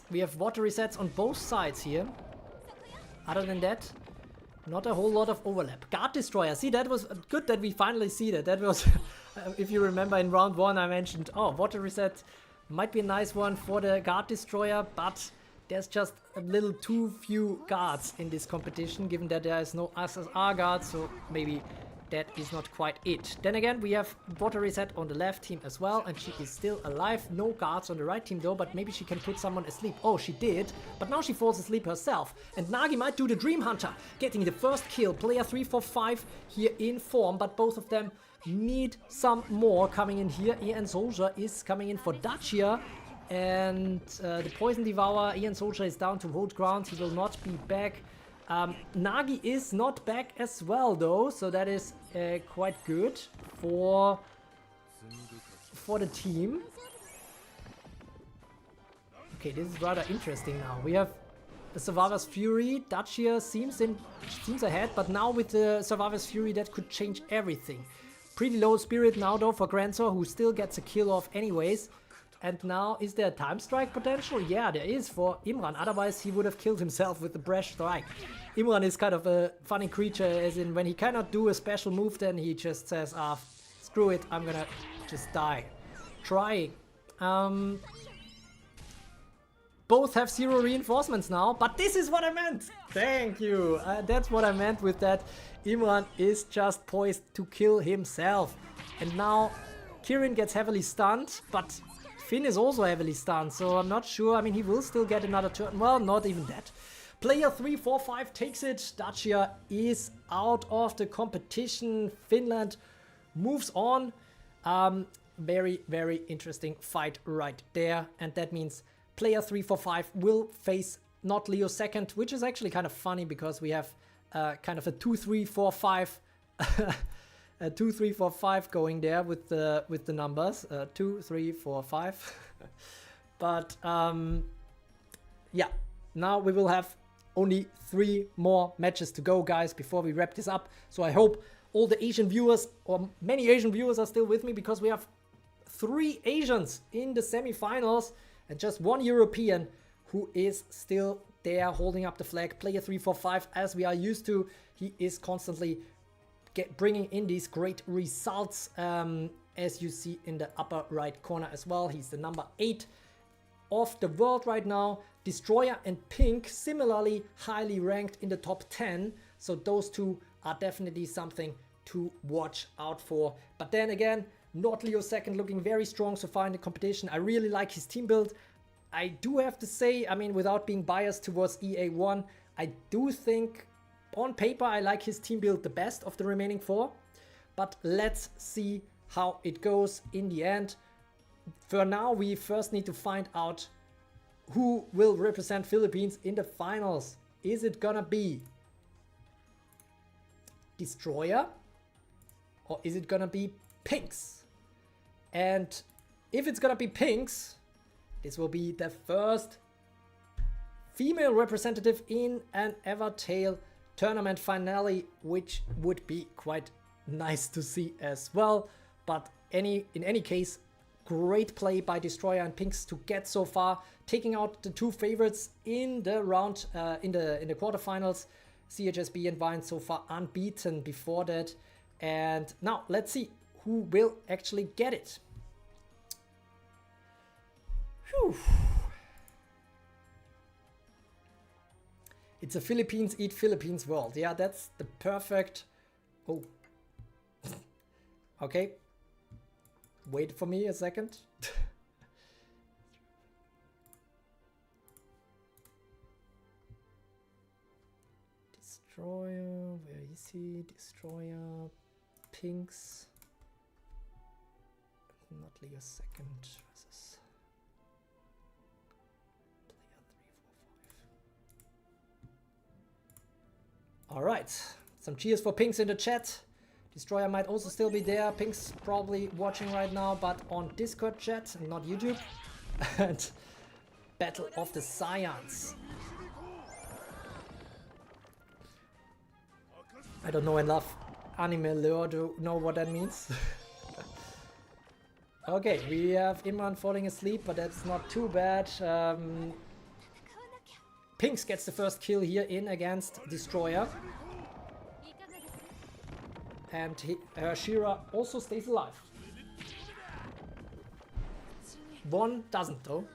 We have water resets on both sides here. Other than that, not a whole lot of overlap. Guard Destroyer. See, that was good that we finally see that. That was, if you remember in round 1 I mentioned, oh, water reset might be a nice one for the Guard Destroyer, but there's just a little too few guards in this competition, given that there is no SSR guard, so maybe that is not quite it. Then again, we have water reset on the left team as well, and she is still alive. No guards on the right team though, but maybe she can put someone asleep. Oh, she did, but now she falls asleep herself. And Nagi might do the Dream Hunter, getting the first kill. Player 345 here in form, but both of them need some more coming in here. Ian Soldier is coming in for Dacia, and the Poison Devourer. Ian Soldier is down to hold ground. He will not be back. Nagi is not back as well though, so that is quite good for the team. Okay, this is rather interesting now. We have the Survivor's Fury. Dacia seems ahead, but now with the Survivor's Fury that could change everything. Pretty low spirit now though for Granzor, who still gets a kill off anyways. And now, is there a time strike potential? Yeah, there is for Imran. Otherwise, he would have killed himself with the Bresh strike. Imran is kind of a funny creature, as in when he cannot do a special move, then he just says, ah, screw it, I'm gonna just die. Trying. Both have 0 reinforcements now, but this is what I meant! Thank you! That's what I meant with that. Imran is just poised to kill himself. And now, Kirin gets heavily stunned, but Finn is also heavily stunned, so I'm not sure. I mean, he will still get another turn. Well, not even that. Player 345 takes it. Dacia is out of the competition. Finland moves on. Very, very interesting fight right there. And that means player 345 will face not Leo second, which is actually kind of funny because we have kind of a 2-3-4-5 a 2-3-4-5 going there with the numbers 2-3-4-5. But yeah, now we will have only 3 more matches to go, guys, before we wrap this up. So I hope all the Asian viewers, or many Asian viewers, are still with me, because we have 3 Asians in the semi-finals and just 1 European who is still there holding up the flag. Player 345, as we are used to, he is constantly bringing in these great results, as you see in the upper right corner as well. He's the number 8 of the world right now. Destroyer and Pink similarly highly ranked in the top 10. So those two are definitely something to watch out for. But then again, Nordleo second looking very strong so far in the competition. I really like his team build. I do have to say, I mean, without being biased towards EA1, I do think on paper I like his team build the best of the remaining 4. But let's see how it goes in the end. For now, we first need to find out who will represent Philippines in the finals. Is it gonna be Destroyer or is it gonna be Pinks? And if it's gonna be Pinks, this will be the first female representative in an Evertale tournament finale, which would be quite nice to see as well. But in any case, great play by Destroyer and Pinks to get so far, taking out the 2 favorites in the round in the quarterfinals. CHSB and Vine so far unbeaten before that. And now let's see who will actually get it. Whew. It's a Philippines eat Philippines world. Yeah, that's the perfect... Oh. Okay. Wait for me a second. Destroyer, where is he? Destroyer, Pinks. Not Leo second. This is player 3, 4, 5. All right. Some cheers for Pinks in the chat. Destroyer might also still be there. Pink's probably watching right now, but on Discord chat, not YouTube. And Battle of the Scions. I don't know enough anime lore to know what that means. Okay, we have Imran falling asleep, but that's not too bad. Pinks gets the first kill here in against Destroyer. And Shira also stays alive. One doesn't though.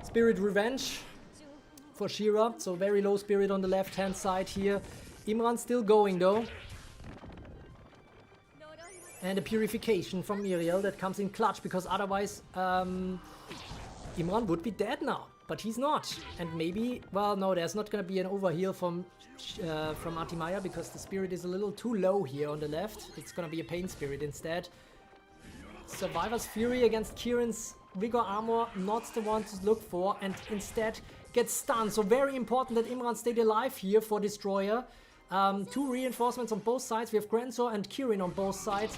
Spirit Revenge for Shira, so very low spirit on the left hand side here. Imran still going though. And a purification from Miriel that comes in clutch, because otherwise Imran would be dead now. But he's not. And maybe, well, no, there's not going to be an overheal from Artimaya, because the spirit is a little too low here on the left. It's going to be a pain spirit instead. Survivor's Fury against Kieran's Vigor Armor, not the one to look for, and instead gets stunned. So very important that Imran stayed alive here for Destroyer. 2 reinforcements on both sides. We have Grandor and Kieran on both sides.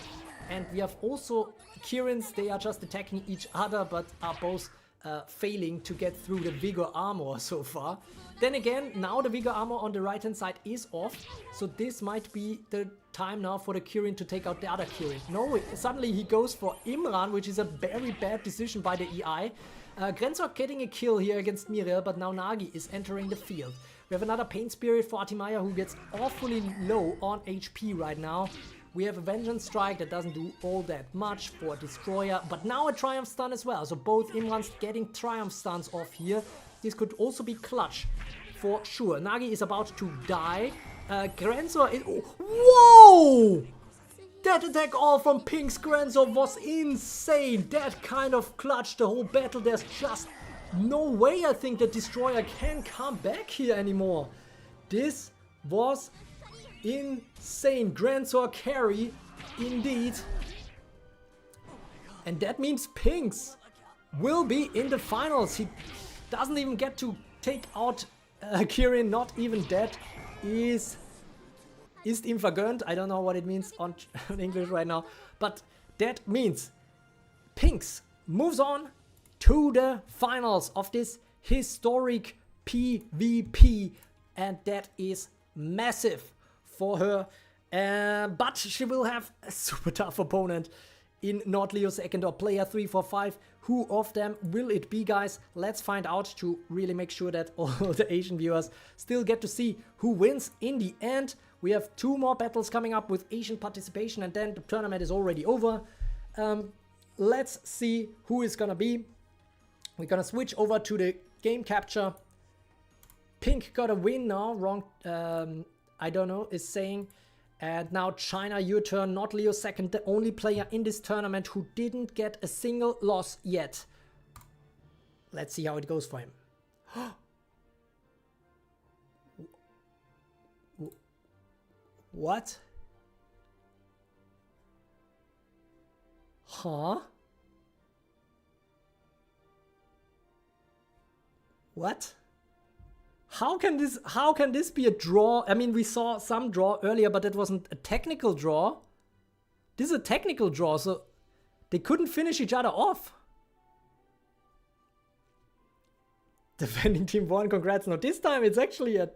And we have also Kieran's, they are just attacking each other, but are both failing to get through the Vigor Armor so far. Then again, now the Vigor Armor on the right hand side is off, so this might be the time now for the Kirin to take out the other Kirin. No, suddenly he goes for Imran, which is a very bad decision by the EI. Grenzor getting a kill here against Miriel, but now Nagi is entering the field. We have another Pain Spirit for Artimaya, who gets awfully low on HP right now. We have a Vengeance Strike that doesn't do all that much for Destroyer, but now a Triumph Stun as well. So both Imrans getting Triumph Stuns off here. This could also be clutch for sure. Nagi is about to die. Grenzor is... Whoa! That attack all from Pink's Grenzor was insane. That kind of clutched the whole battle. There's just no way I think that Destroyer can come back here anymore. This was insane. Grandor carry indeed. And that means Pinks will be in the finals. He doesn't even get to take out Kirin, not even that is ihm vergönnt. I don't know what it means on English right now, but that means Pinks moves on to the finals of this historic PvP, and that is massive for her. But she will have a super tough opponent in not Leo second or player 3, 4, 5. Who of them will it be, guys? Let's find out to really make sure that all the Asian viewers still get to see who wins in the end. We have 2 more battles coming up with Asian participation, and then the tournament is already over. Let's see who is gonna be. We're gonna switch over to the game capture. Pink got a win now, wrong, I don't know, is saying. And now China, your turn, not Leo second, the only player in this tournament who didn't get a single loss yet. Let's see how it goes for him. What? Huh? What? How can this be a draw? I mean, we saw some draw earlier, but it wasn't a technical draw. This is a technical draw, so they couldn't finish each other off. Defending team won, congrats. No, this time it's actually a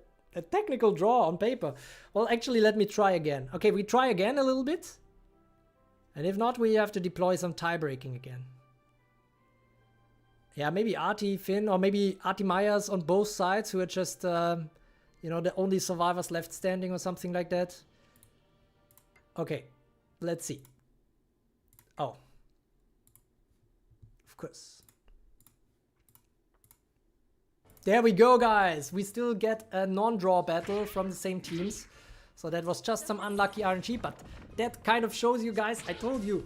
technical draw on paper. Well, actually, let me try again. Okay, we try again a little bit. And if not, we have to deploy some tie-breaking again. Yeah, maybe Artie, Finn, or maybe Artie Myers on both sides, who are just, you know, the only survivors left standing or something like that. Okay, let's see. Oh. Of course. There we go, guys. We still get a non-draw battle from the same teams. So that was just some unlucky RNG, but that kind of shows you guys, I told you,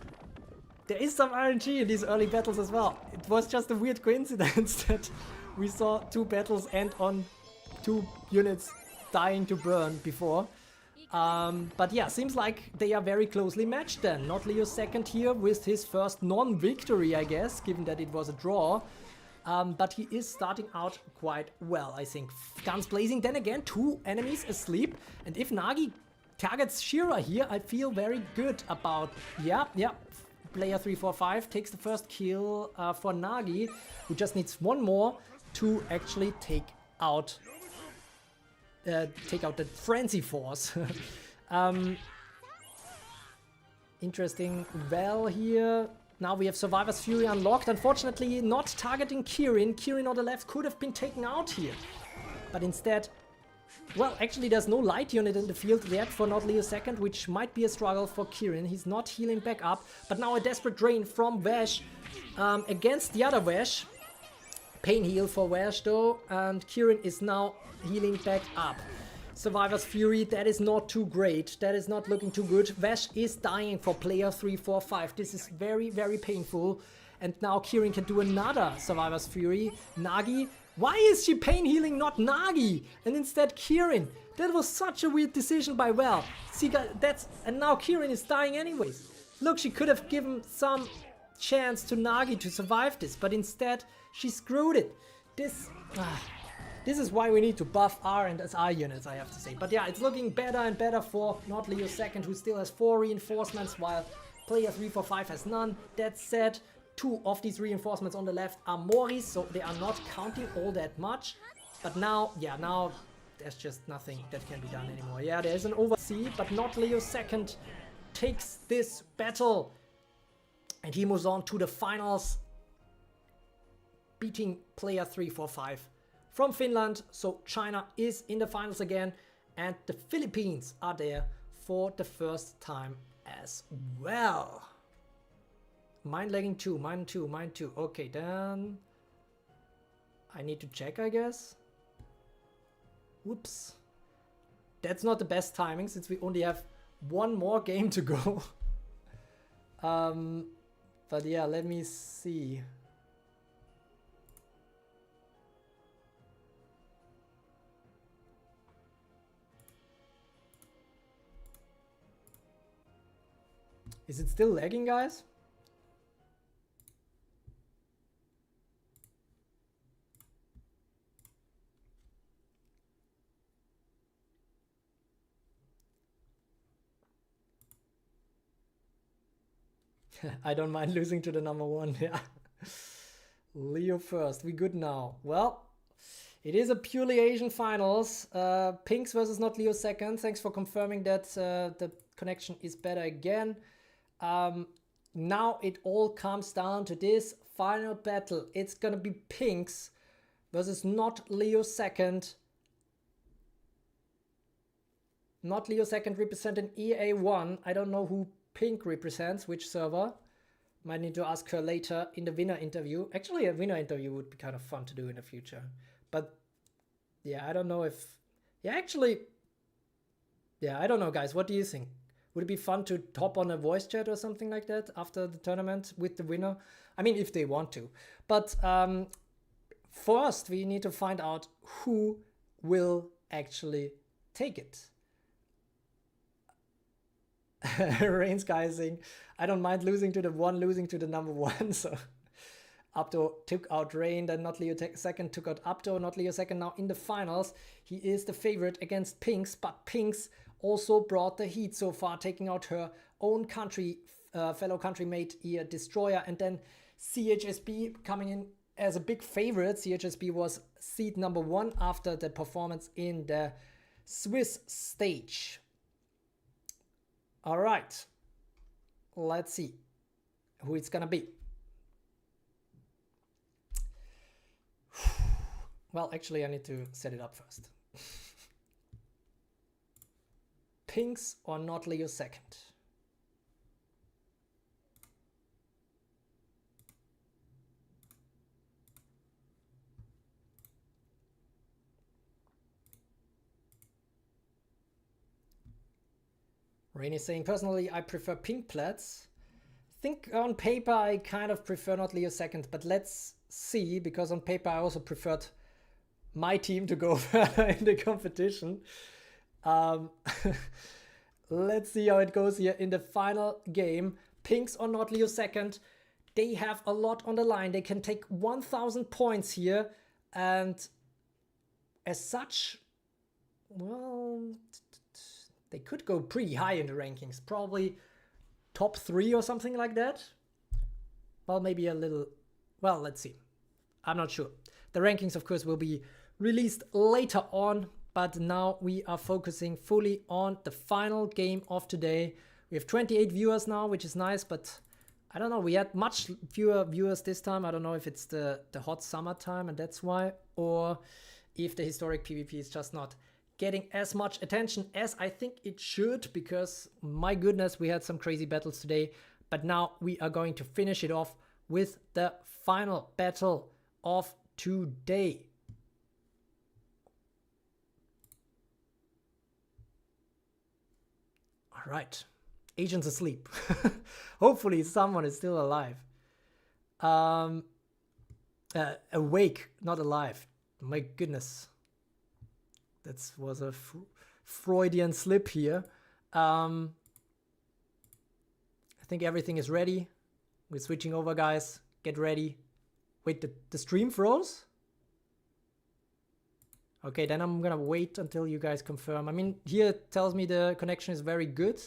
there is some RNG in these early battles as well. It was just a weird coincidence that we saw 2 battles end on 2 units dying to burn before. But yeah, seems like they are very closely matched then. Not Leo second here with his first non-victory, I guess, given that it was a draw. But he is starting out quite well, I think. Guns blazing, then again, 2 enemies asleep. And if Nagi targets Shira here, I feel very good about... Yeah. Player 345 takes the first kill for Nagi, who just needs 1 more to actually take out the Frenzy Force. Interesting. Well, here now we have Survivor's Fury unlocked. Unfortunately, not targeting Kirin. Kirin on the left could have been taken out here, but instead, well, actually there's no light unit in the field yet for not Leo second, which might be a struggle for Kirin. He's not healing back up, but now a desperate drain from Vash against the other Vash. Pain heal for Vash though, and Kirin is now healing back up. Survivor's Fury, that is not too great. That is not looking too good. Vash is dying for player 345. This is very, very painful. And now Kirin can do another Survivor's Fury. Nagi, why is she pain healing not Nagi and instead Kirin? That was such a weird decision by Val. See, and now Kirin is dying anyways. Look, she could have given some chance to Nagi to survive this, but instead she screwed it. This is why we need to buff R and SR units, I have to say. But yeah, it's looking better and better for not Leo second, who still has 4 reinforcements, while player 345 has none. That said, 2 of these reinforcements on the left are Moris, so they are not counting all that much. But now, yeah, now there's just nothing that can be done anymore. Yeah, there's an oversee, but not Leo second takes this battle. And he moves on to the finals, beating player 345 from Finland. So China is in the finals again, and the Philippines are there for the first time as well. Mind lagging 2, mine 2, mine 2. Okay, then I need to check, I guess. Whoops. That's not the best timing since we only have 1 more game to go. But yeah, let me see. Is it still lagging, guys? I don't mind losing to the number 1, yeah. Leo first, we good now. Well, it is a purely Asian finals. Pinks versus not Leo second. Thanks for confirming that the connection is better again. Now it all comes down to this final battle. It's gonna be Pinks versus not Leo second. Not Leo second representing EA1. I don't know who Pink represents, which server. Might need to ask her later in the winner interview. Actually, a winner interview would be kind of fun to do in the future. But yeah, I don't know if... Yeah, actually... Yeah, I don't know, guys. What do you think? Would it be fun to hop on a voice chat or something like that after the tournament with the winner? I mean, if they want to. But first, we need to find out who will actually take it. Rain Sky saying, I don't mind losing to the one, losing to the number one. So Apto took out Rain, then Not Leo second took out Apto, Not Leo second now in the finals. He is the favorite against Pinks, but Pinks also brought the heat so far, taking out her own country, fellow countrymate here, Destroyer, and then CHSB coming in as a big favorite. CHSB was seed number 1 after the performance in the Swiss stage. All right, let's see who it's gonna be. Well, actually, I need to set it up first. Pinks or Not Leo second? Rain is saying, personally, I prefer pink plats. I think on paper, I kind of prefer Not Leo second, but let's see, because on paper, I also preferred my team to go further in the competition. Let's see how it goes here in the final game. Pinks or Not Leo second. They have a lot on the line. They can take 1,000 points here. And as such, well, they could go pretty high in the rankings. Probably top 3 or something like that. Well, maybe a little... Well, let's see. I'm not sure. The rankings, of course, will be released later on. But now we are focusing fully on the final game of today. We have 28 viewers now, which is nice, but I don't know. We had much fewer viewers this time. I don't know if it's the hot summer time and that's why, or if the historic PvP is just not getting as much attention as I think it should, because my goodness, we had some crazy battles today. But now we are going to finish it off with the final battle of today. All right, agents asleep. Hopefully someone is still alive. Awake, not alive. My goodness. That was a Freudian slip here. I think everything is ready. We're switching over, guys. Get ready. Wait, the stream froze? Okay, then I'm gonna wait until you guys confirm. I mean, here it tells me the connection is very good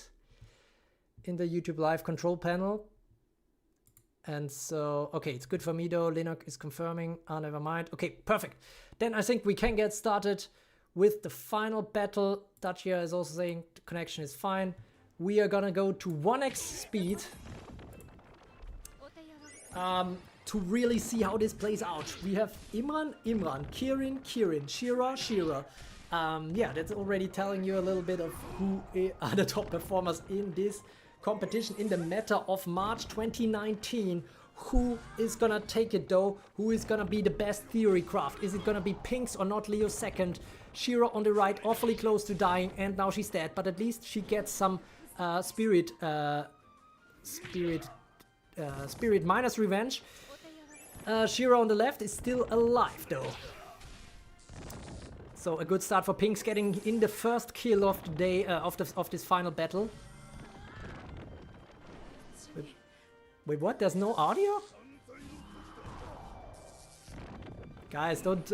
in the YouTube live control panel. And so, okay, it's good for me though. Linux is confirming. Ah, never mind. Okay, perfect. Then I think we can get started with the final battle. Dacia is also saying the connection is fine. We are gonna go to 1x speed. To really see how this plays out. We have Imran, Kirin, Shira. Yeah, that's already telling you a little bit of who are the top performers in this competition in the meta of March 2019. Who is gonna take it though? Who is gonna be the best theory craft? Is it gonna be Pinks or Not Leo second? Shira on the right, awfully close to dying, and now she's dead. But at least she gets some spirit minus revenge. Shira on the left is still alive though. So a good start for Pinks, getting in the first kill of the day of this final battle. Wait, what? There's no audio? Guys, don't...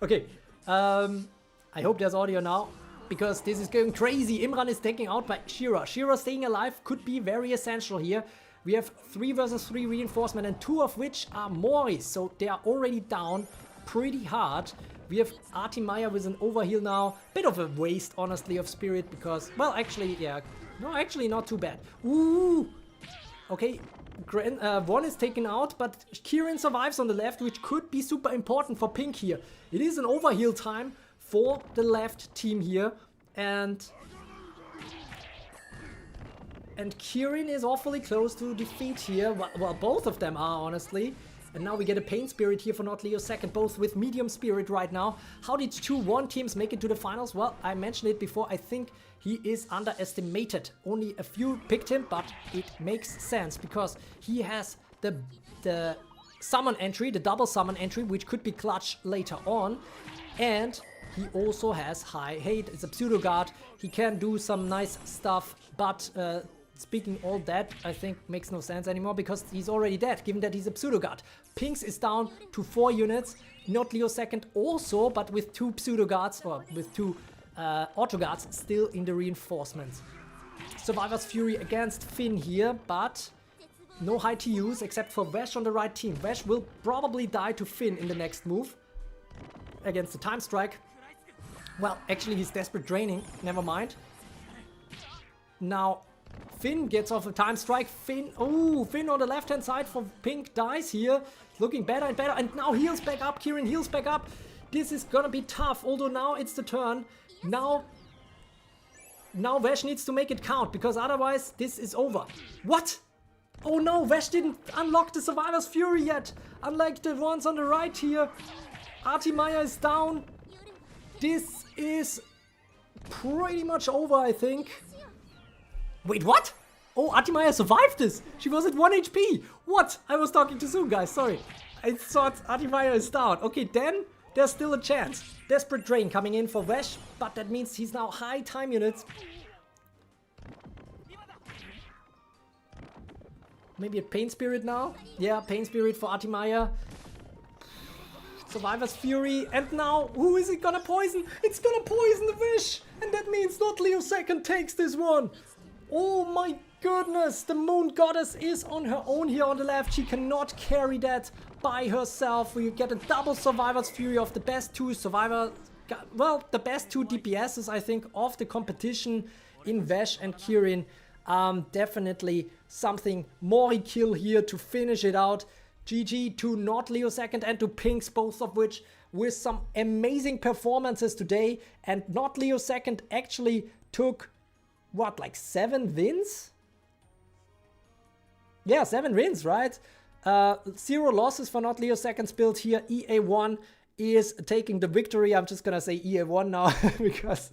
Okay, I hope there's audio now, because this is going crazy. Imran is taken out by Shira. Shira staying alive could be very essential here. We have 3 versus 3 reinforcement, and 2 of which are Moris, so they are already down pretty hard. We have Artimaya with an overheal now. Bit of a waste, honestly, of spirit, because, well, actually, yeah. No, actually not too bad. Ooh! Okay, one is taken out, but Kirin survives on the left, which could be super important for Pink here. It is an overheal time for the left team here. And Kirin is awfully close to defeat here. Well, both of them are, honestly. And now we get a Pain Spirit here for Not Leo second, both with medium spirit right now. How did 2-1 teams make it to the finals? Well, I mentioned it before. I think he is underestimated. Only a few picked him, but it makes sense because he has the summon entry, the double summon entry, which could be clutch later on. And he also has high hate. It's a pseudo guard. He can do some nice stuff, but speaking all that, I think makes no sense anymore because he's already dead, given that he's a pseudo guard. Pinks is down to 4 units. Not Leo second also, but with 2 pseudo guards, or with 2 auto guards still in the reinforcements. Survivor's Fury against Finn here, but no high TUs except for Vash on the right team. Vash will probably die to Finn in the next move against the Time Strike. Well, actually he's Desperate Draining, never mind. Now Finn gets off a Time Strike. Finn on the left hand side for Pink dies here. Looking better and better, and now heals back up. Kirin heals back up. This is gonna be tough, although now it's the turn. Now Vash needs to make it count, because otherwise this is over. What? Oh no, Vash didn't unlock the Survivor's Fury yet, unlike the ones on the right here. Artimaya is down. This is pretty much over, I think. Wait, what? Oh, Artimaya survived this. She was at 1 HP. What? I was talking too soon, guys. Sorry. I thought Artimaya is down. Okay, then there's still a chance. Desperate Drain coming in for Vash, but that means he's now high time units. Maybe a Pain Spirit now? Yeah, Pain Spirit for Artimaya. Survivor's Fury, and now who is it gonna poison? It's gonna poison the Vash, and that means Not Leo second takes this one. Oh my goodness, the Moon Goddess is on her own here on the left. She cannot carry that by herself. We get a double Survivor's Fury of the best 2 survivor, well, the best 2 DPSs, I think, of the competition in Vash and Kirin. Definitely something Mori kill here to finish it out. GG to Not Leo second and to Pinks, both of which with some amazing performances today. And Not Leo second actually took, what, like 7 wins? Yeah, 7 wins, right? 0 losses for Not Leo second's build here. EA1 is taking the victory. I'm just gonna say EA1 now because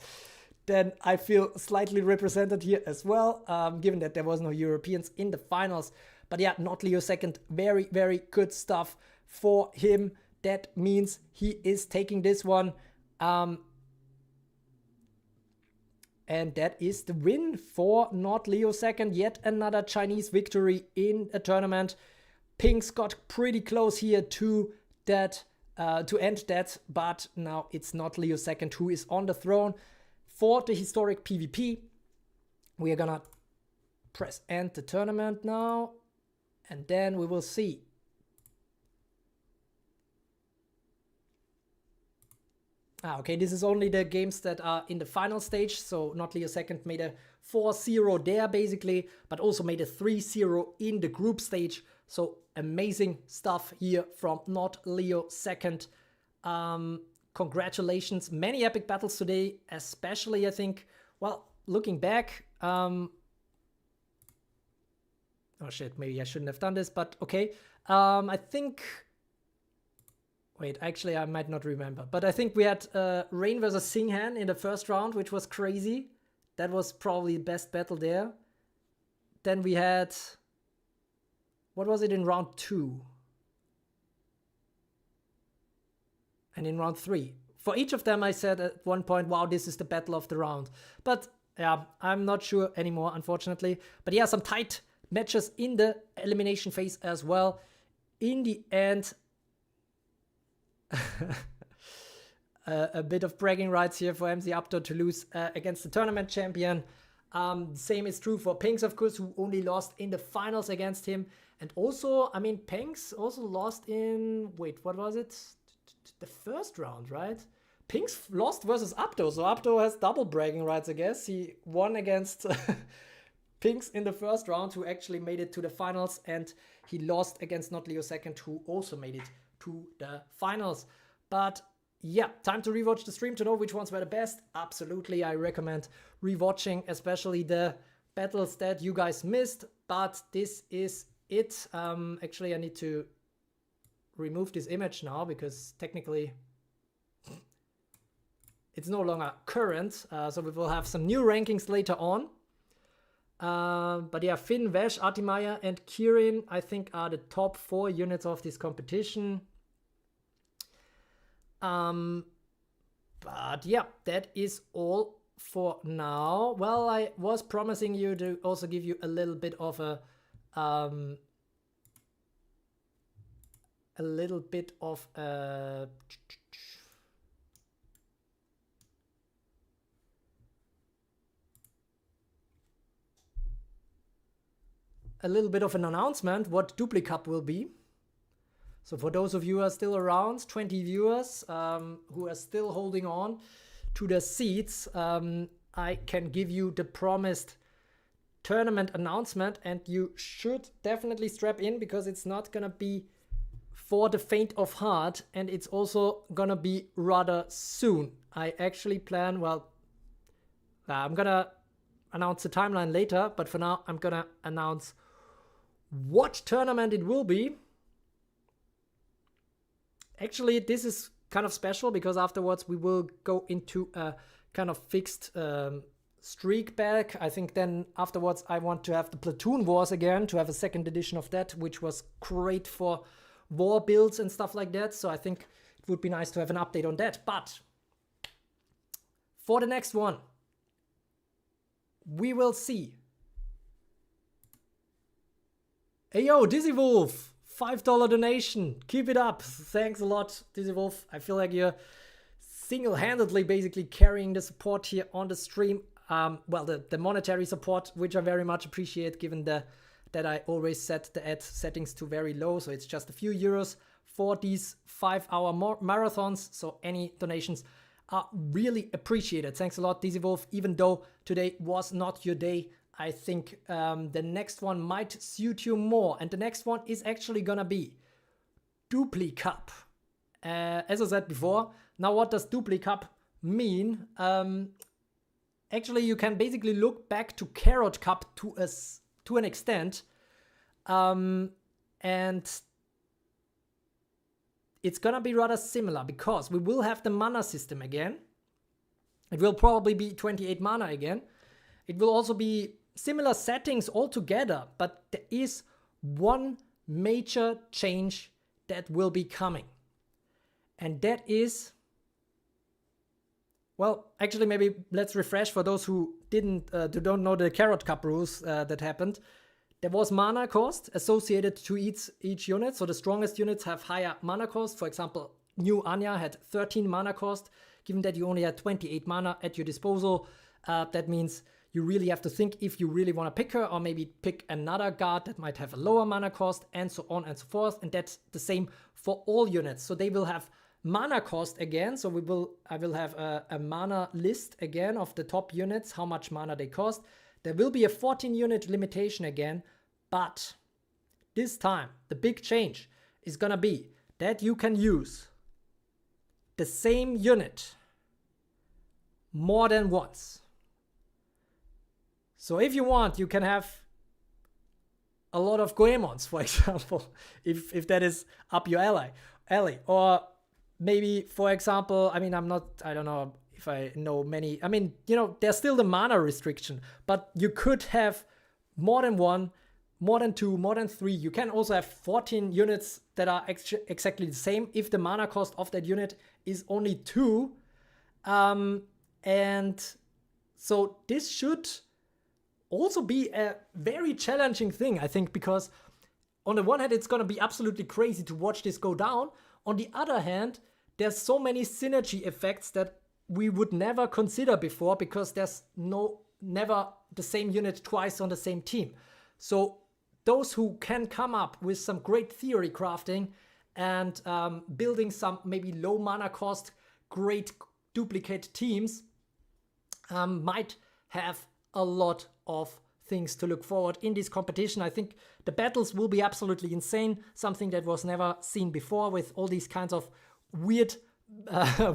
then I feel slightly represented here as well, given that there was no Europeans in the finals. But yeah, Not Leo second, very, very good stuff for him. That means he is taking this one. And that is the win for Not Leo second. Yet another Chinese victory in a tournament. Pinks got pretty close here to that, to end that. But now it's Not Leo second who is on the throne for the historic PvP. We are gonna press end the tournament now. And then we will see. Okay, this is only the games that are in the final stage. So Not Leo second made a 4-0 there basically, but also made a 3-0 in the group stage. So amazing stuff here from Not Leo second. Congratulations. Many epic battles today, especially I think, well, looking back, oh shit, maybe I shouldn't have done this, but okay. I think, wait, actually I might not remember, but I think we had Rain versus Singhan in the first round, which was crazy. That was probably the best battle there. Then we had, what was it in round 2? And in round 3. For each of them I said at one point, wow, this is the battle of the round. But yeah, I'm not sure anymore, unfortunately. But yeah, some tight matches in the elimination phase as well. In the end, a bit of bragging rights here for MC Upto to lose against the tournament champion. Same is true for Pinks, of course, who only lost in the finals against him. And also, I mean, Pinks also lost in, wait, what was it? The first round, right? Pinks lost versus Upto, so Upto has double bragging rights, I guess. He won against Pinks in the first round, who actually made it to the finals, and he lost against Not Leo second, who also made it to the finals. But yeah, time to rewatch the stream to know which ones were the best. Absolutely, I recommend rewatching, especially the battles that you guys missed. But this is it. Actually, I need to remove this image now because technically it's no longer current. So we will have some new rankings later on. But yeah, Finn, Vesh, Artimaya, and Kirin, I think, are the top 4 units of this competition. But yeah, that is all for now. Well, I was promising you to also give you a little bit of a little bit of an announcement what Duplicup will be. So for those of you who are still around, 20 viewers who are still holding on to their seats, I can give you the promised tournament announcement, and you should definitely strap in because it's not gonna be for the faint of heart, and it's also gonna be rather soon. I actually plan, well, I'm gonna announce the timeline later, but for now I'm gonna announce what tournament it will be. Actually, this is kind of special because afterwards we will go into a kind of fixed streak back. I think then afterwards I want to have the Platoon Wars again, to have a second edition of that, which was great for war builds and stuff like that. So I think it would be nice to have an update on that. But for the next one, we will see. Hey yo, Dizzy Wolf! $5 donation. Keep it up. Thanks a lot, Dizzy Wolf. I feel like you're single-handedly basically carrying the support here on the stream. Well, the monetary support, which I very much appreciate, given that I always set the ad settings to very low. So it's just a few euros for these 5-hour marathons. So any donations are really appreciated. Thanks a lot, Dizzy Wolf. Even though today was not your day, I think the next one might suit you more. And the next one is actually gonna be Duplicup. As I said before, now what does Duplicup mean? Actually, you can basically look back to Carrot Cup to an extent. And it's gonna be rather similar because we will have the mana system again. It will probably be 28 mana again. It will also be similar settings altogether, but there is one major change that will be coming. And that is, well, actually maybe let's refresh for those who don't know the Carrot Cup rules that happened. There was mana cost associated to each unit, so the strongest units have higher mana cost. For example, New Anya had 13 mana cost. Given that you only had 28 mana at your disposal, that means you really have to think if you really want to pick her, or maybe pick another guard that might have a lower mana cost, and so on and so forth. And that's the same for all units. So they will have mana cost again. So I will have a mana list again of the top units, how much mana they cost. There will be a 14 unit limitation again, but this time the big change is gonna be that you can use the same unit more than once. So if you want, you can have a lot of Goemons, for example, if that is up your alley. Or maybe, for example, I mean, I don't know if I know many. I mean, there's still the mana restriction, but you could have more than one, more than two, more than three. You can also have 14 units that are exactly the same if the mana cost of that unit is only 2. And so this should also be a very challenging thing, I think, because on the one hand, it's going to be absolutely crazy to watch this go down. On the other hand, there's so many synergy effects that we would never consider before, because there's never the same unit twice on the same team. So those who can come up with some great theory crafting and building some maybe low mana cost, great duplicate teams might have a lot of things to look forward in this competition. I think the battles will be absolutely insane, something that was never seen before, with all these kinds of weird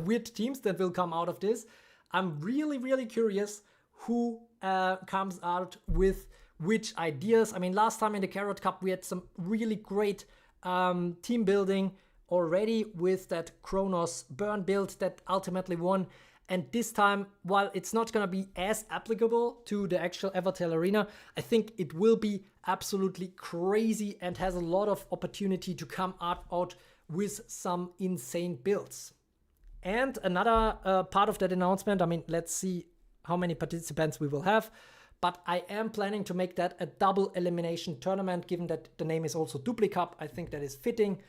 weird teams that will come out of this. I'm really, really curious who comes out with which ideas. I mean, last time in the Carrot Cup, we had some really great team building already with that Kronos burn build that ultimately won. And this time, while it's not going to be as applicable to the actual Evertale Arena, I think it will be absolutely crazy and has a lot of opportunity to come out with some insane builds. And another part of that announcement, I mean, let's see how many participants we will have. But I am planning to make that a double elimination tournament, given that the name is also Duplicap. I think that is fitting.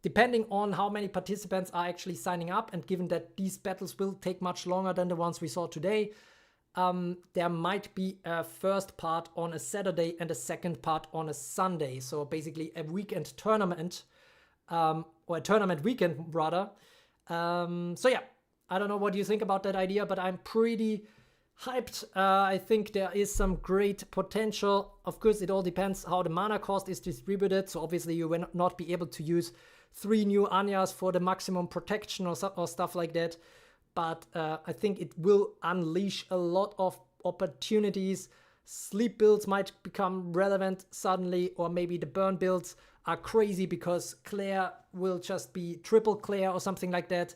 Depending on how many participants are actually signing up, and given that these battles will take much longer than the ones we saw today, there might be a first part on a Saturday and a second part on a Sunday. So basically a weekend tournament, or a tournament weekend rather. So yeah, I don't know what you think about that idea, but I'm pretty hyped. I think there is some great potential. Of course, it all depends how the mana cost is distributed. So obviously you will not be able to use 3 new Anyas for the maximum protection or stuff like that. But I think it will unleash a lot of opportunities. Sleep builds might become relevant suddenly, or maybe the burn builds are crazy because Claire will just be triple Claire or something like that.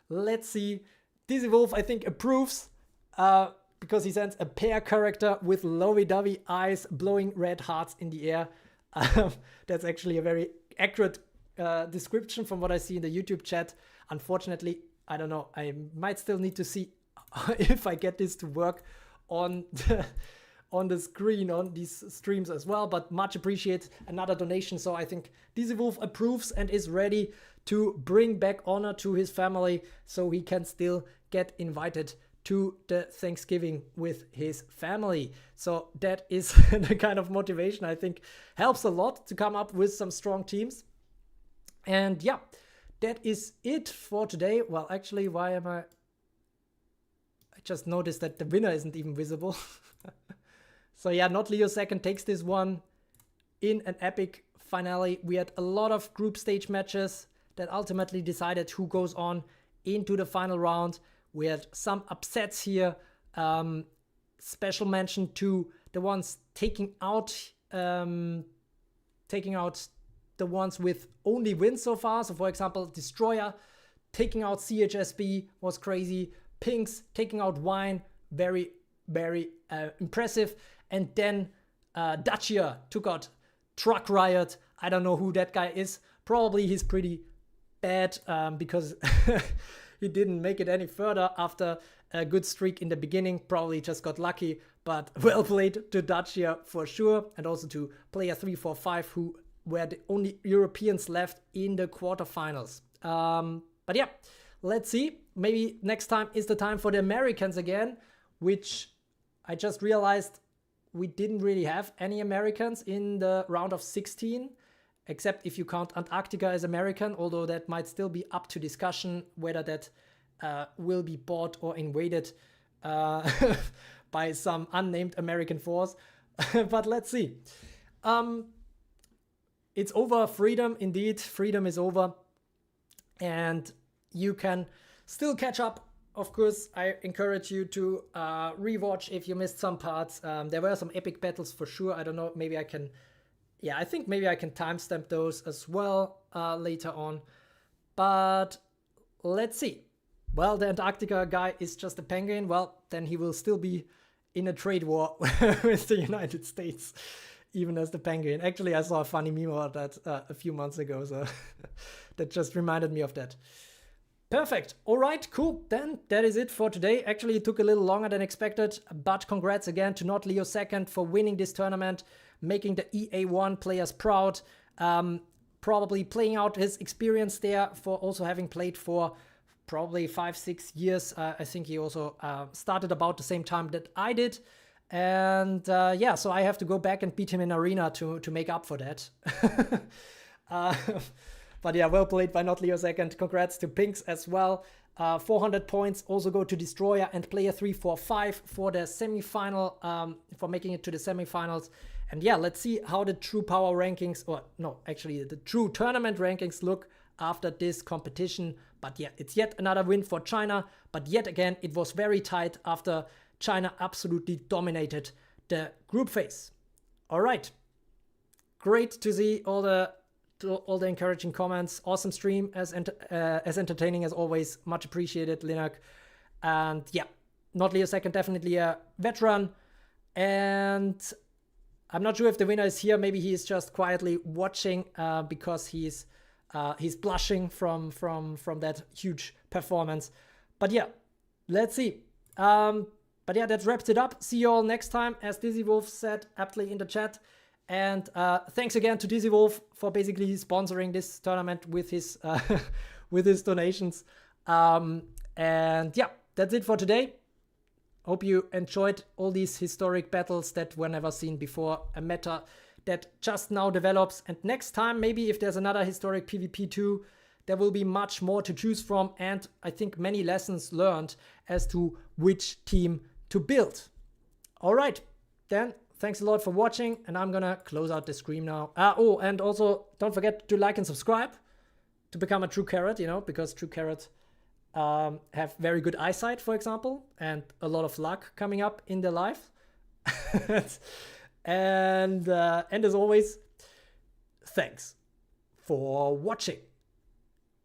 Let's see. Dizzy Wolf, I think, approves because he sends a pair character with lovey-dovey eyes blowing red hearts in the air. That's actually a very accurate description from what I see in the YouTube chat. Unfortunately, I don't know. I might still need to see if I get this to work on the screen on these streams as well, but much appreciate another donation. So I think Dizzy Wolf approves and is ready to bring back honor to his family so he can still get invited to the Thanksgiving with his family. So that is the kind of motivation I think helps a lot to come up with some strong teams. And yeah, that is it for today. Well, actually, why am I just noticed that the winner isn't even visible. So yeah, Not Leo second takes this one in an epic finale. We had a lot of group stage matches that ultimately decided who goes on into the final round. We had some upsets here. Special mention to the ones taking out the ones with only wins so far. So for example, Destroyer taking out CHSB was crazy. Pinks taking out Wine, very, very impressive. And then Dacia took out Truck Riot. I don't know who that guy is. Probably he's pretty bad because he didn't make it any further after a good streak in the beginning. Probably just got lucky, but well played to Dacia for sure. And also to player 345, who were the only Europeans left in the quarterfinals. But yeah, let's see. Maybe next time is the time for the Americans again, which I just realized we didn't really have any Americans in the round of 16, except if you count Antarctica as American, although that might still be up to discussion whether that will be bought or invaded by some unnamed American force. But let's see. It's over. Freedom, indeed. Freedom is over. And you can still catch up. Of course, I encourage you to rewatch if you missed some parts. There were some epic battles for sure. I don't know, maybe I can... Yeah, I think maybe I can timestamp those as well later on. But let's see. Well, the Antarctica guy is just a penguin. Well, then he will still be in a trade war with the United States, even as the penguin. Actually, I saw a funny meme about that a few months ago, so that just reminded me of that. Perfect. All right, cool. Then that is it for today. Actually, it took a little longer than expected, but congrats again to Not Leo second for winning this tournament, making the EA1 players proud. Probably playing out his experience there for also having played for probably 5-6 years. I think he also started about the same time that I did. And yeah, so I have to go back and beat him in arena to make up for that. But yeah, well played by Not Leo second. Congrats to Pinks as well. 400 points also go to Destroyer and player 345 for the semifinal, for making it to the semifinals. And yeah, let's see how the true power rankings, or no, actually the true tournament rankings look after this competition. But yeah, it's yet another win for China. But yet again, it was very tight after China absolutely dominated the group phase. All right. Great to see all the encouraging comments. Awesome stream, as entertaining as always. Much appreciated, Linak. And yeah, not Leo second, definitely a veteran. And I'm not sure if the winner is here. Maybe he is just quietly watching because he's blushing from that huge performance. But yeah, let's see. But yeah, that wraps it up. See you all next time, as Dizzy Wolf said aptly in the chat. And thanks again to Dizzy Wolf for basically sponsoring this tournament with his with his donations. And yeah, that's it for today. Hope you enjoyed all these historic battles that were never seen before. A meta that just now develops. And next time, maybe if there's another historic PvP 2, there will be much more to choose from. And I think many lessons learned as to which team to build. All right, then. Thanks a lot for watching, and I'm gonna close out the stream now. Oh, and also don't forget to like and subscribe to become a true carrot, you know, because true carrots have very good eyesight, for example, and a lot of luck coming up in their life. and as always, thanks for watching.